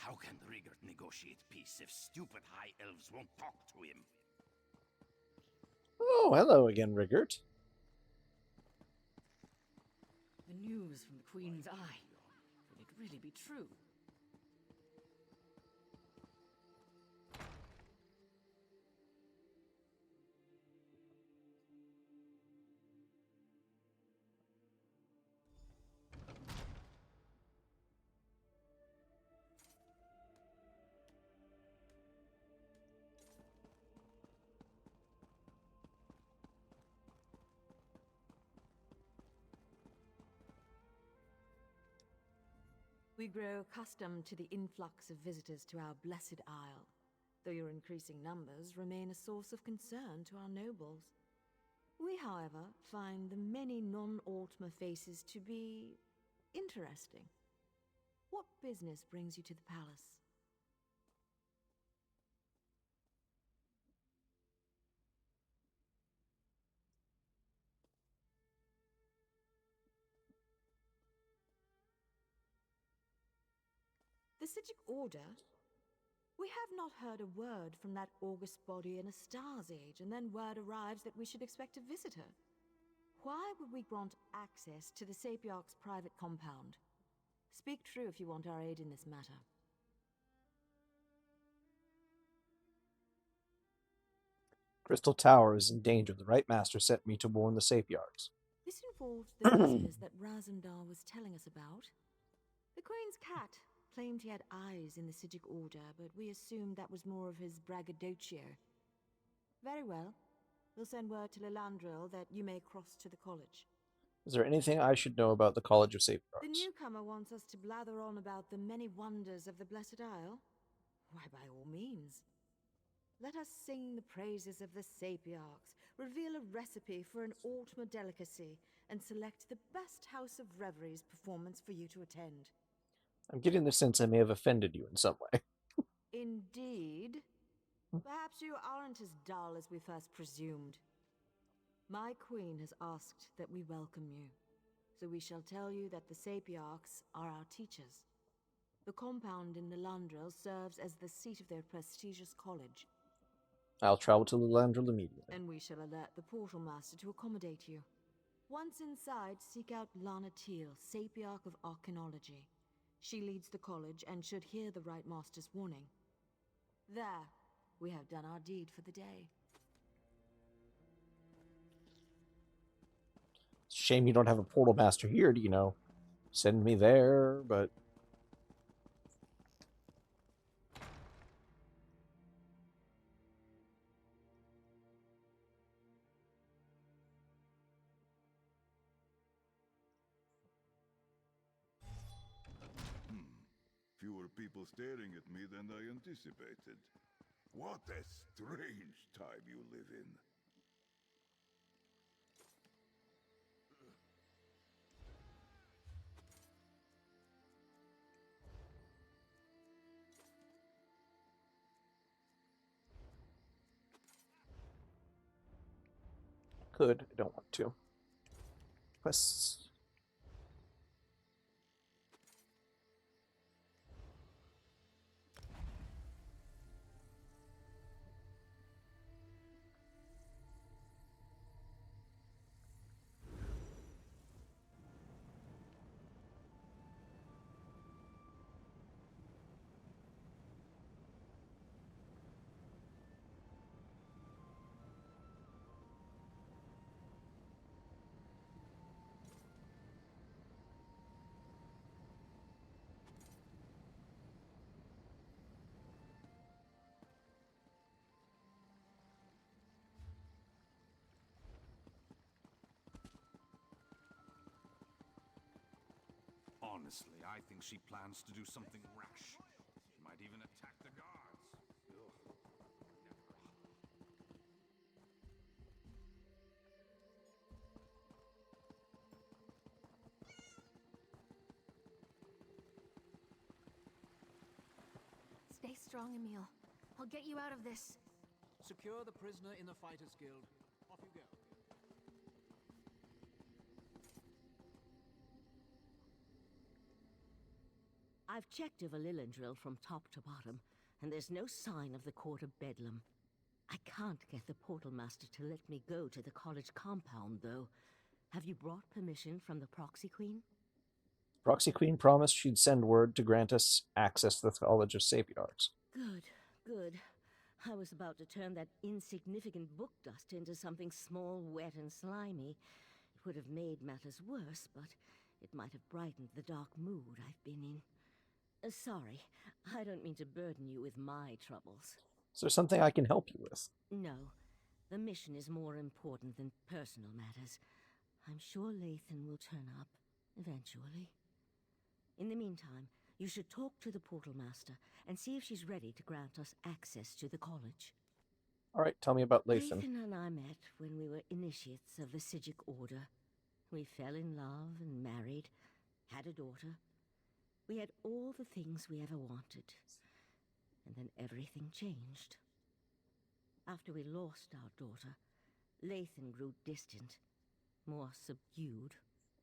How can Rigert negotiate peace if stupid High Elves won't talk to him?
Oh, hello again, Rigert.
The news from the Queen's Eye. Could it really be true? We grow accustomed to the influx of visitors to our blessed isle, though your increasing numbers remain a source of concern to our nobles. We, however, find the many non-Altmer faces to be interesting. What business brings you to the palace?
The Psijic Order? We have not heard a word from that august body in a star's age, and then word arrives that we should expect to visit her. Why would we grant access to the Sapiarch's private compound? Speak true if you want our aid in this matter.
Crystal Tower is in danger. The Right Master sent me to warn the Sapiarchs.
This involved the visitors that Razumdar was telling us about. The Queen's cat claimed he had eyes in the Psijic Order, but we assumed that was more of his braggadocio. Very well. We'll send word to Lilandril that you may cross to the college.
Is there anything I should know about the College of
The
Sapiarchs?
newcomer wants us to blather on about the many wonders of the Blessed Isle? Why, by all means. Let us sing the praises of the Sapiarchs, reveal a recipe for an Altmer delicacy, and select the best House of Reveries performance for you to attend.
I'm getting the sense I may have offended you in some way.
Indeed. Perhaps you aren't as dull as we first presumed. My queen has asked that we welcome you, so we shall tell you that the Sapiarchs are our teachers. The compound in Lilandril serves as the seat of their prestigious college.
I'll travel to Lilandril immediately.
And we shall alert the Portal Master to accommodate you. Once inside, seek out Lana Teal, Sapiarch of Archaeology. She leads the college and should hear the Right Master's warning. There, we have done our deed for the day.
Shame you don't have a Portal Master here to, send me there, but...
Fewer people staring at me than I anticipated. What a strange time you live in.
Could. I don't want to. Quests.
Honestly, I think she plans to do something rash. She might even attack the guards. Ugh.
Stay strong, Emil. I'll get you out of this.
Secure the prisoner in the Fighters Guild. Off you go.
I've checked over Lilandril from top to bottom, and there's no sign of the Court of Bedlam. I can't get the Portal Master to let me go to the college compound, though. Have you brought permission from the Proxy Queen?
Proxy Queen promised she'd send word to grant us access to the College of Sapiarchs.
Good, good. I was about to turn that insignificant book dust into something small, wet, and slimy. It would have made matters worse, but it might have brightened the dark mood I've been in. Sorry, I don't mean to burden you with my troubles.
Is there something I can help you with?
No, the mission is more important than personal matters. I'm sure Lathan will turn up, eventually. In the meantime, you should talk to the Portal Master and see if she's ready to grant us access to the college.
All right, tell me about Lathan.
Lathan and I met when we were initiates of the Psijic Order. We fell in love and married, had a daughter. We had all the things we ever wanted. And then everything changed. After we lost our daughter, Lathan grew distant, more subdued.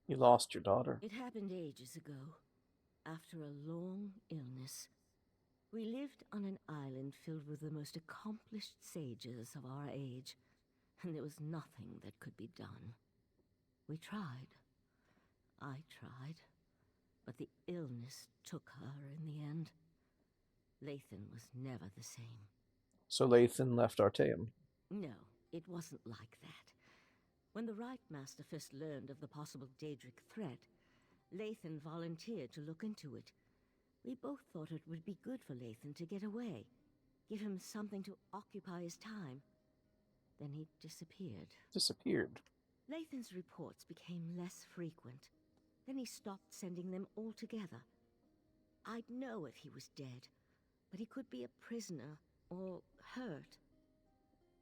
You lost your daughter.
It happened ages ago. After a long illness, we lived on an island filled with the most accomplished sages of our age, and there was nothing that could be done. We tried. I tried. But the illness took her in the end. Lathan was never the same.
So Lathan left Artaeum.
No, it wasn't like that. When the Rite Master first learned of the possible Daedric threat, Lathan volunteered to look into it. We both thought it would be good for Lathan to get away, give him something to occupy his time. Then he disappeared.
Disappeared?
Lathan's reports became less frequent. Then he stopped sending them altogether. I'd know if he was dead, but he could be a prisoner or hurt.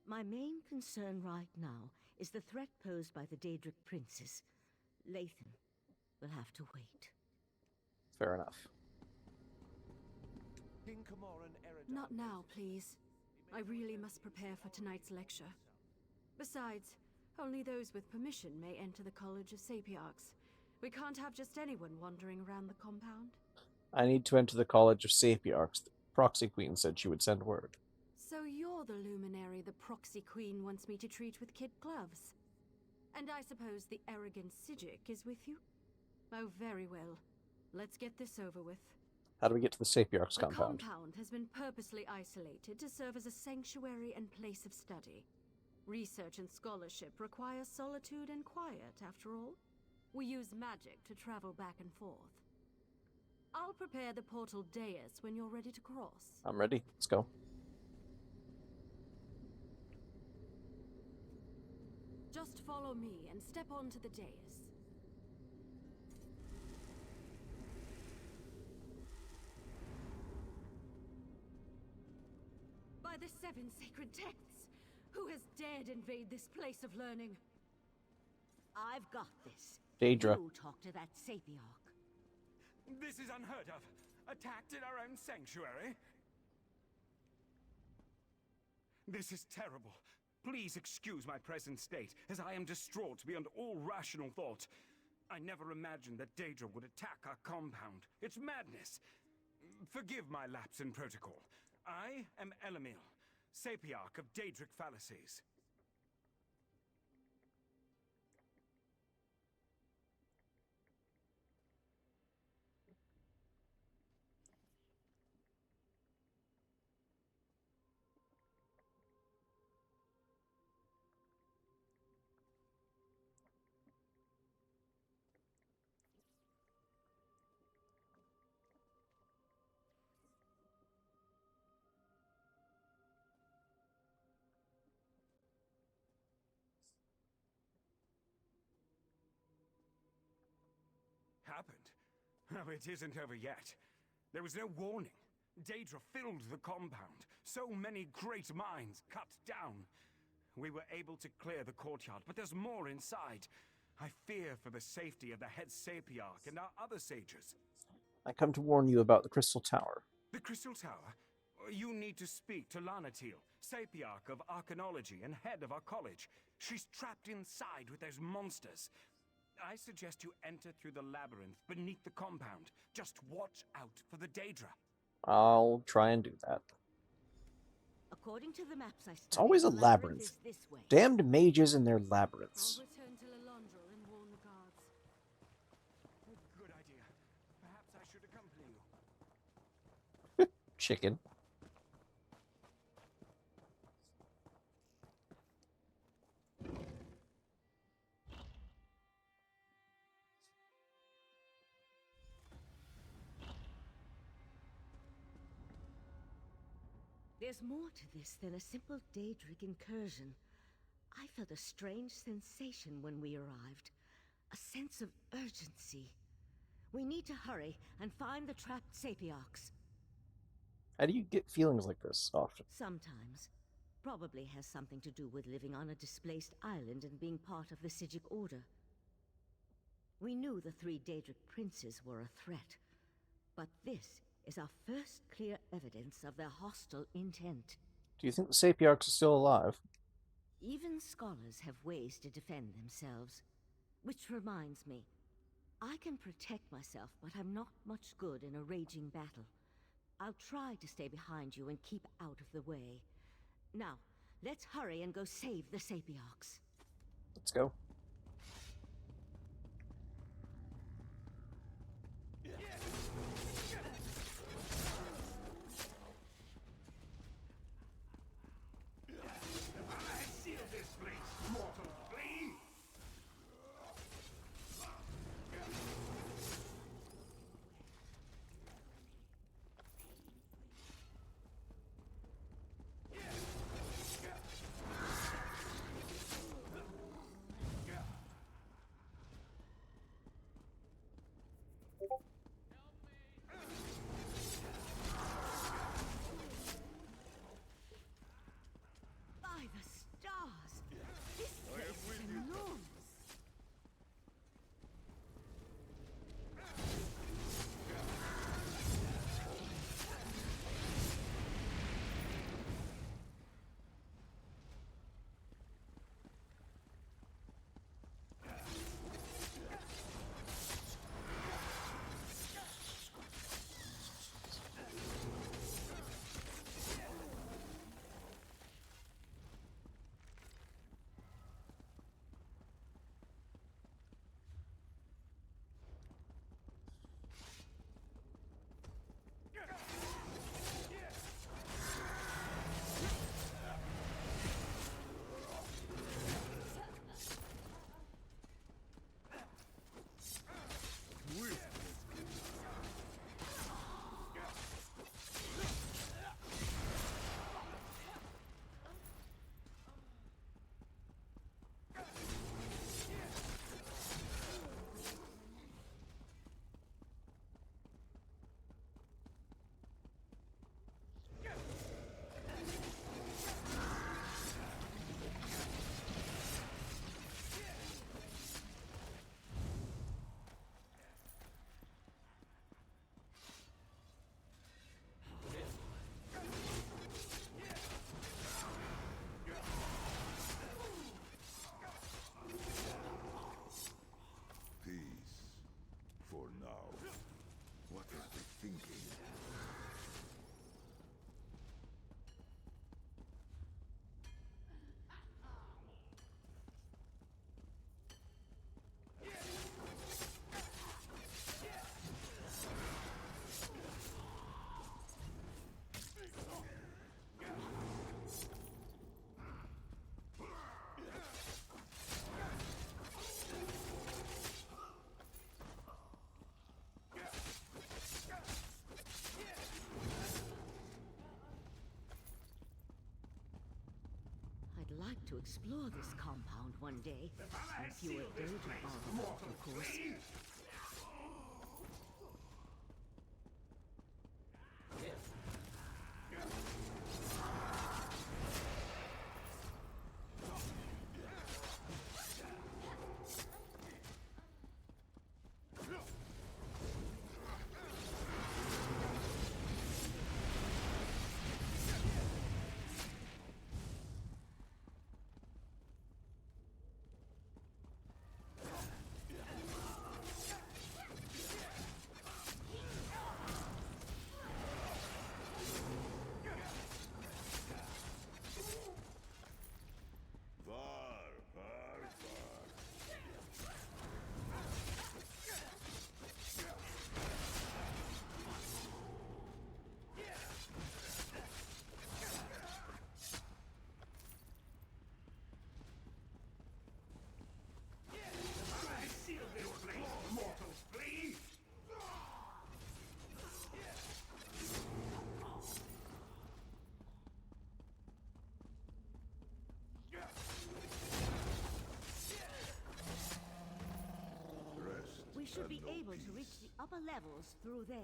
My main concern right now is the threat posed by the Daedric princes. Lathan will have to wait.
Fair enough.
Not now, please. I really must prepare for tonight's lecture. Besides, only those with permission may enter the College of Sapiarchs. We can't have just anyone wandering around the compound.
I need to enter the College of Sapiarchs. The Proxy Queen said she would send word.
So you're the luminary the Proxy Queen wants me to treat with kid gloves. And I suppose the arrogant Psijic is with you? Oh, very well. Let's get this over with.
How do we get to the Sapiarchs compound?
The compound has been purposely isolated to serve as a sanctuary and place of study. Research and scholarship require solitude and quiet, after all. We use magic to travel back and forth. I'll prepare the portal dais when you're ready to cross.
I'm ready. Let's go.
Just follow me and step onto the dais. By the 7 sacred texts, who has dared invade this place of learning?
I've got this.
Daedra.
You talk to that Sapiarch.
This is unheard of. Attacked in our own sanctuary? This is terrible. Please excuse my present state, as I am distraught beyond all rational thought. I never imagined that Daedra would attack our compound. It's madness. Forgive my lapse in protocol. I am Elamil, Sapiarch of Daedric Fallacies. Happened? Oh, it isn't over yet. There was no warning. Daedra filled the compound. So many great minds cut down. We were able to clear the courtyard, but there's more inside. I fear for the safety of the head Sapiarch and our other sages.
I come to warn you about the Crystal Tower.
The Crystal Tower? You need to speak to Lanatil, Sapiarch of Arcanology and head of our college. She's trapped inside with those monsters. I suggest you enter through the labyrinth beneath the compound. Just watch out for the Daedra.
I'll try and do that.
According to the maps I studied,
It's always a
the
labyrinth.
is this way.
Damned mages and their labyrinths.
I'll return to Lilondra and warn the guards.
Good idea. Perhaps I should accompany you.
Chicken.
There's more to this than a simple Daedric incursion. I felt a strange sensation when we arrived. A sense of urgency. We need to hurry and find the trapped Sapiarchs.
How do you get feelings like this often?
Sometimes. Probably has something to do with living on a displaced island and being part of the Psijic Order. We knew the 3 Daedric princes were a threat. But this is our first clear evidence of their hostile intent.
Do you think the Sapiarchs are still alive?
Even scholars have ways to defend themselves. Which reminds me, I can protect myself, but I'm not much good in a raging battle. I'll try to stay behind you and keep out of the way. Now, let's hurry and go save the Sapiox.
Let's go.
I seal this place, mortal flea!
By the stars! This place is enormous!
Peace. For now. What is he thinking?
I'd like to explore this compound one day. If you were Daedra involved, of course. We should be able to reach the upper levels through there.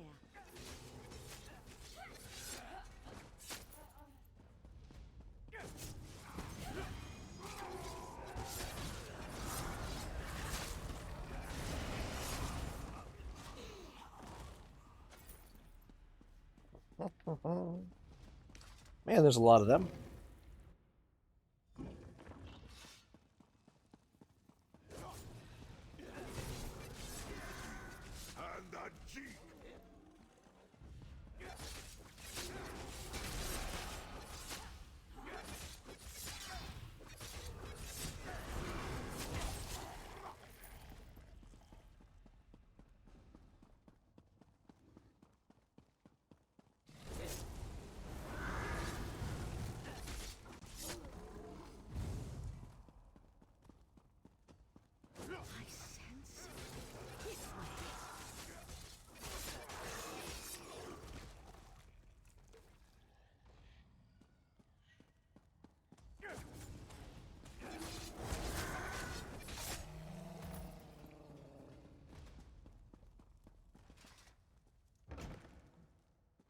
Man, there's a lot of them.
Psijic!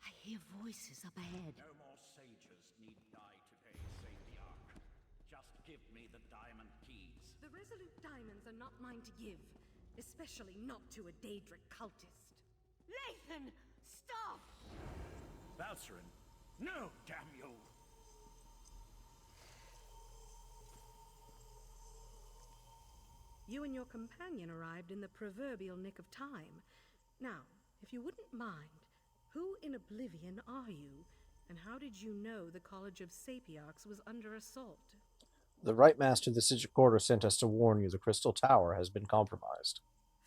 I hear voices up ahead.
No more sages need die today, Psijic. Just give me the diamond keys.
The Resolute Diamonds are not mine to give, especially not to a Daedric cultist.
Lathan! Stop!
Valcerin, no, damn you!
You and your companion arrived in the proverbial nick of time. Now, if you wouldn't mind, who in Oblivion are you? And how did you know the College of Sapiox was under assault?
The Right Master of the Psijic Order sent us to warn you the Crystal Tower has been compromised.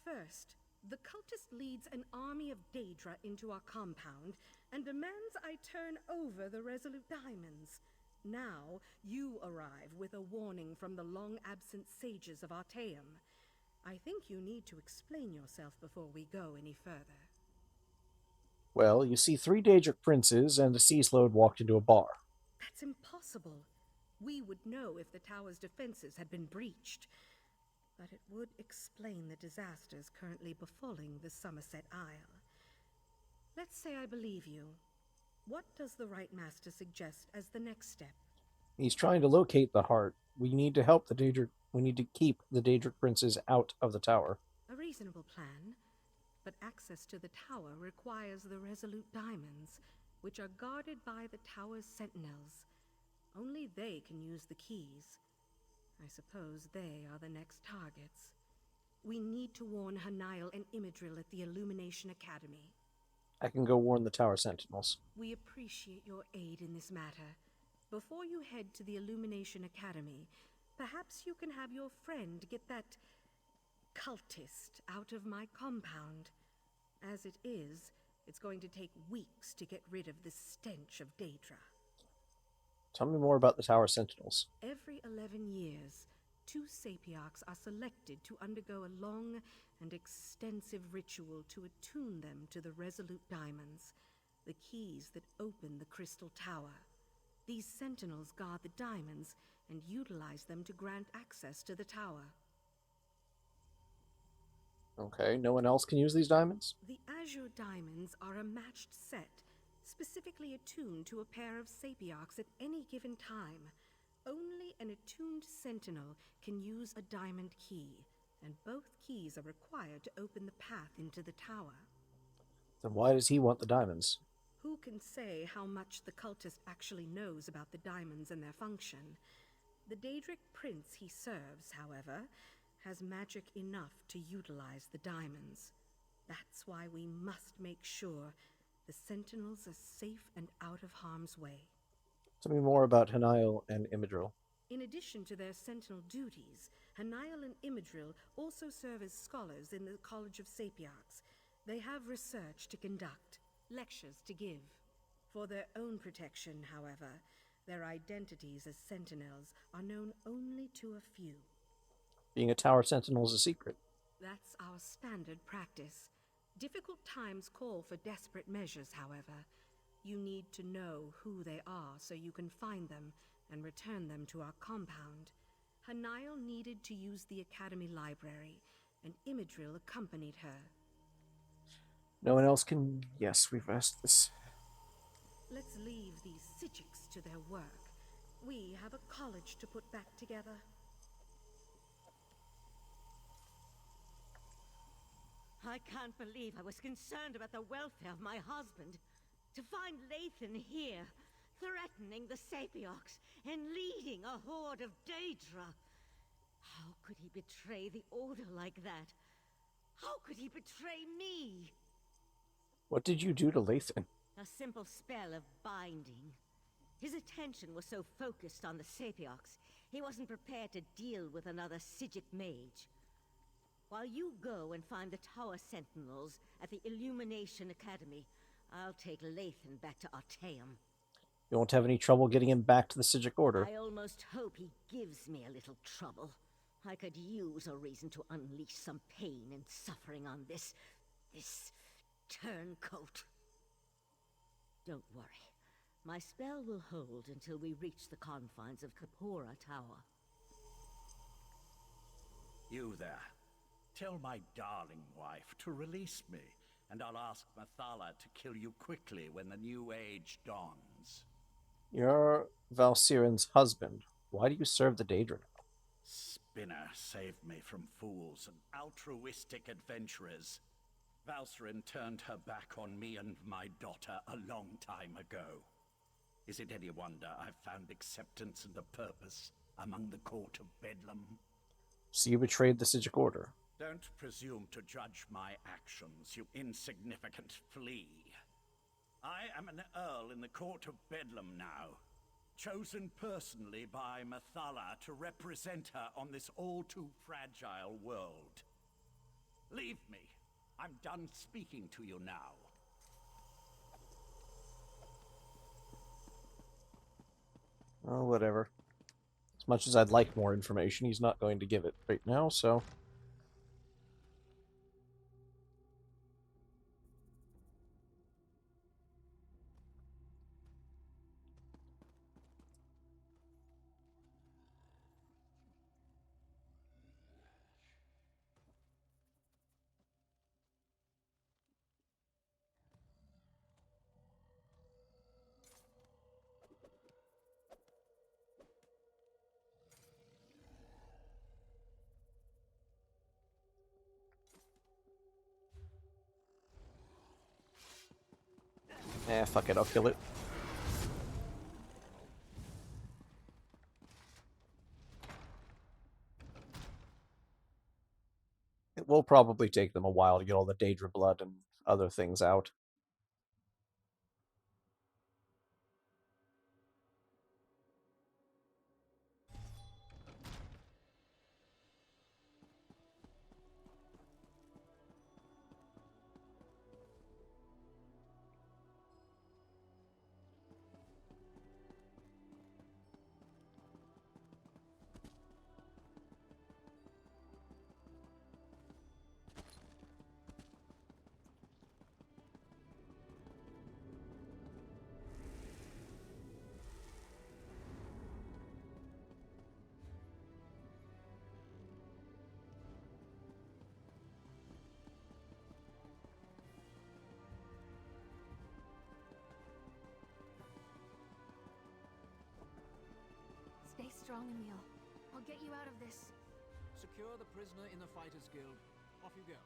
First, the cultist leads an army of Daedra into our compound and demands I turn over the Resolute Diamonds. Now, you arrive with a warning from the long-absent sages of Artaeum. I think you need to explain yourself before we go any further.
Well, you see 3 Daedric princes and a Seaslode walked into a bar.
That's impossible. We would know if the tower's defenses had been breached. But it would explain the disasters currently befalling the Somerset Isle. Let's say I believe you. What does the Right Master suggest as the next step?
He's trying to locate the heart. We need to help the Daedric. We need to keep the Daedric princes out of the tower.
A reasonable plan. But access to the tower requires the Resolute Diamonds, which are guarded by the tower's sentinels. Only they can use the keys. I suppose they are the next targets. We need to warn Hanail and Imidril at the Illumination Academy.
I can go warn the tower sentinels.
We appreciate your aid in this matter. Before you head to the Illumination Academy, perhaps you can have your friend get that cultist out of my compound. As it is, it's going to take weeks to get rid of the stench of Daedra.
Tell me more about the tower sentinels.
Every 11 years, 2 Sapiox are selected to undergo a long and extensive ritual to attune them to the Resolute Diamonds, the keys that open the Crystal Tower. These sentinels guard the diamonds and utilize them to grant access to the tower.
Okay, no one else can use these diamonds?
The Azure Diamonds are a matched set, specifically attuned to a pair of Sapiox at any given time. Only an attuned sentinel can use a diamond key, and both keys are required to open the path into the tower.
Then why does he want the diamonds?
Who can say how much the cultist actually knows about the diamonds and their function? The Daedric prince he serves, however, has magic enough to utilize the diamonds. That's why we must make sure the sentinels are safe and out of harm's way.
Tell me more about Hanail and Imidril.
In addition to their sentinel duties, Hanail and Imidril also serve as scholars in the College of Sapiox. They have research to conduct, lectures to give. For their own protection, however, their identities as sentinels are known only to a few.
Being a tower sentinel is a secret.
That's our standard practice. Difficult times call for desperate measures, however. You need to know who they are so you can find them and return them to our compound. Hanail needed to use the Academy Library, and Imidril accompanied her.
No one else can... Yes, we've asked this.
Let's leave these Psijics to their work. We have a college to put back together.
I can't believe I was concerned about the welfare of my husband. To find Lathan here, threatening the Sapiox and leading a horde of Daedra. How could he betray the Order like that? How could he betray me?
What did you do to Lathan?
A simple spell of binding. His attention was so focused on the Sapiox, he wasn't prepared to deal with another Psijic mage. While you go and find the Tower Sentinels at the Illumination Academy, I'll take Lathan back to Artaeum.
You won't have any trouble getting him back to the Psijic Order.
I almost hope he gives me a little trouble. I could use a reason to unleash some pain and suffering on this turncoat. Don't worry. My spell will hold until we reach the confines of Kapora Tower.
You there. Tell my darling wife to release me, and I'll ask Mathala to kill you quickly when the new age dawns.
You're Valsiren's husband. Why do you serve the Daedra?
Spinner saved me from fools and altruistic adventurers. Valsiren turned her back on me and my daughter a long time ago. Is it any wonder I've found acceptance and a purpose among the court of Bedlam?
So you betrayed the Psijic Order.
Don't presume to judge my actions, you insignificant flea. I am an earl in the court of Bedlam now, chosen personally by Mathala to represent her on this all-too-fragile world. Leave me. I'm done speaking to you now.
Oh, whatever. As much as I'd like more information, he's not going to give it right now, so... fuck it, I'll kill it. It will probably take them a while to get all the Daedra blood and other things out.
Stay strong, Emil. I'll get you out of this.
Secure the prisoner in the Fighters Guild. Off you go.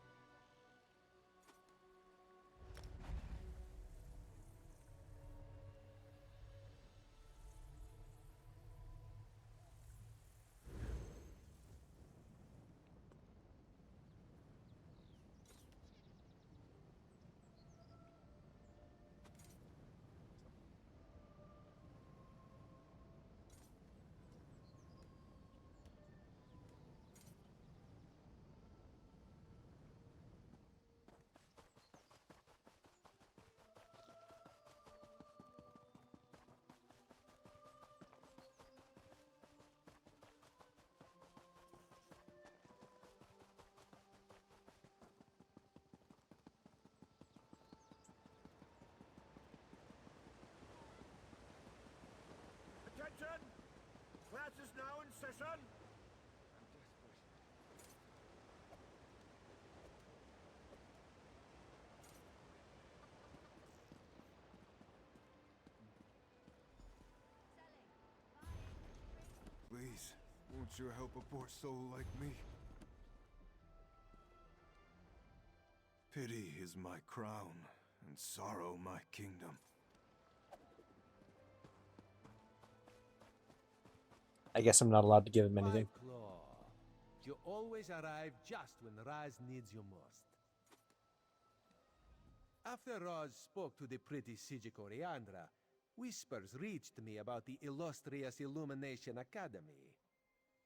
Attention! Class is now in session!
Please, won't you help a poor soul like me? Pity is my crown, and sorrow my kingdom.
I guess I'm not allowed to give him anything.
Claw. You always arrive just when Raz needs you most. After Roz spoke to the pretty Psijic Oriandra, whispers reached me about the illustrious Illumination Academy.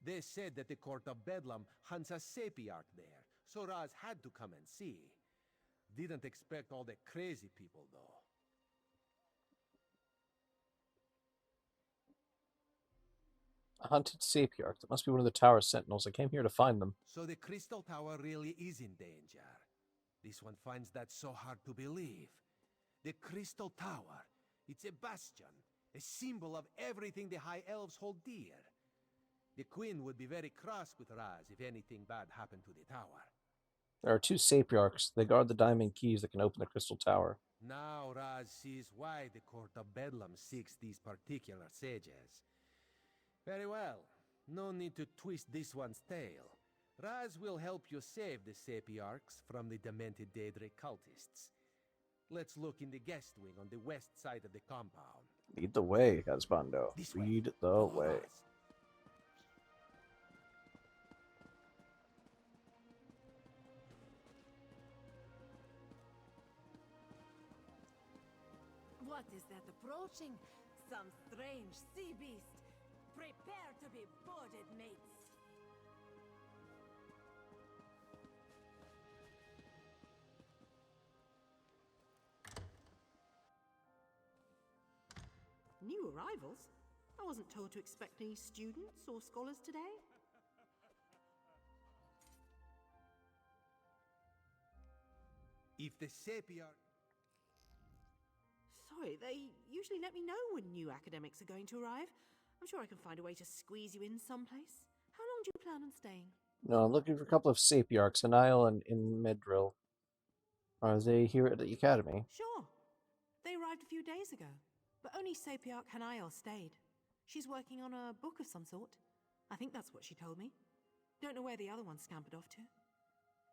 They said that the Court of Bedlam hunts a Sapiarch there, so Roz had to come and see. Didn't expect all the crazy people, though.
A hunted Sapiarch. That must be one of the tower sentinels. I came here to find them.
So the Crystal Tower really is in danger. This one finds that so hard to believe. The Crystal Tower. It's a bastion, a symbol of everything the High Elves hold dear. The Queen would be very cross with Raz if anything bad happened to the tower.
There are 2 Sapiarchs. They guard the diamond keys that can open the Crystal Tower.
Now Raz sees why the Court of Bedlam seeks these particular sages. Very well. No need to twist this one's tail. Raz will help you save the Sapiarchs from the demented Daedric cultists. Let's look in the guest wing on the west side of the compound.
Lead the way, Husbando. Lead the way.
What is that approaching? Some strange sea beast. Prepare to be boarded, mates. New arrivals? I wasn't told to expect any students or scholars today.
If the Sapiarch...
Sorry, they usually let me know when new academics are going to arrive. I'm sure I can find a way to squeeze you in someplace. How long do you plan on staying?
No, I'm looking for a couple of Sapiarchs, Hanile and in Medril. Are they here at the Academy?
Sure. They arrived a few days ago, but only Sapiarch Hanile stayed. She's working on a book of some sort. I think that's what she told me. Don't know where the other one scampered off to.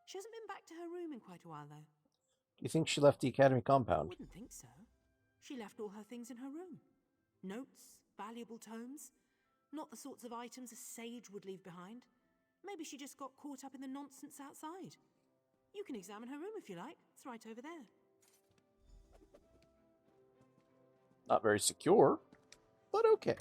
She hasn't been back to her room in quite a while, though.
Do you think she left the Academy
I
compound?
wouldn't think so. She left all her things in her room. Notes, valuable tomes. Not the sorts of items a sage would leave behind. Maybe she just got caught up in the nonsense outside. You can examine her room if you like. It's right over there.
Not very secure, but okay.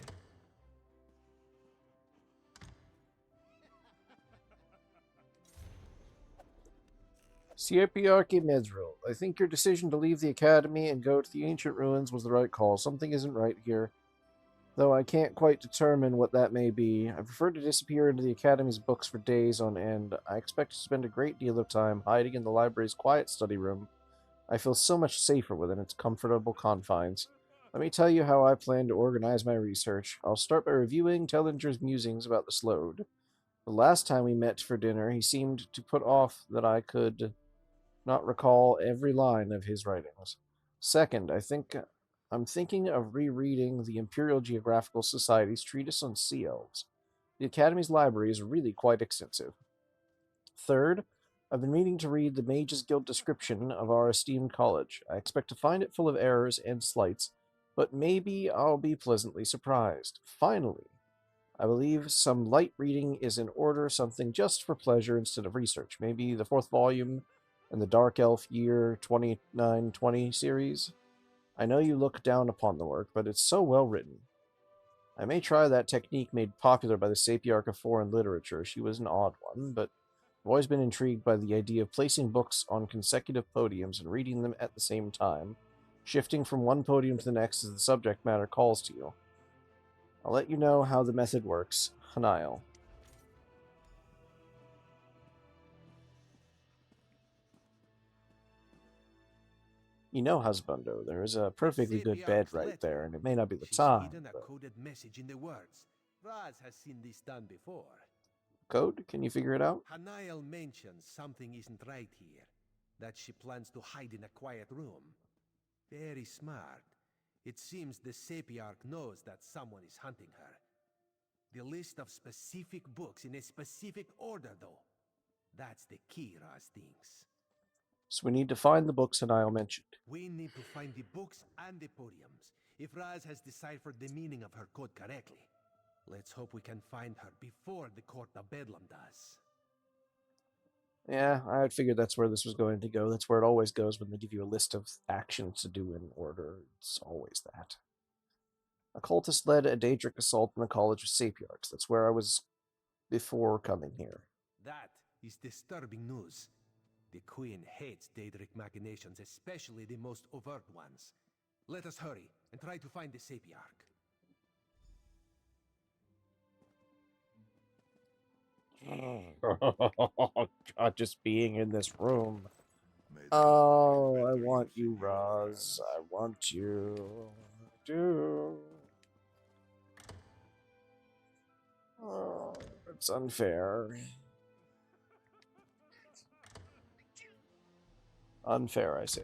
Sapiarch Medril, I think your decision to leave the Academy and go to the ancient ruins was the right call. Something isn't right here. Though I can't quite determine what that may be. I prefer to disappear into the Academy's books for days on end. I expect to spend a great deal of time hiding in the library's quiet study room. I feel so much safer within its comfortable confines. Let me tell you how I plan to organize my research. I'll start by reviewing Tellinger's musings about the Slode. The last time we met for dinner, he seemed to put off that I could not recall every line of his writings. Second, I'm thinking of rereading the Imperial Geographical Society's treatise on sea elves. The Academy's library is really quite extensive. Third, I've been meaning to read the Mages Guild description of our esteemed college. I expect to find it full of errors and slights, but maybe I'll be pleasantly surprised. Finally, I believe some light reading is in order, something just for pleasure instead of research. Maybe the 4th volume in the Dark Elf Year 2920 series. I know you look down upon the work, but it's so well written. I may try that technique made popular by the Sapiarch of Foreign Literature. She was an odd one, but I've always been intrigued by the idea of placing books on consecutive podiums and reading them at the same time, shifting from one podium to the next as the subject matter calls to you. I'll let you know how the method works. Hanile. You know, Husbando, there is a perfectly good bed right there, and it may not be the time.
Hidden a coded message in the words. Raz has seen this done before.
Code? Can you figure it out?
Hanile mentions something isn't right here. That she plans to hide in a quiet room. Very smart. It seems the Sapiarch knows that someone is hunting her. The list of specific books in a specific order, though. That's the key, Raz thinks.
So we need to find the books Hanile mentioned.
We need to find the books and the podiums, if Raz has deciphered the meaning of her code correctly. Let's hope we can find her before the Court of Bedlam does.
Yeah, I had figured that's where this was going to go. That's where it always goes when they give you a list of actions to do in order. It's always that. A cultist led a Daedric assault in the College of Sapiarchs. That's where I was before coming here.
That is disturbing news. The Queen hates Daedric machinations, especially the most overt ones. Let us hurry and try to find the Sapiarch.
God, just being in this room. Oh, I want you, Roz. I want you. I do. Oh, it's unfair. Unfair, I say.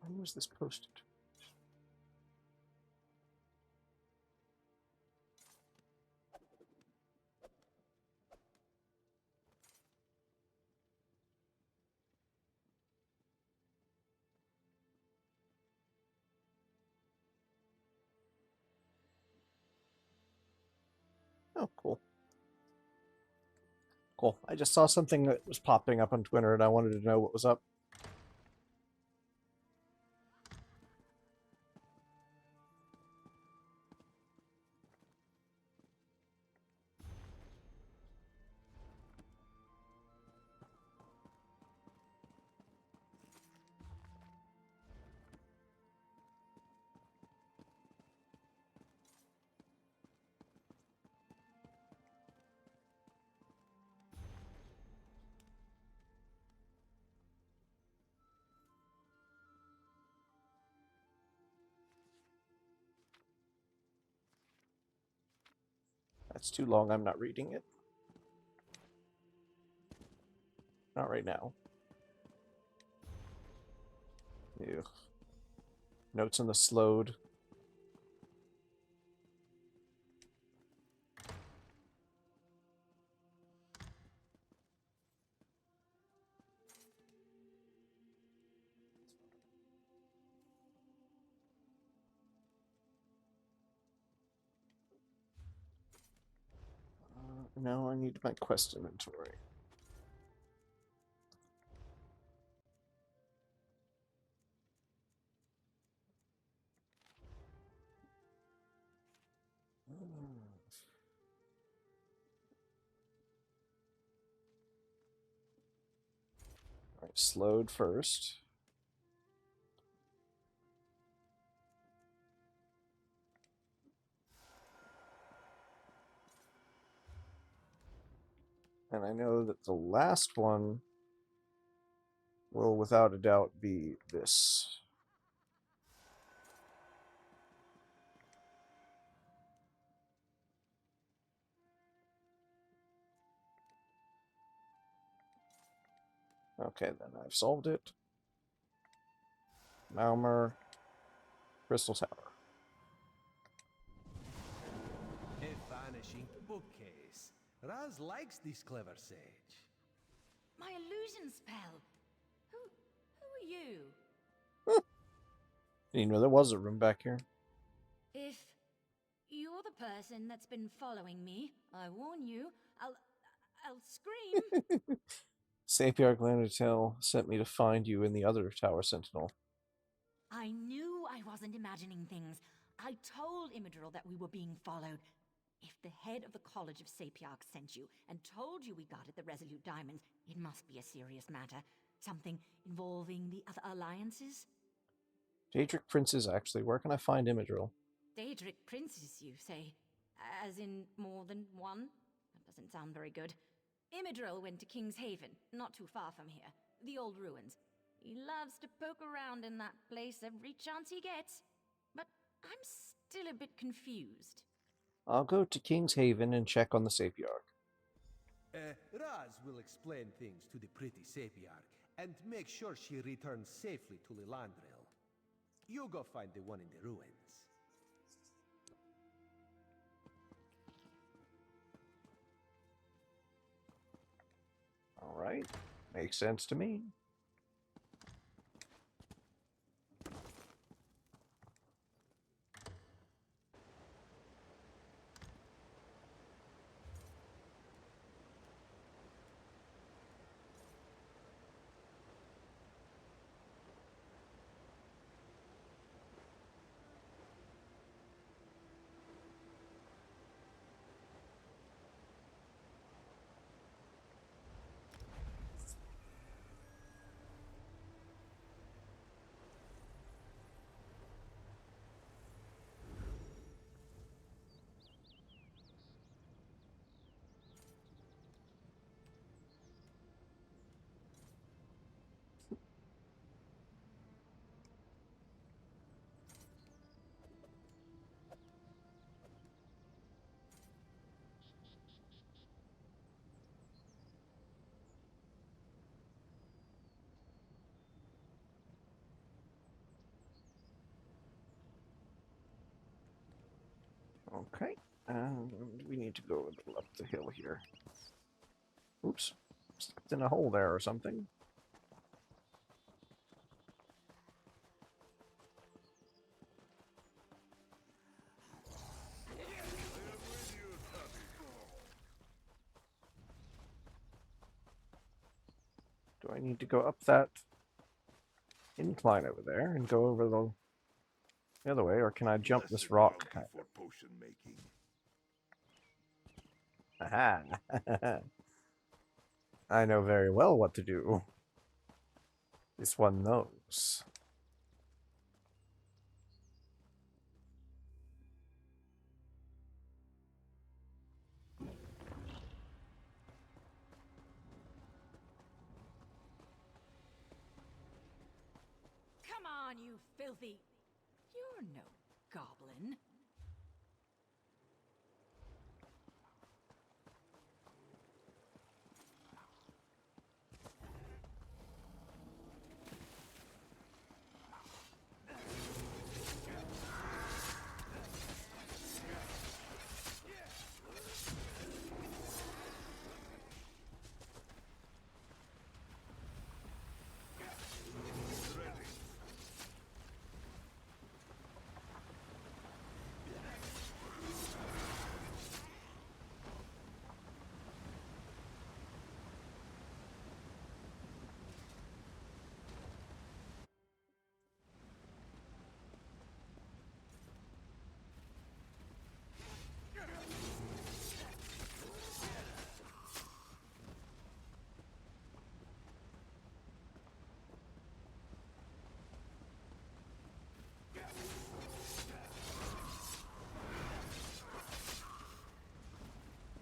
When was this posted? Oh, cool. Cool. I just saw something that was popping up on Twitter, and I wanted to know what was up. That's too long. I'm not reading it. Not right now. Ew. Notes in the slowed. No, I need my quest inventory. All right, slowed first. And I know that the last one will without a doubt be this. Okay, then I've solved it. Malmer, Crystal Tower.
A vanishing bookcase. Raz likes this clever sage.
My illusion spell. Who are you?
Didn't know there was a room back here.
If you're the person that's been following me, I warn you, I'll scream.
Sapir Glenatel sent me to find you in the other Tower Sentinel.
I knew I wasn't imagining things. I told Imidril that we were being followed. If the head of the College of Sapiarch sent you and told you we guarded the Resolute Diamonds, it must be a serious matter. Something involving the other alliances?
Daedric Princes, actually. Where can I find Imidril?
Daedric princes, you say? As in more than one? That doesn't sound very good. Imidril went to King's Haven, not too far from here. The old ruins. He loves to poke around in that place every chance he gets. But I'm still a bit confused.
I'll go to King's Haven and check on the Sapiarch.
Raz will explain things to the pretty Sapiarch and make sure she returns safely to Lilandril. You go find the one in the ruins.
All right. Makes sense to me. Okay, and we need to go a little up the hill here. Oops, stepped in a hole there or something. I need to go up that incline over there and go over the other way, or can I jump this rock kind
for potion making.
of? Aha! I know very well what to do. This one knows.
Come on, you filthy... You're no goblin.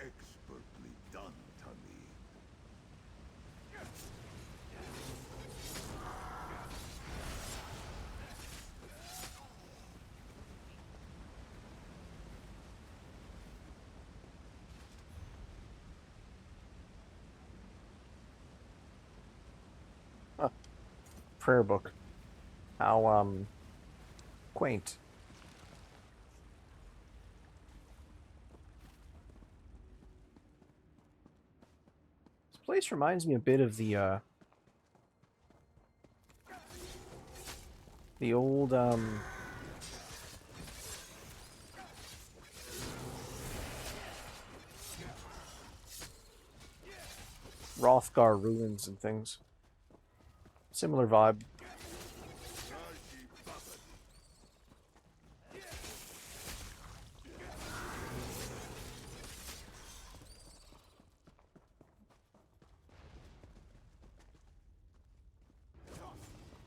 Expertly done, Tani.
Huh. Prayer book. How, quaint. This place reminds me a bit of the old, Rothgar ruins and things. Similar vibe.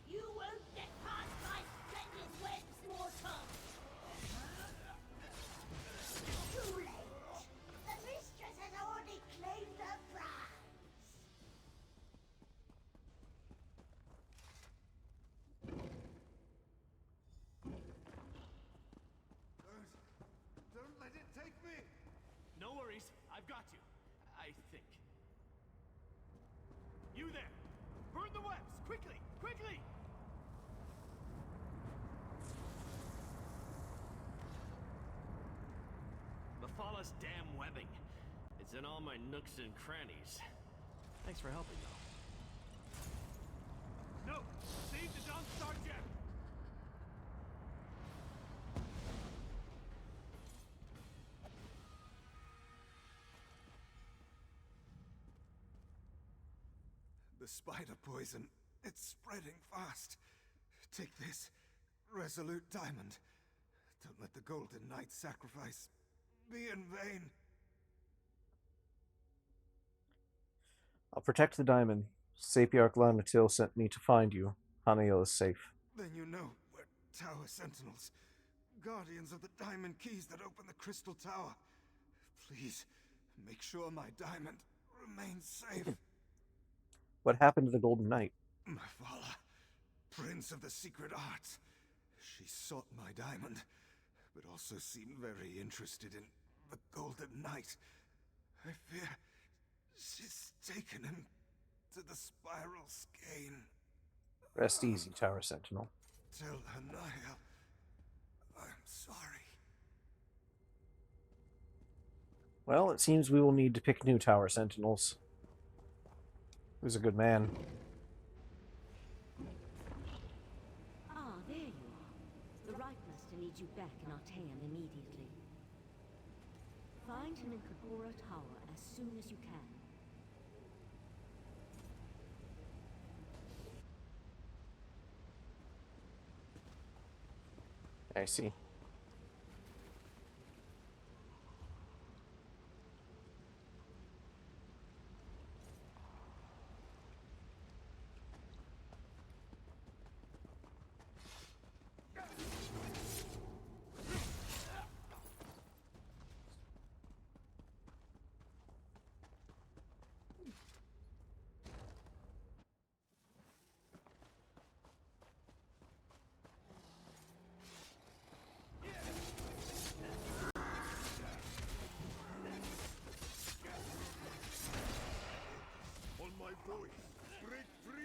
You won't get past my splendid webs, mortal! Too late! The mistress has already claimed her prize!
Don't let it take me!
No worries, I've got you. I think. You there! Burn the webs! Quickly! Quickly! Mephalah's damn webbing. It's in all my nooks and crannies. Thanks for helping, though. No! Save the Dawn Star Gem!
The spider poison, it's spreading fast. Take this, resolute diamond. Don't let the Golden Knight's sacrifice be in vain.
I'll protect the diamond. Sapiarch Lanatil sent me to find you. Hanail is safe.
Then you know we're Tower Sentinels. Guardians of the diamond keys that open the Crystal Tower. Please, make sure my diamond remains safe.
What happened to the Golden Knight?
Mephalah, Prince of the Secret Arts. She sought my diamond, but also seemed very interested in the Golden Knight. I fear she's taken him to the Spiral Skein.
Rest easy, Tower Sentinel.
Tell Hanael I'm sorry.
Well, it seems we will need to pick new Tower Sentinels. Who's a good man?
Ah, there you are. The Right Master needs you back in Artaeum immediately. Find him in Kagora Tower as soon as you can.
I see.
On my voice, break free!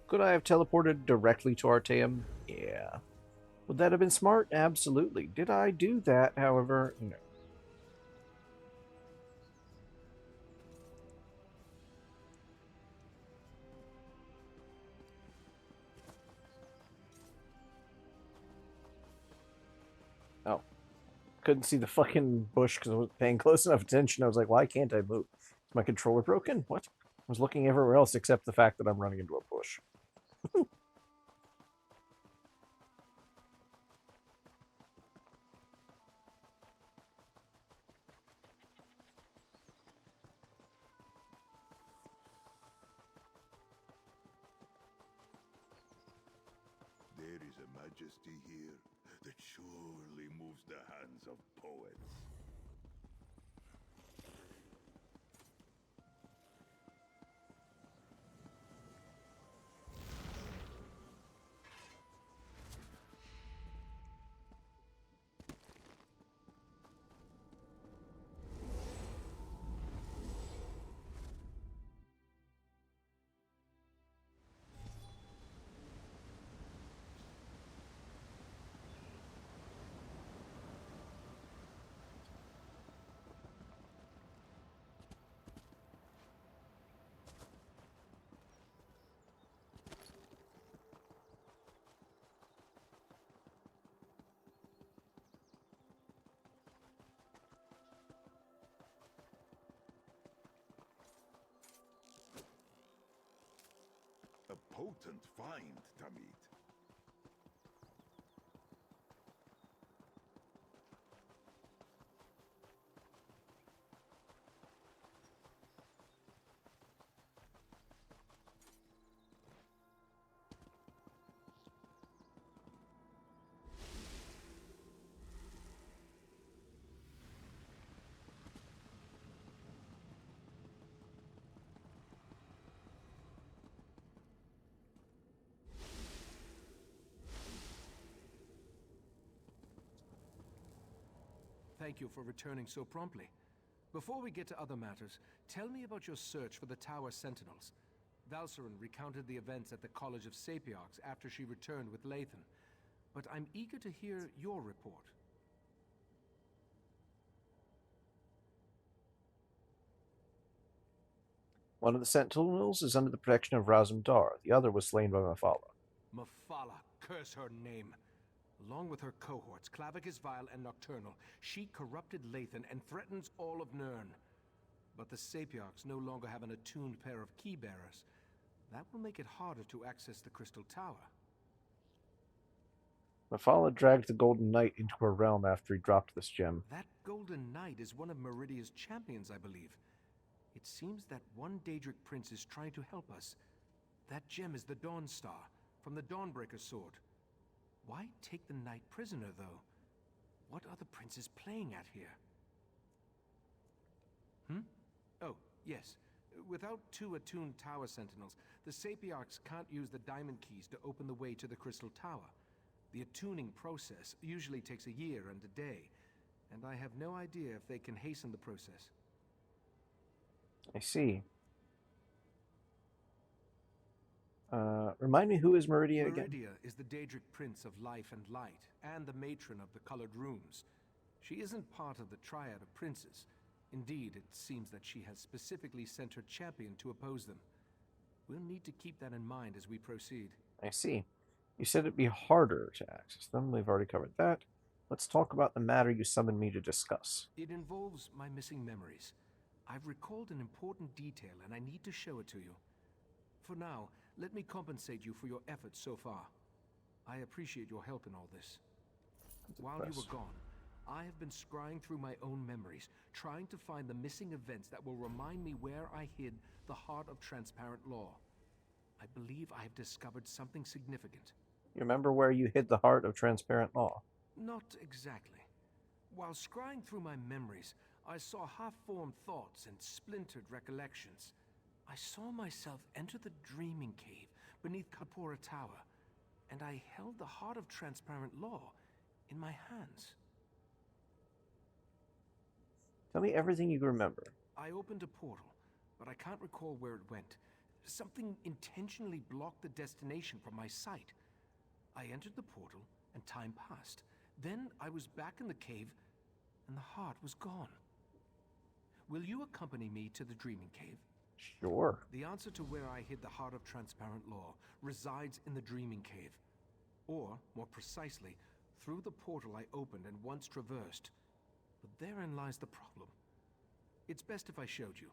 Could I have teleported directly to Artaeum? Yeah. Would that have been smart? Absolutely. Did I do that, however? No. Oh. Couldn't see the fucking bush because I wasn't paying close enough attention. I was like, why can't I move? Is my controller broken? What? I was looking everywhere else except the fact that I'm running into a bush.
There is a majesty here that surely moves the hands of poets. A potent find, Tamid.
Thank you for returning so promptly. Before we get to other matters, tell me about your search for the Tower Sentinels. Valcerin recounted the events at the College of Sapiox after she returned with Lathan. But I'm eager to hear your report.
One of the Sentinels is under the protection of Razumdar. The other was slain by Mafala.
Mafala, curse her name. Along with her cohorts, Clavicus Vile and Nocturnal, she corrupted Lathan and threatens all of Nirn. But the Sapiox no longer have an attuned pair of key bearers. That will make it harder to access the Crystal Tower.
Mafala dragged the Golden Knight into her realm after he dropped this gem.
That Golden Knight is one of Meridia's champions, I believe. It seems that one Daedric prince is trying to help us. That gem is the Dawn Star, from the Dawnbreaker sword. Why take the knight prisoner, though? What are the princes playing at here? Oh, yes. Without 2 attuned tower sentinels, the Sapiox can't use the diamond keys to open the way to the Crystal Tower. The attuning process usually takes a year and a day, and I have no idea if they can hasten the process.
I see. Remind me, who is Meridia again?
Meridia is the Daedric Prince of Life and Light, and the matron of the Colored Rooms. She isn't part of the Triad of Princes. Indeed, it seems that she has specifically sent her champion to oppose them. We'll need to keep that in mind as we proceed.
I see. You said it'd be harder to access them. We've already covered that. Let's talk about the matter you summoned me to discuss.
It involves my missing memories. I've recalled an important detail, and I need to show it to you. For now, let me compensate you for your efforts so far. I appreciate your help in all this. While you were gone, I have been scrying through my own memories, trying to find the missing events that will remind me where I hid the heart of transparent law. I believe I have discovered something significant.
You remember where you hid the heart of transparent law?
Not exactly. While scrying through my memories, I saw half-formed thoughts and splintered recollections. I saw myself enter the dreaming cave beneath Kapora Tower, and I held the heart of transparent law in my hands.
Tell me everything you remember.
I opened a portal, but I can't recall where it went. Something intentionally blocked the destination from my sight. I entered the portal, and time passed. Then I was back in the cave, and the heart was gone. Will you accompany me to the dreaming cave?
Sure.
The answer to where I hid the heart of transparent law resides in the dreaming cave. Or, more precisely, through the portal I opened and once traversed. But therein lies the problem. It's best if I showed you.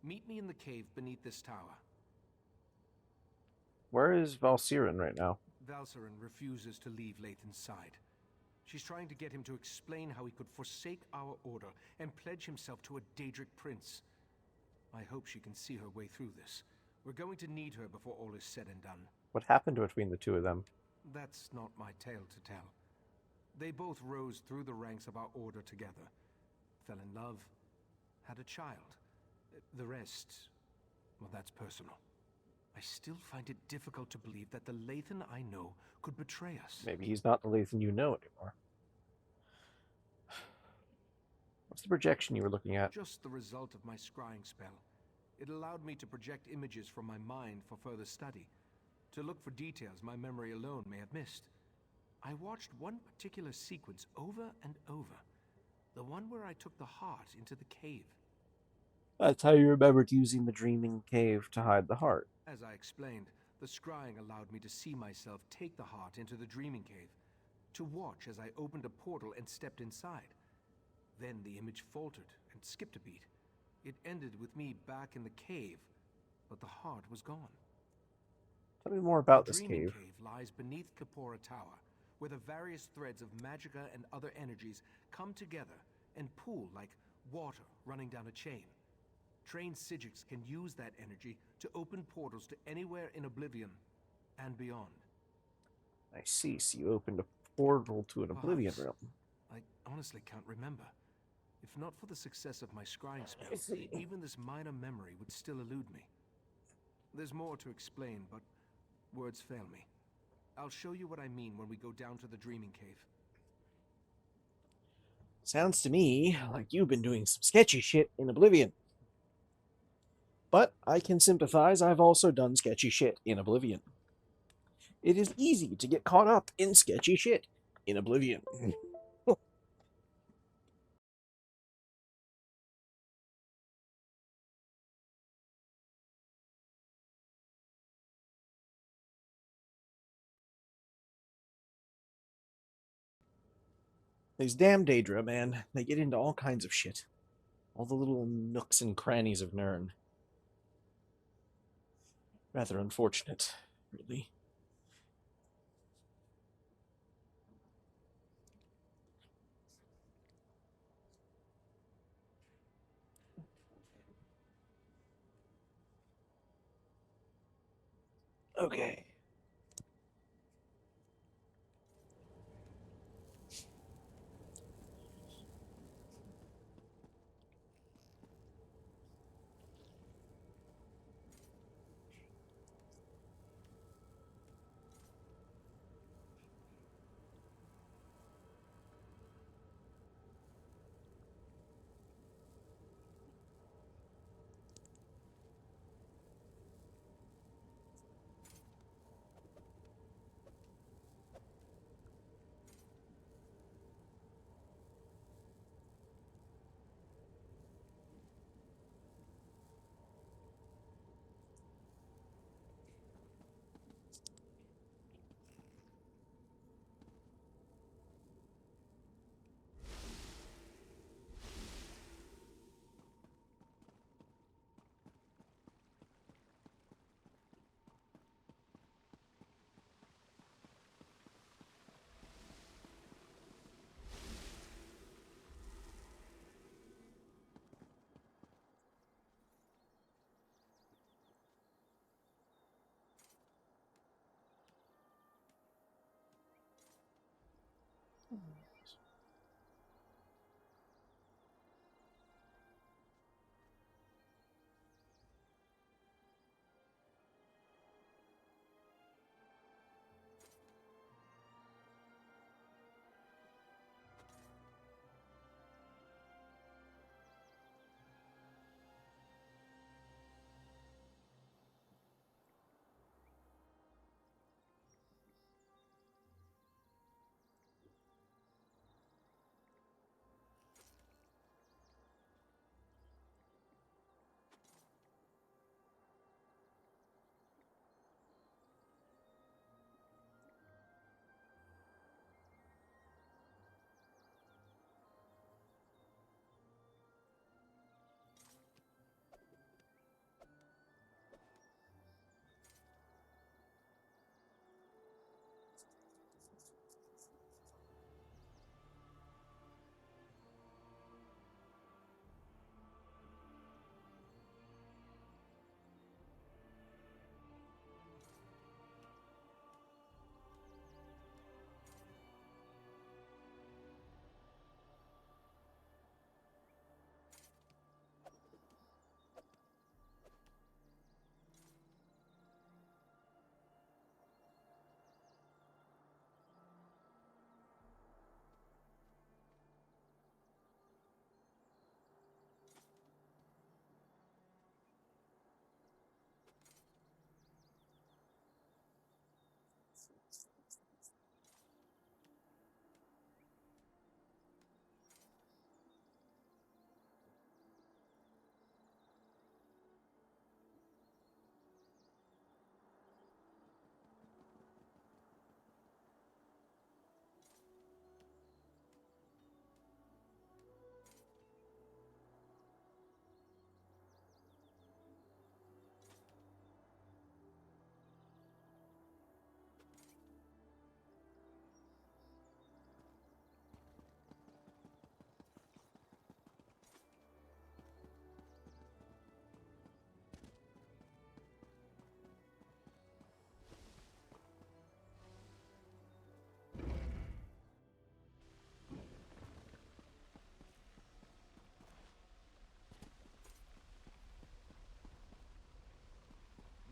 Meet me in the cave beneath this tower.
Where is Valsiren right now?
Valsiren refuses to leave Lathan's side. She's trying to get him to explain how he could forsake our order and pledge himself to a Daedric prince. I hope she can see her way through this. We're going to need her before all is said and done.
What happened between the two of them?
That's not my tale to tell. They both rose through the ranks of our order together, fell in love, had a child. The rest, well, that's personal. I still find it difficult to believe that the Lathan I know could betray us.
Maybe he's not the Lathan you know anymore. What's the projection you were looking at?
Just the result of my scrying spell. It allowed me to project images from my mind for further study, to look for details my memory alone may have missed. I watched one particular sequence over and over, the one where I took the heart into the cave.
That's how you remembered using the dreaming cave to hide the heart.
As I explained, the scrying allowed me to see myself take the heart into the dreaming cave, to watch as I opened a portal and stepped inside. Then the image faltered and skipped a beat. It ended with me back in the cave, but the heart was gone.
Tell me more about this
cave. The dreaming
cave
cave lies beneath Kapora Tower, where the various threads of magicka and other energies come together and pool like water running down a chain. Trained Psijics can use that energy to open portals to anywhere in Oblivion and beyond.
I see. So you opened a portal to an Oblivion realm.
I honestly can't remember. If not for the success of my scrying spell, even this minor memory would still elude me. There's more to explain, but words fail me. I'll show you what I mean when we go down to the dreaming cave.
Sounds to me like you've been doing some sketchy shit in Oblivion. But I can sympathize, I've also done sketchy shit in Oblivion. It is easy to get caught up in sketchy shit in Oblivion. These damn Daedra, man, they get into all kinds of shit. All the little nooks and crannies of Nirn. Rather unfortunate, really. Okay.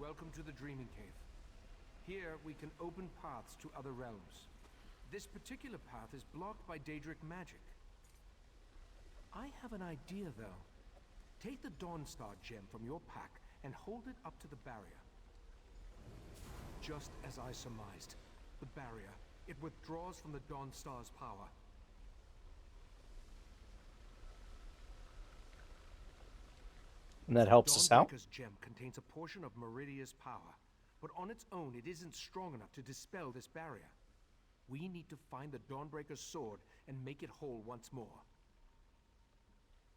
Welcome to the Dreaming Cave. Here, we can open paths to other realms. This particular path is blocked by Daedric magic. I have an idea, though. Take the Dawnstar gem from your pack and hold it up to the barrier. Just as I surmised, the barrier, it withdraws from the Dawnstar's power.
And that helps us out?
Dawnbreaker's gem contains a portion of Meridia's power, but on its own it isn't strong enough to dispel this barrier. We need to find the Dawnbreaker's sword and make it whole once more.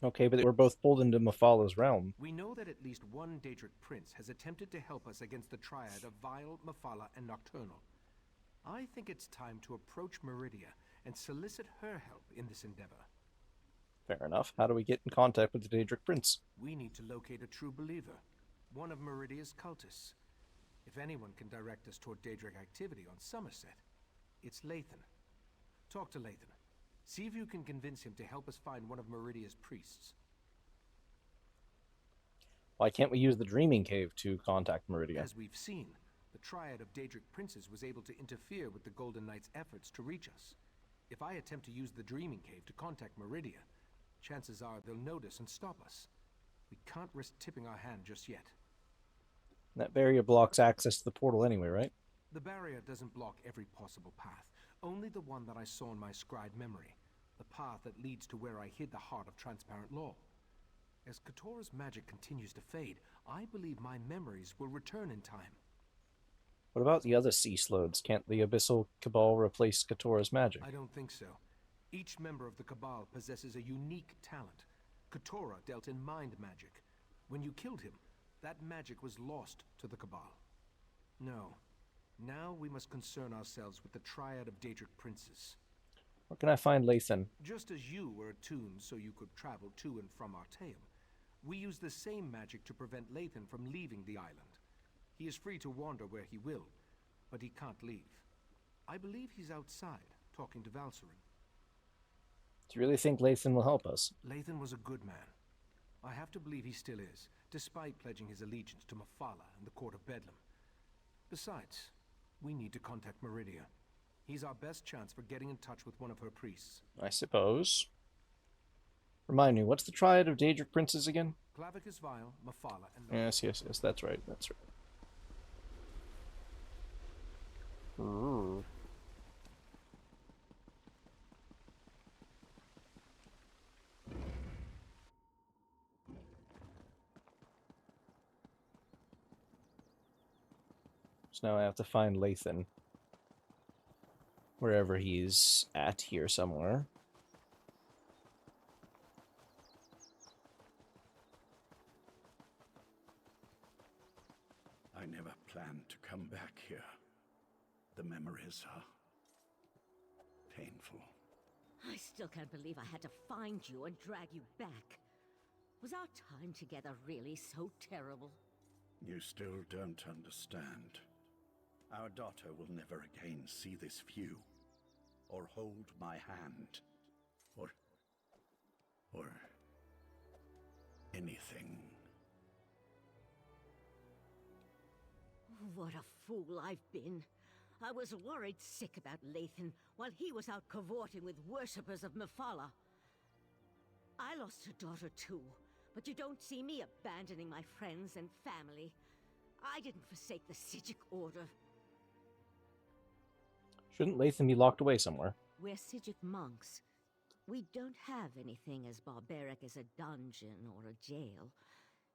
Okay, but we're both pulled into Mephala realm.
We know that at least one Daedric prince has attempted to help us against the triad of Vile, Mephala, and Nocturnal. I think it's time to approach Meridia and solicit her help in this endeavor.
Fair enough. How do we get in contact with the Daedric prince?
We need to locate a true believer, one of Meridia's cultists. If anyone can direct us toward Daedric activity on Somerset, it's Lathan. Talk to Lathan. See if you can convince him to help us find one of Meridia's priests.
Why can't we use the Dreaming Cave to contact Meridia?
As we've seen, the triad of Daedric princes was able to interfere with the Golden Knight's efforts to reach us. If I attempt to use the Dreaming Cave to contact Meridia, chances are they'll notice and stop us. We can't risk tipping our hand just yet.
That barrier blocks access to the portal anyway, right?
The barrier doesn't block every possible path, only the one that I saw in my scried memory, the path that leads to where I hid the heart of transparent law. As Katora's magic continues to fade, I believe my memories will return in time.
What about the other sea slodes? Can't the Abyssal Cabal replace Katora's magic?
I don't think so. Each member of the Cabal possesses a unique talent. Katora dealt in mind magic. When you killed him, that magic was lost to the Cabal. No. Now we must concern ourselves with the triad of Daedric princes.
Where can I find Lathan?
Just as you were attuned so you could travel to and from Artaeum, we use the same magic to prevent Lathan from leaving the island. He is free to wander where he will, but he can't leave. I believe he's outside, talking to Valserin.
Do you really think Lathan will help us?
Lathan was a good man. I have to believe he still is, despite pledging his allegiance to Mephala and the Court of Bedlam. Besides, we need to contact Meridia. He's our best chance for getting in touch with one of her priests.
I suppose. Remind me, what's the triad of Daedric princes again?
Clavicus Vile, Mephala, and...
Yes, that's right, that's right. Ooh. So now I have to find Lathan. Wherever he's at here somewhere.
I never planned to come back here. The memories are painful.
I still can't believe I had to find you and drag you back. Was our time together really so terrible?
You still don't understand. Our daughter will never again see this view, or hold my hand, or anything.
What a fool I've been. I was worried sick about Lathan while he was out cavorting with worshippers of Mephala. I lost a daughter too, but you don't see me abandoning my friends and family. I didn't forsake the Psijic order.
Shouldn't Lathan be locked away somewhere?
We're Psijic monks. We don't have anything as barbaric as a dungeon or a jail.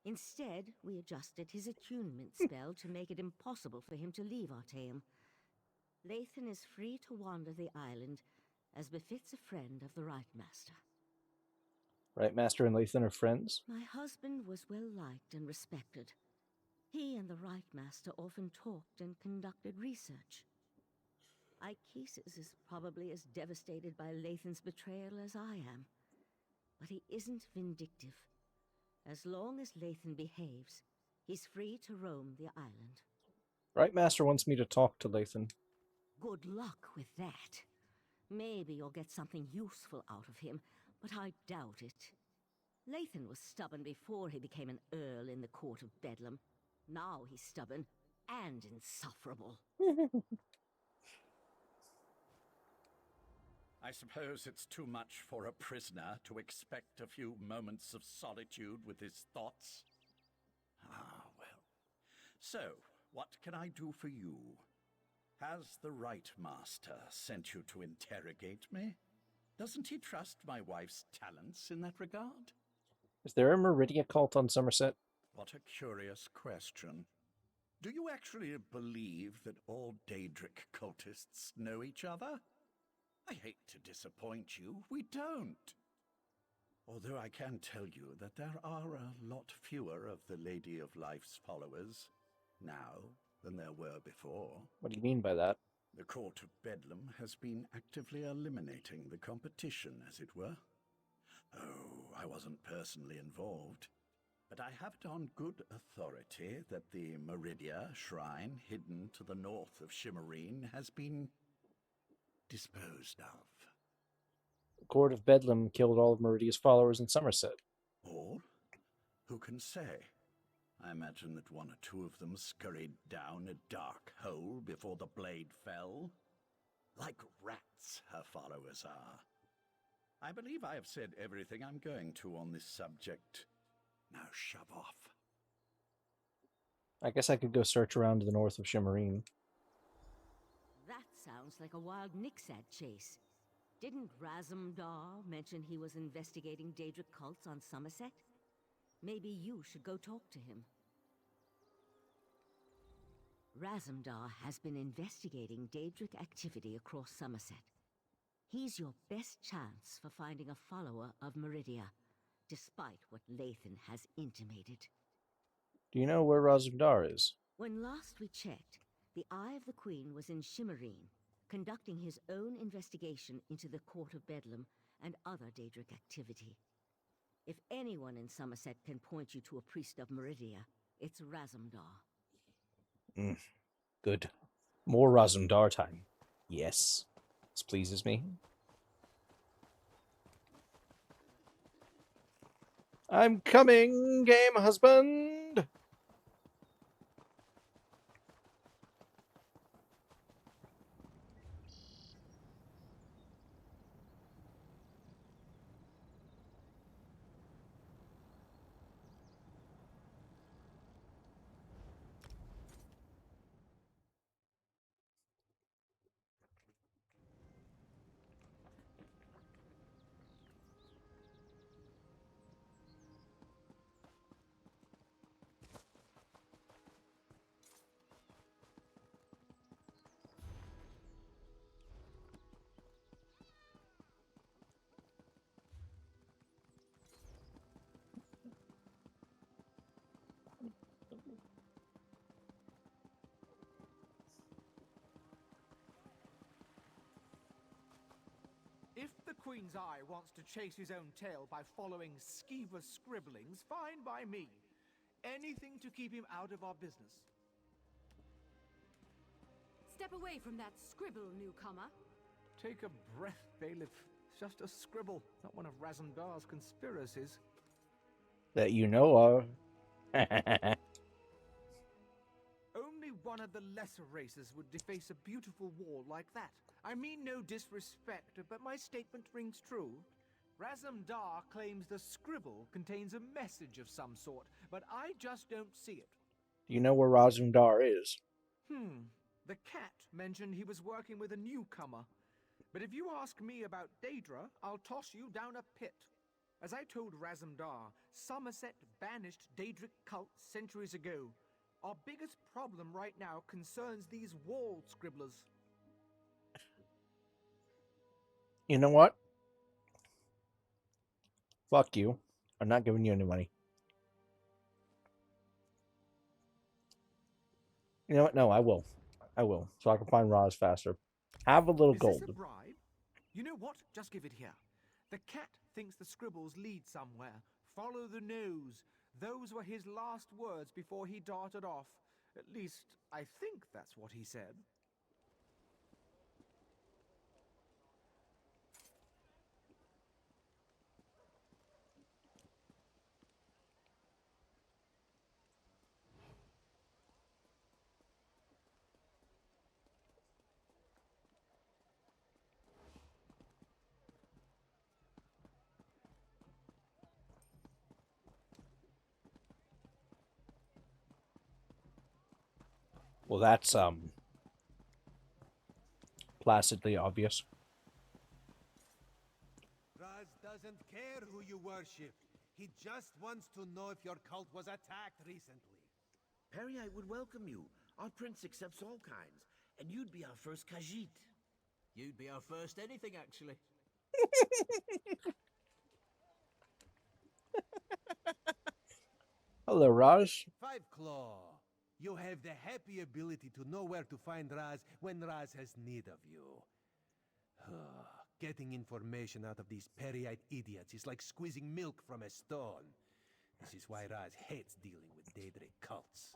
Instead, we adjusted his attunement spell to make it impossible for him to leave Artaeum. Lathan is free to wander the island, as befits a friend of the Right Master.
Right Master and Lathan are friends?
My husband was well liked and respected. He and the Right Master often talked and conducted research. Ichesis is probably as devastated by Lathan's betrayal as I am. But he isn't vindictive. As long as Lathan behaves, he's free to roam the island.
Right Master wants me to talk to Lathan.
Good luck with that. Maybe you'll get something useful out of him, but I doubt it. Lathan was stubborn before he became an earl in the Court of Bedlam. Now he's stubborn and insufferable.
I suppose it's too much for a prisoner to expect a few moments of solitude with his thoughts. Ah, well. So, what can I do for you? Has the Right Master sent you to interrogate me? Doesn't he trust my wife's talents in that regard?
Is there a Meridia cult on Somerset?
What a curious question. Do you actually believe that all Daedric cultists know each other? I hate to disappoint you, we don't. Although I can tell you that there are a lot fewer of the Lady of Life's followers now than there were before.
What do you mean by that?
The Court of Bedlam has been actively eliminating the competition, as it were. Oh, I wasn't personally involved, but I have it on good authority that the Meridia shrine hidden to the north of Shimmerine has been disposed of.
The Court of Bedlam killed all of Meridia's followers in Somerset.
All? Who can say? I imagine that one or two of them scurried down a dark hole before the blade fell. Like rats, her followers are. I believe I have said everything I'm going to on this subject. Now shove off.
I guess I could go search around to the north of Shimmerine.
That sounds like a wild Nixad chase. Didn't Razumdar mention he was investigating Daedric cults on Somerset? Maybe you should go talk to him. Razumdar has been investigating Daedric activity across Somerset. He's your best chance for finding a follower of Meridia, despite what Lathan has intimated.
Do you know where Razumdar is?
When last we checked, the Eye of the Queen was in Shimmerine, conducting his own investigation into the Court of Bedlam and other Daedric activity. If anyone in Somerset can point you to a priest of Meridia, it's Razumdar.
Good. More Razumdar time. Yes. This pleases me. I'm coming, game husband!
If the Queen's Eye wants to chase his own tail by following skeever scribblings, fine by me. Anything to keep him out of our business.
Step away from that scribble, newcomer.
Take a breath, Bailiff. It's just a scribble, not one of Razumdar's conspiracies.
That you know of.
Only one of the lesser races would deface a beautiful wall like that. I mean no disrespect, but my statement rings true. Razumdar claims the scribble contains a message of some sort, but I just don't see it.
Do you know where Razumdar is?
The cat mentioned he was working with a newcomer. But if you ask me about Daedra, I'll toss you down a pit. As I told Razumdar, Somerset banished Daedric cults centuries ago. Our biggest problem right now concerns these wall scribblers.
You know what? Fuck you. I'm not giving you any money. You know what? No, I will. I will. So I can find Roz faster. Have a little gold.
Is this a bribe? You know what? Just give it here. The cat thinks the scribbles lead somewhere. Follow the nose. Those were his last words before he darted off. At least, I think that's what he said.
Well, that's, placidly obvious.
Raz doesn't care who you worship. He just wants to know if your cult was attacked recently.
Periite would welcome you. Our prince accepts all kinds, and you'd be our first Khajiit. You'd be our first anything, actually.
Hello, Raj.
Five Claw, you have the happy ability to know where to find Raz when Raz has need of you. Getting information out of these Periite idiots is like squeezing milk from a stone. This is why Raz hates dealing with Daedric cults.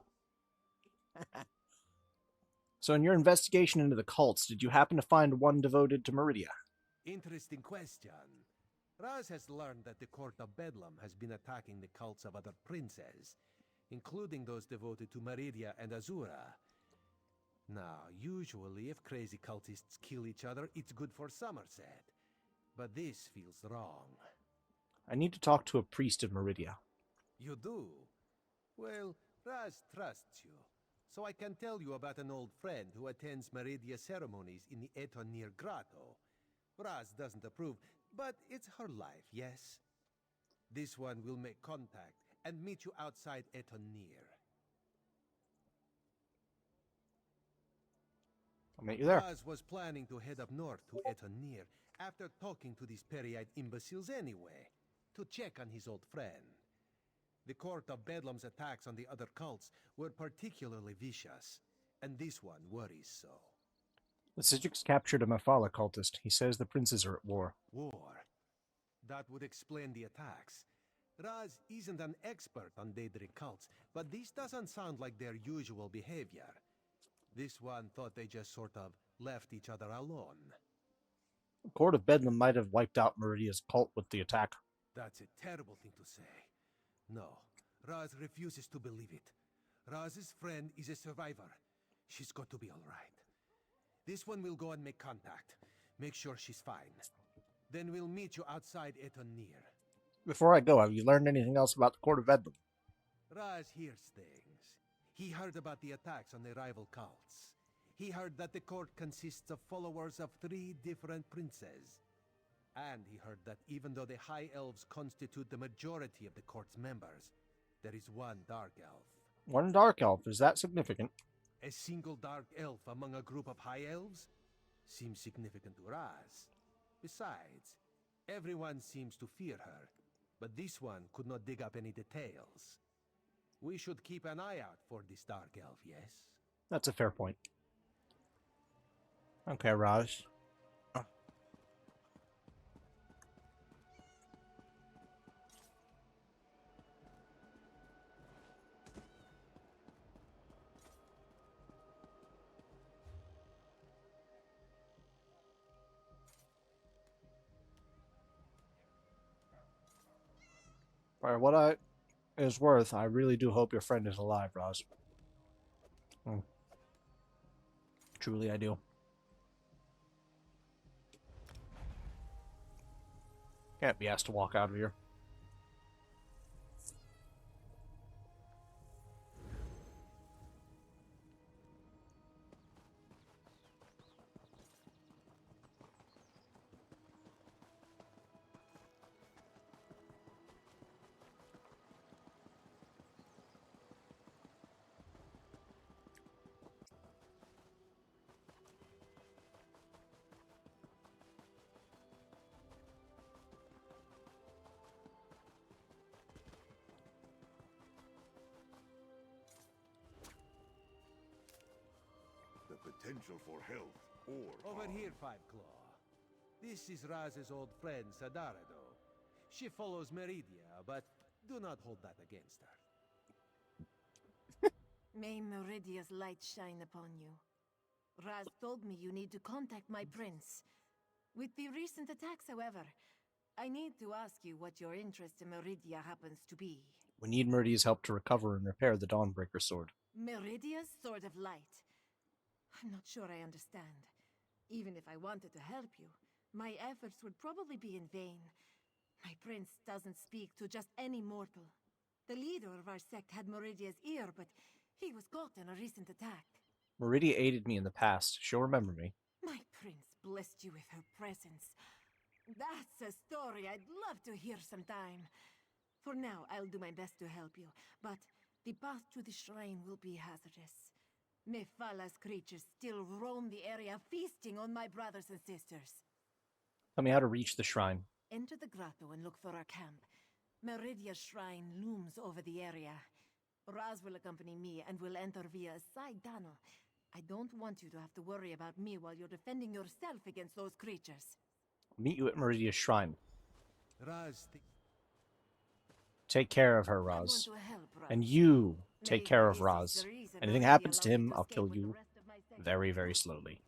So in your investigation into the cults, did you happen to find one devoted to Meridia?
Interesting question. Raz has learned that the court of Bedlam has been attacking the cults of other princes, including those devoted to Meridia and Azura. Now, usually if crazy cultists kill each other, it's good for Somerset. But this feels wrong.
I need to talk to a priest of Meridia.
You do? Well, Raz trusts you. So I can tell you about an old friend who attends Meridia ceremonies in the Etonir Grotto. Raz doesn't approve, but it's her life, yes? This one will make contact and meet you outside Etonir.
I'll meet you there.
Raz was planning to head up north to Etonir after talking to these Periite imbeciles anyway, to check on his old friend. The court of Bedlam's attacks on the other cults were particularly vicious, and this one worries so.
The Psijics captured a Mephala cultist. He says the princes are at war.
War? That would explain the attacks. Raz isn't an expert on Daedric cults, but this doesn't sound like their usual behavior. This one thought they just sort of left each other alone.
The court of Bedlam might have wiped out Meridia's cult with the attack.
That's a terrible thing to say. No, Raz refuses to believe it. Raz's friend is a survivor. She's got to be all right. This one will go and make contact. Make sure she's fine. Then we'll meet you outside Etonir.
Before I go, have you learned anything else about the Court of Bedlam?
Raz hears things. He heard about the attacks on the rival cults. He heard that the court consists of followers of 3 different princes. And he heard that even though the High Elves constitute the majority of the court's members, there is one Dark Elf.
One Dark Elf, is that significant?
A single Dark Elf among a group of High Elves? Seems significant to Raz. Besides, everyone seems to fear her, but this one could not dig up any details. We should keep an eye out for this Dark Elf, yes?
That's a fair point. Okay, Raz. For what I is worth, I really do hope your friend is alive, Raz. Truly, I do. Can't be asked to walk out of here.
The potential for health or
Over
harm.
here, Five Claw. This is Raz's old friend, Sadarado. She follows Meridia, but do not hold that against her.
May Meridia's light shine upon you. Raz told me you need to contact my prince. With the recent attacks, however, I need to ask you what your interest in Meridia happens to be.
We need Meridia's help to recover and repair the Dawnbreaker sword.
Meridia's Sword of Light. I'm not sure I understand. Even if I wanted to help you, my efforts would probably be in vain. My prince doesn't speak to just any mortal. The leader of our sect had Meridia's ear, but he was caught in a recent attack.
Meridia aided me in the past. She'll remember me.
My prince blessed you with her presence. That's a story I'd love to hear sometime. For now, I'll do my best to help you, but the path to the shrine will be hazardous. Mephalah's creatures still roam the area, feasting on my brothers and sisters.
Tell me how to reach the shrine.
Enter the grotto and look for our camp. Meridia's shrine looms over the area. Raz will accompany me and will enter via a side tunnel. I don't want you to have to worry about me while you're defending yourself against those creatures.
Meet you at Meridia's shrine.
Raz,
Take care of her, Raz. And you take care of Raz. Anything happens to him, I'll kill you very, very slowly.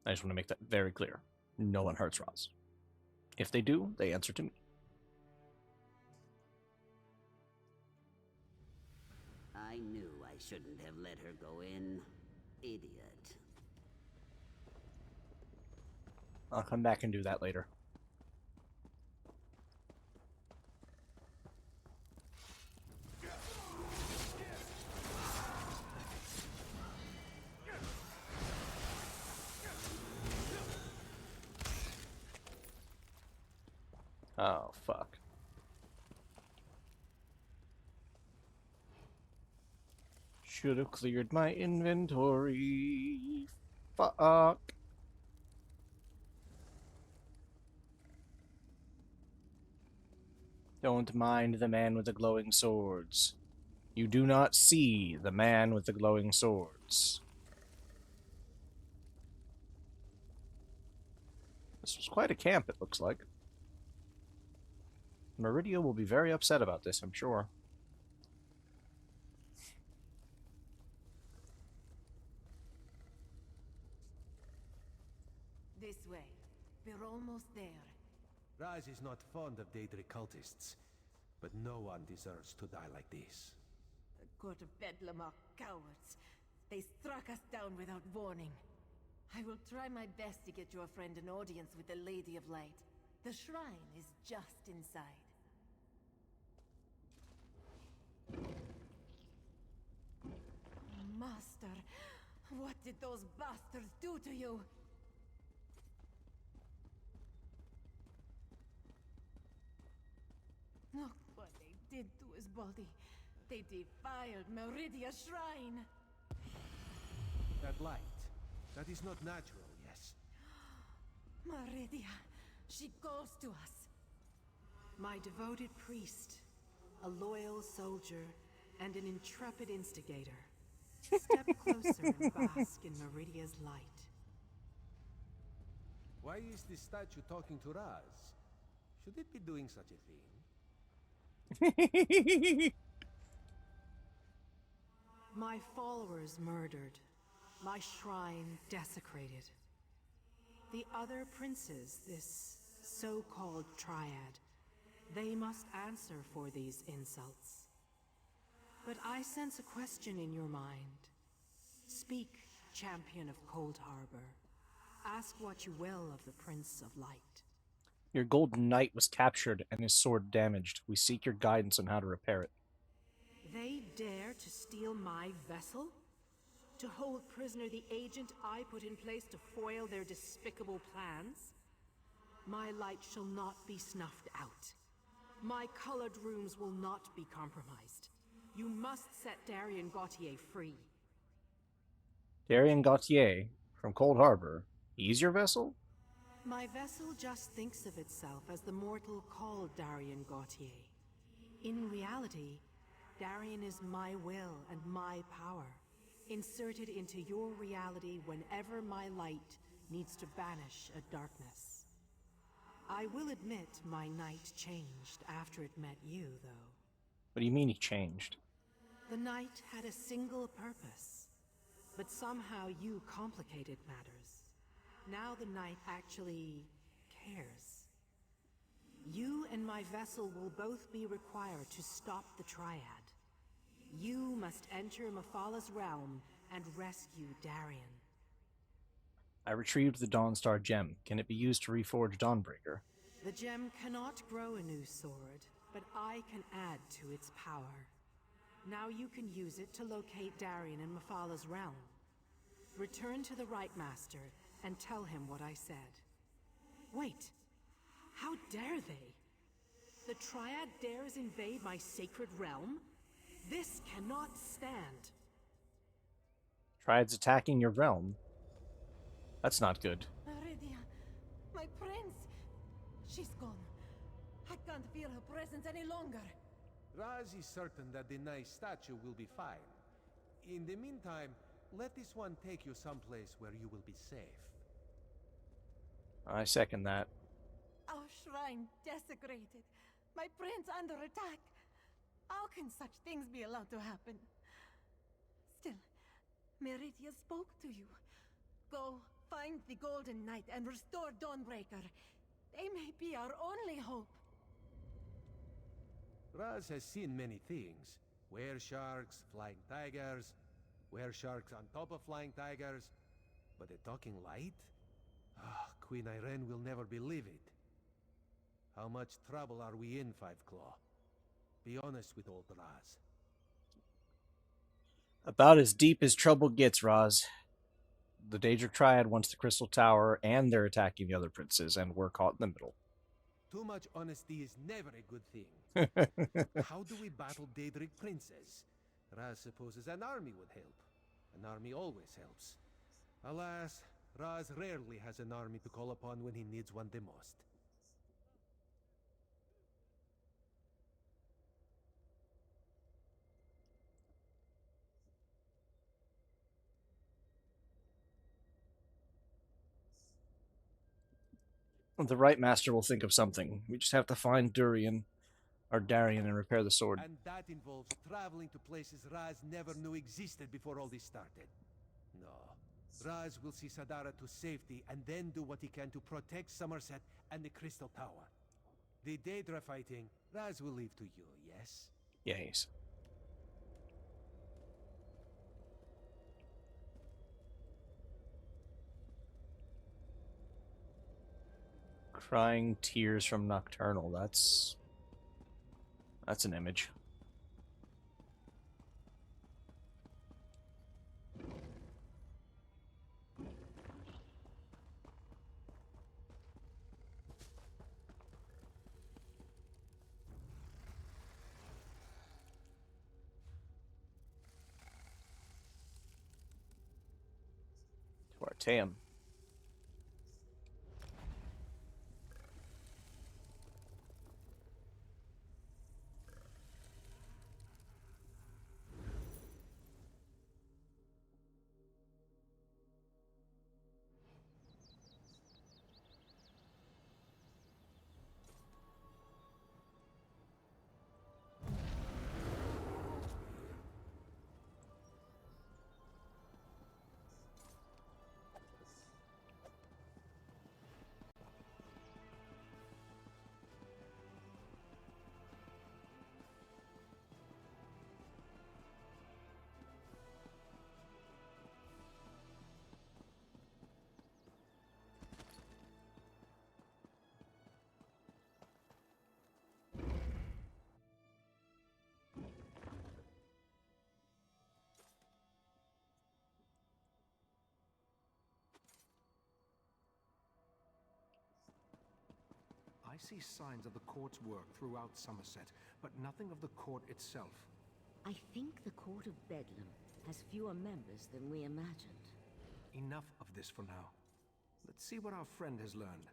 I just want to make that very clear. No one hurts Raz. If they do, they answer to me.
I knew I shouldn't have let her go in. Idiot.
I'll come back and do that later. Oh, fuck. Should have cleared my inventory. Fuck. Don't mind the man with the glowing swords. You do not see the man with the glowing swords. This was quite a camp, it looks like. Meridia will be very upset about this, I'm sure.
This way. We're almost there.
Raz is not fond of Daedric cultists, but no one deserves to die like this.
The Court of Bedlam are cowards. They struck us down without warning. I will try my best to get your friend an audience with the Lady of Light. The shrine is just inside. Master, what did those bastards do to you? Look what they did to his body. They defiled Meridia's shrine.
That light, that is not natural, yes?
Meridia, she calls to us.
My devoted priest, a loyal soldier, and an intrepid instigator. Step closer and bask in Meridia's light.
Why is this statue talking to Raz? Should it be doing such a thing?
My followers murdered. My shrine desecrated. The other princes, this so-called triad, they must answer for these insults. But I sense a question in your mind. Speak, champion of Cold Harbor. Ask what you will of the Prince of Light.
Your golden knight was captured and his sword damaged. We seek your guidance on how to repair it.
They dare to steal my vessel? To hold prisoner the agent I put in place to foil their despicable plans? My light shall not be snuffed out. My colored runes will not be compromised. You must set Darien Gautier free.
Darien Gautier, from Cold Harbor. He's your vessel?
My vessel just thinks of itself as the mortal called Darien Gautier. In reality, Darien is my will and my power, inserted into your reality whenever my light needs to banish a darkness. I will admit my knight changed after it met you, though.
What do you mean he changed?
The knight had a single purpose, but somehow you complicated matters. Now the knight actually cares. You and my vessel will both be required to stop the triad. You must enter Mephalah's realm and rescue Darien.
I retrieved the Dawnstar gem. Can it be used to reforge Dawnbreaker?
The gem cannot grow a new sword, but I can add to its power. Now you can use it to locate Darien in Mephalah's realm. Return to the Right Master and tell him what I said. Wait, how dare they? The Triad dares invade my sacred realm? This cannot stand.
Triad's attacking your realm. That's not good.
Meridia, my prince. She's gone. I can't feel her presence any longer.
Raz is certain that the nice statue will be fine. In the meantime, let this one take you someplace where you will be safe.
I second that.
Our shrine desecrated. My prince under attack. How can such things be allowed to happen? Still, Meridia spoke to you. Go, find the Golden Knight and restore Dawnbreaker. They may be our only hope.
Raz has seen many things. Were-sharks, flying tigers, were-sharks on top of flying tigers. But a talking light? Ah, Queen Irene will never believe it. How much trouble are we in, Fiveclaw? Be honest with old Raz.
About as deep as trouble gets, Raz. The Daedric Triad wants the Crystal Tower, and they're attacking the other princes, and we're caught in the middle.
Too much honesty is never a good thing. How do we battle Daedric princes? Raz supposes an army would help. An army always helps. Alas, Raz rarely has an army to call upon when he needs one the most.
The right master will think of something. We just have to find Darien, and repair the sword.
And that involves traveling to places Raz never knew existed before all this started. No. Raz will see Sadara to safety and then do what he can to protect Somerset and the Crystal Tower. The Daedra fighting, Raz will leave to you, yes?
Yes. Crying tears from Nocturnal. That's an image. To Arteum.
I see signs of the court's work throughout Somerset, but nothing of the court itself.
I think the Court of Bedlam has fewer members than we imagined.
Enough of this for now. Let's see what our friend has learned.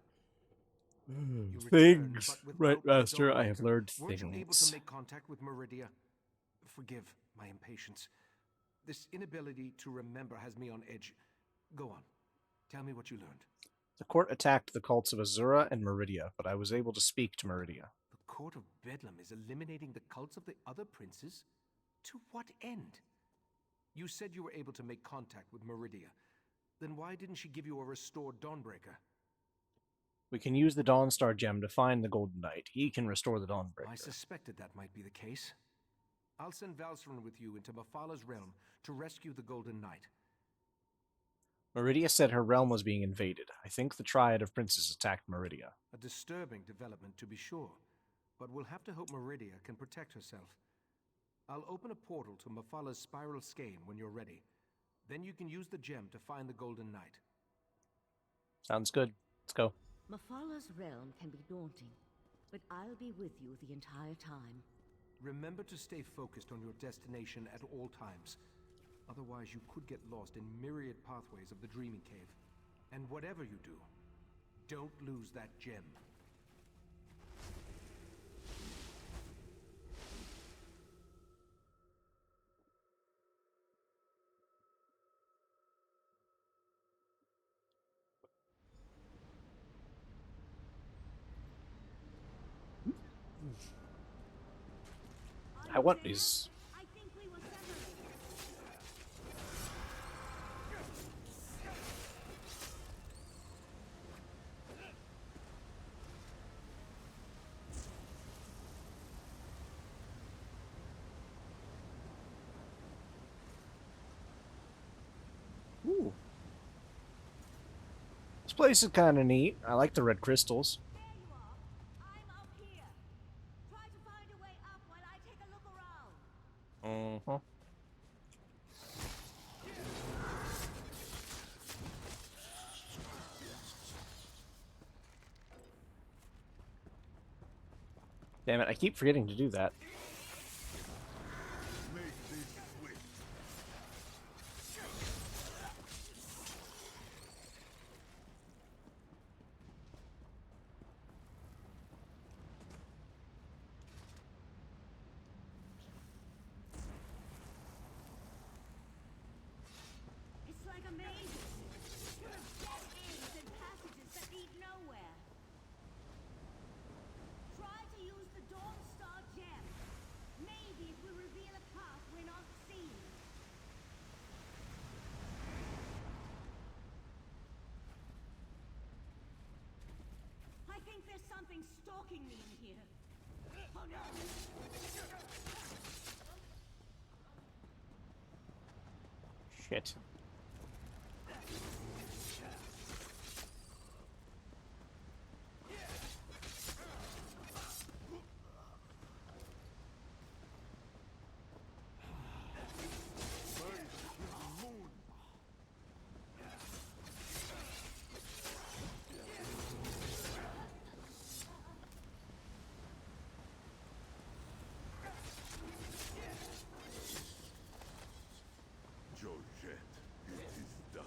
Things, right, Master. I have learned
Weren't you able to
things.
make contact with Meridia? Forgive my impatience. This inability to remember has me on edge. Go on. Tell me what you learned.
The court attacked the cults of Azura and Meridia, but I was able to speak to Meridia.
The Court of Bedlam is eliminating the cults of the other princes? To what end? You said you were able to make contact with Meridia. Then why didn't she give you a restored Dawnbreaker?
We can use the Dawnstar gem to find the Golden Knight. He can restore the Dawnbreaker.
I suspected that might be the case. I'll send Valsrun with you into Mafala's realm to rescue the Golden Knight.
Meridia said her realm was being invaded. I think the Triad of Princes attacked Meridia.
A disturbing development, to be sure. But we'll have to hope Meridia can protect herself. I'll open a portal to Mafala's spiral skein when you're ready. Then you can use the gem to find the Golden Knight.
Sounds good. Let's go.
Mafala's realm can be daunting, but I'll be with you the entire time.
Remember to stay focused on your destination at all times. Otherwise, you could get lost in myriad pathways of the Dreaming Cave. And whatever you do, don't lose that gem.
I want these. Ooh. This place is kind of neat. I like the red crystals. Uh-huh. Damn it, I keep forgetting to do that.
It's like a maze, full of dead ends and passages that lead nowhere. Try to use the Dawnstar gem.
something stalking me in here. Oh no!
Shit.
Georgette, it is done.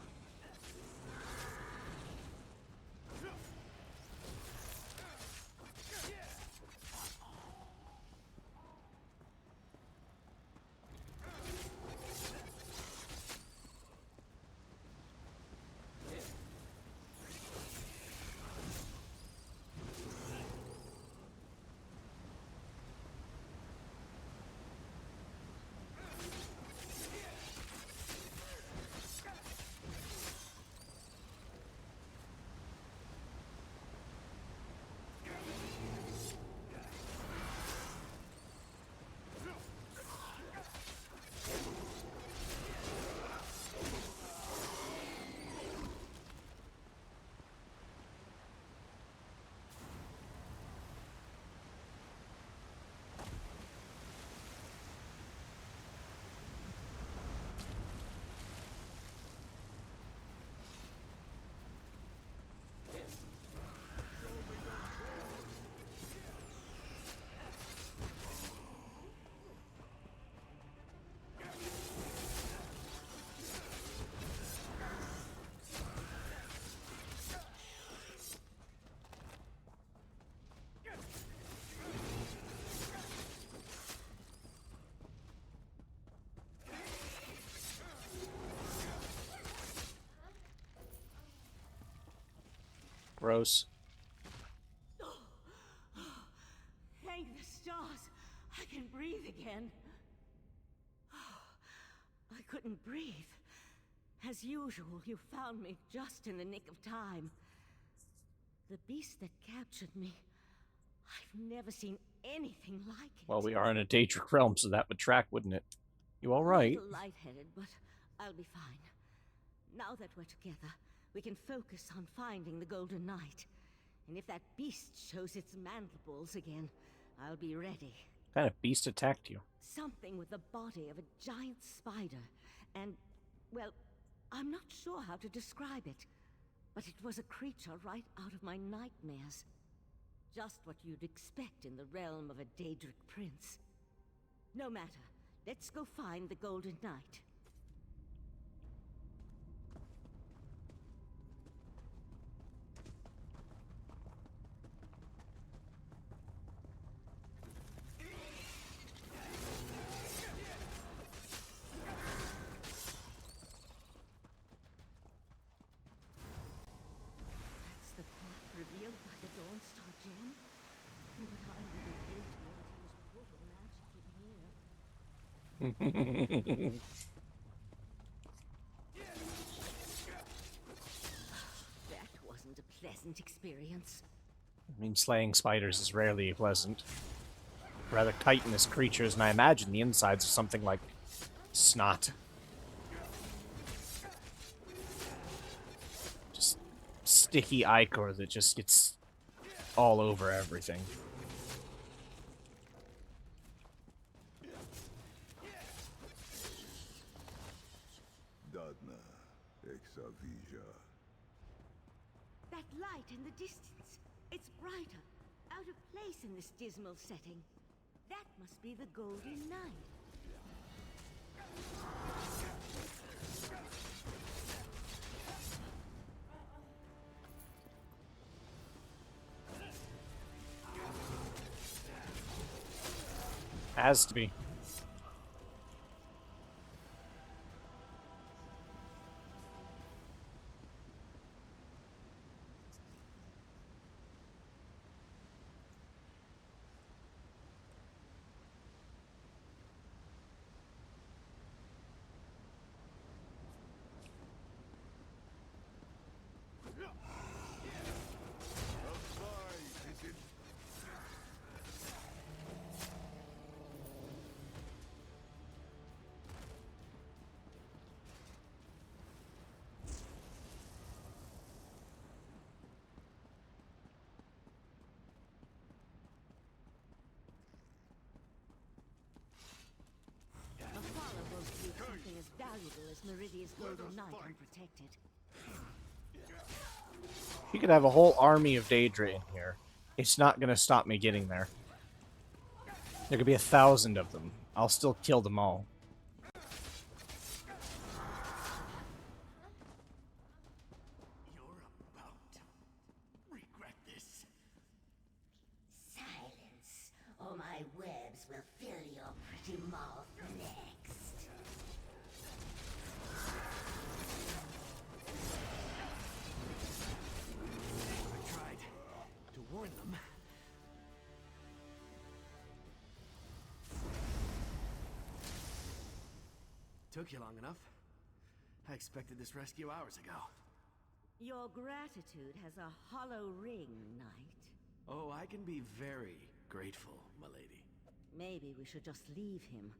Gross.
Thank the stars. I can breathe again. I couldn't breathe. As usual, you found me just in the nick of time. The beast that captured me, I've never seen anything like it.
Well, we are in a Daedric realm, so that would track, wouldn't it? You all right?
A little lightheaded, but I'll be fine. Now that we're together, we can focus on finding the Golden Knight. And if that beast shows its mandibles again, I'll be ready.
What kind of beast attacked you?
Something with the body of a giant spider. And, well, I'm not sure how to describe it. But it was a creature right out of my nightmares. Just what you'd expect in the realm of a Daedric prince. No matter. Let's go find the Golden Knight. That's the path revealed by the Dawnstar gem. But I wouldn't hate to use mortal magic in here. That wasn't a pleasant experience.
I mean, slaying spiders is rarely pleasant. Rather chitinous creatures, and I imagine the insides are something like snot. Just sticky ichor that just gets all over everything.
Dadna, Exavija.
That light in the distance. It's brighter. Out of place in this dismal setting. That must be the Golden Knight.
Has to be.
as valuable as Meridia's golden knight unprotected.
You could have a whole army of Daedra in here. It's not going to stop me getting there. There could be 1,000 of them. I'll still kill them all.
You're about to regret this.
Silence, or my webs will fill your pretty mouth next.
I tried to warn them. Took you long enough. I expected this rescue hours ago.
Your gratitude has a hollow ring, Knight.
Oh, I can be very grateful, milady.
Maybe we should just leave him.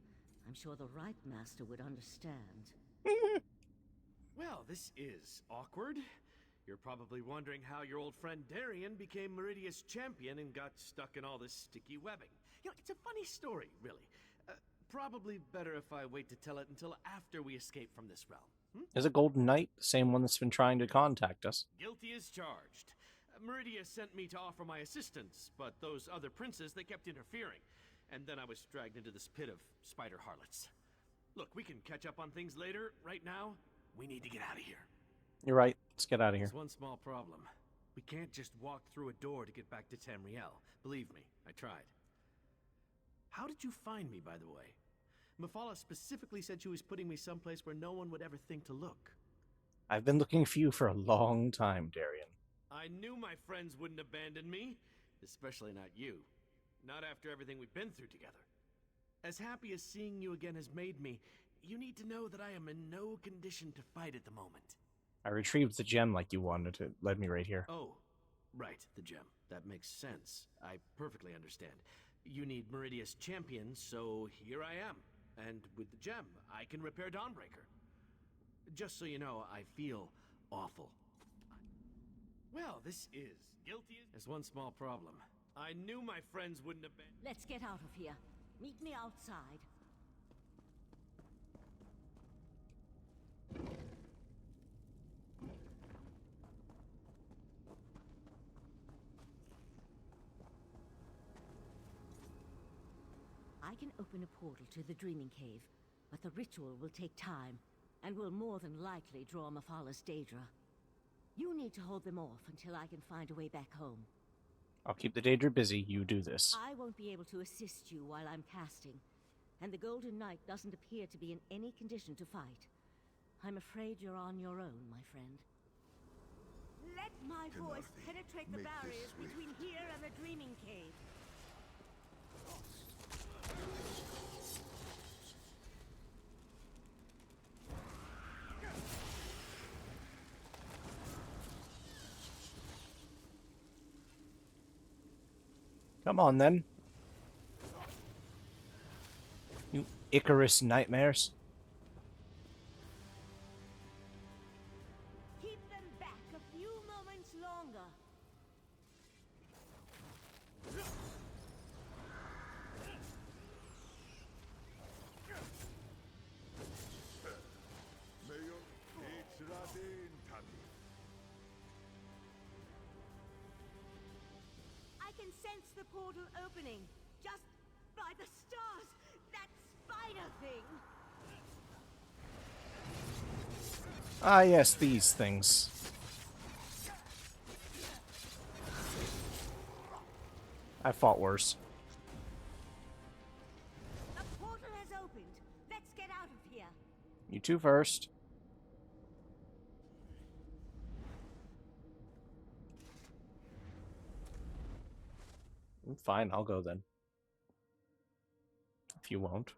I'm sure the right master would understand.
Well, this is awkward. You're probably wondering how your old friend Darien became Meridia's champion and got stuck in all this sticky webbing. You know, it's a funny story, really. Probably better if I wait to tell it until after we escape from this realm.
Is a Golden Knight the same one that's been trying to contact us?
Guilty as charged. Meridia sent me to offer my assistance, but those other princes, they kept interfering. And then I was dragged into this pit of spider harlots. Look, we can catch up on things later. Right now, we need to get out of here.
You're right. Let's get out of here.
There's one small problem. We can't just walk through a door to get back to Tamriel. Believe me, I tried. How did you find me, by the way? Mephala specifically said she was putting me someplace where no one would ever think to look.
I've been looking for you for a long time, Darien.
I knew my friends wouldn't abandon me, especially not you. Not after everything we've been through together. As happy as seeing you again has made me, you need to know that I am in no condition to fight at the moment.
I retrieved the gem like you wanted. It led me right here.
Oh, right, the gem. That makes sense. I perfectly understand. You need Meridia's champion, so here I am. And with the gem, I can repair Dawnbreaker. Just so you know, I feel awful. Well, this is guilty. There's one small problem. I knew my friends wouldn't have been...
Let's get out of here. Meet me outside. I can open a portal to the Dreaming Cave, but the ritual will take time, and will more than likely draw Mephala's Daedra. You need to hold them off until I can find a way back home.
I'll keep the Daedra busy. You do this.
I won't be able to assist you while I'm casting, and the Golden Knight doesn't appear to be in any condition to fight. I'm afraid you're on your own, my friend. Let my voice penetrate the barriers between here and the Dreaming Cave.
Come on, then. You Icarus nightmares.
Keep them back a few moments longer. I can sense the portal opening, just by the stars. That spider thing.
Ah, yes, these things. I fought worse.
The portal has opened. Let's get out of here.
You two first. Fine, I'll go then. If you won't.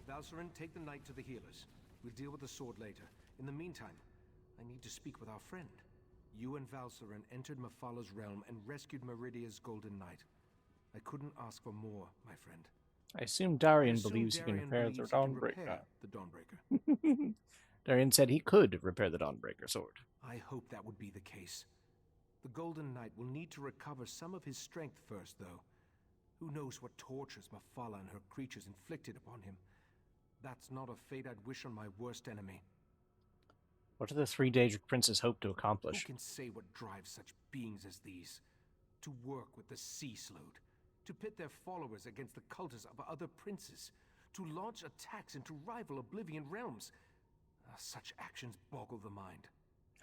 Valcerin, take the knight to the healers. We'll deal with the sword later. In the meantime, I need to speak with our friend. You and Valcerin entered Mephala's realm and rescued Meridia's Golden Knight. I couldn't ask for more, my friend.
I assume Darian
assume
believes he can
Darian
repair the
believes he can
Dawnbreaker.
repair the Dawnbreaker.
Darian said he could repair the Dawnbreaker sword.
I hope that would be the case. The Golden Knight will need to recover some of his strength first, though. Who knows what tortures Mafala and her creatures inflicted upon him. That's not a fate I'd wish on my worst enemy.
What do the three Daedric princes hope to accomplish?
Who can say what drives such beings as these? To work with the Sea Slode, to pit their followers against the cultists of other princes, to launch attacks into rival Oblivion realms. Such actions boggle the mind.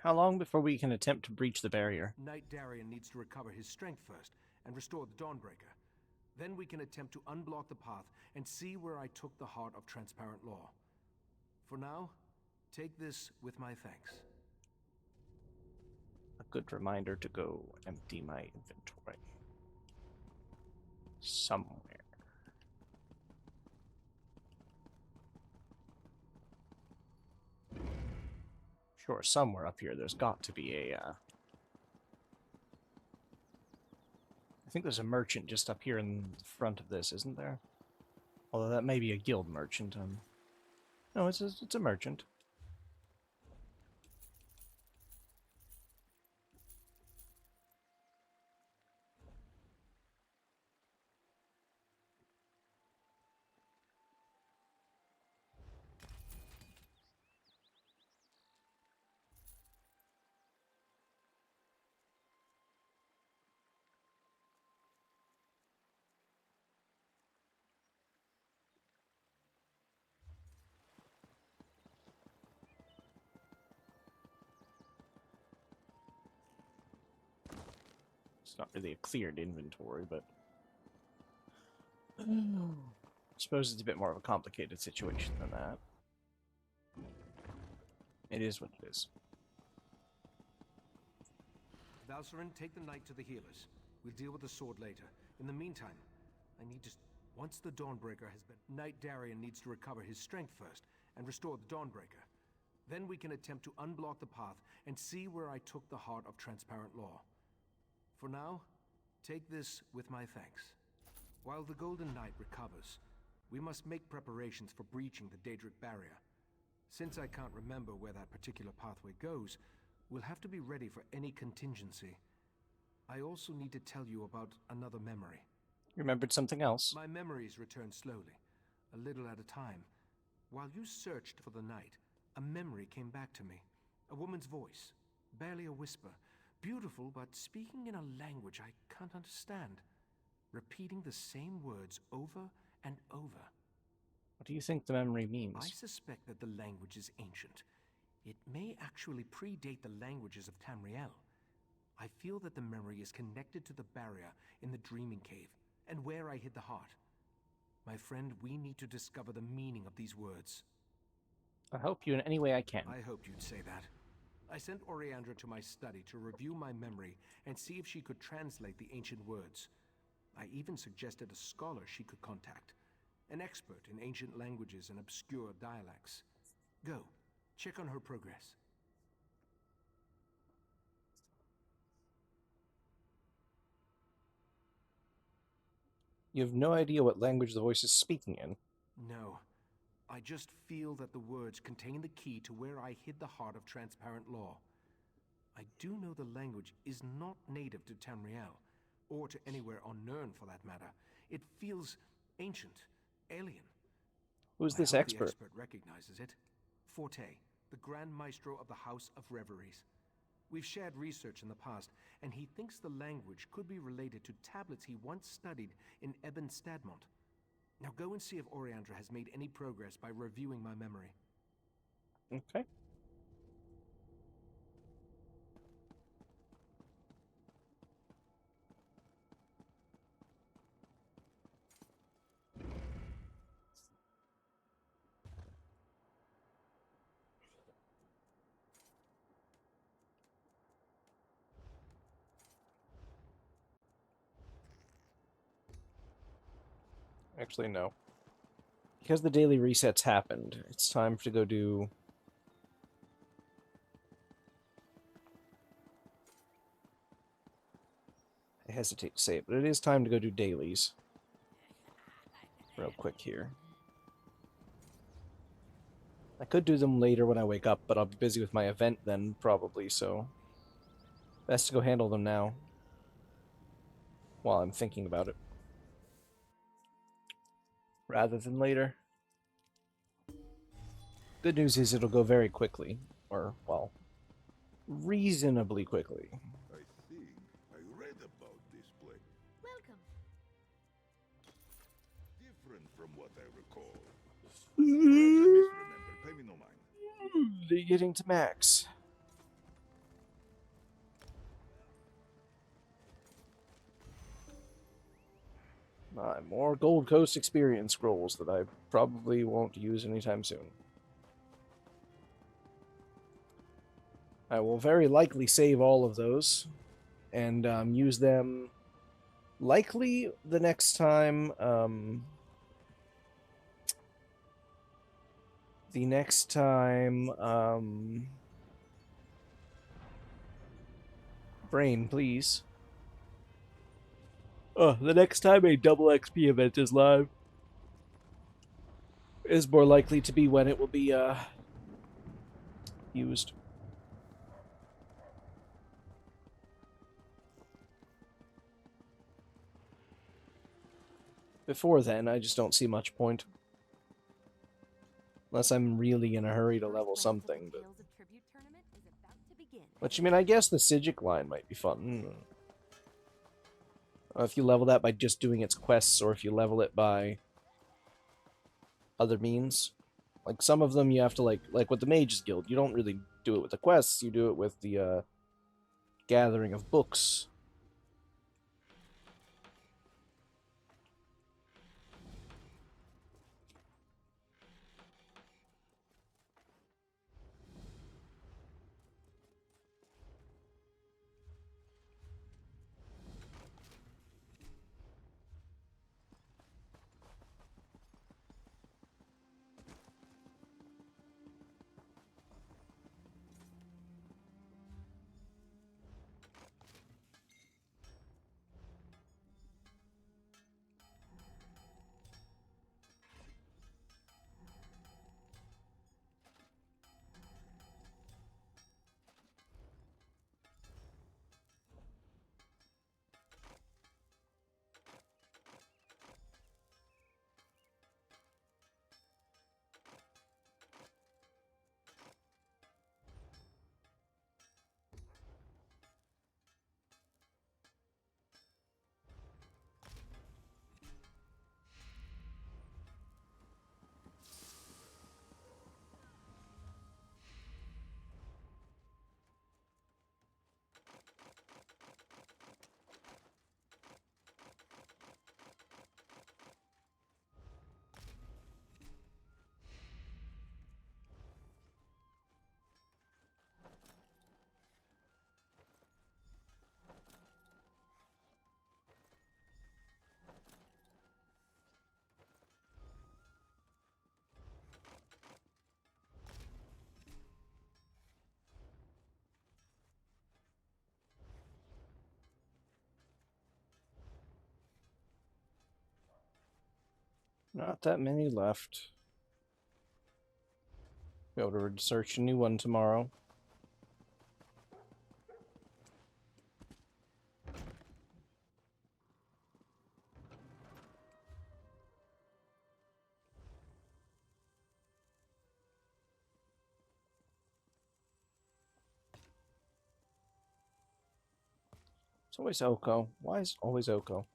How long before we can attempt to breach the barrier?
Knight Darian needs to recover his strength first and restore the Dawnbreaker. Then we can attempt to unblock the path and see where I took the heart of transparent law. For now, take this with my thanks.
A good reminder to go empty my inventory. Somewhere. Sure, somewhere up here there's got to be a, I think there's a merchant just up here in the front of this, isn't there? Although that may be a guild merchant. No, it's a merchant. It's not really a cleared inventory, but I suppose it's a bit more of a complicated situation than that. It is what it is.
Valsarin, take the knight to the healers. We'll deal with the sword later. In the meantime, I need to... Once the Dawnbreaker has been... Knight Darian needs to recover his strength first and restore the Dawnbreaker. Then we can attempt to unblock the path and see where I took the heart of transparent law. For now, take this with my thanks. While the Golden Knight recovers, we must make preparations for breaching the Daedric barrier. Since I can't remember where that particular pathway goes, we'll have to be ready for any contingency. I also need to tell you about another memory.
You remembered something else?
My memories return slowly, a little at a time. While you searched for the night, a memory came back to me. A woman's voice, barely a whisper. Beautiful, but speaking in a language I can't understand. Repeating the same words over and over.
What do you think the memory means?
I suspect that the language is ancient. It may actually predate the languages of Tamriel. I feel that the memory is connected to the barrier in the Dreaming Cave, and where I hid the heart. My friend, we need to discover the meaning of these words.
I'll help you in any way I can.
I hoped you'd say that. I sent Oriandra to my study to review my memory and see if she could translate the ancient words. I even suggested a scholar she could contact, an expert in ancient languages and obscure dialects. Go, check on her progress.
You have no idea what language the voice is speaking in.
No. I just feel that the words contain the key to where I hid the heart of transparent law. I do know the language is not native to Tamriel, or to anywhere on Nirn for that matter. It feels ancient, alien.
Who's this
I hope
expert?
The expert recognizes it. Forte, the Grand Maestro of the House of Reveries. We've shared research in the past, and he thinks the language could be related to tablets he once studied in Eben Stadmont. Now go and see if Oriandra has made any progress by reviewing my memory.
Okay. Actually, no. Because the daily resets happened, it's time to go do... I hesitate to say it, but it is time to go do dailies. real quick here. I could do them later when I wake up, but I'll be busy with my event then, probably, so... Best to go handle them now. While I'm thinking about it. Rather than later. Good news is it'll go very quickly. Or, well, reasonably quickly.
I think I read about this place.
Welcome.
Different from what I recall. Perhaps I misremember. Pay me no mind.
They're getting to max. More Gold Coast experience scrolls that I probably won't use anytime soon. I will very likely save all of those and use them likely the next time Brain, please. The next time a double XP event is live is more likely to be when it will be used. Before then, I just don't see much point. Unless I'm really in a hurry to level something, but... Which, I mean, I guess the Psijic line might be fun. If you level that by just doing its quests, or if you level it by other means. Like, some of them you have to, like with the Mages Guild, you don't really do it with the quests, you do it with the, gathering of books. Not that many left. Be able to research a new one tomorrow. It's always Oko. Why is it always Oko?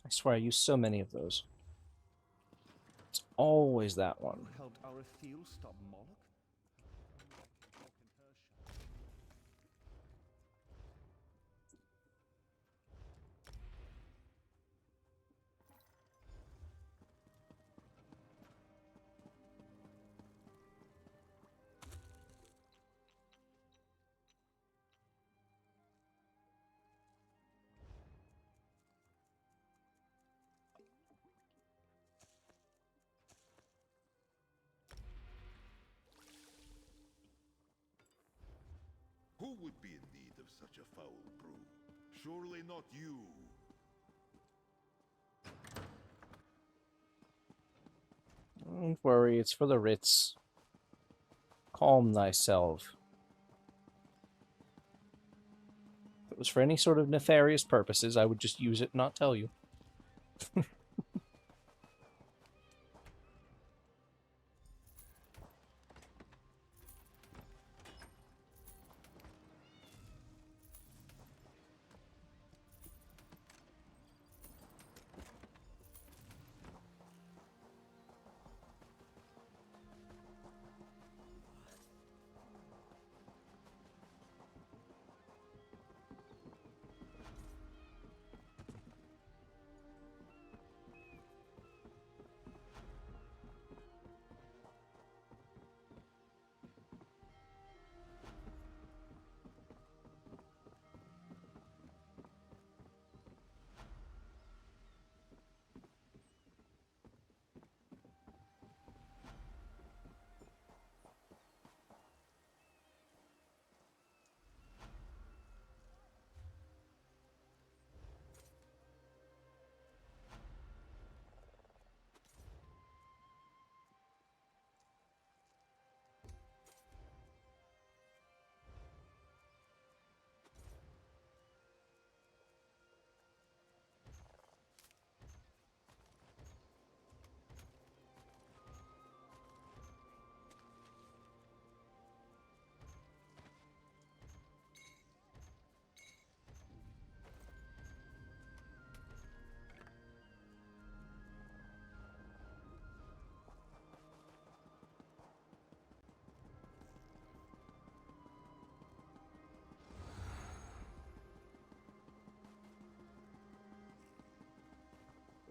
I swear I use so many of those. It's always that one.
Helped our field stop Moloch?
Who would be in need of such a foul brew? Surely not you.
Don't worry, it's for the Ritz. Calm thyself. If it was for any sort of nefarious purposes, I would just use it and not tell you.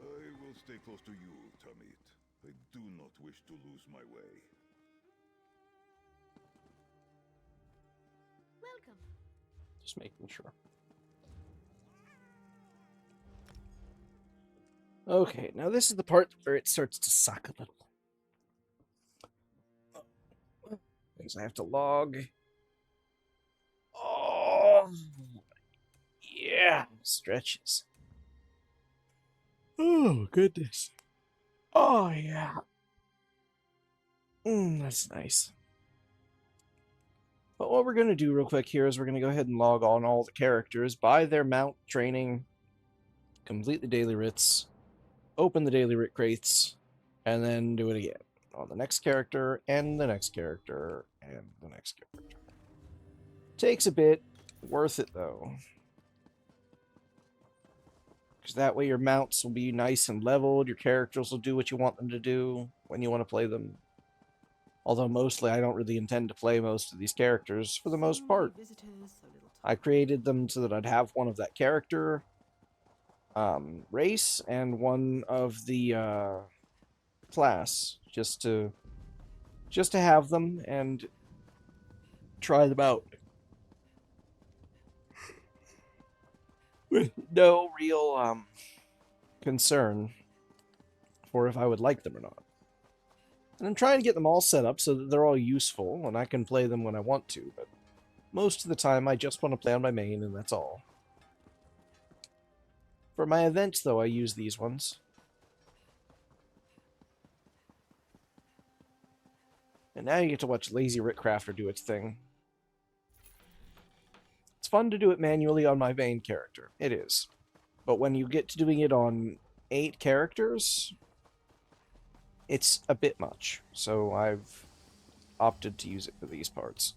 I will stay close to you, Tamit. I do not wish to lose my way.
Welcome.
Just making sure. Okay, now this is the part where it starts to suck a little. Because I have to log. Oh, yeah, stretches. Oh, goodness. Oh, yeah. That's nice. But what we're going to do real quick here is we're going to go ahead and log on all the characters, buy their mount training, complete the daily writs, open the daily writ crates, and then do it again on the next character, and the next character, and the next character. Takes a bit, worth it though. Because that way your mounts will be nice and leveled, your characters will do what you want them to do when you want to play them. Although mostly I don't really intend to play most of these characters for the most part. I created them so that I'd have one of that character race and one of the class just to have them and try them out with no real concern for if I would like them or not. And I'm trying to get them all set up so that they're all useful and I can play them when I want to, but most of the time I just want to play on my main and that's all. For my events though, I use these ones. And now you get to watch Lazy Ritcrafter do its thing. It's fun to do it manually on my main character. It is. But when you get to doing it on 8 characters, it's a bit much. So I've opted to use it for these parts.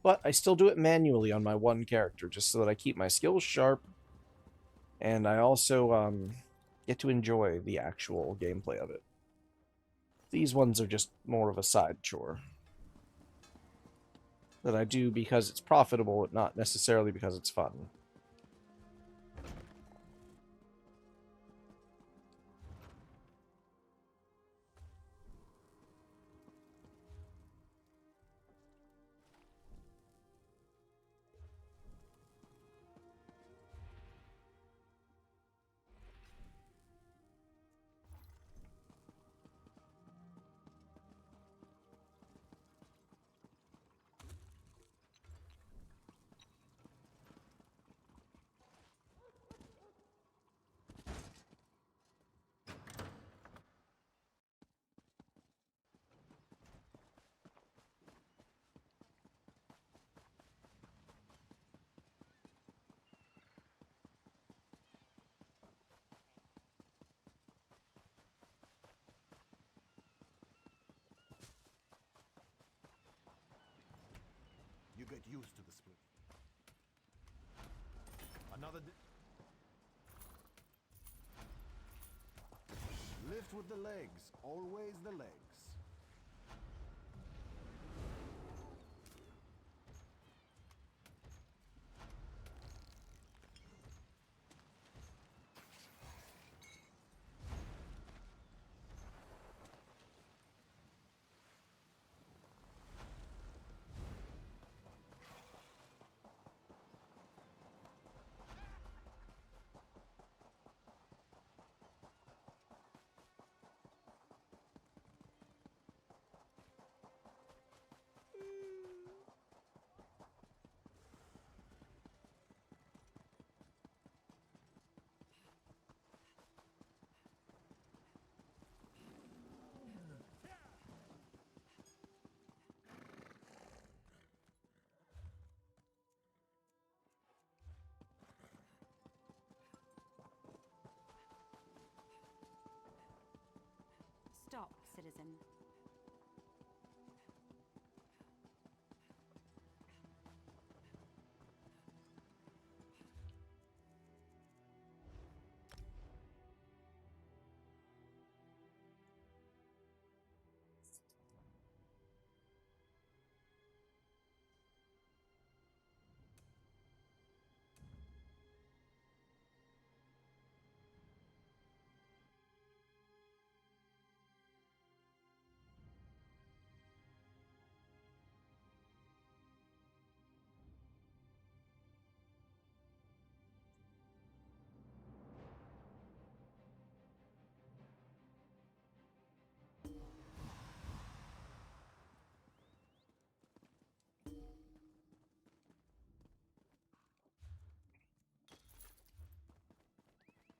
But I still do it manually on my one character, just so that I keep my skills sharp. And I also get to enjoy the actual gameplay of it. These ones are just more of a side chore that I do because it's profitable, not necessarily because it's fun.
get used to the split. Another... Lift with the legs. Always the legs.
Stop, citizen.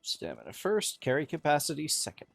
Stamina first, carry capacity second.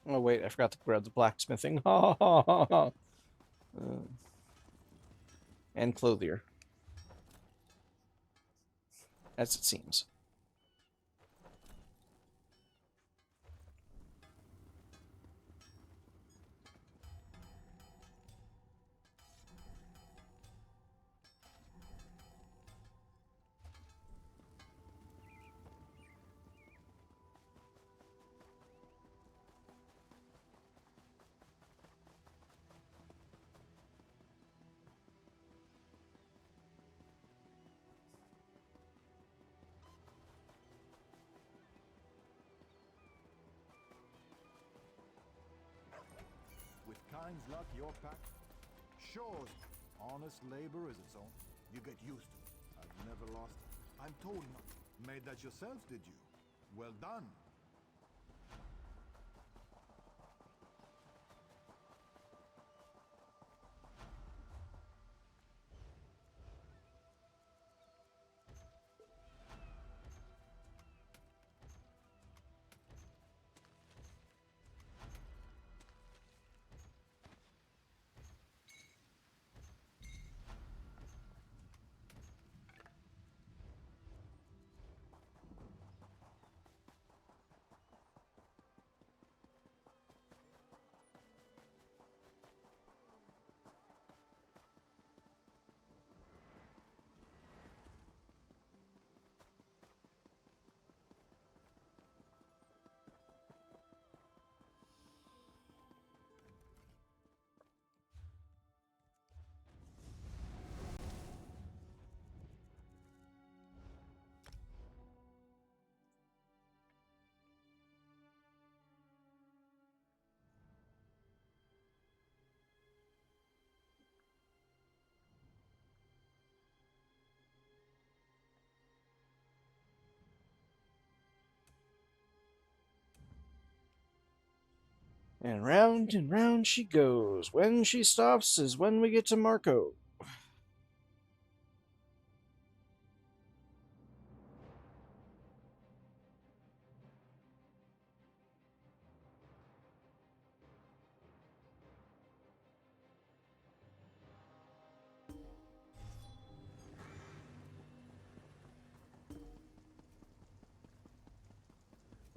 Oh wait, I forgot to grab the blacksmithing. And clothier. As it seems.
With kind's luck, your pack... Sure, honest labor is its own. You get used to it. I've never lost it. I'm told not. Made that yourself, did you? Well done.
And round she goes. When she stops is when we get to Marco.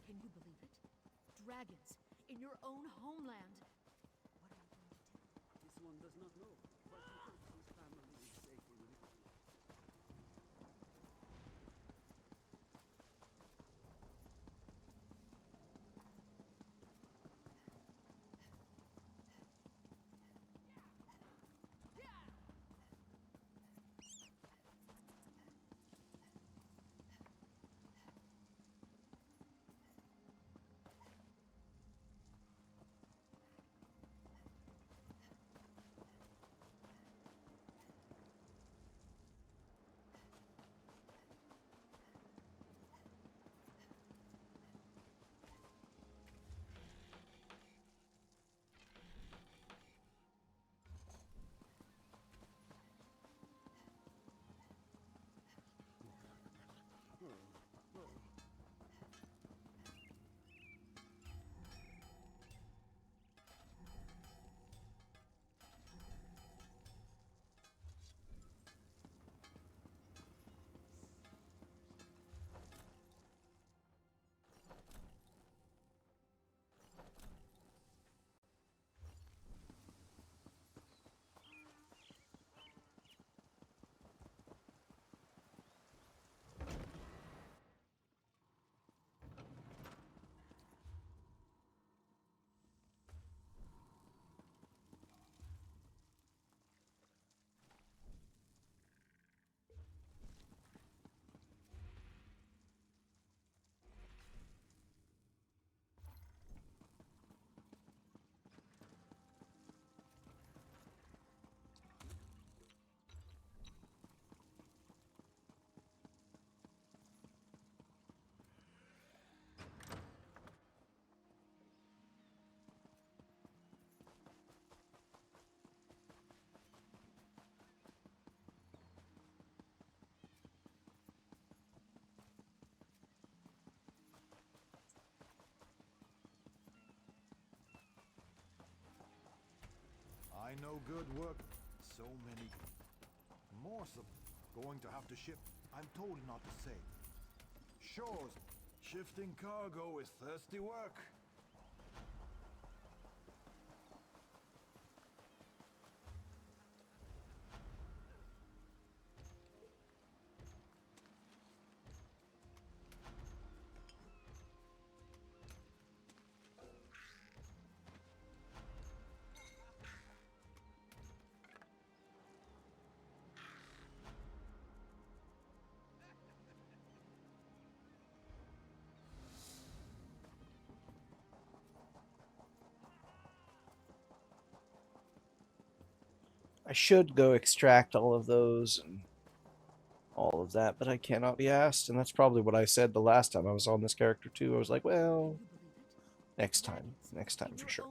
Can you believe it? Dragons in your own homeland.
This one does not know, but he hopes his family is safe in the
I know good work. So many. More going to have to ship. I'm told not to say. Shores. Shifting cargo is thirsty work.
I should go extract all of those and all of that, but I cannot be asked, and that's probably what I said the last time I was on this character too. I was like, well, next time for sure.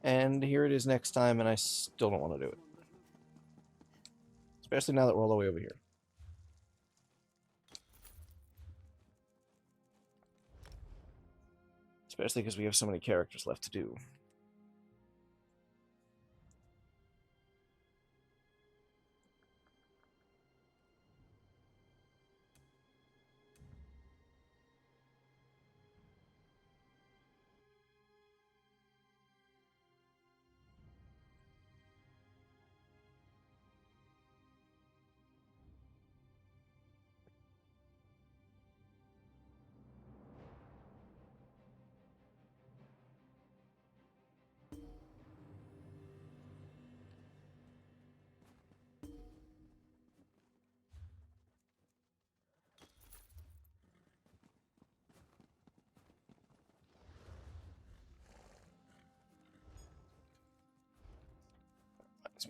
And here it is next time, and I still don't want to do it. Especially now that we're all the way over here. Especially because we have so many characters left to do.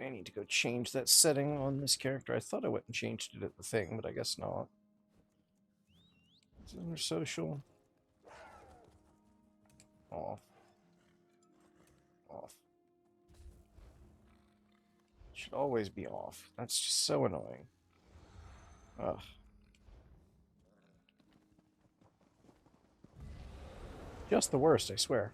I need to go change that setting on this character. I thought I went and changed it at the thing, but I guess not. It's under social. Off. Should always be off. That's just so annoying. Ugh. Just the worst, I swear.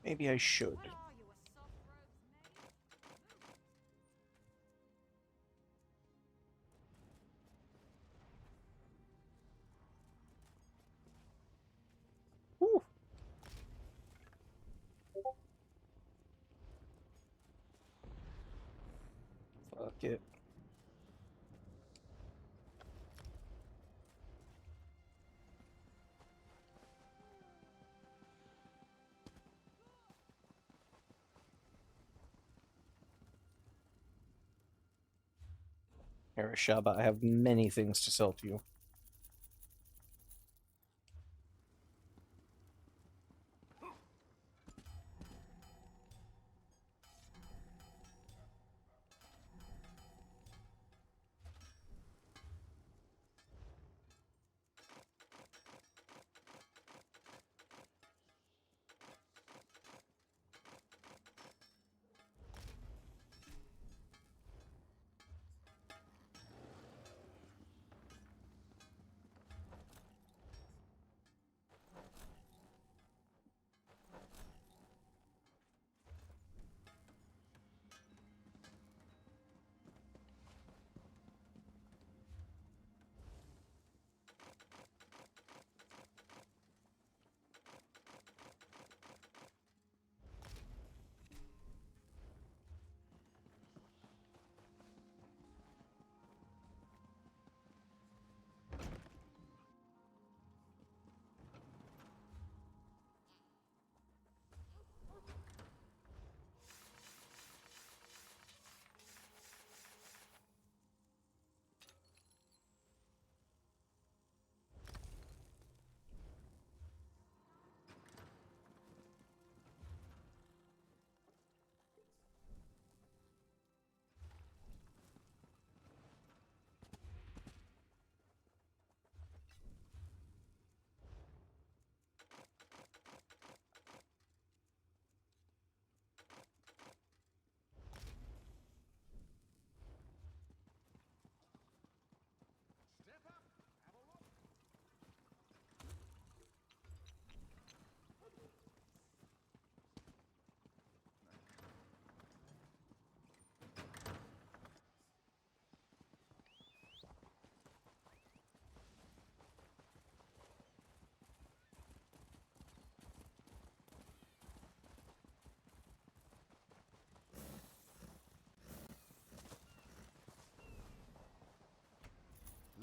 Maybe I should. Whew. Fuck it. Arashaba, I have many things to sell to you.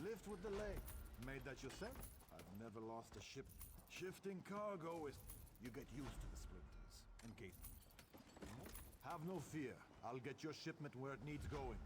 Lift with the leg. Made that yourself? I've never lost a ship. Shifting cargo is... You get used to the splinters. Engage. Have no fear. I'll get your shipment where it needs going.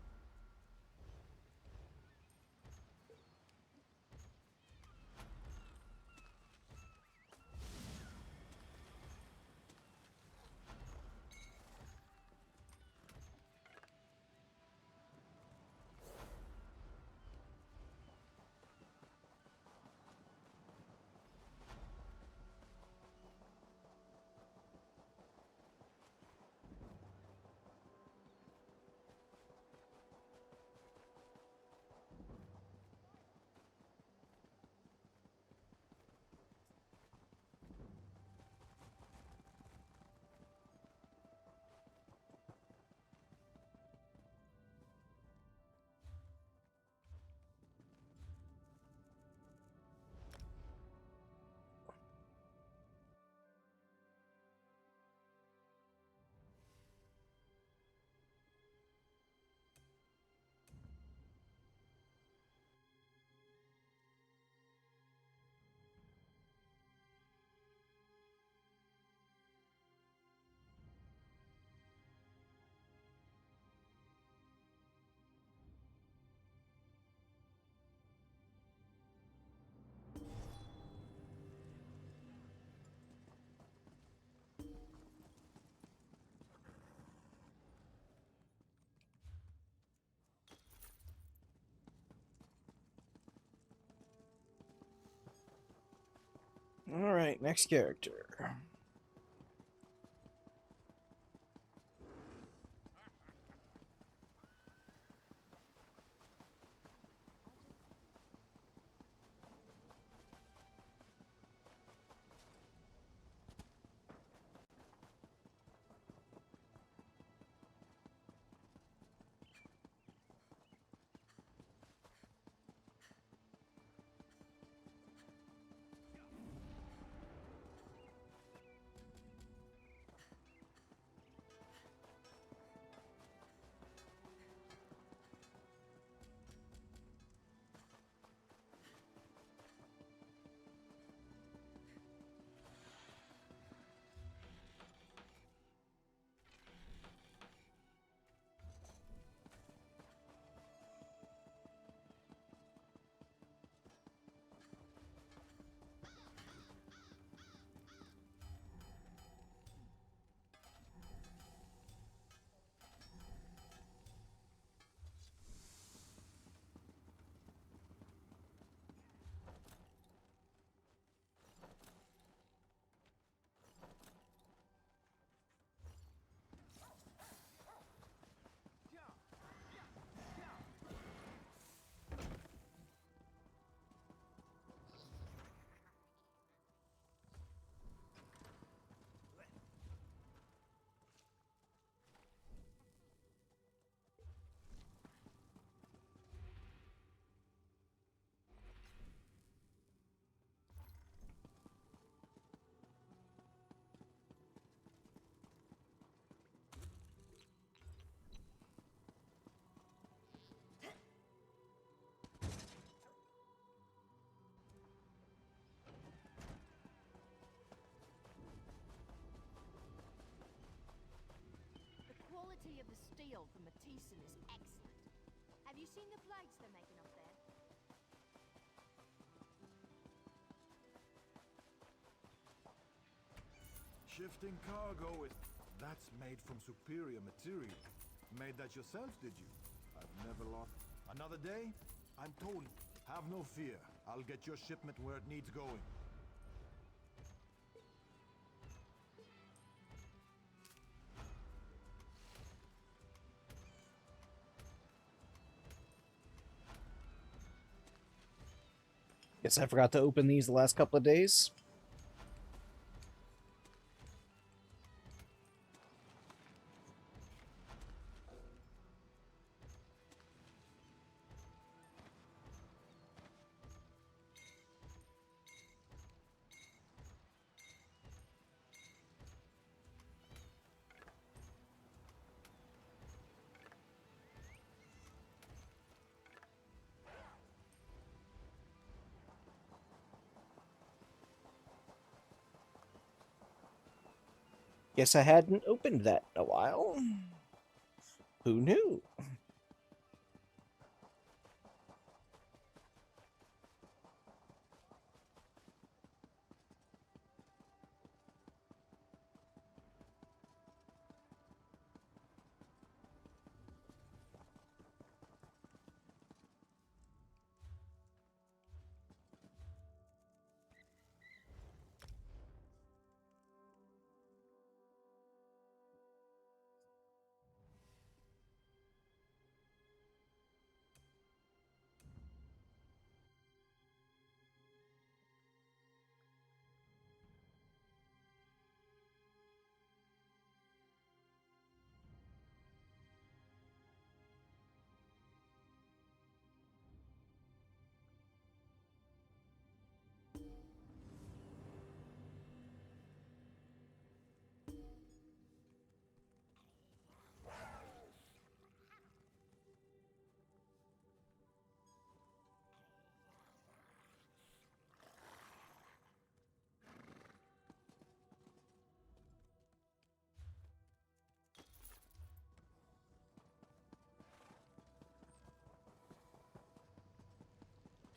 Alright, next character.
The quality of the steel from Matheson is excellent. Have you seen the flags they're making up there?
Shifting cargo is... That's made from superior material. Made that yourself, did you? I've never lost... Another day? I'm told you. Have no fear. I'll get your shipment where it needs going.
Guess I forgot to open these the last couple of days. Guess I hadn't opened that in a while. Who knew?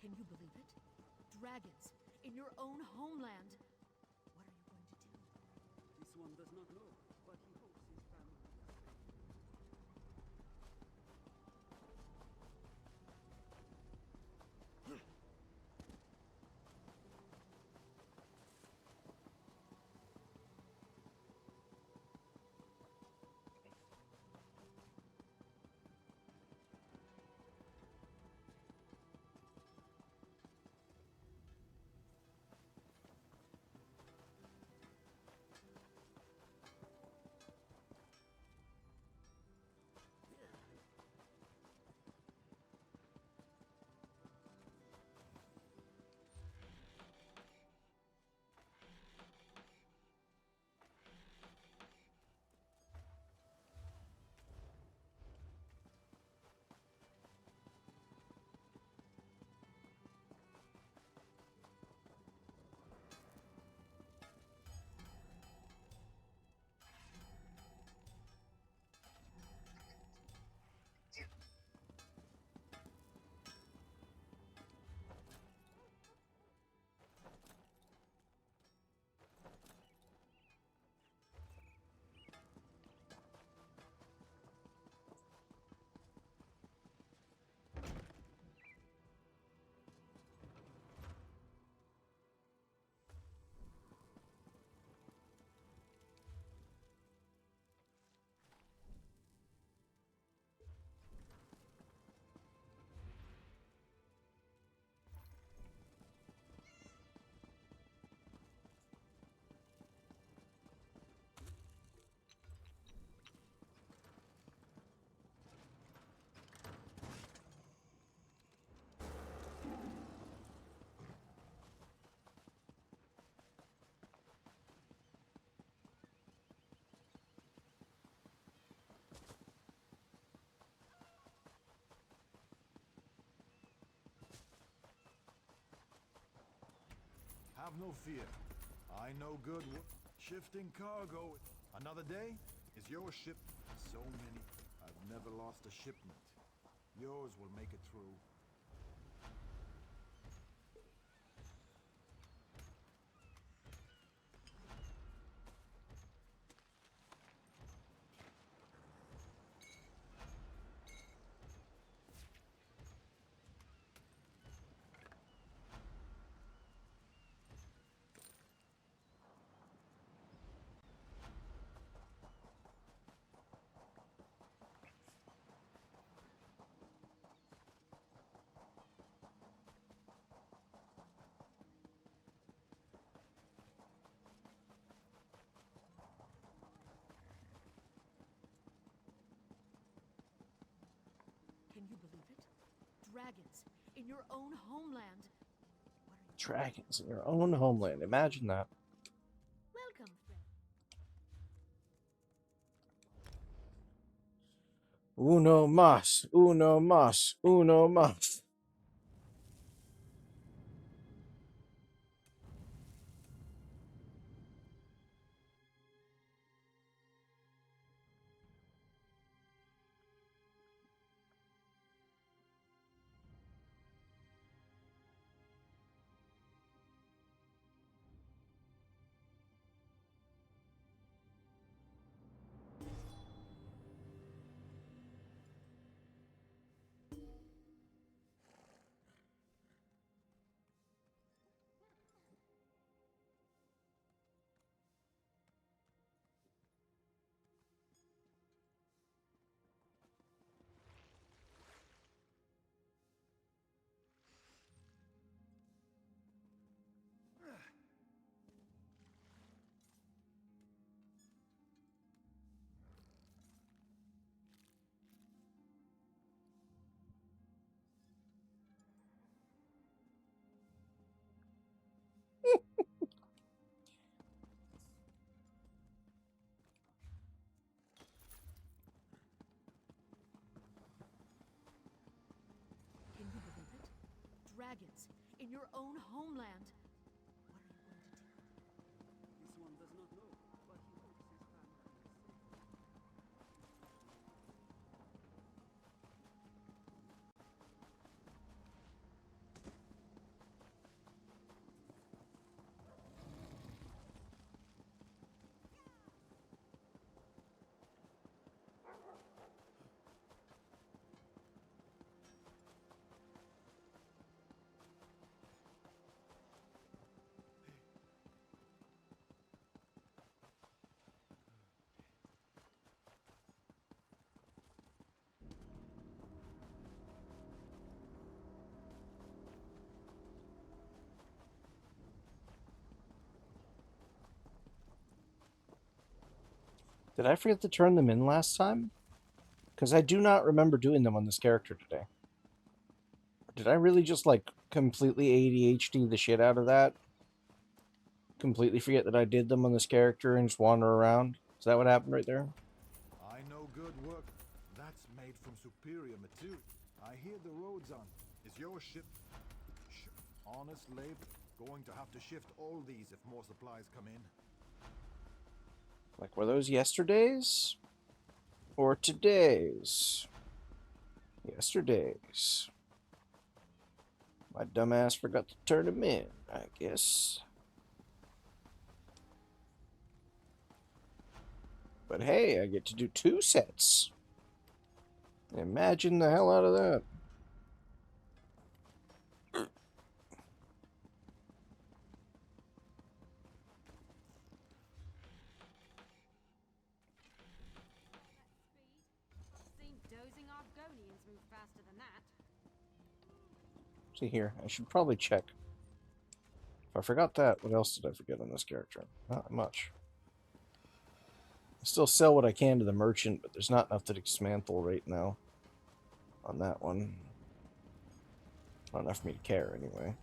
Can you believe it? Dragons in your own homeland. What are you going to do?
This one does not know, but he hopes his family is safe.
Have no fear. I know good shifting cargo. Another day is your ship. So many. I've never lost a shipment. Yours will make it through.
Can you believe it? Dragons in your own homeland.
Dragons in your own homeland. Imagine that.
Welcome, friend.
Uno mas, uno mas, uno mas.
Can you believe it? Dragons in your own homeland.
This one does not know, but he hopes his family is safe.
Did I forget to turn them in last time? Because I do not remember doing them on this character today. Did I really just, like, completely ADHD the shit out of that? Completely forget that I did them on this character and just wander around? Is that what happened right there?
I know good work. That's made from superior material. I hear the road's on. Is your ship honest labor? Going to have to shift all these if more supplies come in.
Like, were those yesterday's? Or today's? Yesterday's. My dumbass forgot to turn them in, I guess. But hey, I get to do 2 sets. Imagine the hell out of that.
Seen dozing Argonians move faster than that.
See here, I should probably check. If I forgot that, what else did I forget on this character? Not much. I still sell what I can to the merchant, but there's not enough to dismantle right now on that one. Not enough for me to care, anyway.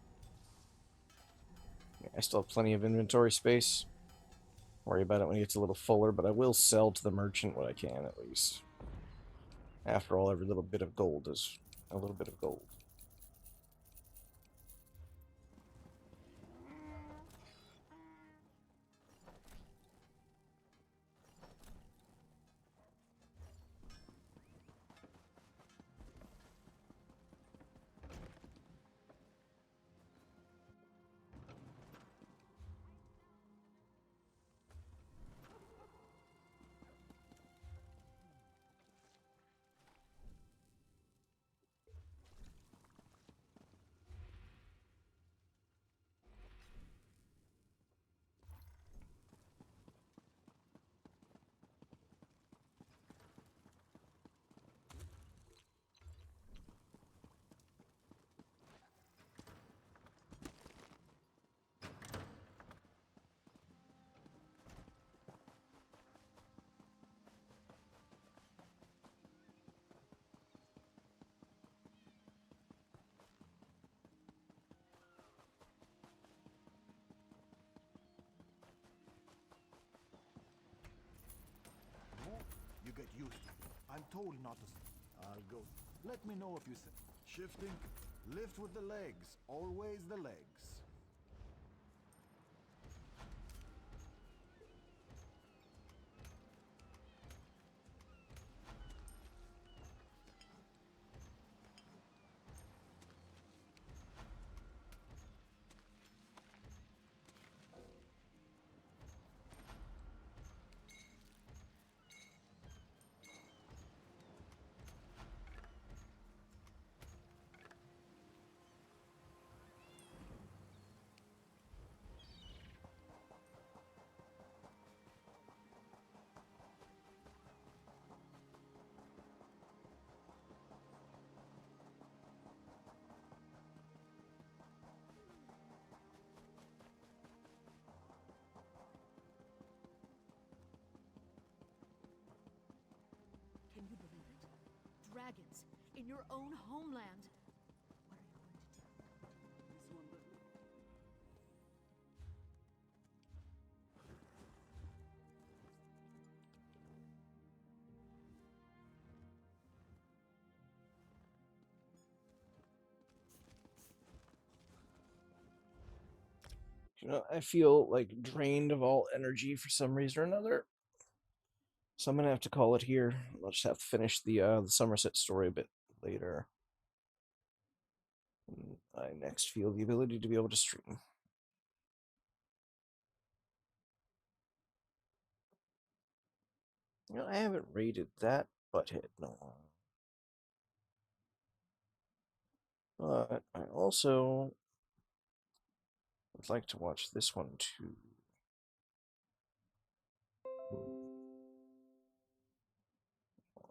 Yeah, I still have plenty of inventory space. Worry about it when it gets a little fuller, but I will sell to the merchant what I can, at least. After all, every little bit of gold is a little bit of gold.
get used to it. I'm told not to. I'll go. Let me know if you say. Shifting. Lift with the legs. Always the legs.
Can you believe it? Dragons in your own homeland. What are you going to do?
This one does not.
You know, I feel like drained of all energy for some reason or another. So I'm gonna have to call it here. I'll just have to finish the Somerset story a bit later. I next feel the ability to be able to stream. You know, I haven't rated that butthead in a while. But I also would like to watch this one too.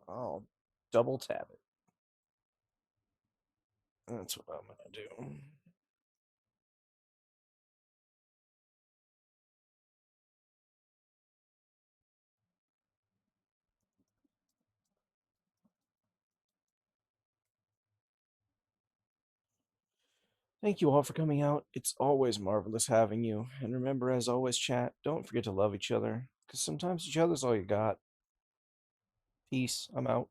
I'll double tap it. That's what I'm gonna do. Thank you all for coming out. It's always marvelous having you. And remember, as always, chat, don't forget to love each other, because sometimes each other's all you got. Peace. I'm out.